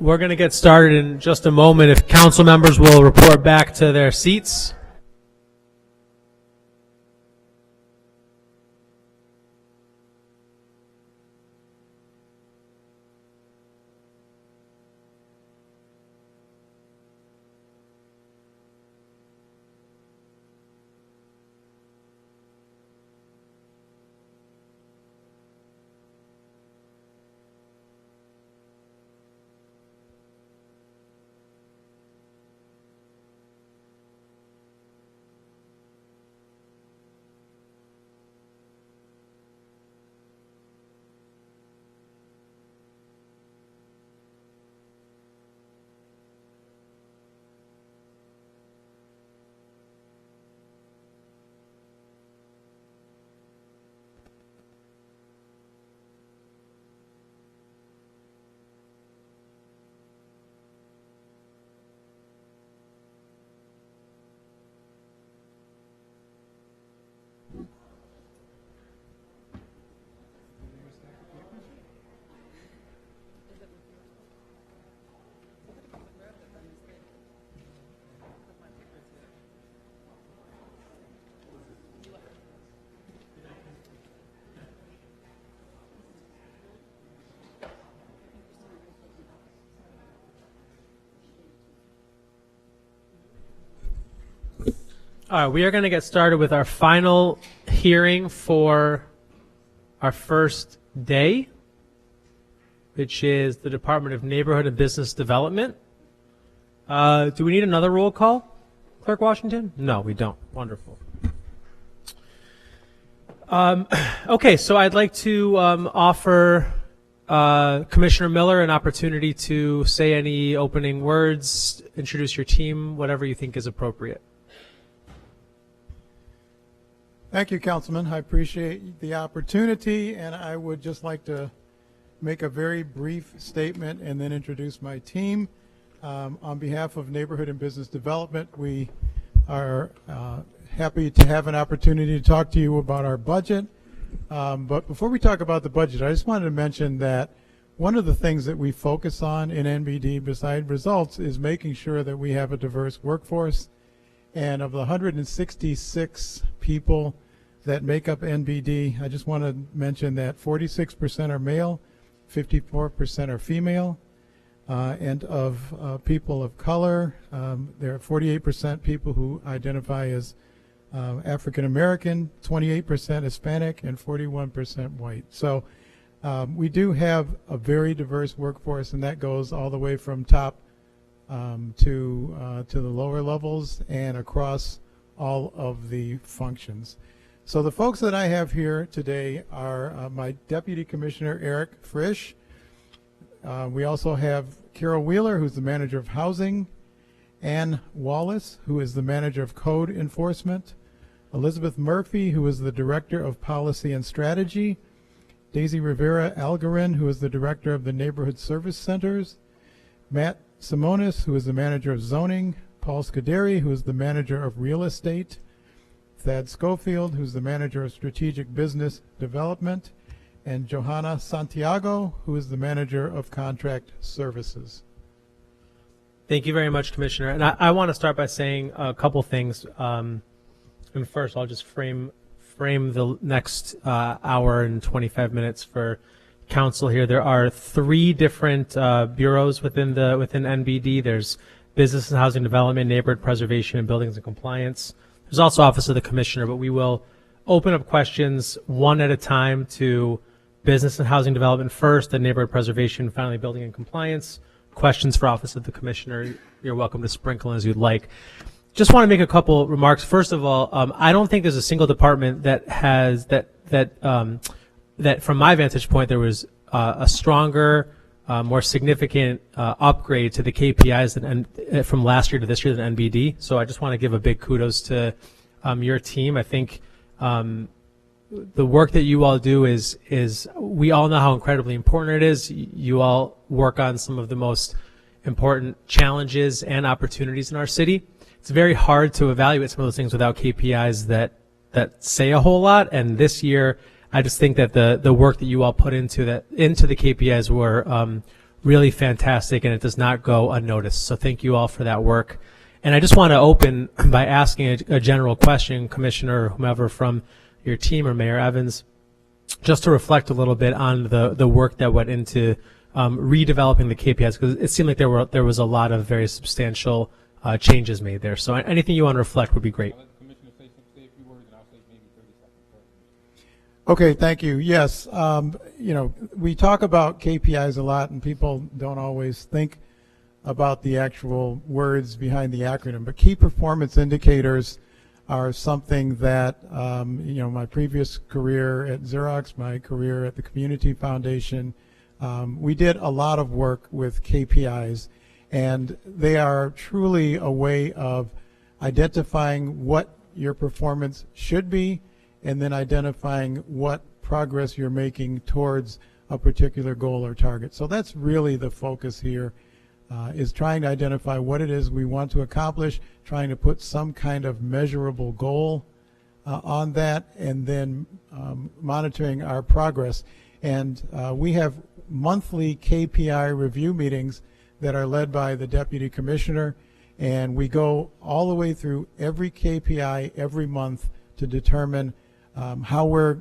we're going to get started in just a moment. If council members will report back to their seats. All right, we are going to get started with our final hearing for our first day, which is the Department of Neighborhood and Business Development. Do we need another roll call, Clerk Washington? No, we don't. Wonderful. Okay, so I'd like to offer Commissioner Miller an opportunity to say any opening words, introduce your team, whatever you think is appropriate. Thank you, Councilman. I appreciate the opportunity, and I would just like to make a very brief statement and then introduce my team. On behalf of Neighborhood and Business Development, we are happy to have an opportunity to talk to you about our budget. But before we talk about the budget, I just wanted to mention that one of the things that we focus on in NBD, beside results, is making sure that we have a diverse workforce. And of the 166 people that make up NBD, I just want to mention that 46% are male, 54% are female, and of people of color, there are 48% people who identify as African American, 28% Hispanic, and 41% white. So we do have a very diverse workforce, and that goes all the way from top to the lower levels and across all of the functions. So the folks that I have here today are my Deputy Commissioner Eric Frisch. We also have Carol Wheeler, who's the Manager of Housing, Ann Wallace, who is the Manager of Code Enforcement, Elizabeth Murphy, who is the Director of Policy and Strategy, Daisy Rivera Algarin, who is the Director of the Neighborhood Service Centers, Matt Simonis, who is the Manager of Zoning, Paul Scuderi, who is the Manager of Real Estate, Thad Schofield, who's the Manager of Strategic Business Development, and Johanna Santiago, who is the Manager of Contract Services. Thank you very much, Commissioner. And I want to start by saying a couple things. And first, I'll just frame the next hour and 25 minutes for council here. There are 3 different bureaus within NBD. There's Business and Housing Development, Neighborhood Preservation, and Buildings and Compliance. There's also Office of the Commissioner, but we will open up questions one at a time to Business and Housing Development first, then Neighborhood Preservation, finally Building and Compliance. Questions for Office of the Commissioner, you're welcome to sprinkle as you'd like. Just want to make a couple remarks. First of all, I don't think there's a single department that has that from my vantage point there was a stronger, more significant upgrade to the KPIs from last year to this year than NBD. So I just want to give a big kudos to your team. I think the work that you all do is we all know how incredibly important it is. You all work on some of the most important challenges and opportunities in our city. It's very hard to evaluate some of those things without KPIs that say a whole lot. And this year, I just think that the work that you all put into the KPIs were really fantastic, and it does not go unnoticed. So thank you all for that work. And I just want to open by asking a general question, Commissioner or whomever from your team or Mayor Evans, just to reflect a little bit on the work that went into redeveloping the KPIs, because it seemed like there was a lot of very substantial changes made there. So anything you want to reflect would be great. Okay, thank you. Yes, you know, we talk about KPIs a lot, and people don't always think about the actual words behind the acronym. But key performance indicators are something that, you know, my previous career at Xerox, my career at the Community Foundation, we did a lot of work with KPIs, and they are truly a way of identifying what your performance should be, and then identifying what progress you're making towards a particular goal or target. So that's really the focus here, is trying to identify what it is we want to accomplish, trying to put some kind of measurable goal on that, and then monitoring our progress. And we have monthly KPI review meetings that are led by the Deputy Commissioner, and we go all the way through every KPI every month to determine how we're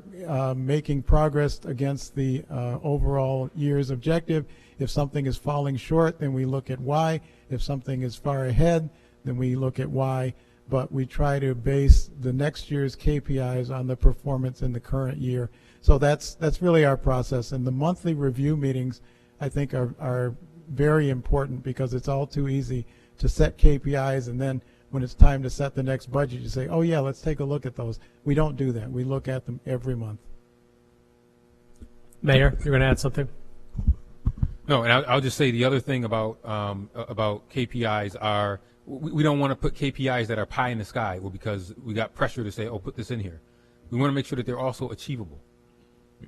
making progress against the overall year's objective. If something is falling short, then we look at why. If something is far ahead, then we look at why. But we try to base the next year's KPIs on the performance in the current year. So that's really our process. And the monthly review meetings, I think, are very important, because it's all too easy to set KPIs, and then when it's time to set the next budget, you say, oh yeah, let's take a look at those. We don't do that. We look at them every month. Mayor, you're going to add something? No, and I'll just say the other thing about KPIs are, we don't want to put KPIs that are pie in the sky, well, because we got pressure to say, oh, put this in here. We want to make sure that they're also achievable.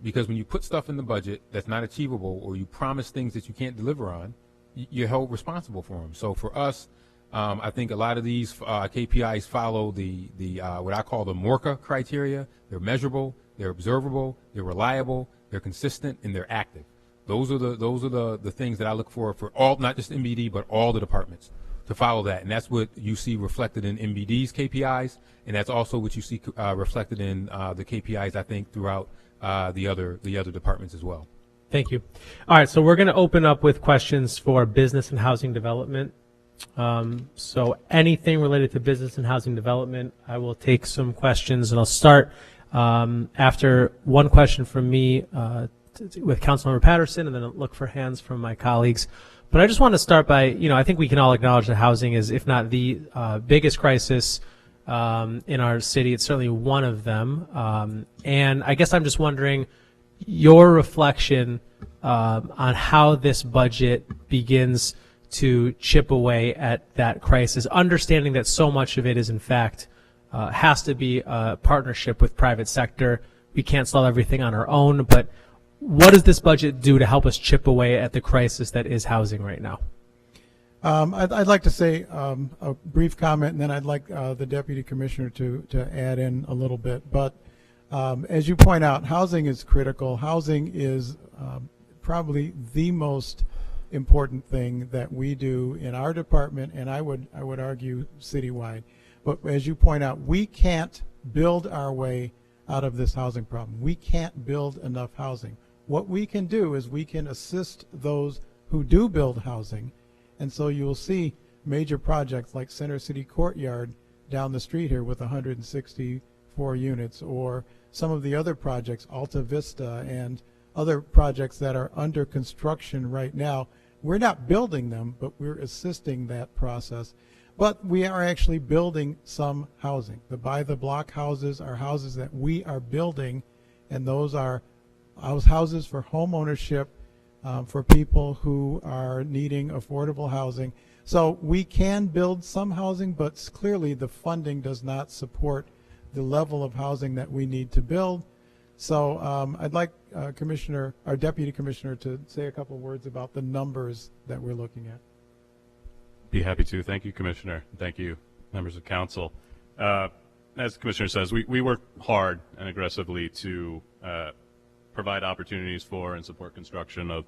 Because when you put stuff in the budget that's not achievable, or you promise things that you can't deliver on, you're held responsible for them. So for us, I think a lot of these KPIs follow the what I call the MORCA criteria. They're measurable, they're observable, they're reliable, they're consistent, and they're active. Those are the things that I look for all, not just MBD, but all the departments to follow that. And that's what you see reflected in MBD's KPIs, and that's also what you see reflected in the KPIs, I think, throughout the other departments as well. Thank you. All right, so we're going to open up with questions for business and housing development. So anything related to business and housing development, I will take some questions, and I'll start after one question from me with Councilmember Patterson, and then I'll look for hands from my colleagues. But I just want to start by, you know, I think we can all acknowledge that housing is, if not the biggest crisis in our city, it's certainly one of them. And I guess I'm just wondering your reflection on how this budget begins to chip away at that crisis, understanding that so much of it is, in fact, has to be a partnership with private sector. We can't solve everything on our own, but what does this budget do to help us chip away at the crisis that is housing right now? I'd like to say a brief comment, and then I'd like the Deputy Commissioner to add in a little bit. But as you point out, housing is critical. Housing is probably the most important thing that we do in our department, and I would argue citywide. But as you point out, we can't build our way out of this housing problem. We can't build enough housing. What we can do is we can assist those who do build housing, and so you'll see major projects like Center City Courtyard down the street here with 164 units, or some of the other projects, Alta Vista and other projects that are under construction right now. We're not building them, but we're assisting that process. But we are actually building some housing. The by-the-block houses are houses that we are building, and those are houses for home ownership for people who are needing affordable housing. So we can build some housing, but clearly the funding does not support the level of housing that we need to build. So I'd like our Deputy Commissioner to say a couple words about the numbers that we're looking at. Be happy to. Thank you, Commissioner. Thank you, members of council. As the Commissioner says, we work hard and aggressively to provide opportunities for and support construction of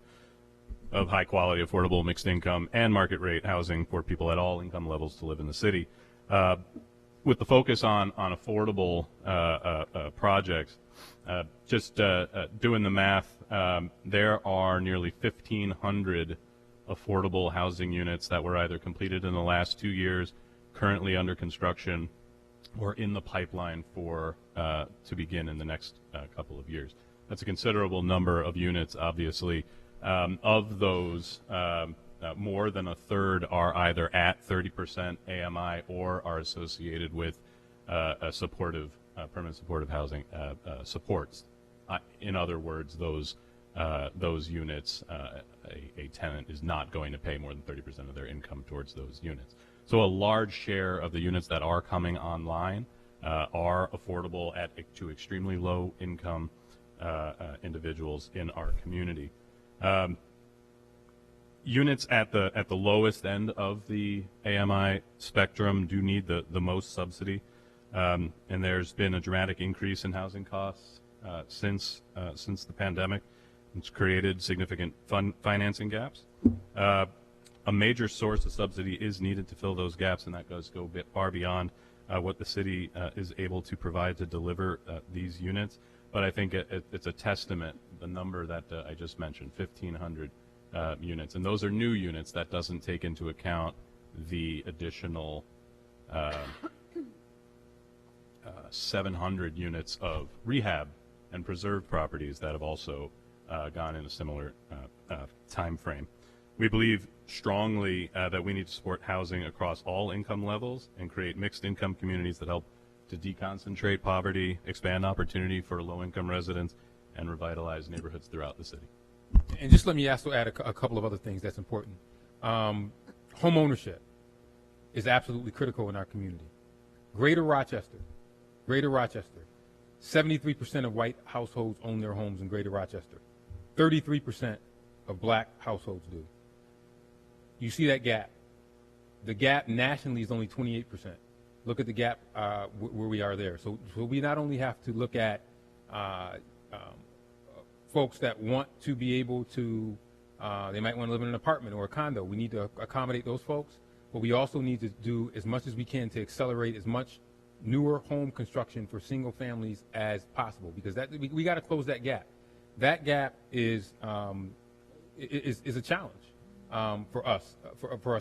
of high quality, affordable, mixed income, and market rate housing for people at all income levels to live in the city. With the focus on affordable projects, just doing the math, there are nearly 1,500 affordable housing units that were either completed in the last 2 years, currently under construction, or in the pipeline for to begin in the next couple of years. That's a considerable number of units, obviously. Of those, more than a third are either at 30% AMI or are associated with a supportive, permanent supportive housing supports. In other words, those units, a tenant is not going to pay more than 30% of their income towards those units. So a large share of the units that are coming online are affordable to extremely low income individuals in our community. Units at the lowest end of the AMI spectrum do need the most subsidy, and there's been a dramatic increase in housing costs since the pandemic. It's created significant financing gaps. A major source of subsidy is needed to fill those gaps, and that does go a bit far beyond what the city is able to provide to deliver these units. But I think it's a testament, the number that I just mentioned, 1,500 units. And those are new units. That doesn't take into account the additional 700 units of rehab and preserved properties that have also gone in a similar time frame. We believe strongly that we need to support housing across all income levels and create mixed income communities that help to deconcentrate poverty, expand opportunity for low-income residents, and revitalize neighborhoods throughout the city. And just let me also add a couple of other things that's important. Home ownership is absolutely critical in our community. Greater Rochester, 73% of white households own their homes in Greater Rochester. 33% of black households do. You see that gap. The gap nationally is only 28%. Look at the gap where we are there. So we not only have to look at folks that want to be able to, they might want to live in an apartment or a condo. We need to accommodate those folks, but we also need to do as much as we can to accelerate as much newer home construction for single families as possible, because we got to close that gap. That gap is a challenge for us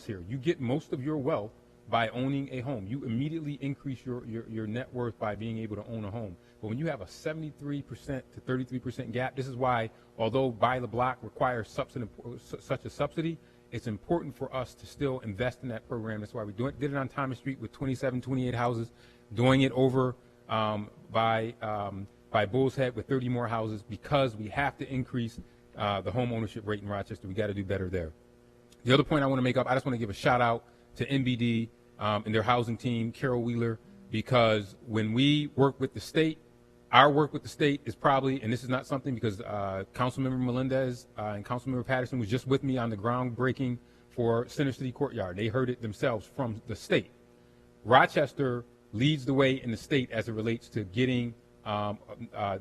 here. You get most of your wealth by owning a home. You immediately increase your net worth by being able to own a home. But when you have a 73% to 33% gap, this is why, although Buy the Block requires such a subsidy, it's important for us to still invest in that program. That's why we did it on Thomas Street with 27, 28 houses, doing it over by Bull's Head with 30 more houses, because we have to increase the home ownership rate in Rochester. We got to do better there. The other point I want to make up, I just want to give a shout out to NBD and their housing team, Carol Wheeler, because when we work with the state, our work with the state is probably, and this is not something because Councilmember Melendez and Councilmember Patterson was just with me on the groundbreaking for Center City Courtyard. They heard it themselves from the state. Rochester leads the way in the state as it relates to getting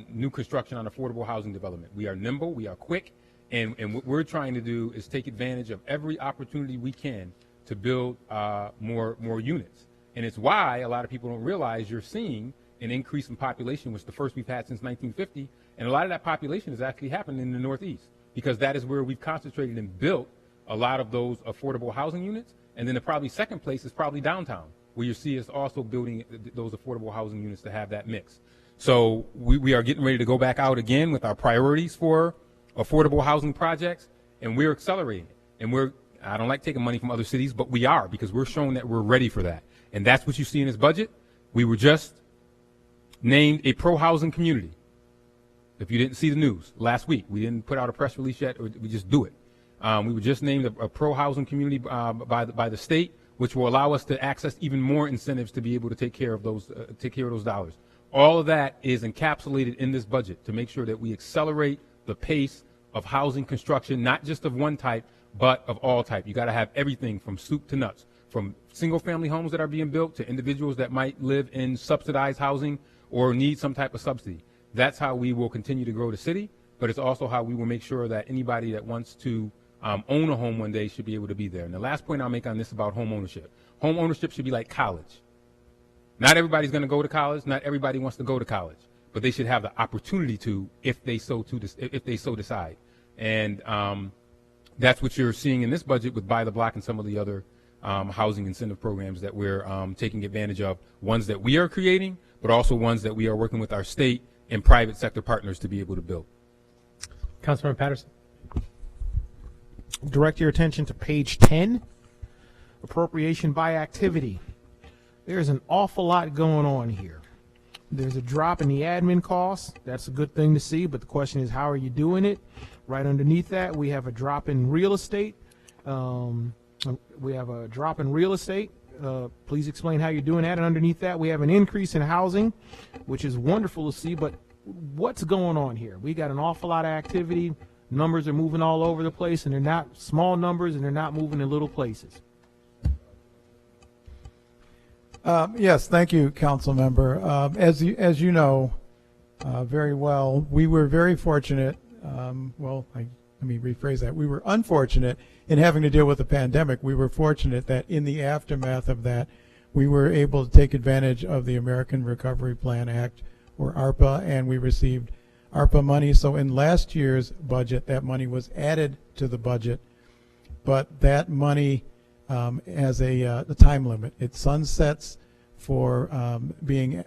new construction on affordable housing development. We are nimble, we are quick, and what we're trying to do is take advantage of every opportunity we can to build more units. And it's why a lot of people don't realize you're seeing an increase in population, which is the first we've had since 1950, and a lot of that population has actually happened in the Northeast, because that is where we've concentrated and built a lot of those affordable housing units. And then the probably second place is probably downtown, where you see us also building those affordable housing units to have that mix. So we are getting ready to go back out again with our priorities for affordable housing projects, and we're accelerating it. And I don't like taking money from other cities, but we are, because we're showing that we're ready for that. And that's what you see in this budget. We were just named a pro-housing community. If you didn't see the news last week, we didn't put out a press release yet, or we just do it. We were just named a pro-housing community by the state, which will allow us to access even more incentives to be able to take care of those dollars. All of that is encapsulated in this budget to make sure that we accelerate the pace of housing construction, not just of one type, but of all type. You got to have everything from soup to nuts, from single-family homes that are being built to individuals that might live in subsidized housing or need some type of subsidy. That's how we will continue to grow the city, but it's also how we will make sure that anybody that wants to own a home one day should be able to be there. And the last point I'll make on this about home ownership. Home ownership should be like college. Not everybody's going to go to college. Not everybody wants to go to college, but they should have the opportunity to if they so decide. And that's what you're seeing in this budget with Buy the Block and some of the other housing incentive programs that we're taking advantage of, ones that we are creating, but also ones that we are working with our state and private sector partners to be able to build. Councilmember Patterson. Direct your attention to page 10, appropriation by activity. There's an awful lot going on here. There's a drop in the admin costs. That's a good thing to see, but the question is, how are you doing it? Right underneath that, we have a drop in real estate. Please explain how you're doing that. And underneath that, we have an increase in housing, which is wonderful to see, but what's going on here? We got an awful lot of activity. Numbers are moving all over the place, and they're not small numbers, and they're not moving in little places. Yes, thank you, Council Member. As you know very well, we were very fortunate. Let me rephrase that. We were unfortunate in having to deal with the pandemic. We were fortunate that in the aftermath of that, we were able to take advantage of the American Recovery Plan Act, or ARPA, and we received ARPA money. So in last year's budget, that money was added to the budget, but that money has a time limit. It sunsets for being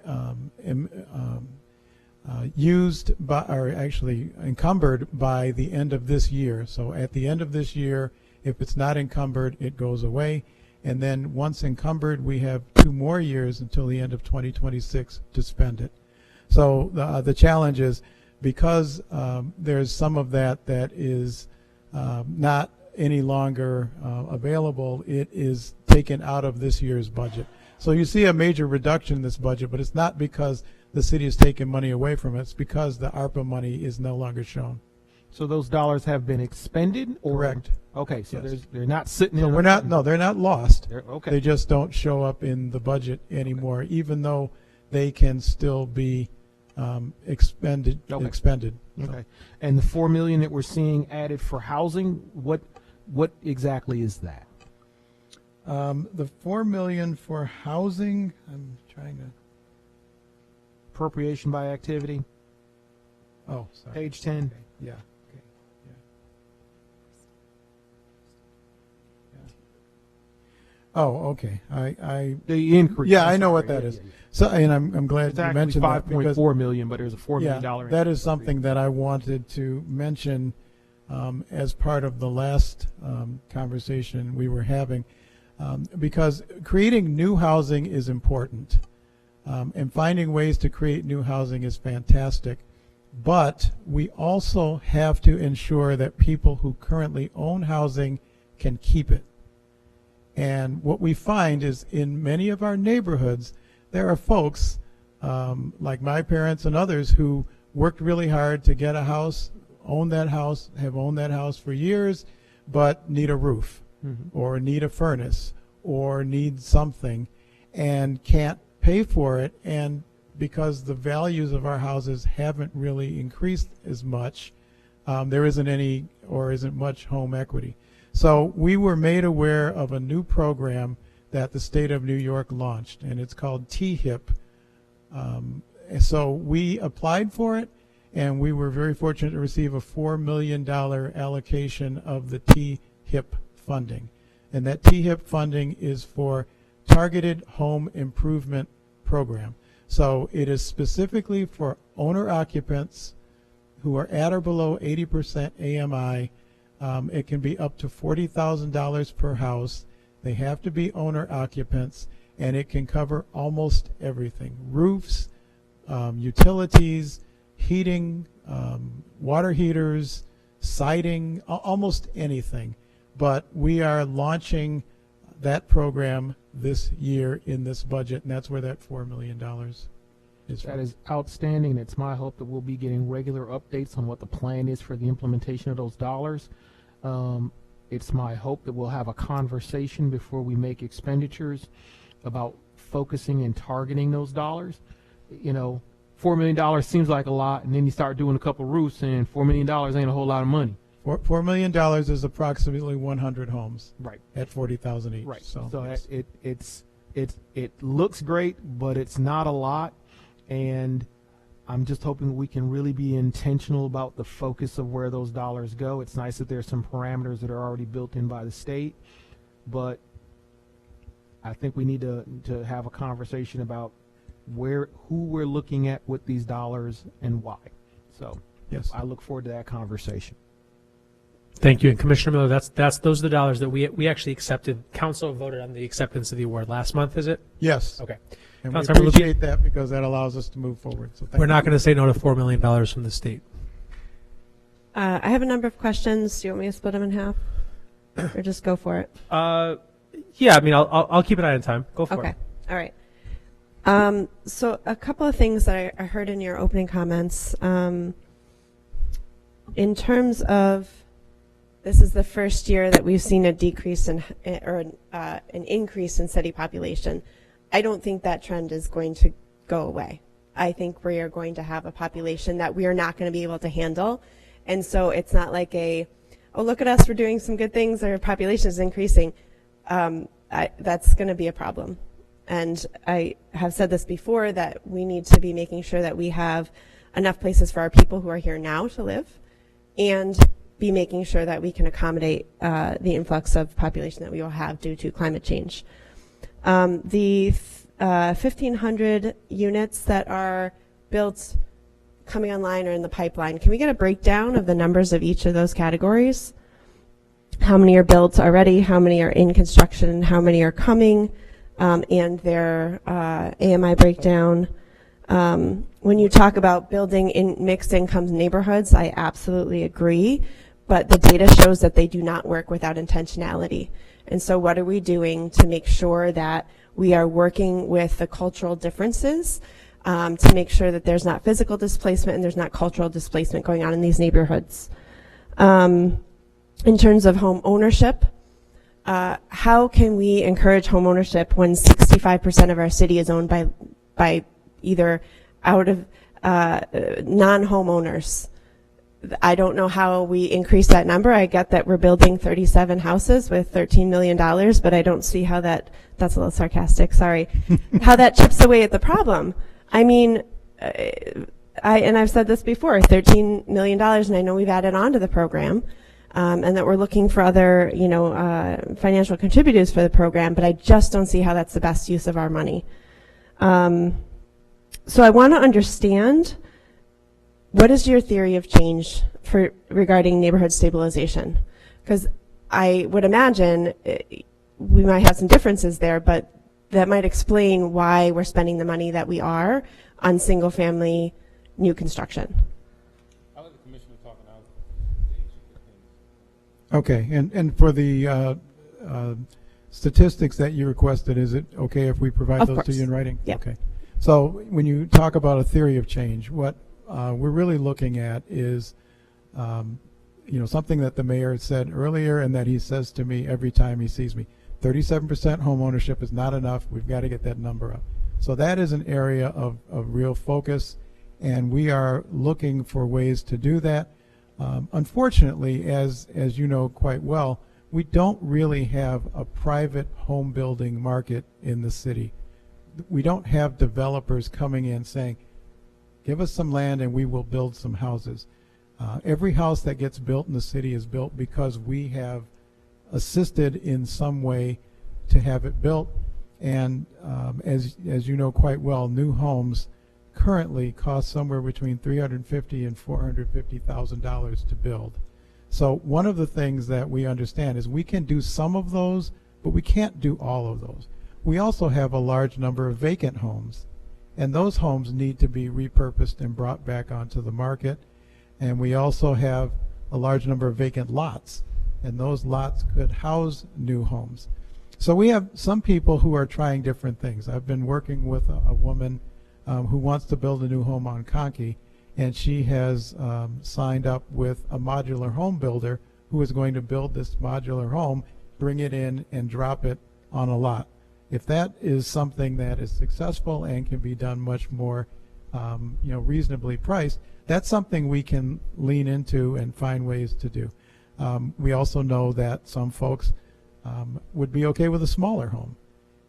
used by, or actually encumbered by the end of this year. So at the end of this year, if it's not encumbered, it goes away. And then once encumbered, we have 2 more years until the end of 2026 to spend it. So the challenge is, because there's some of that is not any longer available, it is taken out of this year's budget. So you see a major reduction in this budget, but it's not because the city is taking money away from it. It's because the ARPA money is no longer shown. So those dollars have been expended? Or? Correct. Okay, so yes. They're not sitting so in. They're not lost. Okay. They just don't show up in the budget anymore, even though they can still be expended. Okay. So. And the $4 million that we're seeing added for housing, what exactly is that? The $4 million for housing, I'm trying to. Appropriation by activity. Oh, sorry. Page 10. Okay. Yeah. Okay. Yeah. Oh, okay. The increase. Yeah, I know what that is. So, and I'm glad it's you mentioned that, because $5.4 million, but there's a $4 million increase. That is something that I wanted to mention as part of the last conversation we were having, because creating new housing is important, and finding ways to create new housing is fantastic. But we also have to ensure that people who currently own housing can keep it. And what we find is, in many of our neighborhoods, there are folks like my parents and others who worked really hard to get a house, own that house, have owned that house for years, but need a roof, or need a furnace, or need something, and can't pay for it. And because the values of our houses haven't really increased as much, there isn't any or isn't much home equity. So we were made aware of a new program that the state of New York launched, and it's called THIP. So we applied for it, and we were very fortunate to receive a $4 million allocation of the THIP funding. And that THIP funding is for Targeted Home Improvement Program. So it is specifically for owner occupants who are at or below 80% AMI. It can be up to $40,000 per house. They have to be owner occupants, and it can cover almost everything: roofs, utilities, heating, water heaters, siding, almost anything. But we are launching that program this year in this budget, and that's where that $4 million is from. That is outstanding. It's my hope that we'll be getting regular updates on what the plan is for the implementation of those dollars. It's my hope that we'll have a conversation before we make expenditures about focusing and targeting those dollars. You know, $4 million seems like a lot, and then you start doing a couple roofs, and $4 million ain't a whole lot of money. $4 million is approximately 100 homes. Right. At 40,000 each. Right. So, So yes. it looks great, but it's not a lot, and I'm just hoping we can really be intentional about the focus of where those dollars go. It's nice that there's some parameters that are already built in by the state, but I think we need to have a conversation about who we're looking at with these dollars and why. So yes, I look forward to that conversation. Thank you. And Commissioner Miller, those are the dollars that we actually accepted. Council voted on the acceptance of the award last month, is it? Yes. Okay. And we Councilmember appreciate that because that allows us to move forward. So We're not going to say no to $4 million from the state. I have a number of questions. Do you want me to split them in half? Or just go for it? Yeah, I mean, I'll keep an eye on time. Go for it. Okay. All right. So a couple of things that I heard in your opening comments. In terms of, this is the first year that we've seen a decrease in, or an increase in city population. I don't think that trend is going to go away. I think we are going to have a population that we are not going to be able to handle. And so it's not like oh, look at us, we're doing some good things, our population is increasing. That's going to be a problem. And I have said this before, that we need to be making sure that we have enough places for our people who are here now to live, and be making sure that we can accommodate the influx of population that we will have due to climate change. The 1,500 units that are built, coming online, or in the pipeline, can we get a breakdown of the numbers of each of those categories? How many are built already? How many are in construction? How many are coming? And their AMI breakdown. When you talk about building in mixed income neighborhoods, I absolutely agree, but the data shows that they do not work without intentionality. And so what are we doing to make sure that we are working with the cultural differences, to make sure that there's not physical displacement and there's not cultural displacement going on in these neighborhoods? In terms of home ownership, how can we encourage home ownership when 65% of our city is owned by either out of non-homeowners? I don't know how we increase that number. I get that we're building 37 houses with $13 million, but I don't see how that's a little sarcastic, sorry, how that chips away at the problem. I mean, I've said this before, $13 million, and I know we've added on to the program, and that we're looking for other, financial contributors for the program, but I just don't see how that's the best use of our money. So I want to understand, what is your theory of change regarding neighborhood stabilization? Because I would imagine we might have some differences there, but that might explain why we're spending the money that we are on single family new construction. I'll let the commissioner talk now. Okay, and for the statistics that you requested, is it okay if we provide those to you in writing? Yeah. Okay. So when you talk about a theory of change, what we're really looking at is, something that the mayor said earlier, and that he says to me every time he sees me: 37% home ownership is not enough. We've got to get that number up. So that is an area of real focus, and we are looking for ways to do that. Unfortunately, as you know quite well, we don't really have a private home building market in the city. We don't have developers coming in saying, give us some land and we will build some houses. Every house that gets built in the city is built because we have assisted in some way to have it built. And as you know quite well, new homes currently cost somewhere between $350,000 and $450,000 to build. So one of the things that we understand is we can do some of those, but we can't do all of those. We also have a large number of vacant homes, and those homes need to be repurposed and brought back onto the market. And we also have a large number of vacant lots, and those lots could house new homes. So we have some people who are trying different things. I've been working with a woman who wants to build a new home on Conkey, and she has signed up with a modular home builder who is going to build this modular home, bring it in, and drop it on a lot. If that is something that is successful and can be done much more reasonably priced, that's something we can lean into and find ways to do. We also know that some folks would be okay with a smaller home.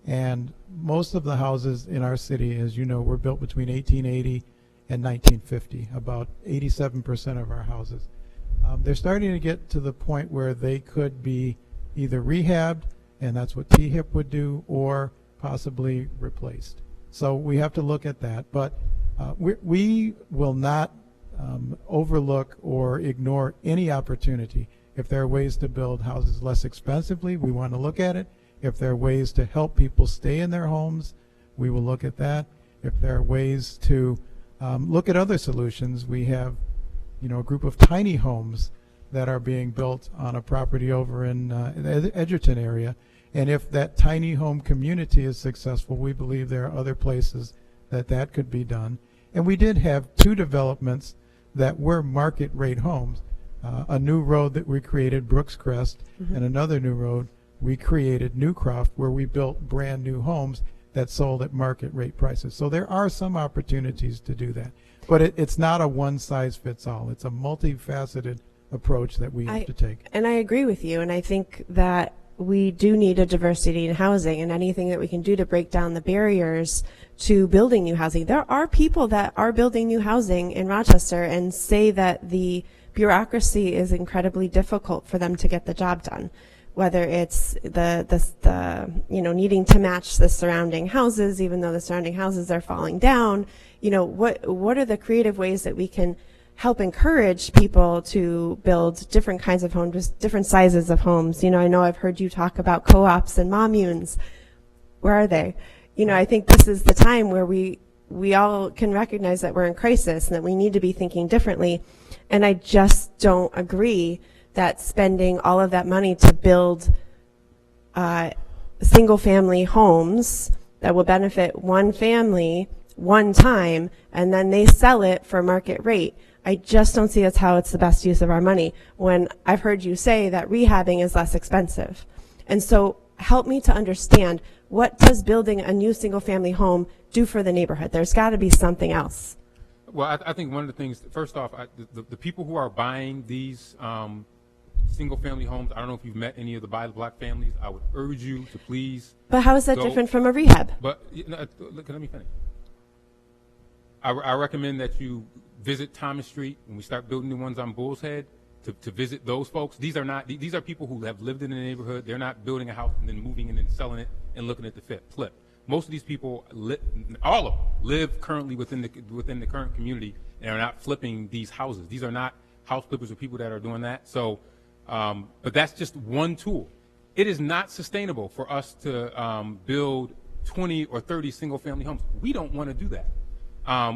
And most of the houses in our city, as you know, were built between 1880 and 1950, about 87% of our houses. They're starting to get to the point where they could be either rehabbed, and that's what THIP would do, or possibly replaced. So we have to look at that. But we will not overlook or ignore any opportunity. If there are ways to build houses less expensively, we want to look at it. If there are ways to help people stay in their homes, we will look at that. If there are ways to look at other solutions, we have, you know, a group of tiny homes that are being built on a property over in the Edgerton area. And if that tiny home community is successful, we believe there are other places that could be done. And we did have 2 developments that were market rate homes. A new road that we created, Brooks Crest, and another new road we created, Newcroft, where we built brand new homes that sold at market rate prices. So there are some opportunities to do that. But it's not a one-size-fits-all. It's a multifaceted approach that we have to take. And I agree with you, and I think that we do need a diversity in housing, and anything that we can do to break down the barriers to building new housing. There are people that are building new housing in Rochester and say that the bureaucracy is incredibly difficult for them to get the job done, whether it's the you know, needing to match the surrounding houses, even though the surrounding houses are falling down. You know, what are the creative ways that we can help encourage people to build different kinds of homes, different sizes of homes? You know I've heard you talk about co-ops and communes. Where are they? You know, I think this is the time where we all can recognize that we're in crisis and that we need to be thinking differently. And I just don't agree that spending all of that money to build single-family homes that will benefit one family one time and then they sell it for market rate. I just don't see that's how it's the best use of our money, when I've heard you say that rehabbing is less expensive. And so help me to understand, what does building a new single-family home do for the neighborhood? There's got to be something else. Well, I think one of the things, first off, the people who are buying these single-family homes, I don't know if you've met any of the buy the block families. I would urge you to please. But how is that different from a rehab? But look, let me finish. I recommend that you visit Thomas Street when we start building the ones on Bull's Head, to visit those folks. These are people who have lived in the neighborhood. They're not building a house and then moving in and selling it and looking at the flip. Most of these people, all of them, live currently within the current community and are not flipping these houses. These are not house flippers or people that are doing that. So, but that's just one tool. It is not sustainable for us to build 20 or 30 single-family homes. We don't want to do that.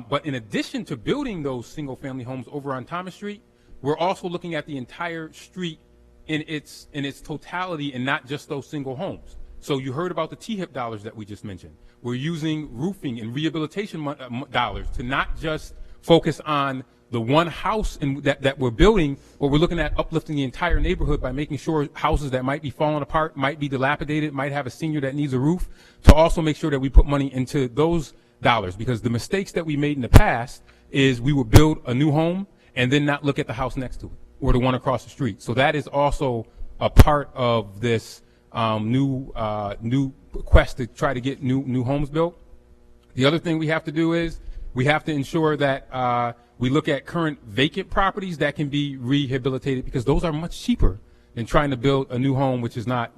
But in addition to building those single-family homes over on Thomas Street, we're also looking at the entire street in its totality and not just those single homes. So you heard about the THIP dollars that we just mentioned. We're using roofing and rehabilitation dollars to not just focus on the one house that we're building, but we're looking at uplifting the entire neighborhood by making sure houses that might be falling apart, might be dilapidated, might have a senior that needs a roof, to also make sure that we put money into those dollars. Because the mistakes that we made in the past is we would build a new home and then not look at the house next to it or the one across the street. So that is also a part of this new quest to try to get new homes built. The other thing we have to do is we have to ensure that we look at current vacant properties that can be rehabilitated, because those are much cheaper than trying to build a new home, which is not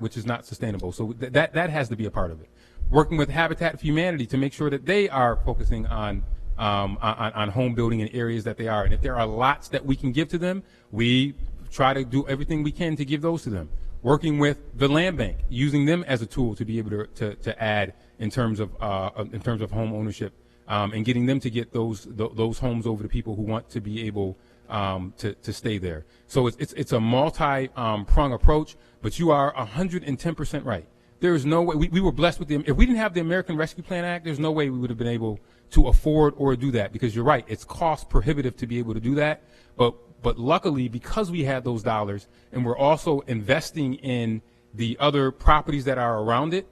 sustainable. So that has to be a part of it. Working with Habitat for Humanity to make sure that they are focusing on home building in areas that they are. And if there are lots that we can give to them, we try to do everything we can to give those to them. Working with the land bank, using them as a tool to be able to add in terms of home ownership, and getting them to get those homes over to people who want to be able to stay there. So it's a multi-prong approach, but you are 110% right. There is no way we were blessed with if we didn't have the American Rescue Plan Act, there's no way we would have been able to afford or do that, because you're right, it's cost prohibitive to be able to do that. But luckily, because we had those dollars and we're also investing in the other properties that are around it,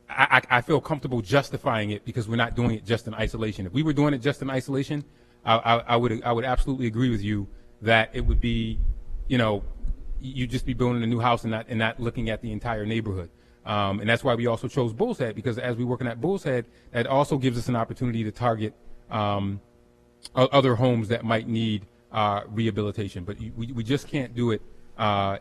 I feel comfortable justifying it, because we're not doing it just in isolation. If we were doing it just in isolation, I would absolutely agree with you that it would be, you just be building a new house and not looking at the entire neighborhood. And that's why we also chose Bull's Head, because as we're working at Bull's Head, that also gives us an opportunity to target other homes that might need rehabilitation. But we just can't do it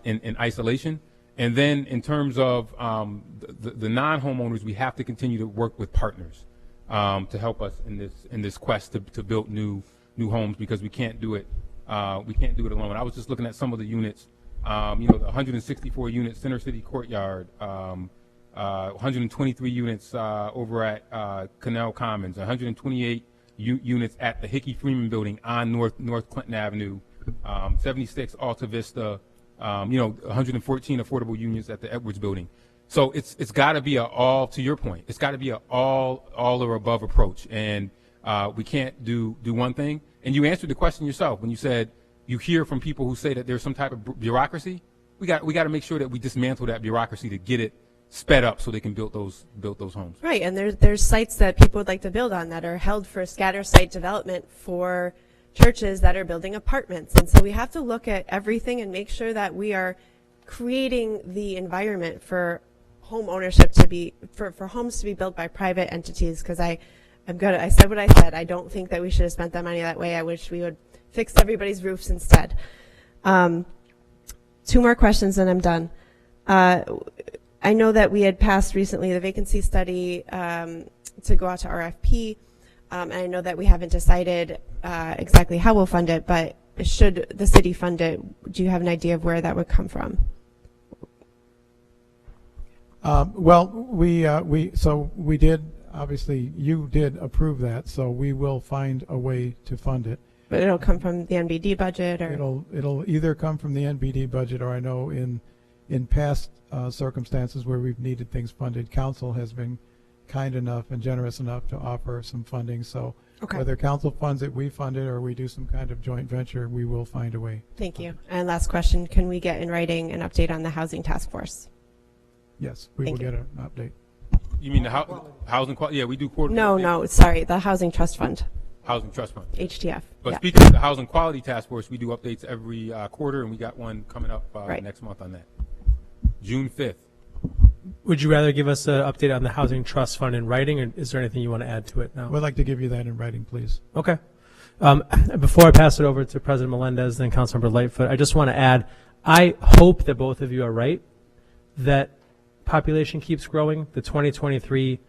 in isolation. And then in terms of the non-homeowners, we have to continue to work with partners to help us in this quest to build new homes, because we can't do it alone. I was just looking at some of the units. The 164 units Center City Courtyard, 123 units over at Canal Commons, 128 units at the Hickey Freeman Building on North Clinton Avenue, 76 Alta Vista, 114 affordable units at the Edwards Building. So it's got to be to your point, it's got to be an all or above approach, and we can't do one thing. And you answered the question yourself when you said you hear from people who say that there's some type of bureaucracy. We got to make sure that we dismantle that bureaucracy to get it sped up so they can build those homes. Right, and there's sites that people would like to build on that are held for scatter site development for churches that are building apartments. And so we have to look at everything and make sure that we are creating the environment for home ownership for homes to be built by private entities, because I said what I said. I don't think that we should have spent that money that way. I wish we would fix everybody's roofs instead. 2 more questions and I'm done. I know that we had passed recently the vacancy study to go out to RFP, and I know that we haven't decided exactly how we'll fund it, but should the city fund it, do you have an idea of where that would come from? Well, we did, obviously, you did approve that, so we will find a way to fund it. But it'll come from the NBD budget, or it'll either come from the NBD budget, or I know in past circumstances where we've needed things funded, council has been kind enough and generous enough to offer some funding. So whether council funds it, we fund it, or we do some kind of joint venture, we will find a way. Thank you. And last question, can we get in writing an update on the housing task force? Yes, we will get an update. You mean the housing quality? Yeah, we do quarterly. No, sorry, the Housing Trust Fund. Housing Trust Fund. HTF. But yeah. Speaking of the Housing Quality Task Force, we do updates every quarter, and we got one coming up next month on that. June 5th. Would you rather give us an update on the Housing Trust Fund in writing, or is there anything you want to add to it now? We'd like to give you that in writing, please. Okay. Before I pass it over to President Melendez and Councilmember Lightfoot, I just want to add, I hope that both of you are right, that population keeps growing. The 2023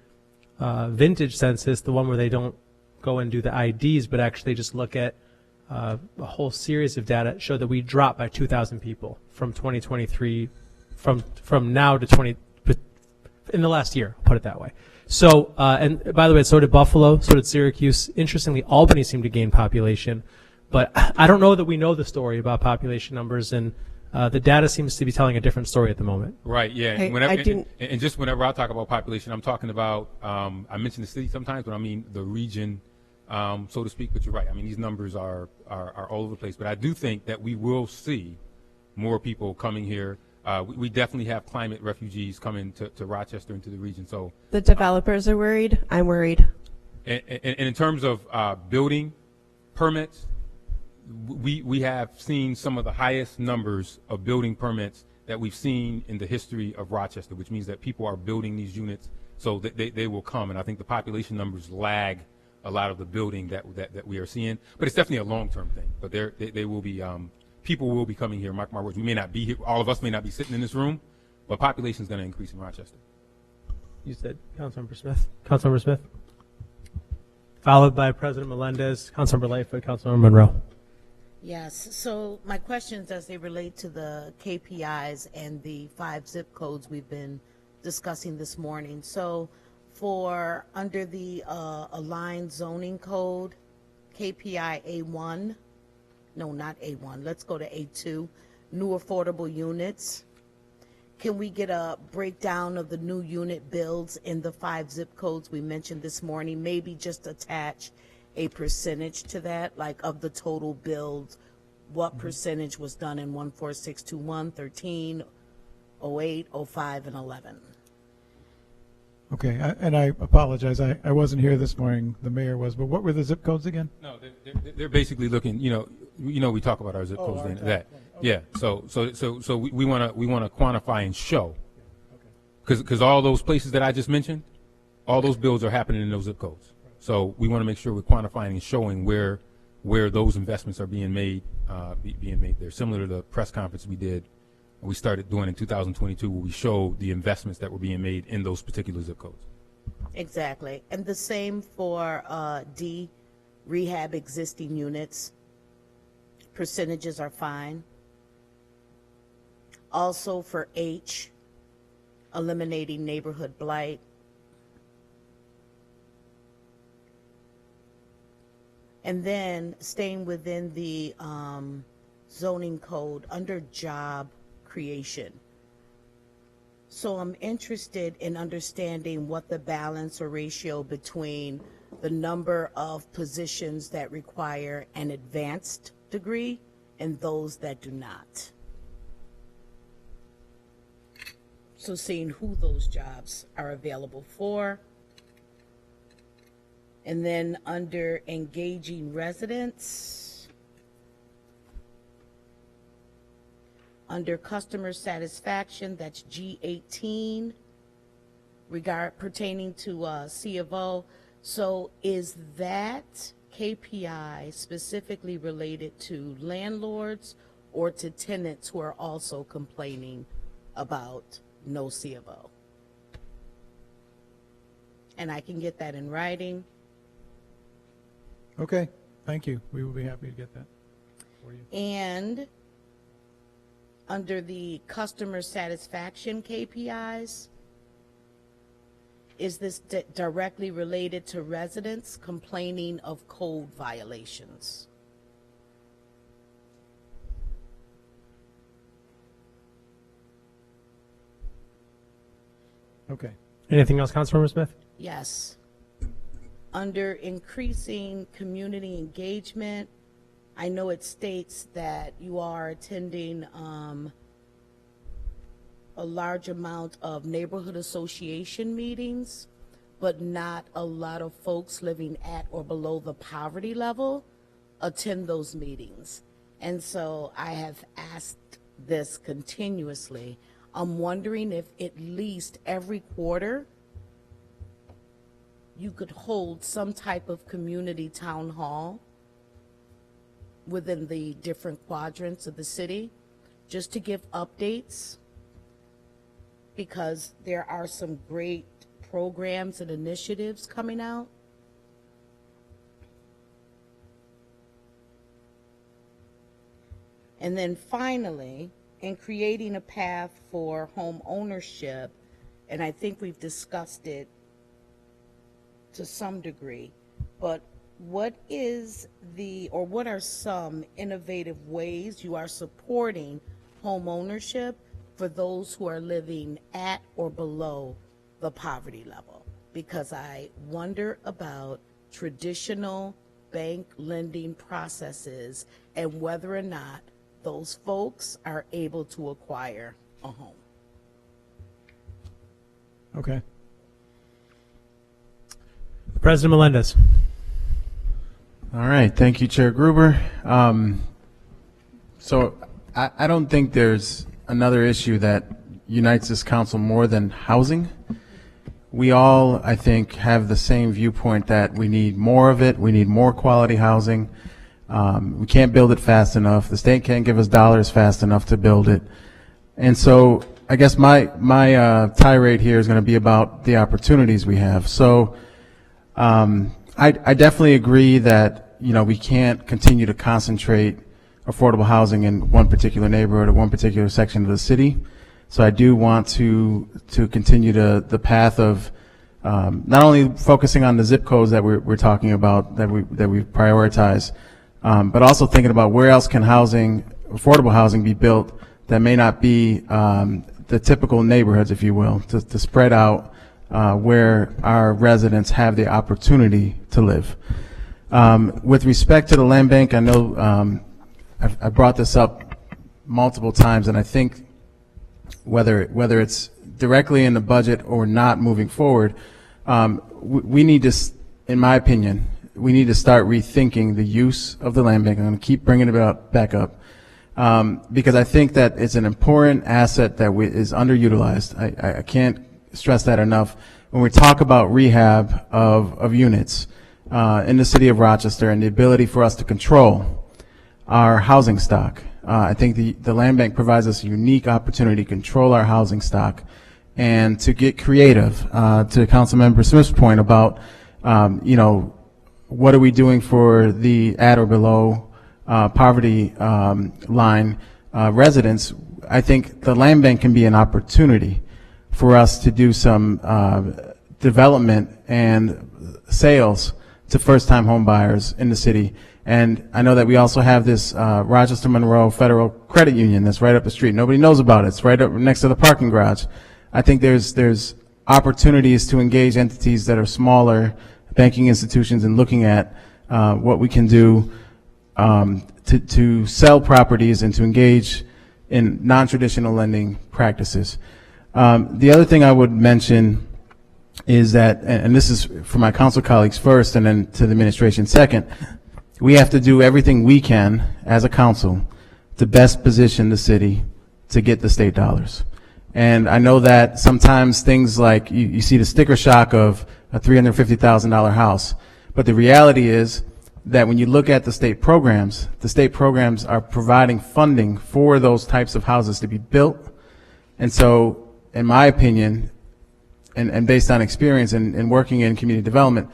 vintage census, the one where they don't go and do the IDs, but actually just look at a whole series of data, show that we dropped by 2,000 people from 2023, from now to in the last year, put it that way. So, and by the way, so did Buffalo, so did Syracuse. Interestingly, Albany seemed to gain population, but I don't know that we know the story about population numbers, and the data seems to be telling a different story at the moment. Right, yeah. And just whenever I talk about population, I'm talking about, I mention the city sometimes, but I mean the region, so to speak. But you're right. I mean, these numbers are all over the place. But I do think that we will see more people coming here. We definitely have climate refugees coming to Rochester and to the region. So the developers are worried. I'm worried. And in terms of building permits, we have seen some of the highest numbers of building permits that we've seen in the history of Rochester, which means that people are building these units, so that they will come. And I think the population numbers lag a lot of the building that we are seeing. But it's definitely a long-term thing. But they will be, people will be coming here, mark my words. We may not be here, all of us may not be sitting in this room, but population is going to increase in Rochester. You said Councilmember Smith. Councilmember Smith. Followed by President Melendez, Councilmember Lightfoot, Councilmember Monroe. Yes, so my questions as they relate to the KPIs and the 5 zip codes we've been discussing this morning. So for under the aligned zoning code, KPI A1, no, not A1, let's go to A2, new affordable units. Can we get a breakdown of the new unit builds in the 5 zip codes we mentioned this morning? Maybe just attach a percentage to that, like of the total builds, what percentage was done in 14621, 13, 08, 05, and 11? Okay, and I apologize. I wasn't here this morning. The mayor was, but what were the zip codes again? No, they're basically looking. We talk about our zip codes. our Then top that, one. yeah. So we want to quantify and show, because all those places that I just mentioned, all those bills are happening in those zip codes. So we want to make sure we're quantifying and showing where those investments are being made, being made there. Similar to the press conference we started doing in 2022, where we show the investments that were being made in those particular zip codes. Exactly. And the same for D, rehab existing units. Percentages are fine. Also for H, eliminating neighborhood blight. And then staying within the zoning code under job creation. So I'm interested in understanding what the balance or ratio between the number of positions that require an advanced degree and those that do not. So seeing who those jobs are available for. And then under engaging residents, under customer satisfaction, that's G18, pertaining to C of O. So is that KPI specifically related to landlords or to tenants who are also complaining about no C of O? And I can get that in writing. Okay, thank you. We will be happy to get that for you. And under the customer satisfaction KPIs, is this directly related to residents complaining of code violations? Okay. Anything else, Councilmember Smith? Yes. Under increasing community engagement, I know it states that you are attending a large amount of neighborhood association meetings, but not a lot of folks living at or below the poverty level attend those meetings. And so I have asked this continuously. I'm wondering if at least every quarter you could hold some type of community town hall within the different quadrants of the city, just to give updates, because there are some great programs and initiatives coming out. And then finally, in creating a path for home ownership, and I think we've discussed it to some degree, but what are some innovative ways you are supporting home ownership for those who are living at or below the poverty level? Because I wonder about traditional bank lending processes and whether or not those folks are able to acquire a home. Okay. President Melendez. All right, thank you, Chair Gruber. So I don't think there's another issue that unites this council more than housing. We all, I think, have the same viewpoint that we need more of it. We need more quality housing. We can't build it fast enough. The state can't give us dollars fast enough to build it. And so I guess my tirade here is going to be about the opportunities we have. So I definitely agree that we can't continue to concentrate affordable housing in one particular neighborhood or one particular section of the city. So I do want to continue the path of not only focusing on the zip codes that we're talking about, that we prioritize, but also thinking about where else can affordable housing be built that may not be the typical neighborhoods, if you will, to spread out where our residents have the opportunity to live. With respect to the land bank, I know I brought this up multiple times, and I think whether it's directly in the budget or not moving forward, we need to, in my opinion, we need to start rethinking the use of the land bank. I'm going to keep bringing it back up because I think that it's an important asset that is underutilized. I can't stress that enough. When we talk about rehab of units in the city of Rochester and the ability for us to control our housing stock, I think the land bank provides us a unique opportunity to control our housing stock and to get creative. To Councilmember Smith's point about, you know, what are we doing for the at or below poverty line residents? I think the land bank can be an opportunity for us to do some development and sales to first-time home buyers in the city. And I know that we also have this Rochester Monroe Federal Credit Union that's right up the street. Nobody knows about it. It's right up next to the parking garage. I think there's opportunities to engage entities that are smaller, banking institutions, and looking at what we can do to sell properties and to engage in non-traditional lending practices. The other thing I would mention is that, and this is for my council colleagues first and then to the administration second, we have to do everything we can as a council to best position the city to get the state dollars. And I know that sometimes things like you see the sticker shock of a $350,000 house, but the reality is that when you look at the state programs are providing funding for those types of houses to be built. And so, in my opinion, and based on experience and working in community development,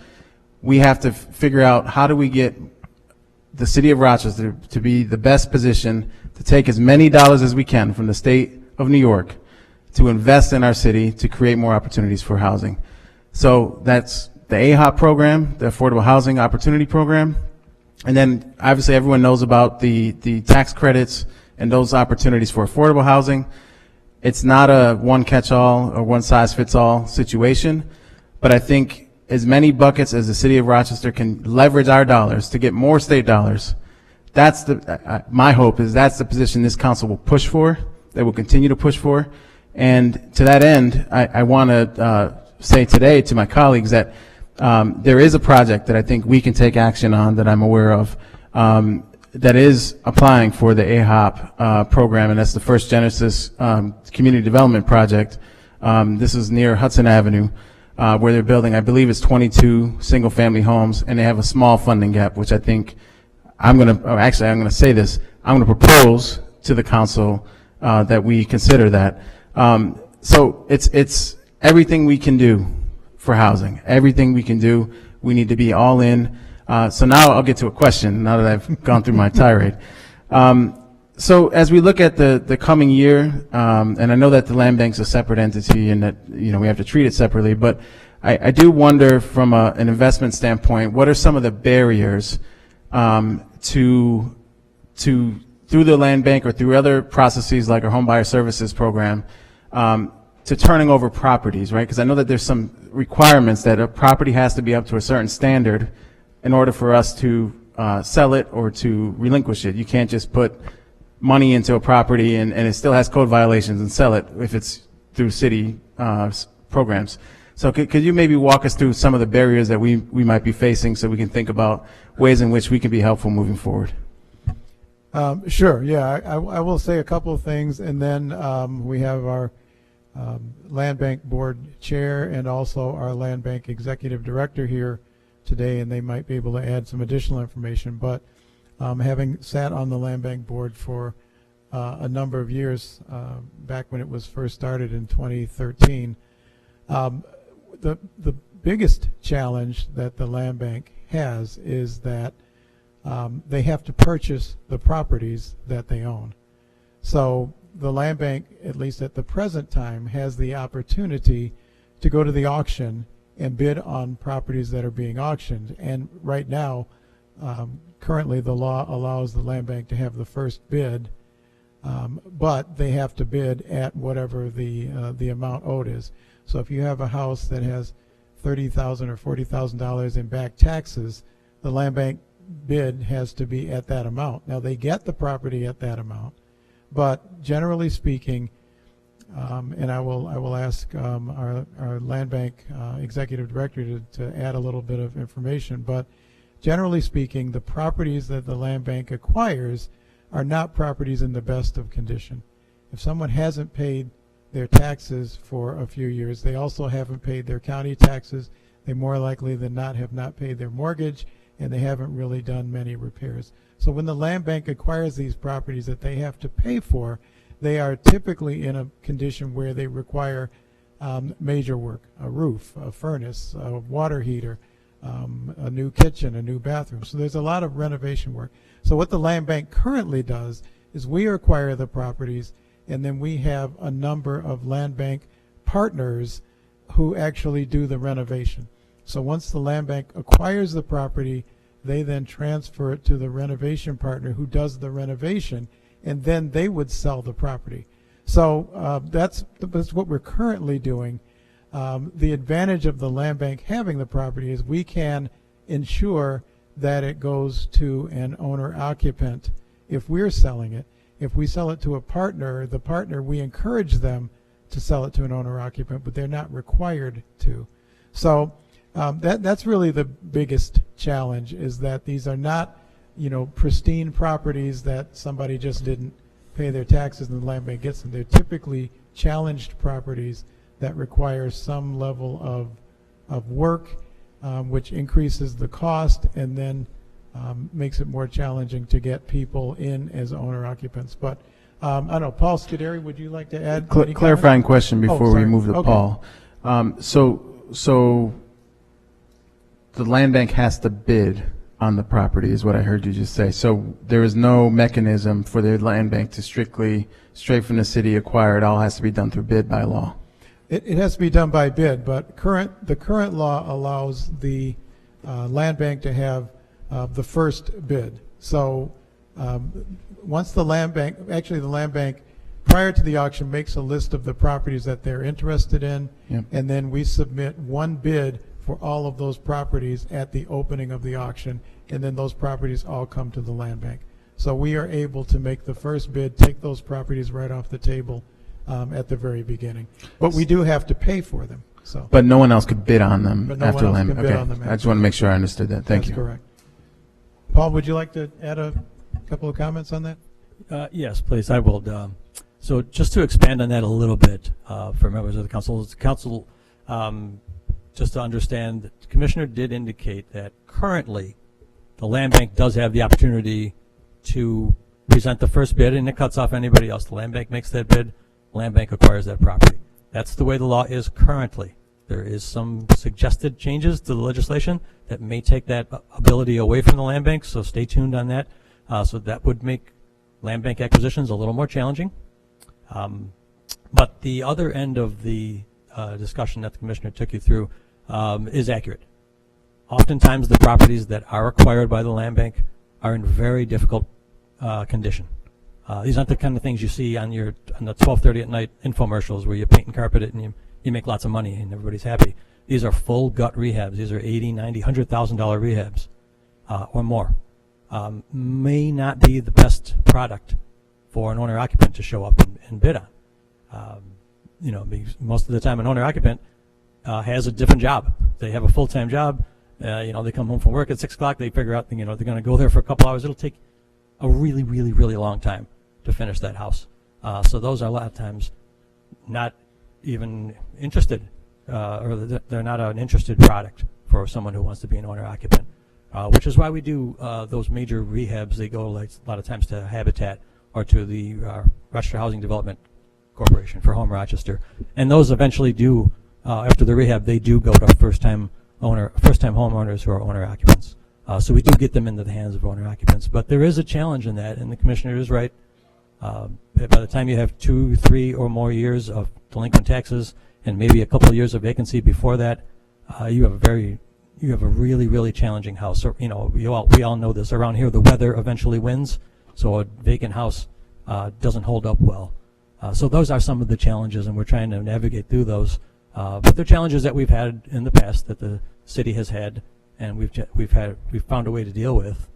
we have to figure out how do we get the city of Rochester to be the best position to take as many dollars as we can from the state of New York to invest in our city to create more opportunities for housing. So that's the AHOP program, the Affordable Housing Opportunity Program. And then obviously everyone knows about the tax credits and those opportunities for affordable housing. It's not a one catch-all or one size fits all situation, but I think as many buckets as the city of Rochester can leverage our dollars to get more state dollars, that's my hope is that's the position this council will push for, that will continue to push for. And to that end, I want to say today to my colleagues that there is a project that I think we can take action on that I'm aware of that is applying for the AHOP program, and that's the First Genesis Community Development Project. This is near Hudson Avenue, where they're building, I believe it's 22 single-family homes, and they have a small funding gap, which I think I'm going to say this. I'm going to propose to the council that we consider that. So it's everything we can do for housing. Everything we can do, we need to be all in. So now I'll get to a question, now that I've gone through my tirade. So as we look at the coming year, and I know that the land bank's a separate entity and that we have to treat it separately, but I do wonder from an investment standpoint, what are some of the barriers to through the land bank or through other processes like our home buyer services program, to turning over properties, right? Because I know that there's some requirements that a property has to be up to a certain standard in order for us to sell it or to relinquish it. You can't just put money into a property and it still has code violations and sell it if it's through city programs. So could you maybe walk us through some of the barriers that we might be facing so we can think about ways in which we can be helpful moving forward? Sure, yeah, I will say a couple of things, and then we have our Land Bank Board Chair and also our Land Bank Executive Director here today, and they might be able to add some additional information. But having sat on the Land Bank Board for a number of years, back when it was first started in 2013, the biggest challenge that the Land Bank has is that they have to purchase the properties that they own. So the land bank, at least at the present time, has the opportunity to go to the auction and bid on properties that are being auctioned. And right now, currently the law allows the land bank to have the first bid, but they have to bid at whatever the amount owed is. So if you have a house that has $30,000 or $40,000 in back taxes, the land bank bid has to be at that amount. Now they get the property at that amount, but generally speaking, and I will ask our land bank executive director to add a little bit of information. But generally speaking, the properties that the land bank acquires are not properties in the best of condition. If someone hasn't paid their taxes for a few years, they also haven't paid their county taxes, they more likely than not have not paid their mortgage, and they haven't really done many repairs. So when the land bank acquires these properties that they have to pay for, they are typically in a condition where they require major work: a roof, a furnace, a water heater, a new kitchen, a new bathroom. So there's a lot of renovation work. So what the land bank currently does is we acquire the properties, and then we have a number of land bank partners who actually do the renovation. So once the land bank acquires the property, they then transfer it to the renovation partner who does the renovation, and then they would sell the property. So that's what we're currently doing. The advantage of the land bank having the property is we can ensure that it goes to an owner-occupant if we're selling it. If we sell it to a partner, the partner, we encourage them to sell it to an owner-occupant, but they're not required to. So that's really the biggest challenge, is that these are not, pristine properties that somebody just didn't pay their taxes and the land bank gets them. They're typically challenged properties that require some level of work, which increases the cost and then makes it more challenging to get people in as owner-occupants. But I don't know, Paul Scuderi, would you like to add? Clarifying question before we move to Okay. Paul. So the land bank has to bid on the property, is what I heard you just say. So there is no mechanism for the land bank to straight from the city acquire. It all has to be done through bid by law. It has to be done by bid, but the current law allows the land bank to have the first bid. So once the land bank, prior to the auction, makes a list of the properties that they're interested in, Yep. and then we submit one bid for all of those properties at the opening of the auction, and then those properties all come to the land bank. So we are able to make the first bid, take those properties right off the table at the very beginning. But we do have to pay for them. So. But no one else could bid on them But no after one else land can bank. bid Okay, on them I just want to make sure I understood that. Thank you. That's correct. Paul, would you like to add a couple of comments on that? Yes, please, I will. So just to expand on that a little bit for members of the council, just to understand, the commissioner did indicate that currently the land bank does have the opportunity to present the first bid, and it cuts off anybody else. The land bank makes that bid, land bank acquires that property. That's the way the law is currently. There is some suggested changes to the legislation that may take that ability away from the land bank, so stay tuned on that. So that would make land bank acquisitions a little more challenging. But the other end of the discussion that the commissioner took you through is accurate. Oftentimes the properties that are acquired by the land bank are in very difficult condition. These aren't the kind of things you see on the 12:30 at night infomercials where you paint and carpet it and you make lots of money and everybody's happy. These are full gut rehabs. These are $80,000, $90,000, $100,000 rehabs or more. May not be the best product for an owner-occupant to show up and bid on. Because most of the time an owner-occupant has a different job. They have a full-time job. They come home from work at 6 o'clock. They figure out, they're going to go there for a couple hours. It'll take a really, really, really long time to finish that house. So those are a lot of times not even interested, or they're not an interested product for someone who wants to be an owner-occupant, which is why we do those major rehabs. They go a lot of times to Habitat or to the Rochester Housing Development Corporation for Home Rochester, and those eventually do, after the rehab, they do go to first-time homeowners who are owner-occupants. So we do get them into the hands of owner-occupants, but there is a challenge in that, and the commissioner is right. By the time you have 2, 3, or more years of delinquent taxes, and maybe a couple of years of vacancy before that, you have a really, really challenging house. So, we all know this. Around here, the weather eventually wins, so a vacant house doesn't hold up well. So those are some of the challenges, and we're trying to navigate through those. But they're challenges that we've had in the past, that the city has had, and we've found a way to deal with.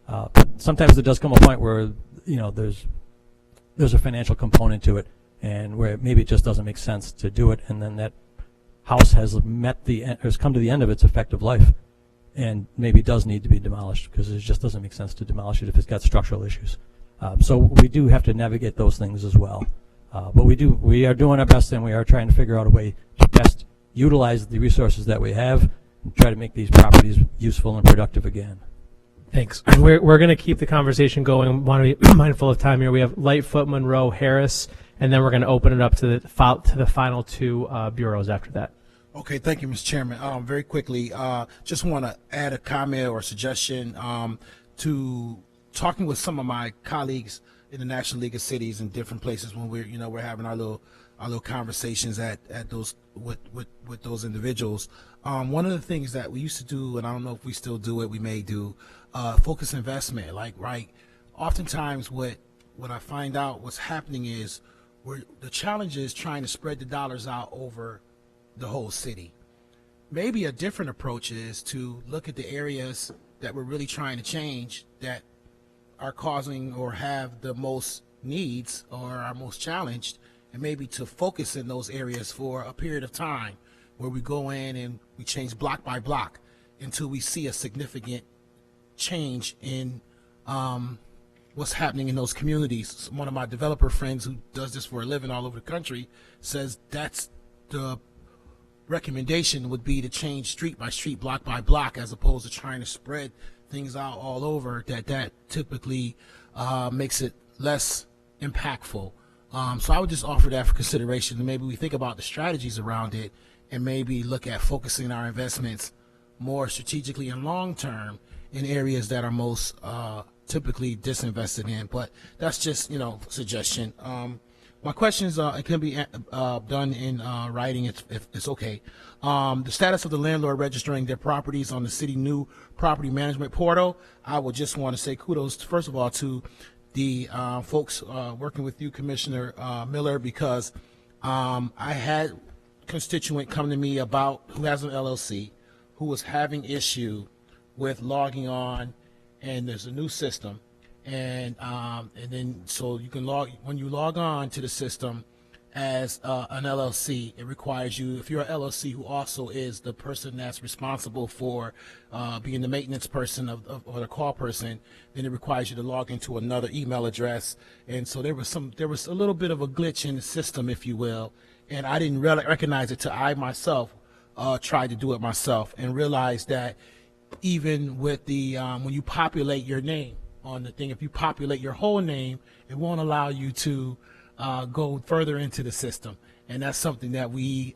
But sometimes there does come a point where there's a financial component to it, and where maybe it just doesn't make sense to do it, and then that house has come to the end of its effective life, and maybe does need to be demolished because it just doesn't make sense to demolish it if it's got structural issues. So we do have to navigate those things as well. But we are doing our best, and we are trying to figure out a way to best utilize the resources that we have and try to make these properties useful and productive again. Thanks. We're going to keep the conversation going. Want to be mindful of time here. We have Lightfoot, Monroe, Harris, and then we're going to open it up to the final two bureaus after that. Okay, thank you, Mr. Chairman. Very quickly, just want to add a comment or suggestion to talking with some of my colleagues in the National League of Cities in different places when we're having our little conversations at those with those individuals. One of the things that we used to do, and I don't know if we still do it, we may do, focus investment. Oftentimes what I find out what's happening is the challenge is trying to spread the dollars out over the whole city. Maybe a different approach is to look at the areas that we're really trying to change that are causing or have the most needs or are most challenged, and maybe to focus in those areas for a period of time where we go in and we change block by block until we see a significant change in what's happening in those communities. One of my developer friends who does this for a living all over the country says that's the recommendation would be to change street by street, block by block, as opposed to trying to spread things out all over. That typically makes it less impactful. So I would just offer that for consideration, and maybe we think about the strategies around it and maybe look at focusing our investments more strategically and long term in areas that are most typically disinvested in. But that's just suggestion. My questions it can be done in writing if it's okay. The status of the landlord registering their properties on the city new property management portal. I would just want to say kudos first of all to the folks working with you, Commissioner Miller, because I had a constituent come to me who has an LLC who was having issue with logging on, and there's a new system. And then so you can when you log on to the system as an LLC, it requires you, if you're an LLC who also is the person that's responsible for being the maintenance person or the call person, then it requires you to log into another email address. And so there was a little bit of a glitch in the system, if you will, and I didn't really recognize it till I myself tried to do it myself and realized that even with the when you populate your name on the thing, if you populate your whole name, it won't allow you to go further into the system. And that's something that we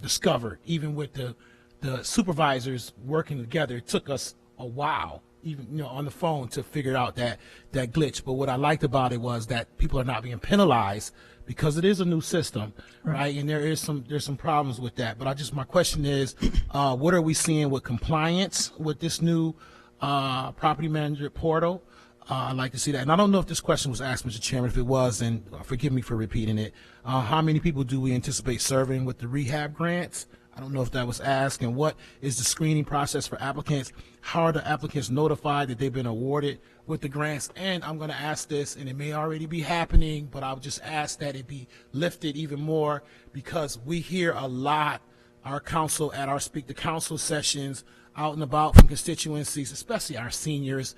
discovered, even with the supervisors working together. It took us a while, even on the phone, to figure out that glitch. But what I liked about it was that people are not being penalized because it is a new system, right? And there's some problems with that. But my question is, what are we seeing with compliance with this new property management portal? I'd like to see that. And I don't know if this question was asked, Mr. Chairman. If it was, then forgive me for repeating it. How many people do we anticipate serving with the rehab grants? I don't know if that was asked. And what is the screening process for applicants? How are the applicants notified that they've been awarded with the grants? And I'm going to ask this, and it may already be happening, but I would just ask that it be lifted even more, because we hear a lot, our council, at our Speak to Council sessions, out and about from constituencies, especially our seniors.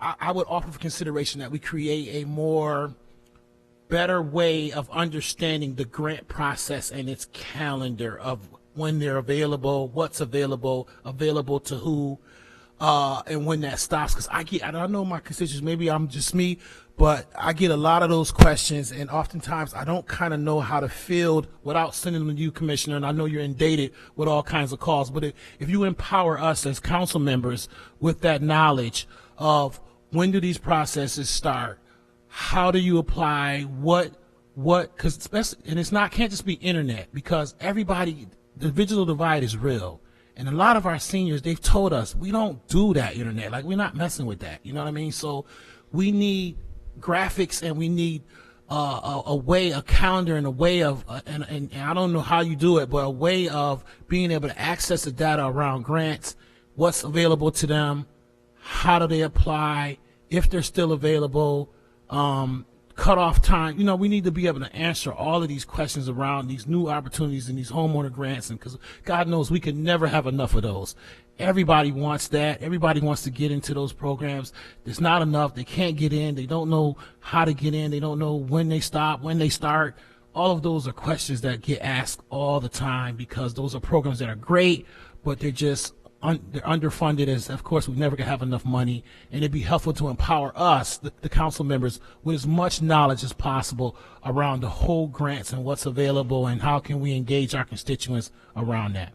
I would offer for consideration that we create a better way of understanding the grant process and its calendar of when they're available, what's available to who, and when that stops. Because I don't know my constituents, maybe I'm just me, but I get a lot of those questions, and oftentimes I don't kind of know how to field without sending them to you, Commissioner, and I know you're inundated with all kinds of calls. But if you empower us as council members with that knowledge of when do these processes start, how do you apply, because especially, and can't just be internet, because everybody, the digital divide is real. And a lot of our seniors, they've told us, we don't do that internet. Like, we're not messing with that. You know what I mean? So we need graphics, and we need a calendar, and a way of, and I don't know how you do it, but a way of being able to access the data around grants, what's available to them, how do they apply, if they're still available, cutoff time. You know, we need to be able to answer all of these questions around these new opportunities and these homeowner grants, and because God knows we can never have enough of those. Everybody wants that. Everybody wants to get into those programs. There's not enough. They can't get in. They don't know how to get in. They don't know when they stop, when they start. All of those are questions that get asked all the time because those are programs that are great, but they're just they're underfunded, as of course we never gonna have enough money, and it'd be helpful to empower us, the council members, with as much knowledge as possible around the whole grants and what's available and how can we engage our constituents around that.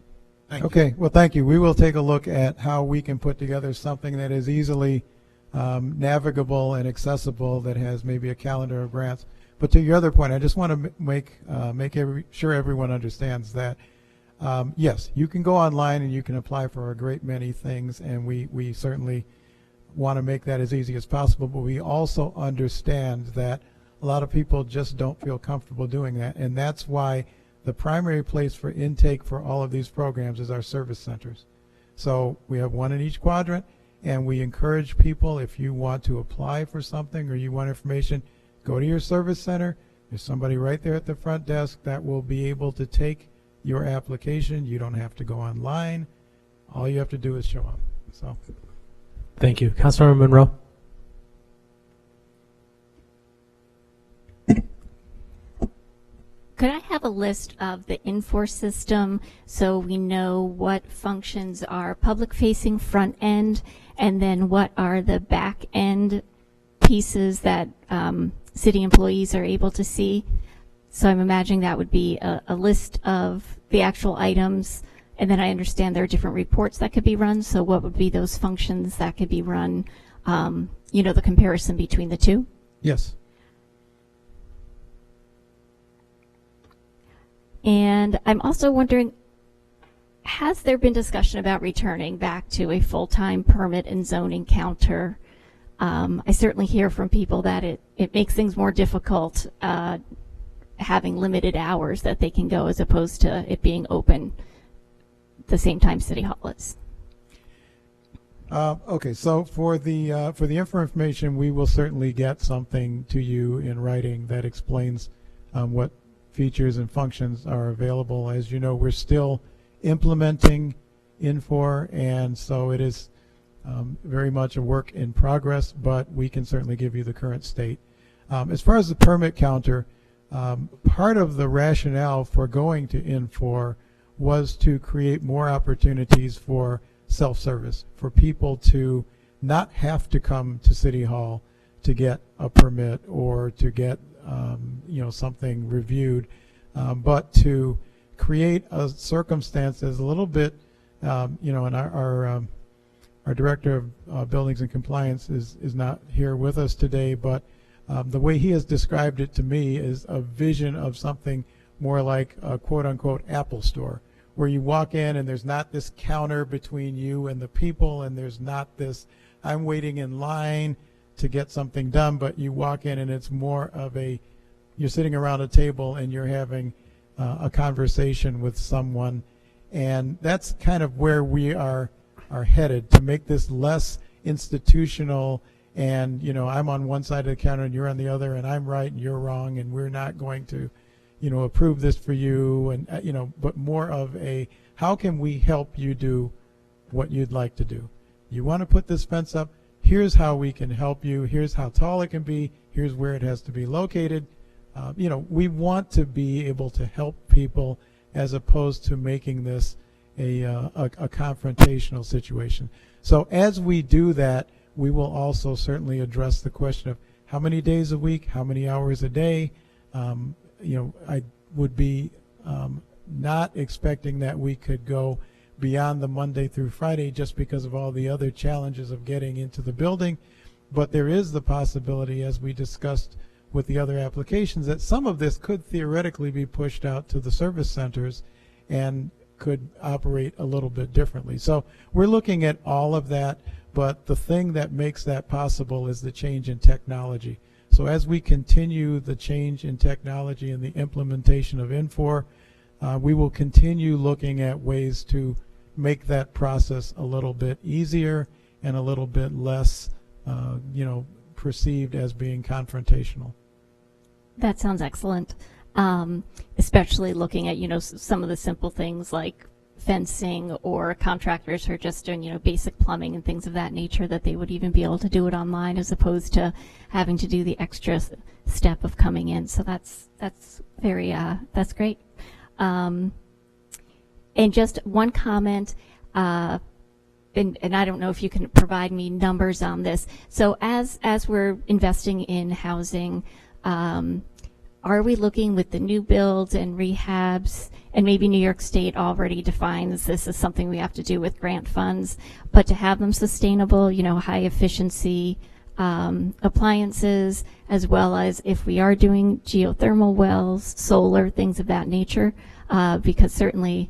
Thank you. Okay, well, thank you. We will take a look at how we can put together something that is easily navigable and accessible, that has maybe a calendar of grants. But to your other point, I just want to make sure everyone understands that yes, you can go online and you can apply for a great many things, and we certainly want to make that as easy as possible, but we also understand that a lot of people just don't feel comfortable doing that, and that's why the primary place for intake for all of these programs is our service centers. So we have one in each quadrant, and we encourage people, if you want to apply for something or you want information, go to your service center. There's somebody right there at the front desk that will be able to take your application. You don't have to go online. All you have to do is show up. So, Thank you. Councilmember Monroe. Could I have a list of the Infor system so we know what functions are public-facing front end, and then what are the back end pieces that city employees are able to see? So I'm imagining that would be a list of the actual items, and then I understand there are different reports that could be run. So what would be those functions that could be run? You know, the comparison between the two? yes. And I'm also wondering, has there been discussion about returning back to a full-time permit and zoning counter? I certainly hear from people that it makes things more difficult having limited hours that they can go, as opposed to it being open the same time City Hall is. Okay, so for the information, we will certainly get something to you in writing that explains what features and functions are available. As you know, we're still implementing Infor, and so it is very much a work in progress, but we can certainly give you the current state. As far as the permit counter, part of the rationale for going to Infor was to create more opportunities for self-service, for people to not have to come to City Hall to get a permit or to get something reviewed, but to create a circumstance that's a little bit, and our director of buildings and compliance is not here with us today, but the way he has described it to me is a vision of something more like a quote-unquote Apple store, where you walk in and there's not this counter between you and the people, and there's not this I'm waiting in line to get something done, but you walk in and it's more of you're sitting around a table and you're having a conversation with someone, and that's kind of where we are headed, to make this less institutional. And I'm on one side of the counter and you're on the other, and I'm right and you're wrong, and we're not going to approve this for you, and but more of a how can we help you do what you'd like to do. You want to put this fence up, here's how we can help you, here's how tall it can be, here's where it has to be located. We want to be able to help people, as opposed to making this a confrontational situation. So as we do that, we will also certainly address the question of how many days a week, how many hours a day. I would be not expecting that we could go beyond the Monday through Friday, just because of all the other challenges of getting into the building. But there is the possibility, as we discussed with the other applications, that some of this could theoretically be pushed out to the service centers and could operate a little bit differently. So we're looking at all of that, but the thing that makes that possible is the change in technology. So as we continue the change in technology and the implementation of Infor, we will continue looking at ways to make that process a little bit easier and a little bit less, perceived as being confrontational. That sounds excellent. Especially looking at, some of the simple things like fencing, or contractors who are just doing, basic plumbing and things of that nature, that they would even be able to do it online as opposed to having to do the extra step of coming in. So that's very, that's great. And just one comment, and I don't know if you can provide me numbers on this. So as we're investing in housing, are we looking with the new builds and rehabs, and maybe New York State already defines this as something we have to do with grant funds, but to have them sustainable, high efficiency appliances, as well as if we are doing geothermal wells, solar, things of that nature, because certainly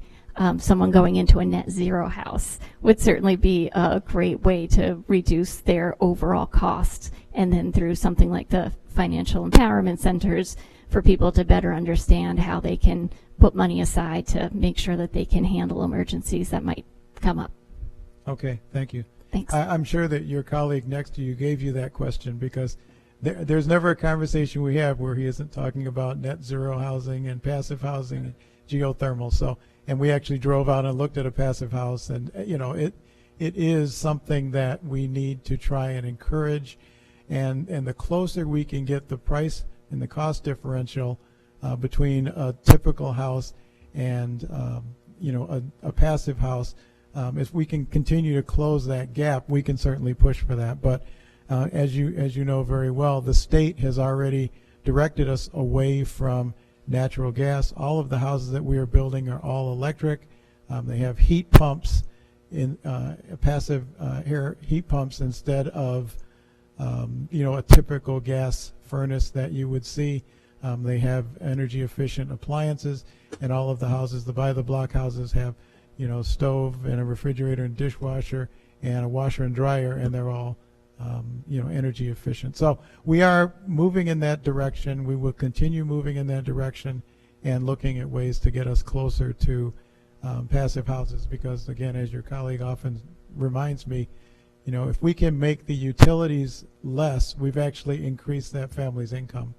someone going into a net zero house would certainly be a great way to reduce their overall costs. And then through something like the financial empowerment centers, for people to better understand how they can put money aside to make sure that they can handle emergencies that might come up. Okay, thank you. Thanks. I'm sure that your colleague next to you gave you that question, because there's never a conversation we have where he isn't talking about net zero housing and passive housing and geothermal. So, and we actually drove out and looked at a passive house, and it is something that we need to try and encourage, and the closer we can get the price and the cost differential between a typical house and a passive house, if we can continue to close that gap, we can certainly push for that. But as you know very well, the state has already directed us away from natural gas. All of the houses that we are building are all electric. They have heat pumps, in passive air heat pumps, instead of a typical gas furnace that you would see. They have energy efficient appliances, and all of the houses, the by the block houses, have stove and a refrigerator and dishwasher and a washer and dryer, and they're all energy efficient. So we are moving in that direction. We will continue moving in that direction and looking at ways to get us closer to passive houses, because again, as your colleague often reminds me, if we can make the utilities less, we've actually increased that family's income.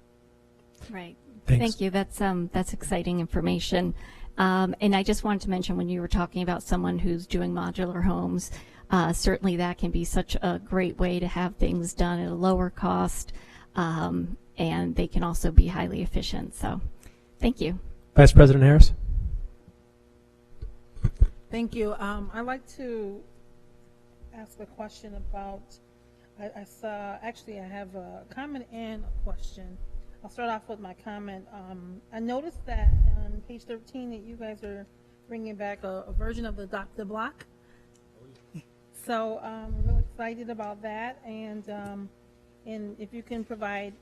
Right. Thanks. Thank you. That's exciting information. And I just wanted to mention, when you were talking about someone who's doing modular homes, certainly that can be such a great way to have things done at a lower cost, and they can also be highly efficient. So thank you. Vice President Harris. Thank you. I'd like to ask a question about, I saw, actually I have a comment and a question. I'll start off with my comment. I noticed that on page 13 that you guys are bringing back a version of the Dr. Block. So I'm really excited about that, and if you can provide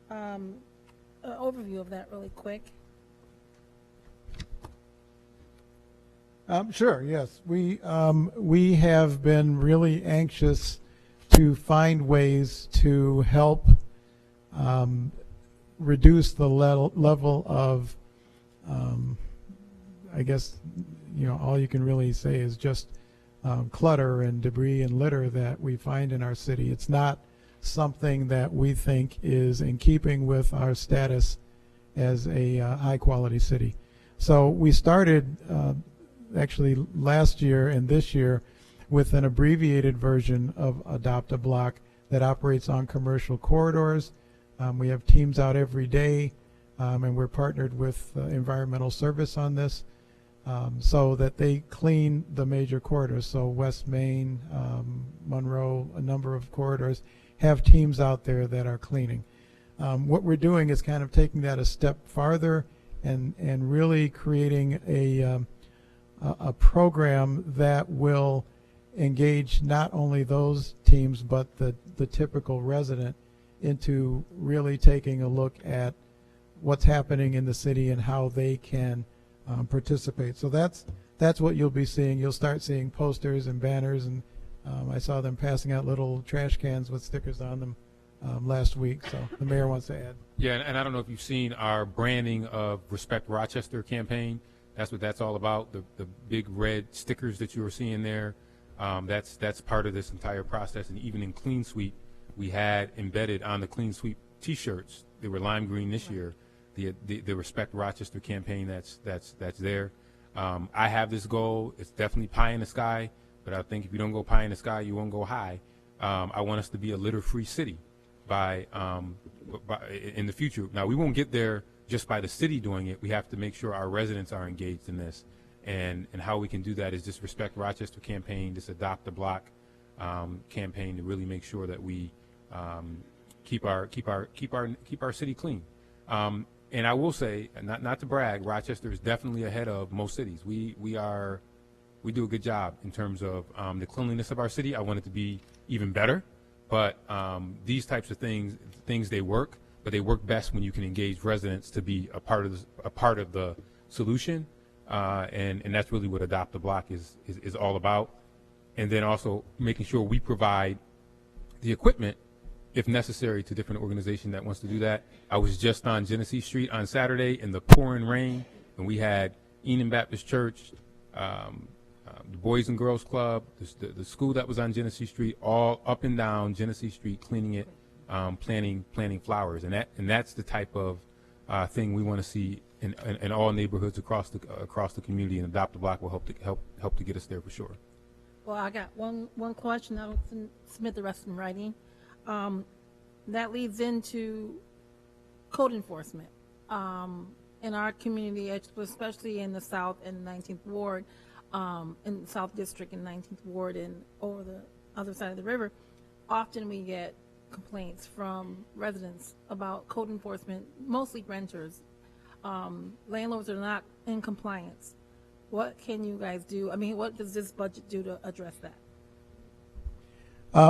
an overview of that really quick. Sure, yes. We have been really anxious to find ways to help reduce the level of, I guess, all you can really say is just clutter and debris and litter that we find in our city. It's not something that we think is in keeping with our status as a high-quality city. So we started actually last year and this year with an abbreviated version of Adopt a Block that operates on commercial corridors. We have teams out every day, and we're partnered with Environmental Service on this, so that they clean the major corridors. So West Main, Monroe, a number of corridors have teams out there that are cleaning. What we're doing is kind of taking that a step farther and really creating a program that will engage not only those teams but the typical resident into really taking a look at what's happening in the city and how they can participate. So that's what you'll be seeing. You'll start seeing posters and banners, and I saw them passing out little trash cans with stickers on them last week. So the mayor wants to add. Yeah, and I don't know if you've seen our branding of Respect Rochester campaign. That's what that's all about. The big red stickers that you are seeing there, that's part of this entire process. And even in Clean Sweep, we had embedded on the Clean Sweep T-shirts they were lime green this year. The Respect Rochester campaign that's there. I have this goal. It's definitely pie in the sky, but I think if you don't go pie in the sky, you won't go high. I want us to be a litter-free city by in the future. Now, we won't get there just by the city doing it. We have to make sure our residents are engaged in this, and how we can do that is this Respect Rochester campaign, this Adopt the Block campaign, to really make sure that we keep our city clean. And I will say, not to brag, Rochester is definitely ahead of most cities. We do a good job in terms of the cleanliness of our city. I want it to be even better, but these types of things they work, but they work best when you can engage residents to be a part of the solution, and that's really what Adopt the Block is all about. And then also making sure we provide the equipment, if necessary, to different organization that wants to do that. I was just on Genesee Street on Saturday in the pouring rain, and we had Enon Baptist Church, the Boys and Girls Club, the school that was on Genesee Street, all up and down Genesee Street, cleaning it, planting flowers, and that's the type of thing we want to see in all neighborhoods across the community. And Adopt the Block will help to get us there for sure. Well, I got one question. I'll submit the rest in writing. That leads into code enforcement in our community, especially in the South and 19th Ward, in the South District and 19th Ward, and over the other side of the river. Often we get complaints from residents about code enforcement, mostly renters. Landlords are not in compliance. What can you guys do? I mean, what does this budget do to address that?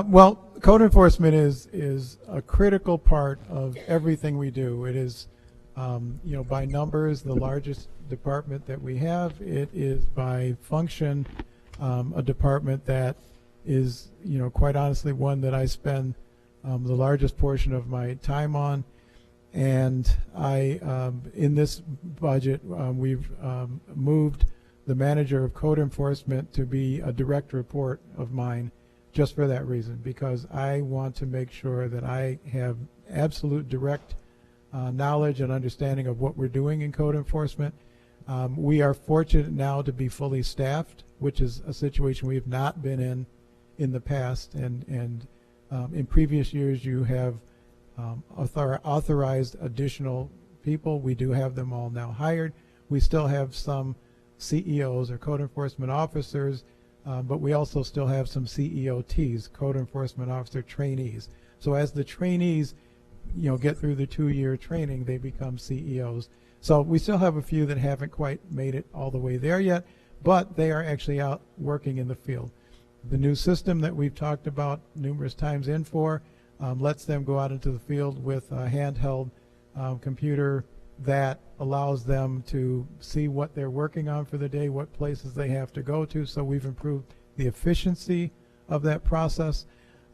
Well, code enforcement is a critical part of everything we do. It is, by numbers, the largest department that we have. It is by function a department that is, quite honestly, one that I spend the largest portion of my time on. And in this budget, we've moved the manager of code enforcement to be a direct report of mine, just for that reason, because I want to make sure that I have absolute direct knowledge and understanding of what we're doing in code enforcement. We are fortunate now to be fully staffed, which is a situation we have not been in the past, and in previous years you have authorized additional people. We do have them all now hired. We still have some CEOs or code enforcement officers, but we also still have some CEOTs, code enforcement officer trainees. So as the trainees, get through the 2-year training, they become CEOs. So we still have a few that haven't quite made it all the way there yet, but they are actually out working in the field. The new system that we've talked about numerous times lets them go out into the field with a handheld computer that allows them to see what they're working on for the day, what places they have to go to. So we've improved the efficiency of that process.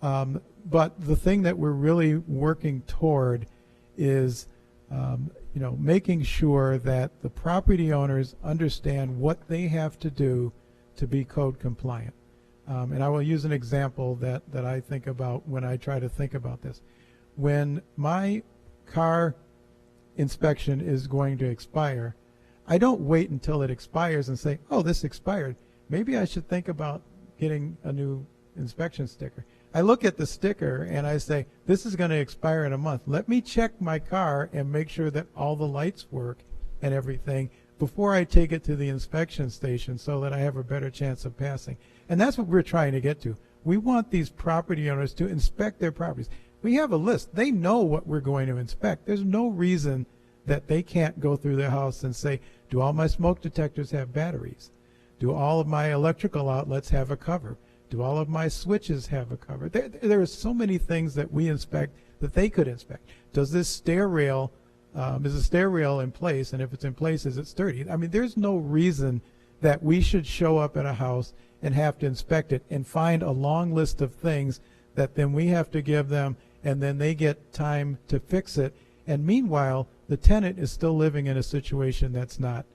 But the thing that we're really working toward is making sure that the property owners understand what they have to do to be code compliant. And I will use an example that I think about when I try to think about this. When my car inspection is going to expire, I don't wait until it expires and say, oh, this expired. Maybe I should think about getting a new inspection sticker. I look at the sticker and I say, this is going to expire in a month. Let me check my car and make sure that all the lights work and everything before I take it to the inspection station so that I have a better chance of passing. And that's what we're trying to get to. We want these property owners to inspect their properties. We have a list. They know what we're going to inspect. There's no reason that they can't go through their house and say, do all my smoke detectors have batteries? Do all of my electrical outlets have a cover? Do all of my switches have a cover? There are so many things that we inspect that they could inspect. Does this stair rail, is the stair rail in place? And if it's in place, is it sturdy? I mean, there's no reason that we should show up at a house and have to inspect it and find a long list of things that then we have to give them, and then they get time to fix it. And meanwhile, the tenant is still living in a situation that's not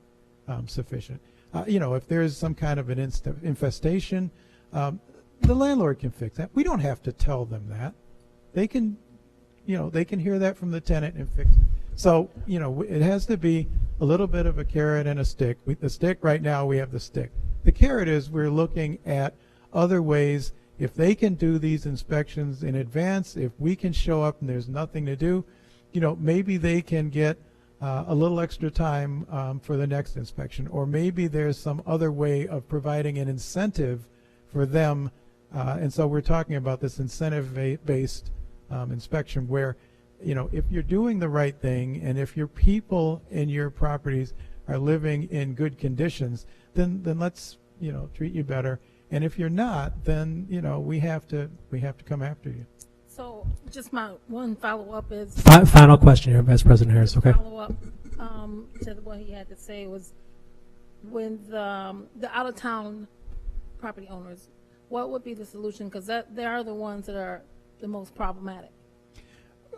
sufficient. If there's some kind of an infestation, the landlord can fix that. We don't have to tell them that. They can they can hear that from the tenant and fix it. So, it has to be a little bit of a carrot and a stick. The stick right now, we have the stick. The carrot is we're looking at other ways. If they can do these inspections in advance, if we can show up and there's nothing to do, maybe they can get a little extra time for the next inspection, or maybe there's some other way of providing an incentive for them. And so we're talking about this incentive-based inspection where, if you're doing the right thing and if your people in your properties are living in good conditions, then let's, treat you better. And if you're not, then, we have to come after you. So just my one follow-up is. Final question here, Vice President Harris, okay? Follow-up to what he had to say was when the out-of-town property owners, what would be the solution? Because they are the ones that are the most problematic.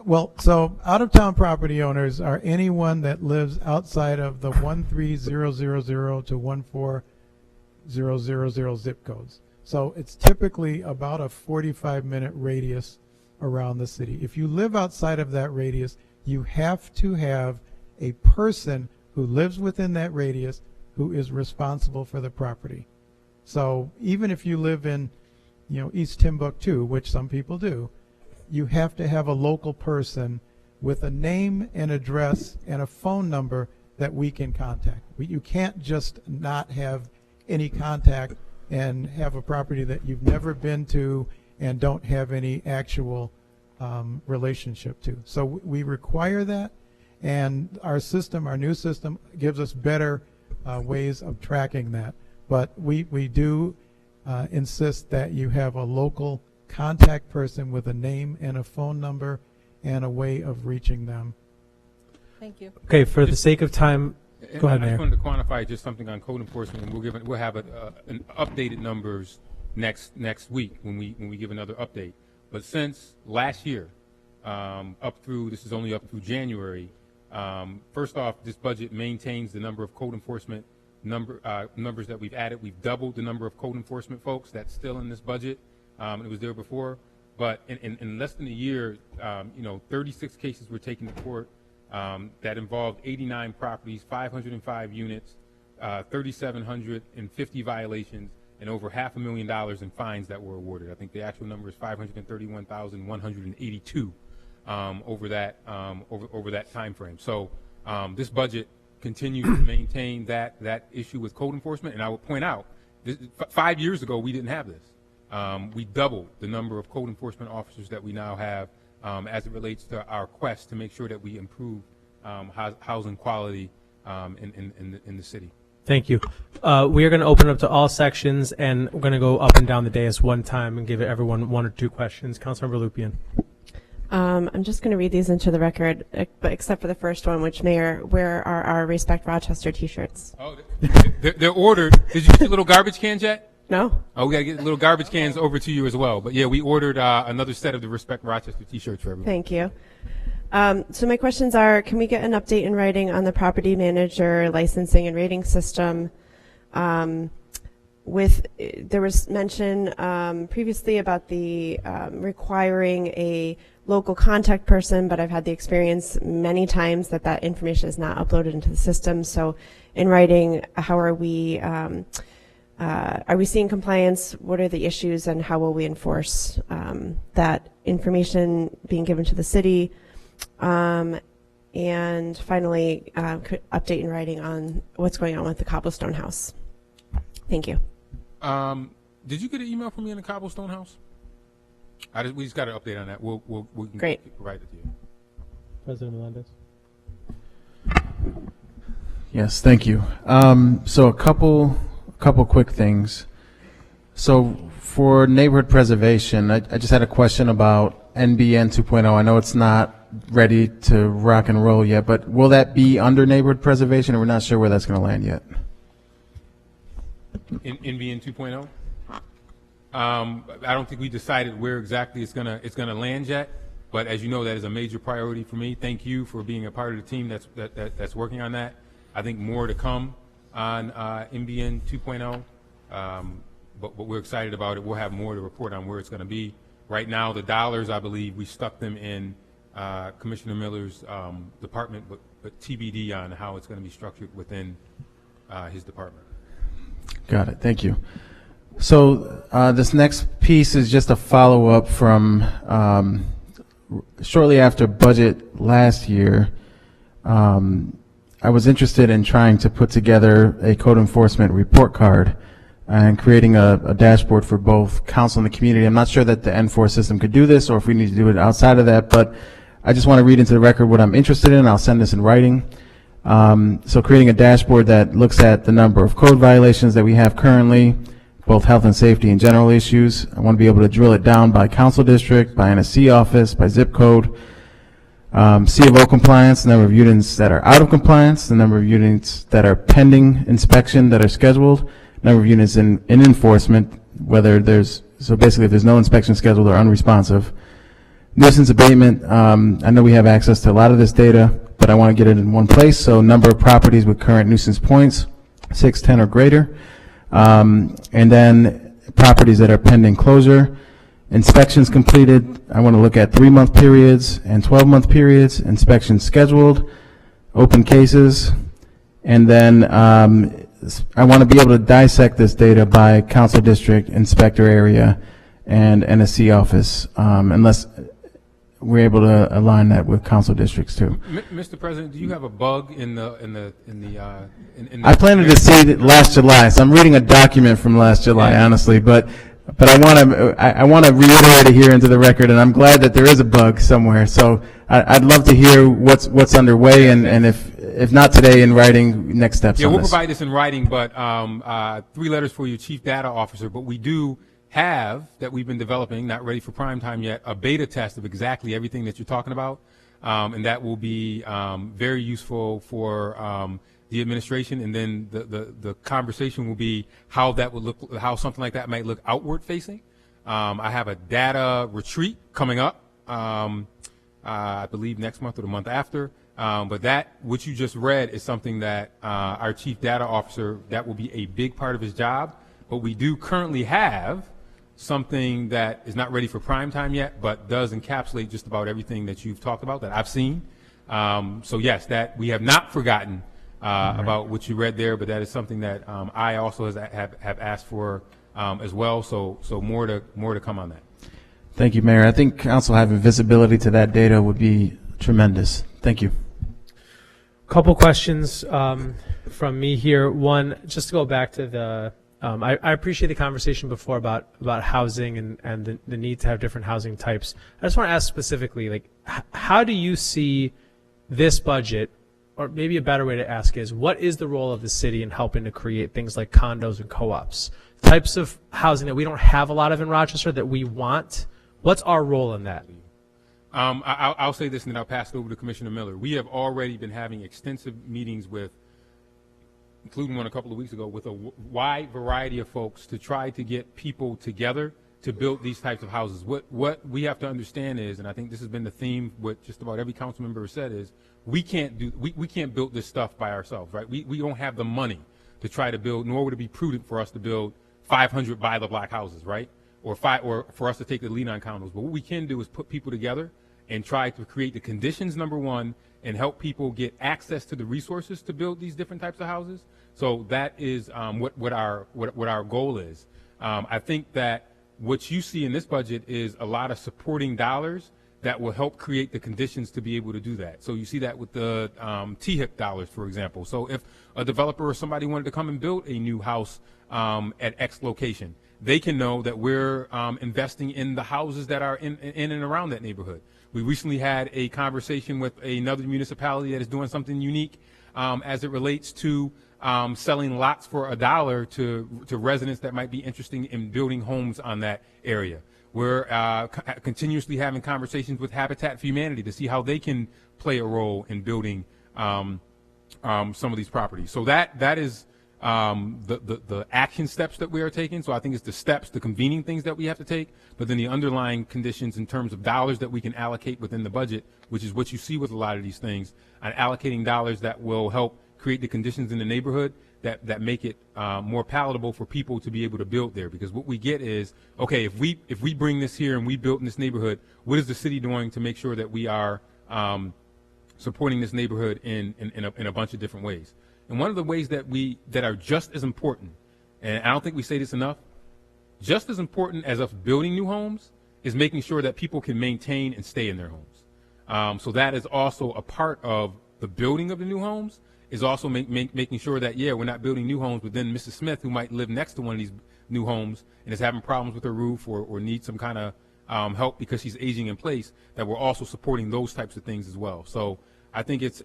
Well, so out-of-town property owners are anyone that lives outside of the 13000 to 14000 zip codes. So it's typically about a 45-minute radius around the city. If you live outside of that radius, you have to have a person who lives within that radius who is responsible for the property. So even if you live in, East Timbuktu, which some people do, you have to have a local person with a name and address and a phone number that we can contact. You can't just not have any contact and have a property that you've never been to and don't have any actual relationship to. So we require that, and our new system gives us better ways of tracking that. But we do insist that you have a local contact person with a name and a phone number and a way of reaching them. Thank you. Okay, for the sake of time, go ahead, I Mayor. just wanted to quantify just something on code enforcement, and we'll have an updated numbers next week when we give another update. But since last year, this is only up through January. First off, this budget maintains the number of code enforcement numbers that we've added. We've doubled the number of code enforcement folks that's still in this budget. It was there before, but in less than a year, 36 cases were taken to court that involved 89 properties, 505 units, 3,750 violations, and over $500,000 in fines that were awarded. I think the actual number is 531,182 over that time frame. So this budget continues to maintain that issue with code enforcement. And I would point out, 5 years ago we didn't have this. We doubled the number of code enforcement officers that we now have as it relates to our quest to make sure that we improve housing quality in the city. Thank you. We are going to open it up to all sections, and we're going to go up and down the dais one time and give everyone one or two questions. Councilmember Lupien. I'm just going to read these into the record, but except for the first one, which, Mayor, where are our Respect Rochester T-shirts? Oh, they're ordered. Did you get your little garbage cans yet? No. Oh, we got to get little garbage cans over to you as well. But yeah, we ordered another set of the Respect Rochester T-shirts for everyone. Thank you. So my questions are, can we get an update in writing on the property manager licensing and rating system? There was mention previously about the requiring a local contact person, but I've had the experience many times that information is not uploaded into the system. So in writing, how are we seeing compliance? What are the issues, and how will we enforce that information being given to the city? And finally, update in writing on what's going on with the Cobblestone House. Thank you. Did you get an email from me in the Cobblestone House? We just got an update on that. We can Great. provide it to you. President Melendez. Yes, thank you. So a couple quick things. So for neighborhood preservation, I just had a question about NBN 2.0. I know it's not ready to rock and roll yet, but will that be under neighborhood preservation, or we're not sure where that's going to land yet? In NBN 2.0? I don't think we decided where exactly it's gonna land yet, but as you know, that is a major priority for me. Thank you for being a part of the team that's working on that. I think more to come on NBN 2.0, but we're excited about it. We'll have more to report on where it's going to be. Right now, the dollars, I believe, we stuck them in Commissioner Miller's department, but TBD on how it's going to be structured within his department. Got it. Thank you. So this next piece is just a follow-up from shortly after budget last year. I was interested in trying to put together a code enforcement report card and creating a dashboard for both council and the community. I'm not sure that the N4 system could do this or if we need to do it outside of that, but I just want to read into the record what I'm interested in. I'll send this in writing. So creating a dashboard that looks at the number of code violations that we have currently, both health and safety and general issues. I want to be able to drill it down by council district, by NSC office, by zip code, C of O compliance, the number of units that are out of compliance, the number of units that are pending inspection that are scheduled, number of units in enforcement, whether there's, so basically if there's no inspection scheduled or unresponsive. Nuisance abatement, I know we have access to a lot of this data, but I want to get it in one place. So number of properties with current nuisance points, 6, 10 or greater. And then properties that are pending closure. Inspections completed, I want to look at 3-month periods and 12-month periods. Inspections scheduled, open cases, and then I want to be able to dissect this data by council district, inspector area, and NSC office, unless we're able to align that with council districts too. Mr. President, do you have a bug in the I planted the seed last July, so I'm reading a document from last July, honestly, but I want to reiterate it here into the record, and I'm glad that there is a bug somewhere. So I'd love to hear what's underway, and if not today, in writing, next steps. Yeah, on we'll this. provide this in writing, but 3 letters for your chief data officer. But we do have, that we've been developing, not ready for prime time yet, a beta test of exactly everything that you're talking about, and that will be very useful for the administration, and then the conversation will be how that would look, how something like that might look outward facing. I have a data retreat coming up, I believe next month or the month after, but that, what you just read, is something that our chief data officer, that will be a big part of his job. But we do currently have something that is not ready for prime time yet, but does encapsulate just about everything that you've talked about, that I've seen. So yes, that we have not forgotten about what you read there, but that is something that I also have asked for as well. So more to come on that. Thank you, Mayor. I think council having visibility to that data would be tremendous. Thank you. Couple questions from me here. One, just to go back to the, I appreciate the conversation before about housing and the need to have different housing types. I just want to ask specifically, like, how do you see this budget, or maybe a better way to ask is, what is the role of the city in helping to create things like condos and co-ops, types of housing that we don't have a lot of in Rochester that we want? What's our role in that? I'll say this, and then I'll pass it over to Commissioner Miller. We have already been having extensive meetings with, including one a couple of weeks ago, with a wide variety of folks to try to get people together to build these types of houses. What we have to understand is, and I think this has been the theme, what just about every council member has said, is we can't build this stuff by ourselves, right? We don't have the money to try to build, nor would it be prudent for us to build 500 by the block houses, right? Or for us to take the lead on condos. But what we can do is put people together and try to create the conditions, number one, and help people get access to the resources to build these different types of houses. So that is what our goal is. I think that what you see in this budget is a lot of supporting dollars that will help create the conditions to be able to do that. So you see that with the THIP dollars, for example. So if a developer or somebody wanted to come and build a new house at X location, they can know that we're investing in the houses that are in and around that neighborhood. We recently had a conversation with another municipality that is doing something unique as it relates to selling lots for $1 to residents that might be interested in building homes on that area. We're continuously having conversations with Habitat for Humanity to see how they can play a role in building some of these properties. So that is the action steps that we are taking. So I think it's the steps, the convening things that we have to take, but then the underlying conditions in terms of dollars that we can allocate within the budget, which is what you see with a lot of these things, and allocating dollars that will help create the conditions in the neighborhood that make it more palatable for people to be able to build there. Because what we get is, okay, if we bring this here and we build in this neighborhood, what is the city doing to make sure that we are supporting this neighborhood in a bunch of different ways? And one of the ways that are just as important, and I don't think we say this enough, just as important as us building new homes is making sure that people can maintain and stay in their homes. So that is also a part of the building of the new homes, is also making sure that, yeah, we're not building new homes, but then Mrs. Smith, who might live next to one of these new homes and is having problems with her roof or needs some kind of help because she's aging in place, that we're also supporting those types of things as well. So I think it's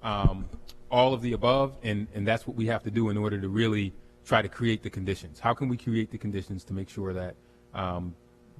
all of the above, and that's what we have to do in order to really try to create the conditions. How can we create the conditions to make sure that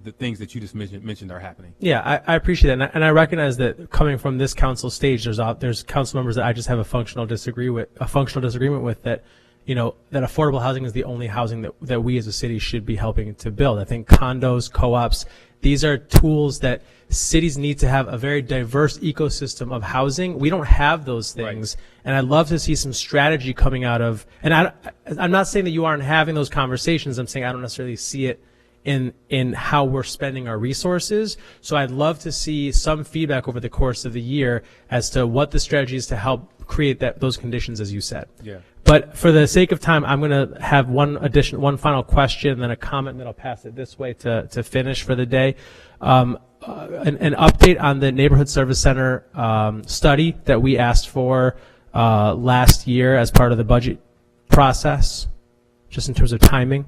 the things that you just mentioned are happening? Yeah, I appreciate that, and I recognize that coming from this council stage, there's council members that I just have a functional disagreement with, that, you know, that affordable housing is the only housing that we as a city should be helping to build. I think condos, co-ops, these are tools that cities need to have a very diverse ecosystem of housing. We don't have those things, and I'd love to see some strategy coming out of, and I'm not saying that you aren't having those conversations, I'm saying I don't necessarily see it in how we're spending our resources. So I'd love to see some feedback over the course of the year as to what the strategy is to help create those conditions, as you said. Yeah. But for the sake of time, I'm going to have one final question, and then a comment, and then I'll pass it this way to finish for the day. An update on the Neighborhood Service Center study that we asked for last year as part of the budget process, just in terms of timing.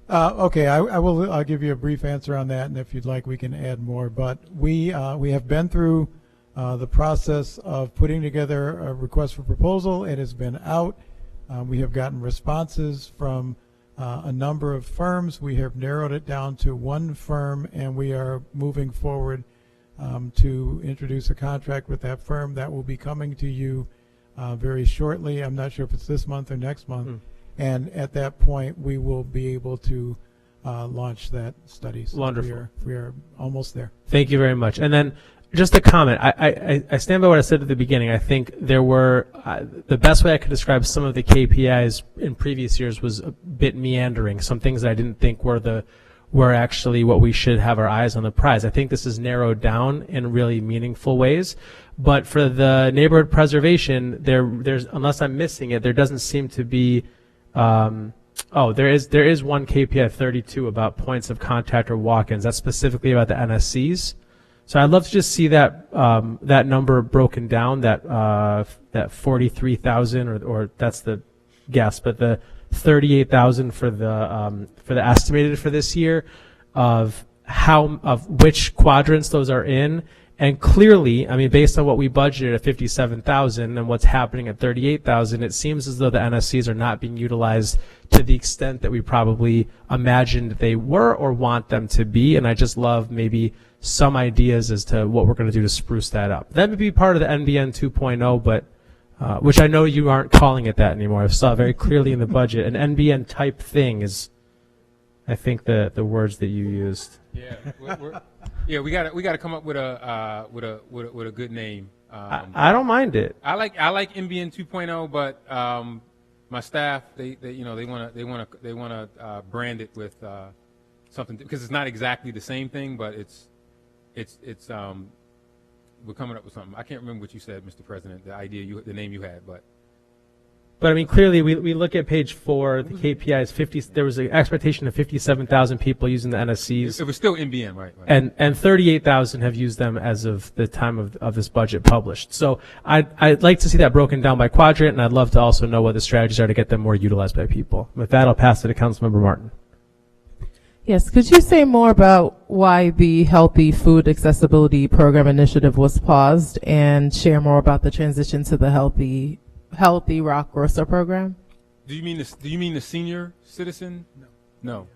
Okay, I'll give you a brief answer on that, and if you'd like, we can add more. But we have been through the process of putting together a request for proposal. It has been out. We have gotten responses from a number of firms. We have narrowed it down to one firm, and we are moving forward to introduce a contract with that firm. That will be coming to you very shortly. I'm not sure if it's this month or next month. And at that point, we will be able to launch that study. So wonderful. We are almost there. Thank you very much. And then just a comment. I stand by what I said at the beginning. I think there were, the best way I could describe some of the KPIs in previous years was a bit meandering. Some things that I didn't think were actually what we should have our eyes on the prize. I think this is narrowed down in really meaningful ways. But for the neighborhood preservation, there's, unless I'm missing it, there doesn't seem to be, there is one KPI 32 about points of contact or walk-ins. That's specifically about the NSCs. So I'd love to just see that that number broken down, that 43,000, or that's the guess, but the 38,000 for the estimated for this year, of which quadrants those are in. And clearly, I mean, based on what we budgeted at 57,000 and what's happening at 38,000, it seems as though the NSCs are not being utilized to the extent that we probably imagined they were or want them to be. And I just love maybe some ideas as to what we're going to do to spruce that up. That would be part of the NBN 2.0, but which I know you aren't calling it that anymore. I saw very clearly in the budget. An NBN type thing is, I think, the words that you used. Yeah, we got to come up with a good name. I don't mind it. I like NBN 2.0, but my staff they want to brand it with something, because it's not exactly the same thing, but it's we're coming up with something. I can't remember what you said, Mr. President. The name you had, but I mean, clearly we look at page 4. The KPI is 50. There was an expectation of 57,000 people using the NSCs. It was still NBN, right? And 38,000 have used them as of the time of this budget published. So I'd like to see that broken down by quadrant, and I'd love to also know what the strategies are to get them more utilized by people. With that, I'll pass it to Councilmember Martin. Yes, could you say more about why the Healthy Food Accessibility Program initiative was paused, and share more about the transition to the Healthy Rock Grocer program? Do you mean the senior citizen? No.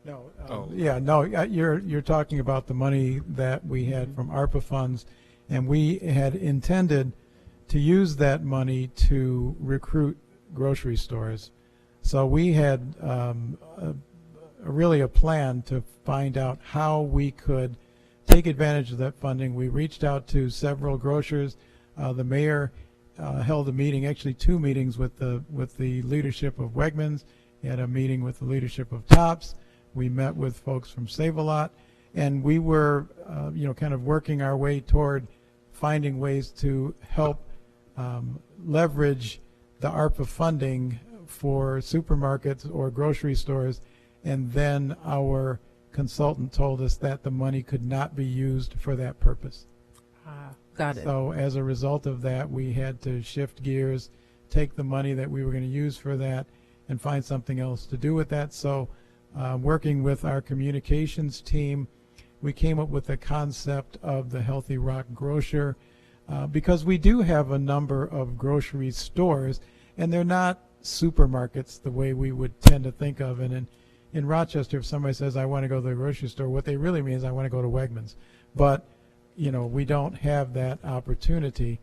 You're talking about the money that we had from ARPA funds, and we had intended to use that money to recruit grocery stores. So we had really a plan to find out how we could take advantage of that funding. We reached out to several grocers. The mayor held a meeting, actually 2 meetings with the leadership of Wegmans. He had a meeting with the leadership of Tops. We met with folks from Save-A-Lot, and we were, kind of working our way toward finding ways to help leverage the ARPA funding for supermarkets or grocery stores. And then our consultant told us that the money could not be used for that purpose. Got it. So as a result of that, we had to shift gears, take the money that we were going to use for that, and find something else to do with that. So working with our communications team, we came up with the concept of the Healthy Rock Grocer, because we do have a number of grocery stores, and they're not supermarkets the way we would tend to think of. And in Rochester, if somebody says, I want to go to the grocery store, what they really mean is I want to go to Wegmans. But we don't have that opportunity.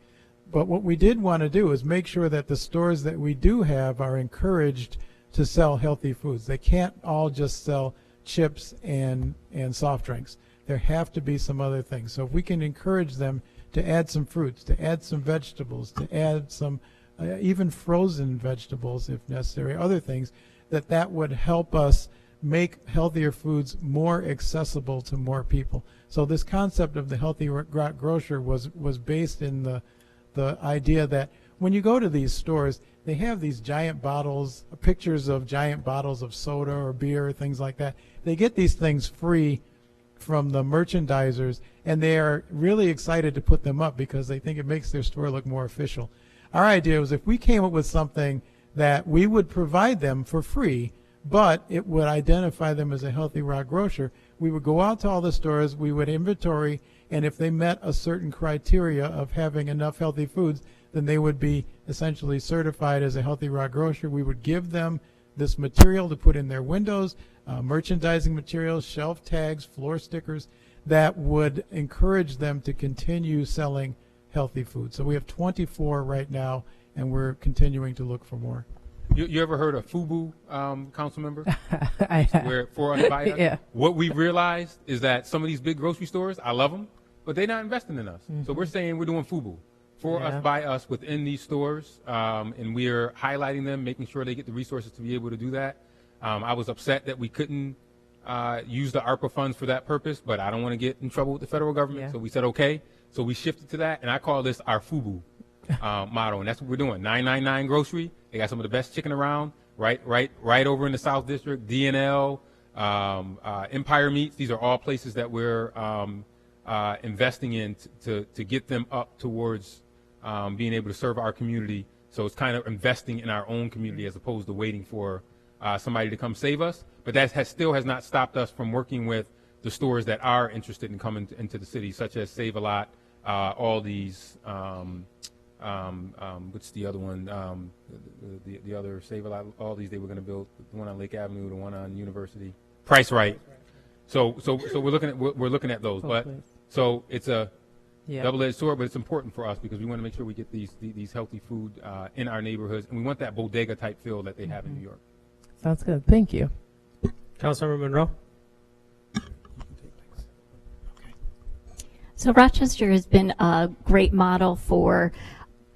But what we did want to do is make sure that the stores that we do have are encouraged to sell healthy foods. They can't all just sell chips and soft drinks. There have to be some other things. So if we can encourage them to add some fruits, to add some vegetables, to add some even frozen vegetables if necessary, other things, that would help us make healthier foods more accessible to more people. So this concept of the Healthy Rock Grocer was based in the idea that when you go to these stores, they have these giant bottles, pictures of giant bottles of soda or beer, things like that. They get these things free from the merchandisers, and they are really excited to put them up because they think it makes their store look more official. Our idea was if we came up with something that we would provide them for free, but it would identify them as a Healthy Rock Grocer, we would go out to all the stores, we would inventory, and if they met a certain criteria of having enough healthy foods, then they would be essentially certified as a Healthy Rock Grocer. We would give them this material to put in their windows, merchandising materials, shelf tags, floor stickers, that would encourage them to continue selling healthy food. So we have 24 right now, and we're continuing to look for more. You ever heard of FUBU, council member? I have. Where for us by us? Yeah. What we realized is that some of these big grocery stores, I love them, but they're not investing in us. So we're saying we're doing FUBU, for us by us within these stores, and we're highlighting them, making sure they get the resources to be able to do that. I was upset that we couldn't use the ARPA funds for that purpose, but I don't want to get in trouble with the federal government, so we said okay. So we shifted to that, and I call this our FUBU motto, and that's what we're doing. 999 Grocery. They got some of the best chicken around, right over in the South District. DNL, Empire Meats. These are all places that we're investing in to get them up towards being able to serve our community. So it's kind of investing in our own community as opposed to waiting for somebody to come save us. But that still has not stopped us from working with the stores that are interested in coming into the city, such as Save-A-Lot, Aldi's, what's the other one? The other Save-A-Lot, Aldi's they were going to build, the one on Lake Avenue, the one on University, Price Right. So we're looking at those, but so it's a double-edged sword, but it's important for us because we want to make sure we get these healthy food in our neighborhoods, and we want that bodega type feel that they have in New York. Sounds good. Thank you. Councilmember Monroe. So Rochester has been a great model for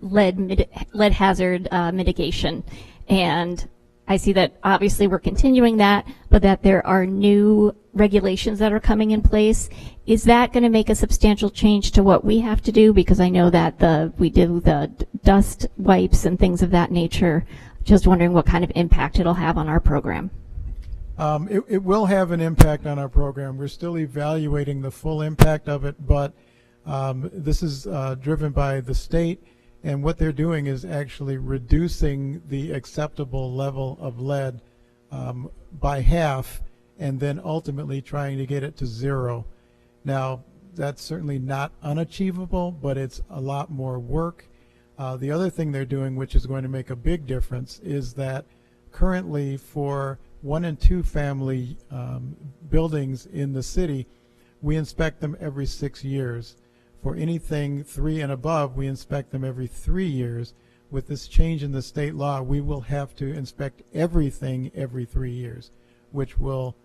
lead hazard mitigation, and I see that obviously we're continuing that, but that there are new regulations that are coming in place. Is that going to make a substantial change to what we have to do? Because I know that we do the dust wipes and things of that nature. Just wondering what kind of impact it'll have on our program. It will have an impact on our program. We're still evaluating the full impact of it, but this is driven by the state, and what they're doing is actually reducing the acceptable level of lead by half, and then ultimately trying to get it to zero. Now, that's certainly not unachievable, but it's a lot more work. The other thing they're doing, which is going to make a big difference, is that currently for 1 and 2 family buildings in the city, we inspect them every 6 years. For anything 3 and above, we inspect them every 3 years. With this change in the state law, we will have to inspect everything every 3 years, which will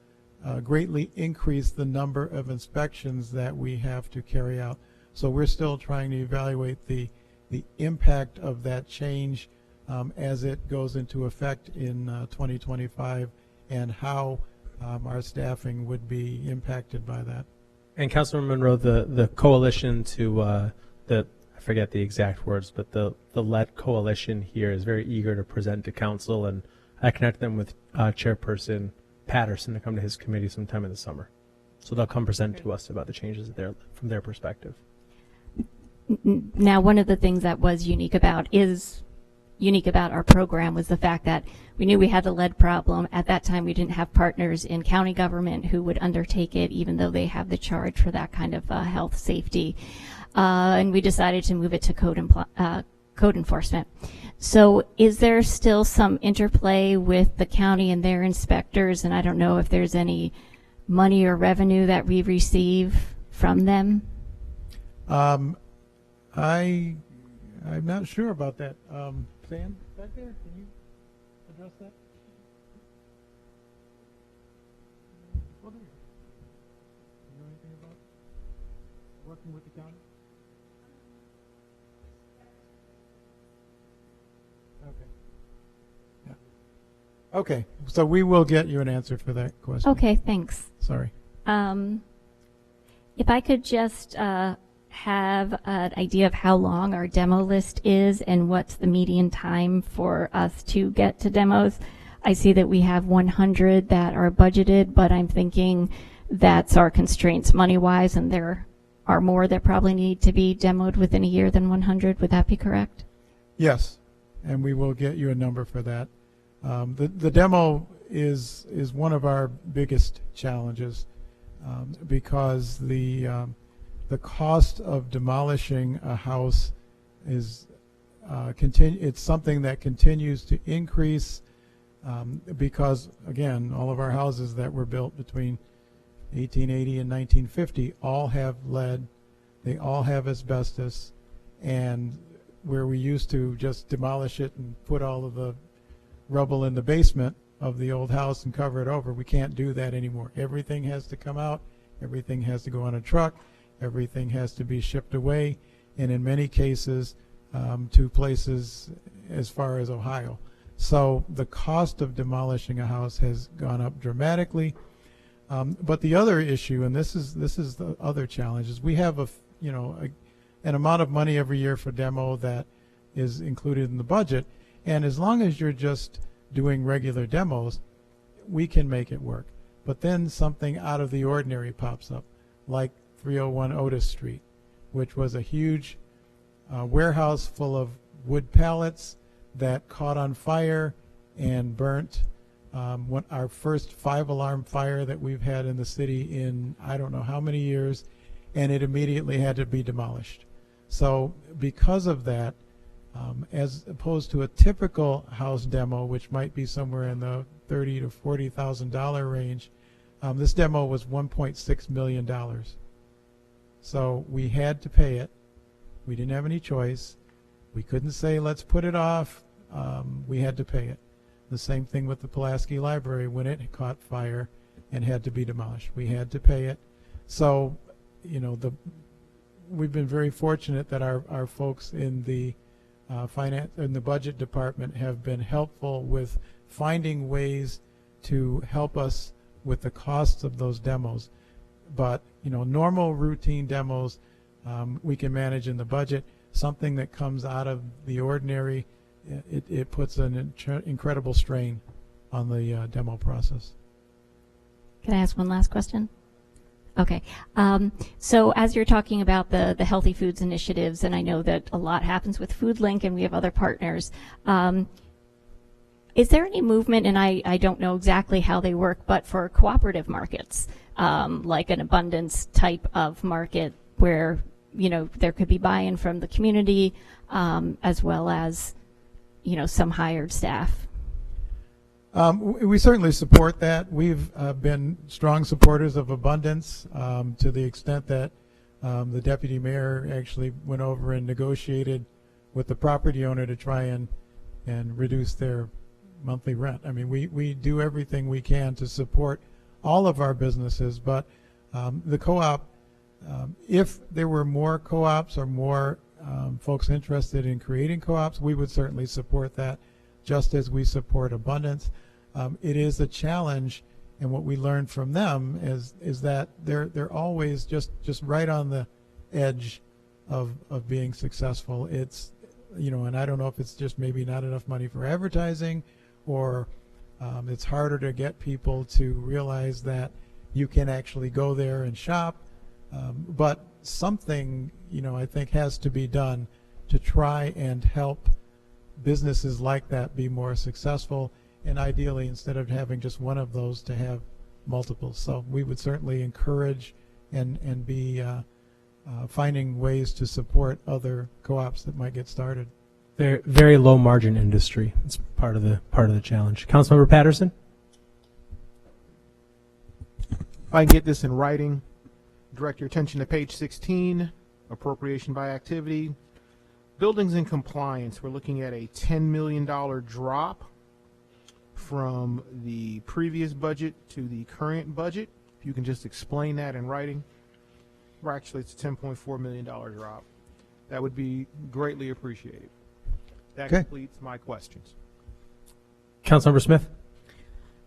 greatly increase the number of inspections that we have to carry out. So we're still trying to evaluate the the impact of that change as it goes into effect in 2025, and how our staffing would be impacted by that. And Councilman Monroe, the coalition to I forget the exact words, but the LED coalition here is very eager to present to council, and I connect them with Chairperson Patterson to come to his committee sometime in the summer. So they'll come present to us about the changes from their perspective. Now, one of the things that was unique about our program was the fact that we knew we had the lead problem. At that time, we didn't have partners in county government who would undertake it, even though they have the charge for that kind of health safety. And we decided to move it to code enforcement. So is there still some interplay with the county and their inspectors? And I don't know if there's any money or revenue that we receive from them. I'm not sure about that. Sam, back there, can you address that? What do you know anything about working with the county? Okay. Yeah. Okay, so we will get you an answer for that question. Okay, thanks. Sorry. If I could just have an idea of how long our demo list is and what's the median time for us to get to demos. I see that we have 100 that are budgeted, but I'm thinking that's our constraints money-wise, and there are more that probably need to be demoed within a year than 100. Would that be correct? Yes, and we will get you a number for that. The demo is one of our biggest challenges because the cost of demolishing a house is it's something that continues to increase because, again, all of our houses that were built between 1880 and 1950 all have lead, they all have asbestos, and where we used to just demolish it and put all of the rubble in the basement of the old house and cover it over, we can't do that anymore. Everything has to come out, everything has to go on a truck, everything has to be shipped away, and in many cases to places as far as Ohio. So the cost of demolishing a house has gone up dramatically. But the other issue, and this is the other challenge, is we have an amount of money every year for demo that is included in the budget, and as long as you're just doing regular demos, we can make it work. But then something out of the ordinary pops up, like 301 Otis Street, which was a huge warehouse full of wood pallets that caught on fire and burnt. Our first 5-alarm fire that we've had in the city in I don't know how many years, and it immediately had to be demolished. So because of that, as opposed to a typical house demo, which might be somewhere in the $30,000 to $40,000 range, this demo was $1.6 million. So we had to pay it. We didn't have any choice. We couldn't say, let's put it off. We had to pay it. The same thing with the Pulaski Library when it caught fire and had to be demolished. We had to pay it. So, we've been very fortunate that our folks in the the budget department have been helpful with finding ways to help us with the costs of those demos. But normal routine demos we can manage in the budget. Something that comes out of the ordinary, it puts an incredible strain on the demo process. Can I ask one last question? Okay. So as you're talking about the Healthy Foods initiatives, and I know that a lot happens with FoodLink and we have other partners, is there any movement, and I don't know exactly how they work, but for cooperative markets, like an abundance type of market where, there could be buy-in from the community as well as, some hired staff? We certainly support that. We've been strong supporters of abundance to the extent that the deputy mayor actually went over and negotiated with the property owner to try and reduce their monthly rent. I mean, we do everything we can to support all of our businesses, but the co-op, if there were more co-ops or more folks interested in creating co-ops, we would certainly support that, just as we support abundance. It is a challenge, and what we learned from them is that they're always just right on the edge of being successful. It's, you know, and I don't know if it's just maybe not enough money for advertising, or it's harder to get people to realize that you can actually go there and shop. But something, you know, I think has to be done to try and help businesses like that be more successful, and ideally, instead of having just one of those, to have multiple. So we would certainly encourage and be finding ways to support other co-ops that might get started. Very, very low margin industry. It's part of the challenge. Councilmember Patterson. If I can get this in writing, direct your attention to page 16, appropriation by activity. Buildings and compliance, we're looking at a $10 million drop from the previous budget to the current budget. If you can just explain that in writing. Or actually, it's a $10.4 million drop. That would be greatly appreciated. That completes my questions. Councilmember Smith.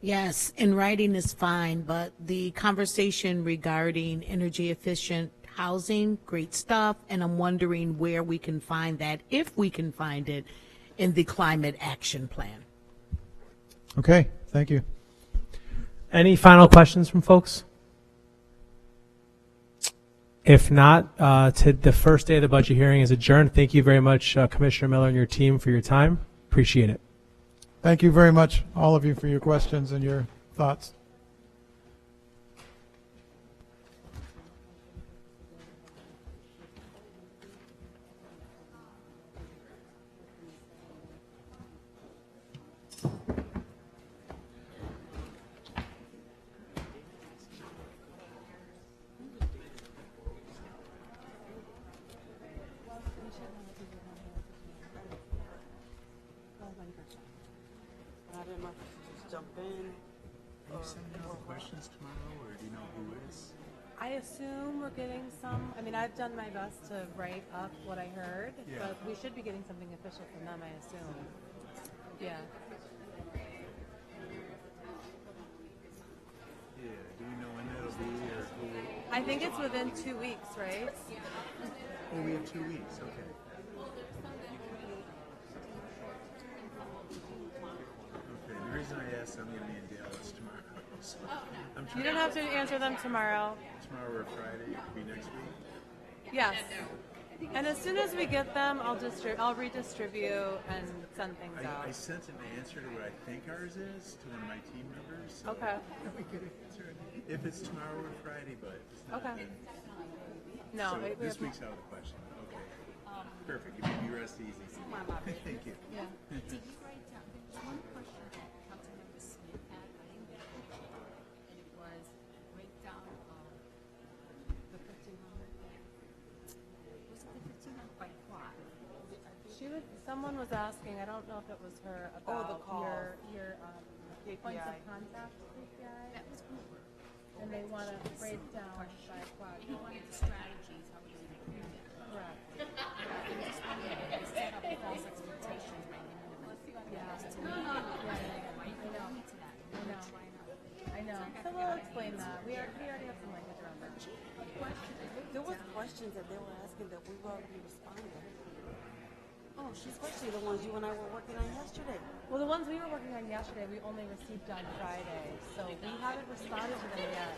Yes, in writing is fine, but the conversation regarding energy efficient housing, great stuff, and I'm wondering where we can find that, if we can find it, in the climate action plan. Okay, thank you. Any final questions from folks? If not, the first day of the budget hearing is adjourned. Thank you very much, Commissioner Miller and your team, for your time. Appreciate it. Thank you very much, all of you, for your questions and your thoughts. I assume we're getting some. I mean, I've done my best to write up what I heard, but we should be getting something official from them, I assume. Yeah. Yeah, do we know when that'll be, or who? I think it's within 2 weeks, right? Oh, we have 2 weeks, okay. Okay, the reason I asked, I'm going to be in Dallas tomorrow. So You don't have to answer them tomorrow. Tomorrow or Friday, it could be next week. Yes. And as soon as we get them, I'll redistribute and send things out. I sent an answer to what I think ours is to one of my team members. So Okay. We could answer it if it's tomorrow or Friday, but if it's not, Okay. then- No, So we this have- week's out of the question. Okay. Perfect. You can rest easy. Thank you. Yeah. Did you write down, there's one question that Councilmember Smith had, I didn't get it, and it was breakdown of the 1,500. Was it the 1,500 by quad? Someone was asking, I don't know if it was her, about your points of contact KPI. That was gonna work. And they want to break down by quad. And he wanted the strategies, how we're gonna do that. Correct. And we just wanted to set up false expectations by the minimum. I know. So we'll explain that. We already have some language around that. There was questions that they were asking that we've already responded. Oh, she's especially the ones you and I were working on yesterday. Well, the ones we were working on yesterday, we only received on Friday, so we haven't responded to them yet.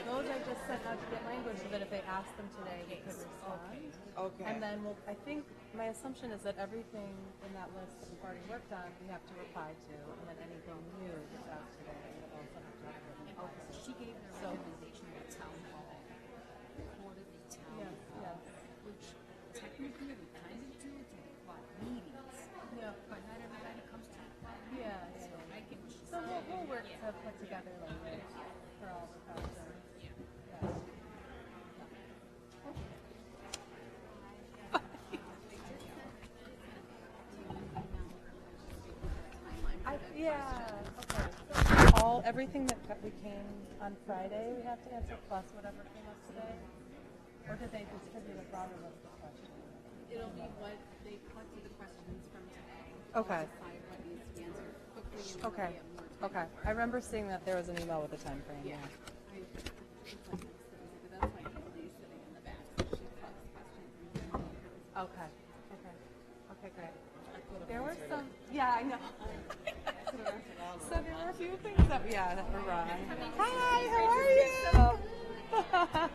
Those I just sent out to get language so that if they ask them today, they could respond. Okay. And then I think my assumption is that everything in that list that we've already worked on, we have to reply to, and then anything new that's asked today, we'll also have to reply. Okay. She gave her recommendation at town hall, quarterly town hall, which technically we kind of do to the quad meetings. Yeah. But not everybody comes to the quad Yeah, meetings. So I get what she's So saying. we'll work to put together language for all the questions. Okay. Everything that we came on Friday, we have to answer, plus whatever came up today? Or did they distribute a broader list of questions? It'll be what they collected the questions from today. Okay. Decide what needs to be answered quickly and what Okay. we have more time. Okay. I remember seeing that there was an email with a time frame. Yeah. It's like next Thursday, but that's why Emily's sitting in the back, so she collects questions and sends them. Okay. Okay. Okay, great. could've There were answered some, it. yeah, I know. So there were a few things that were wrong. Hi, how are you?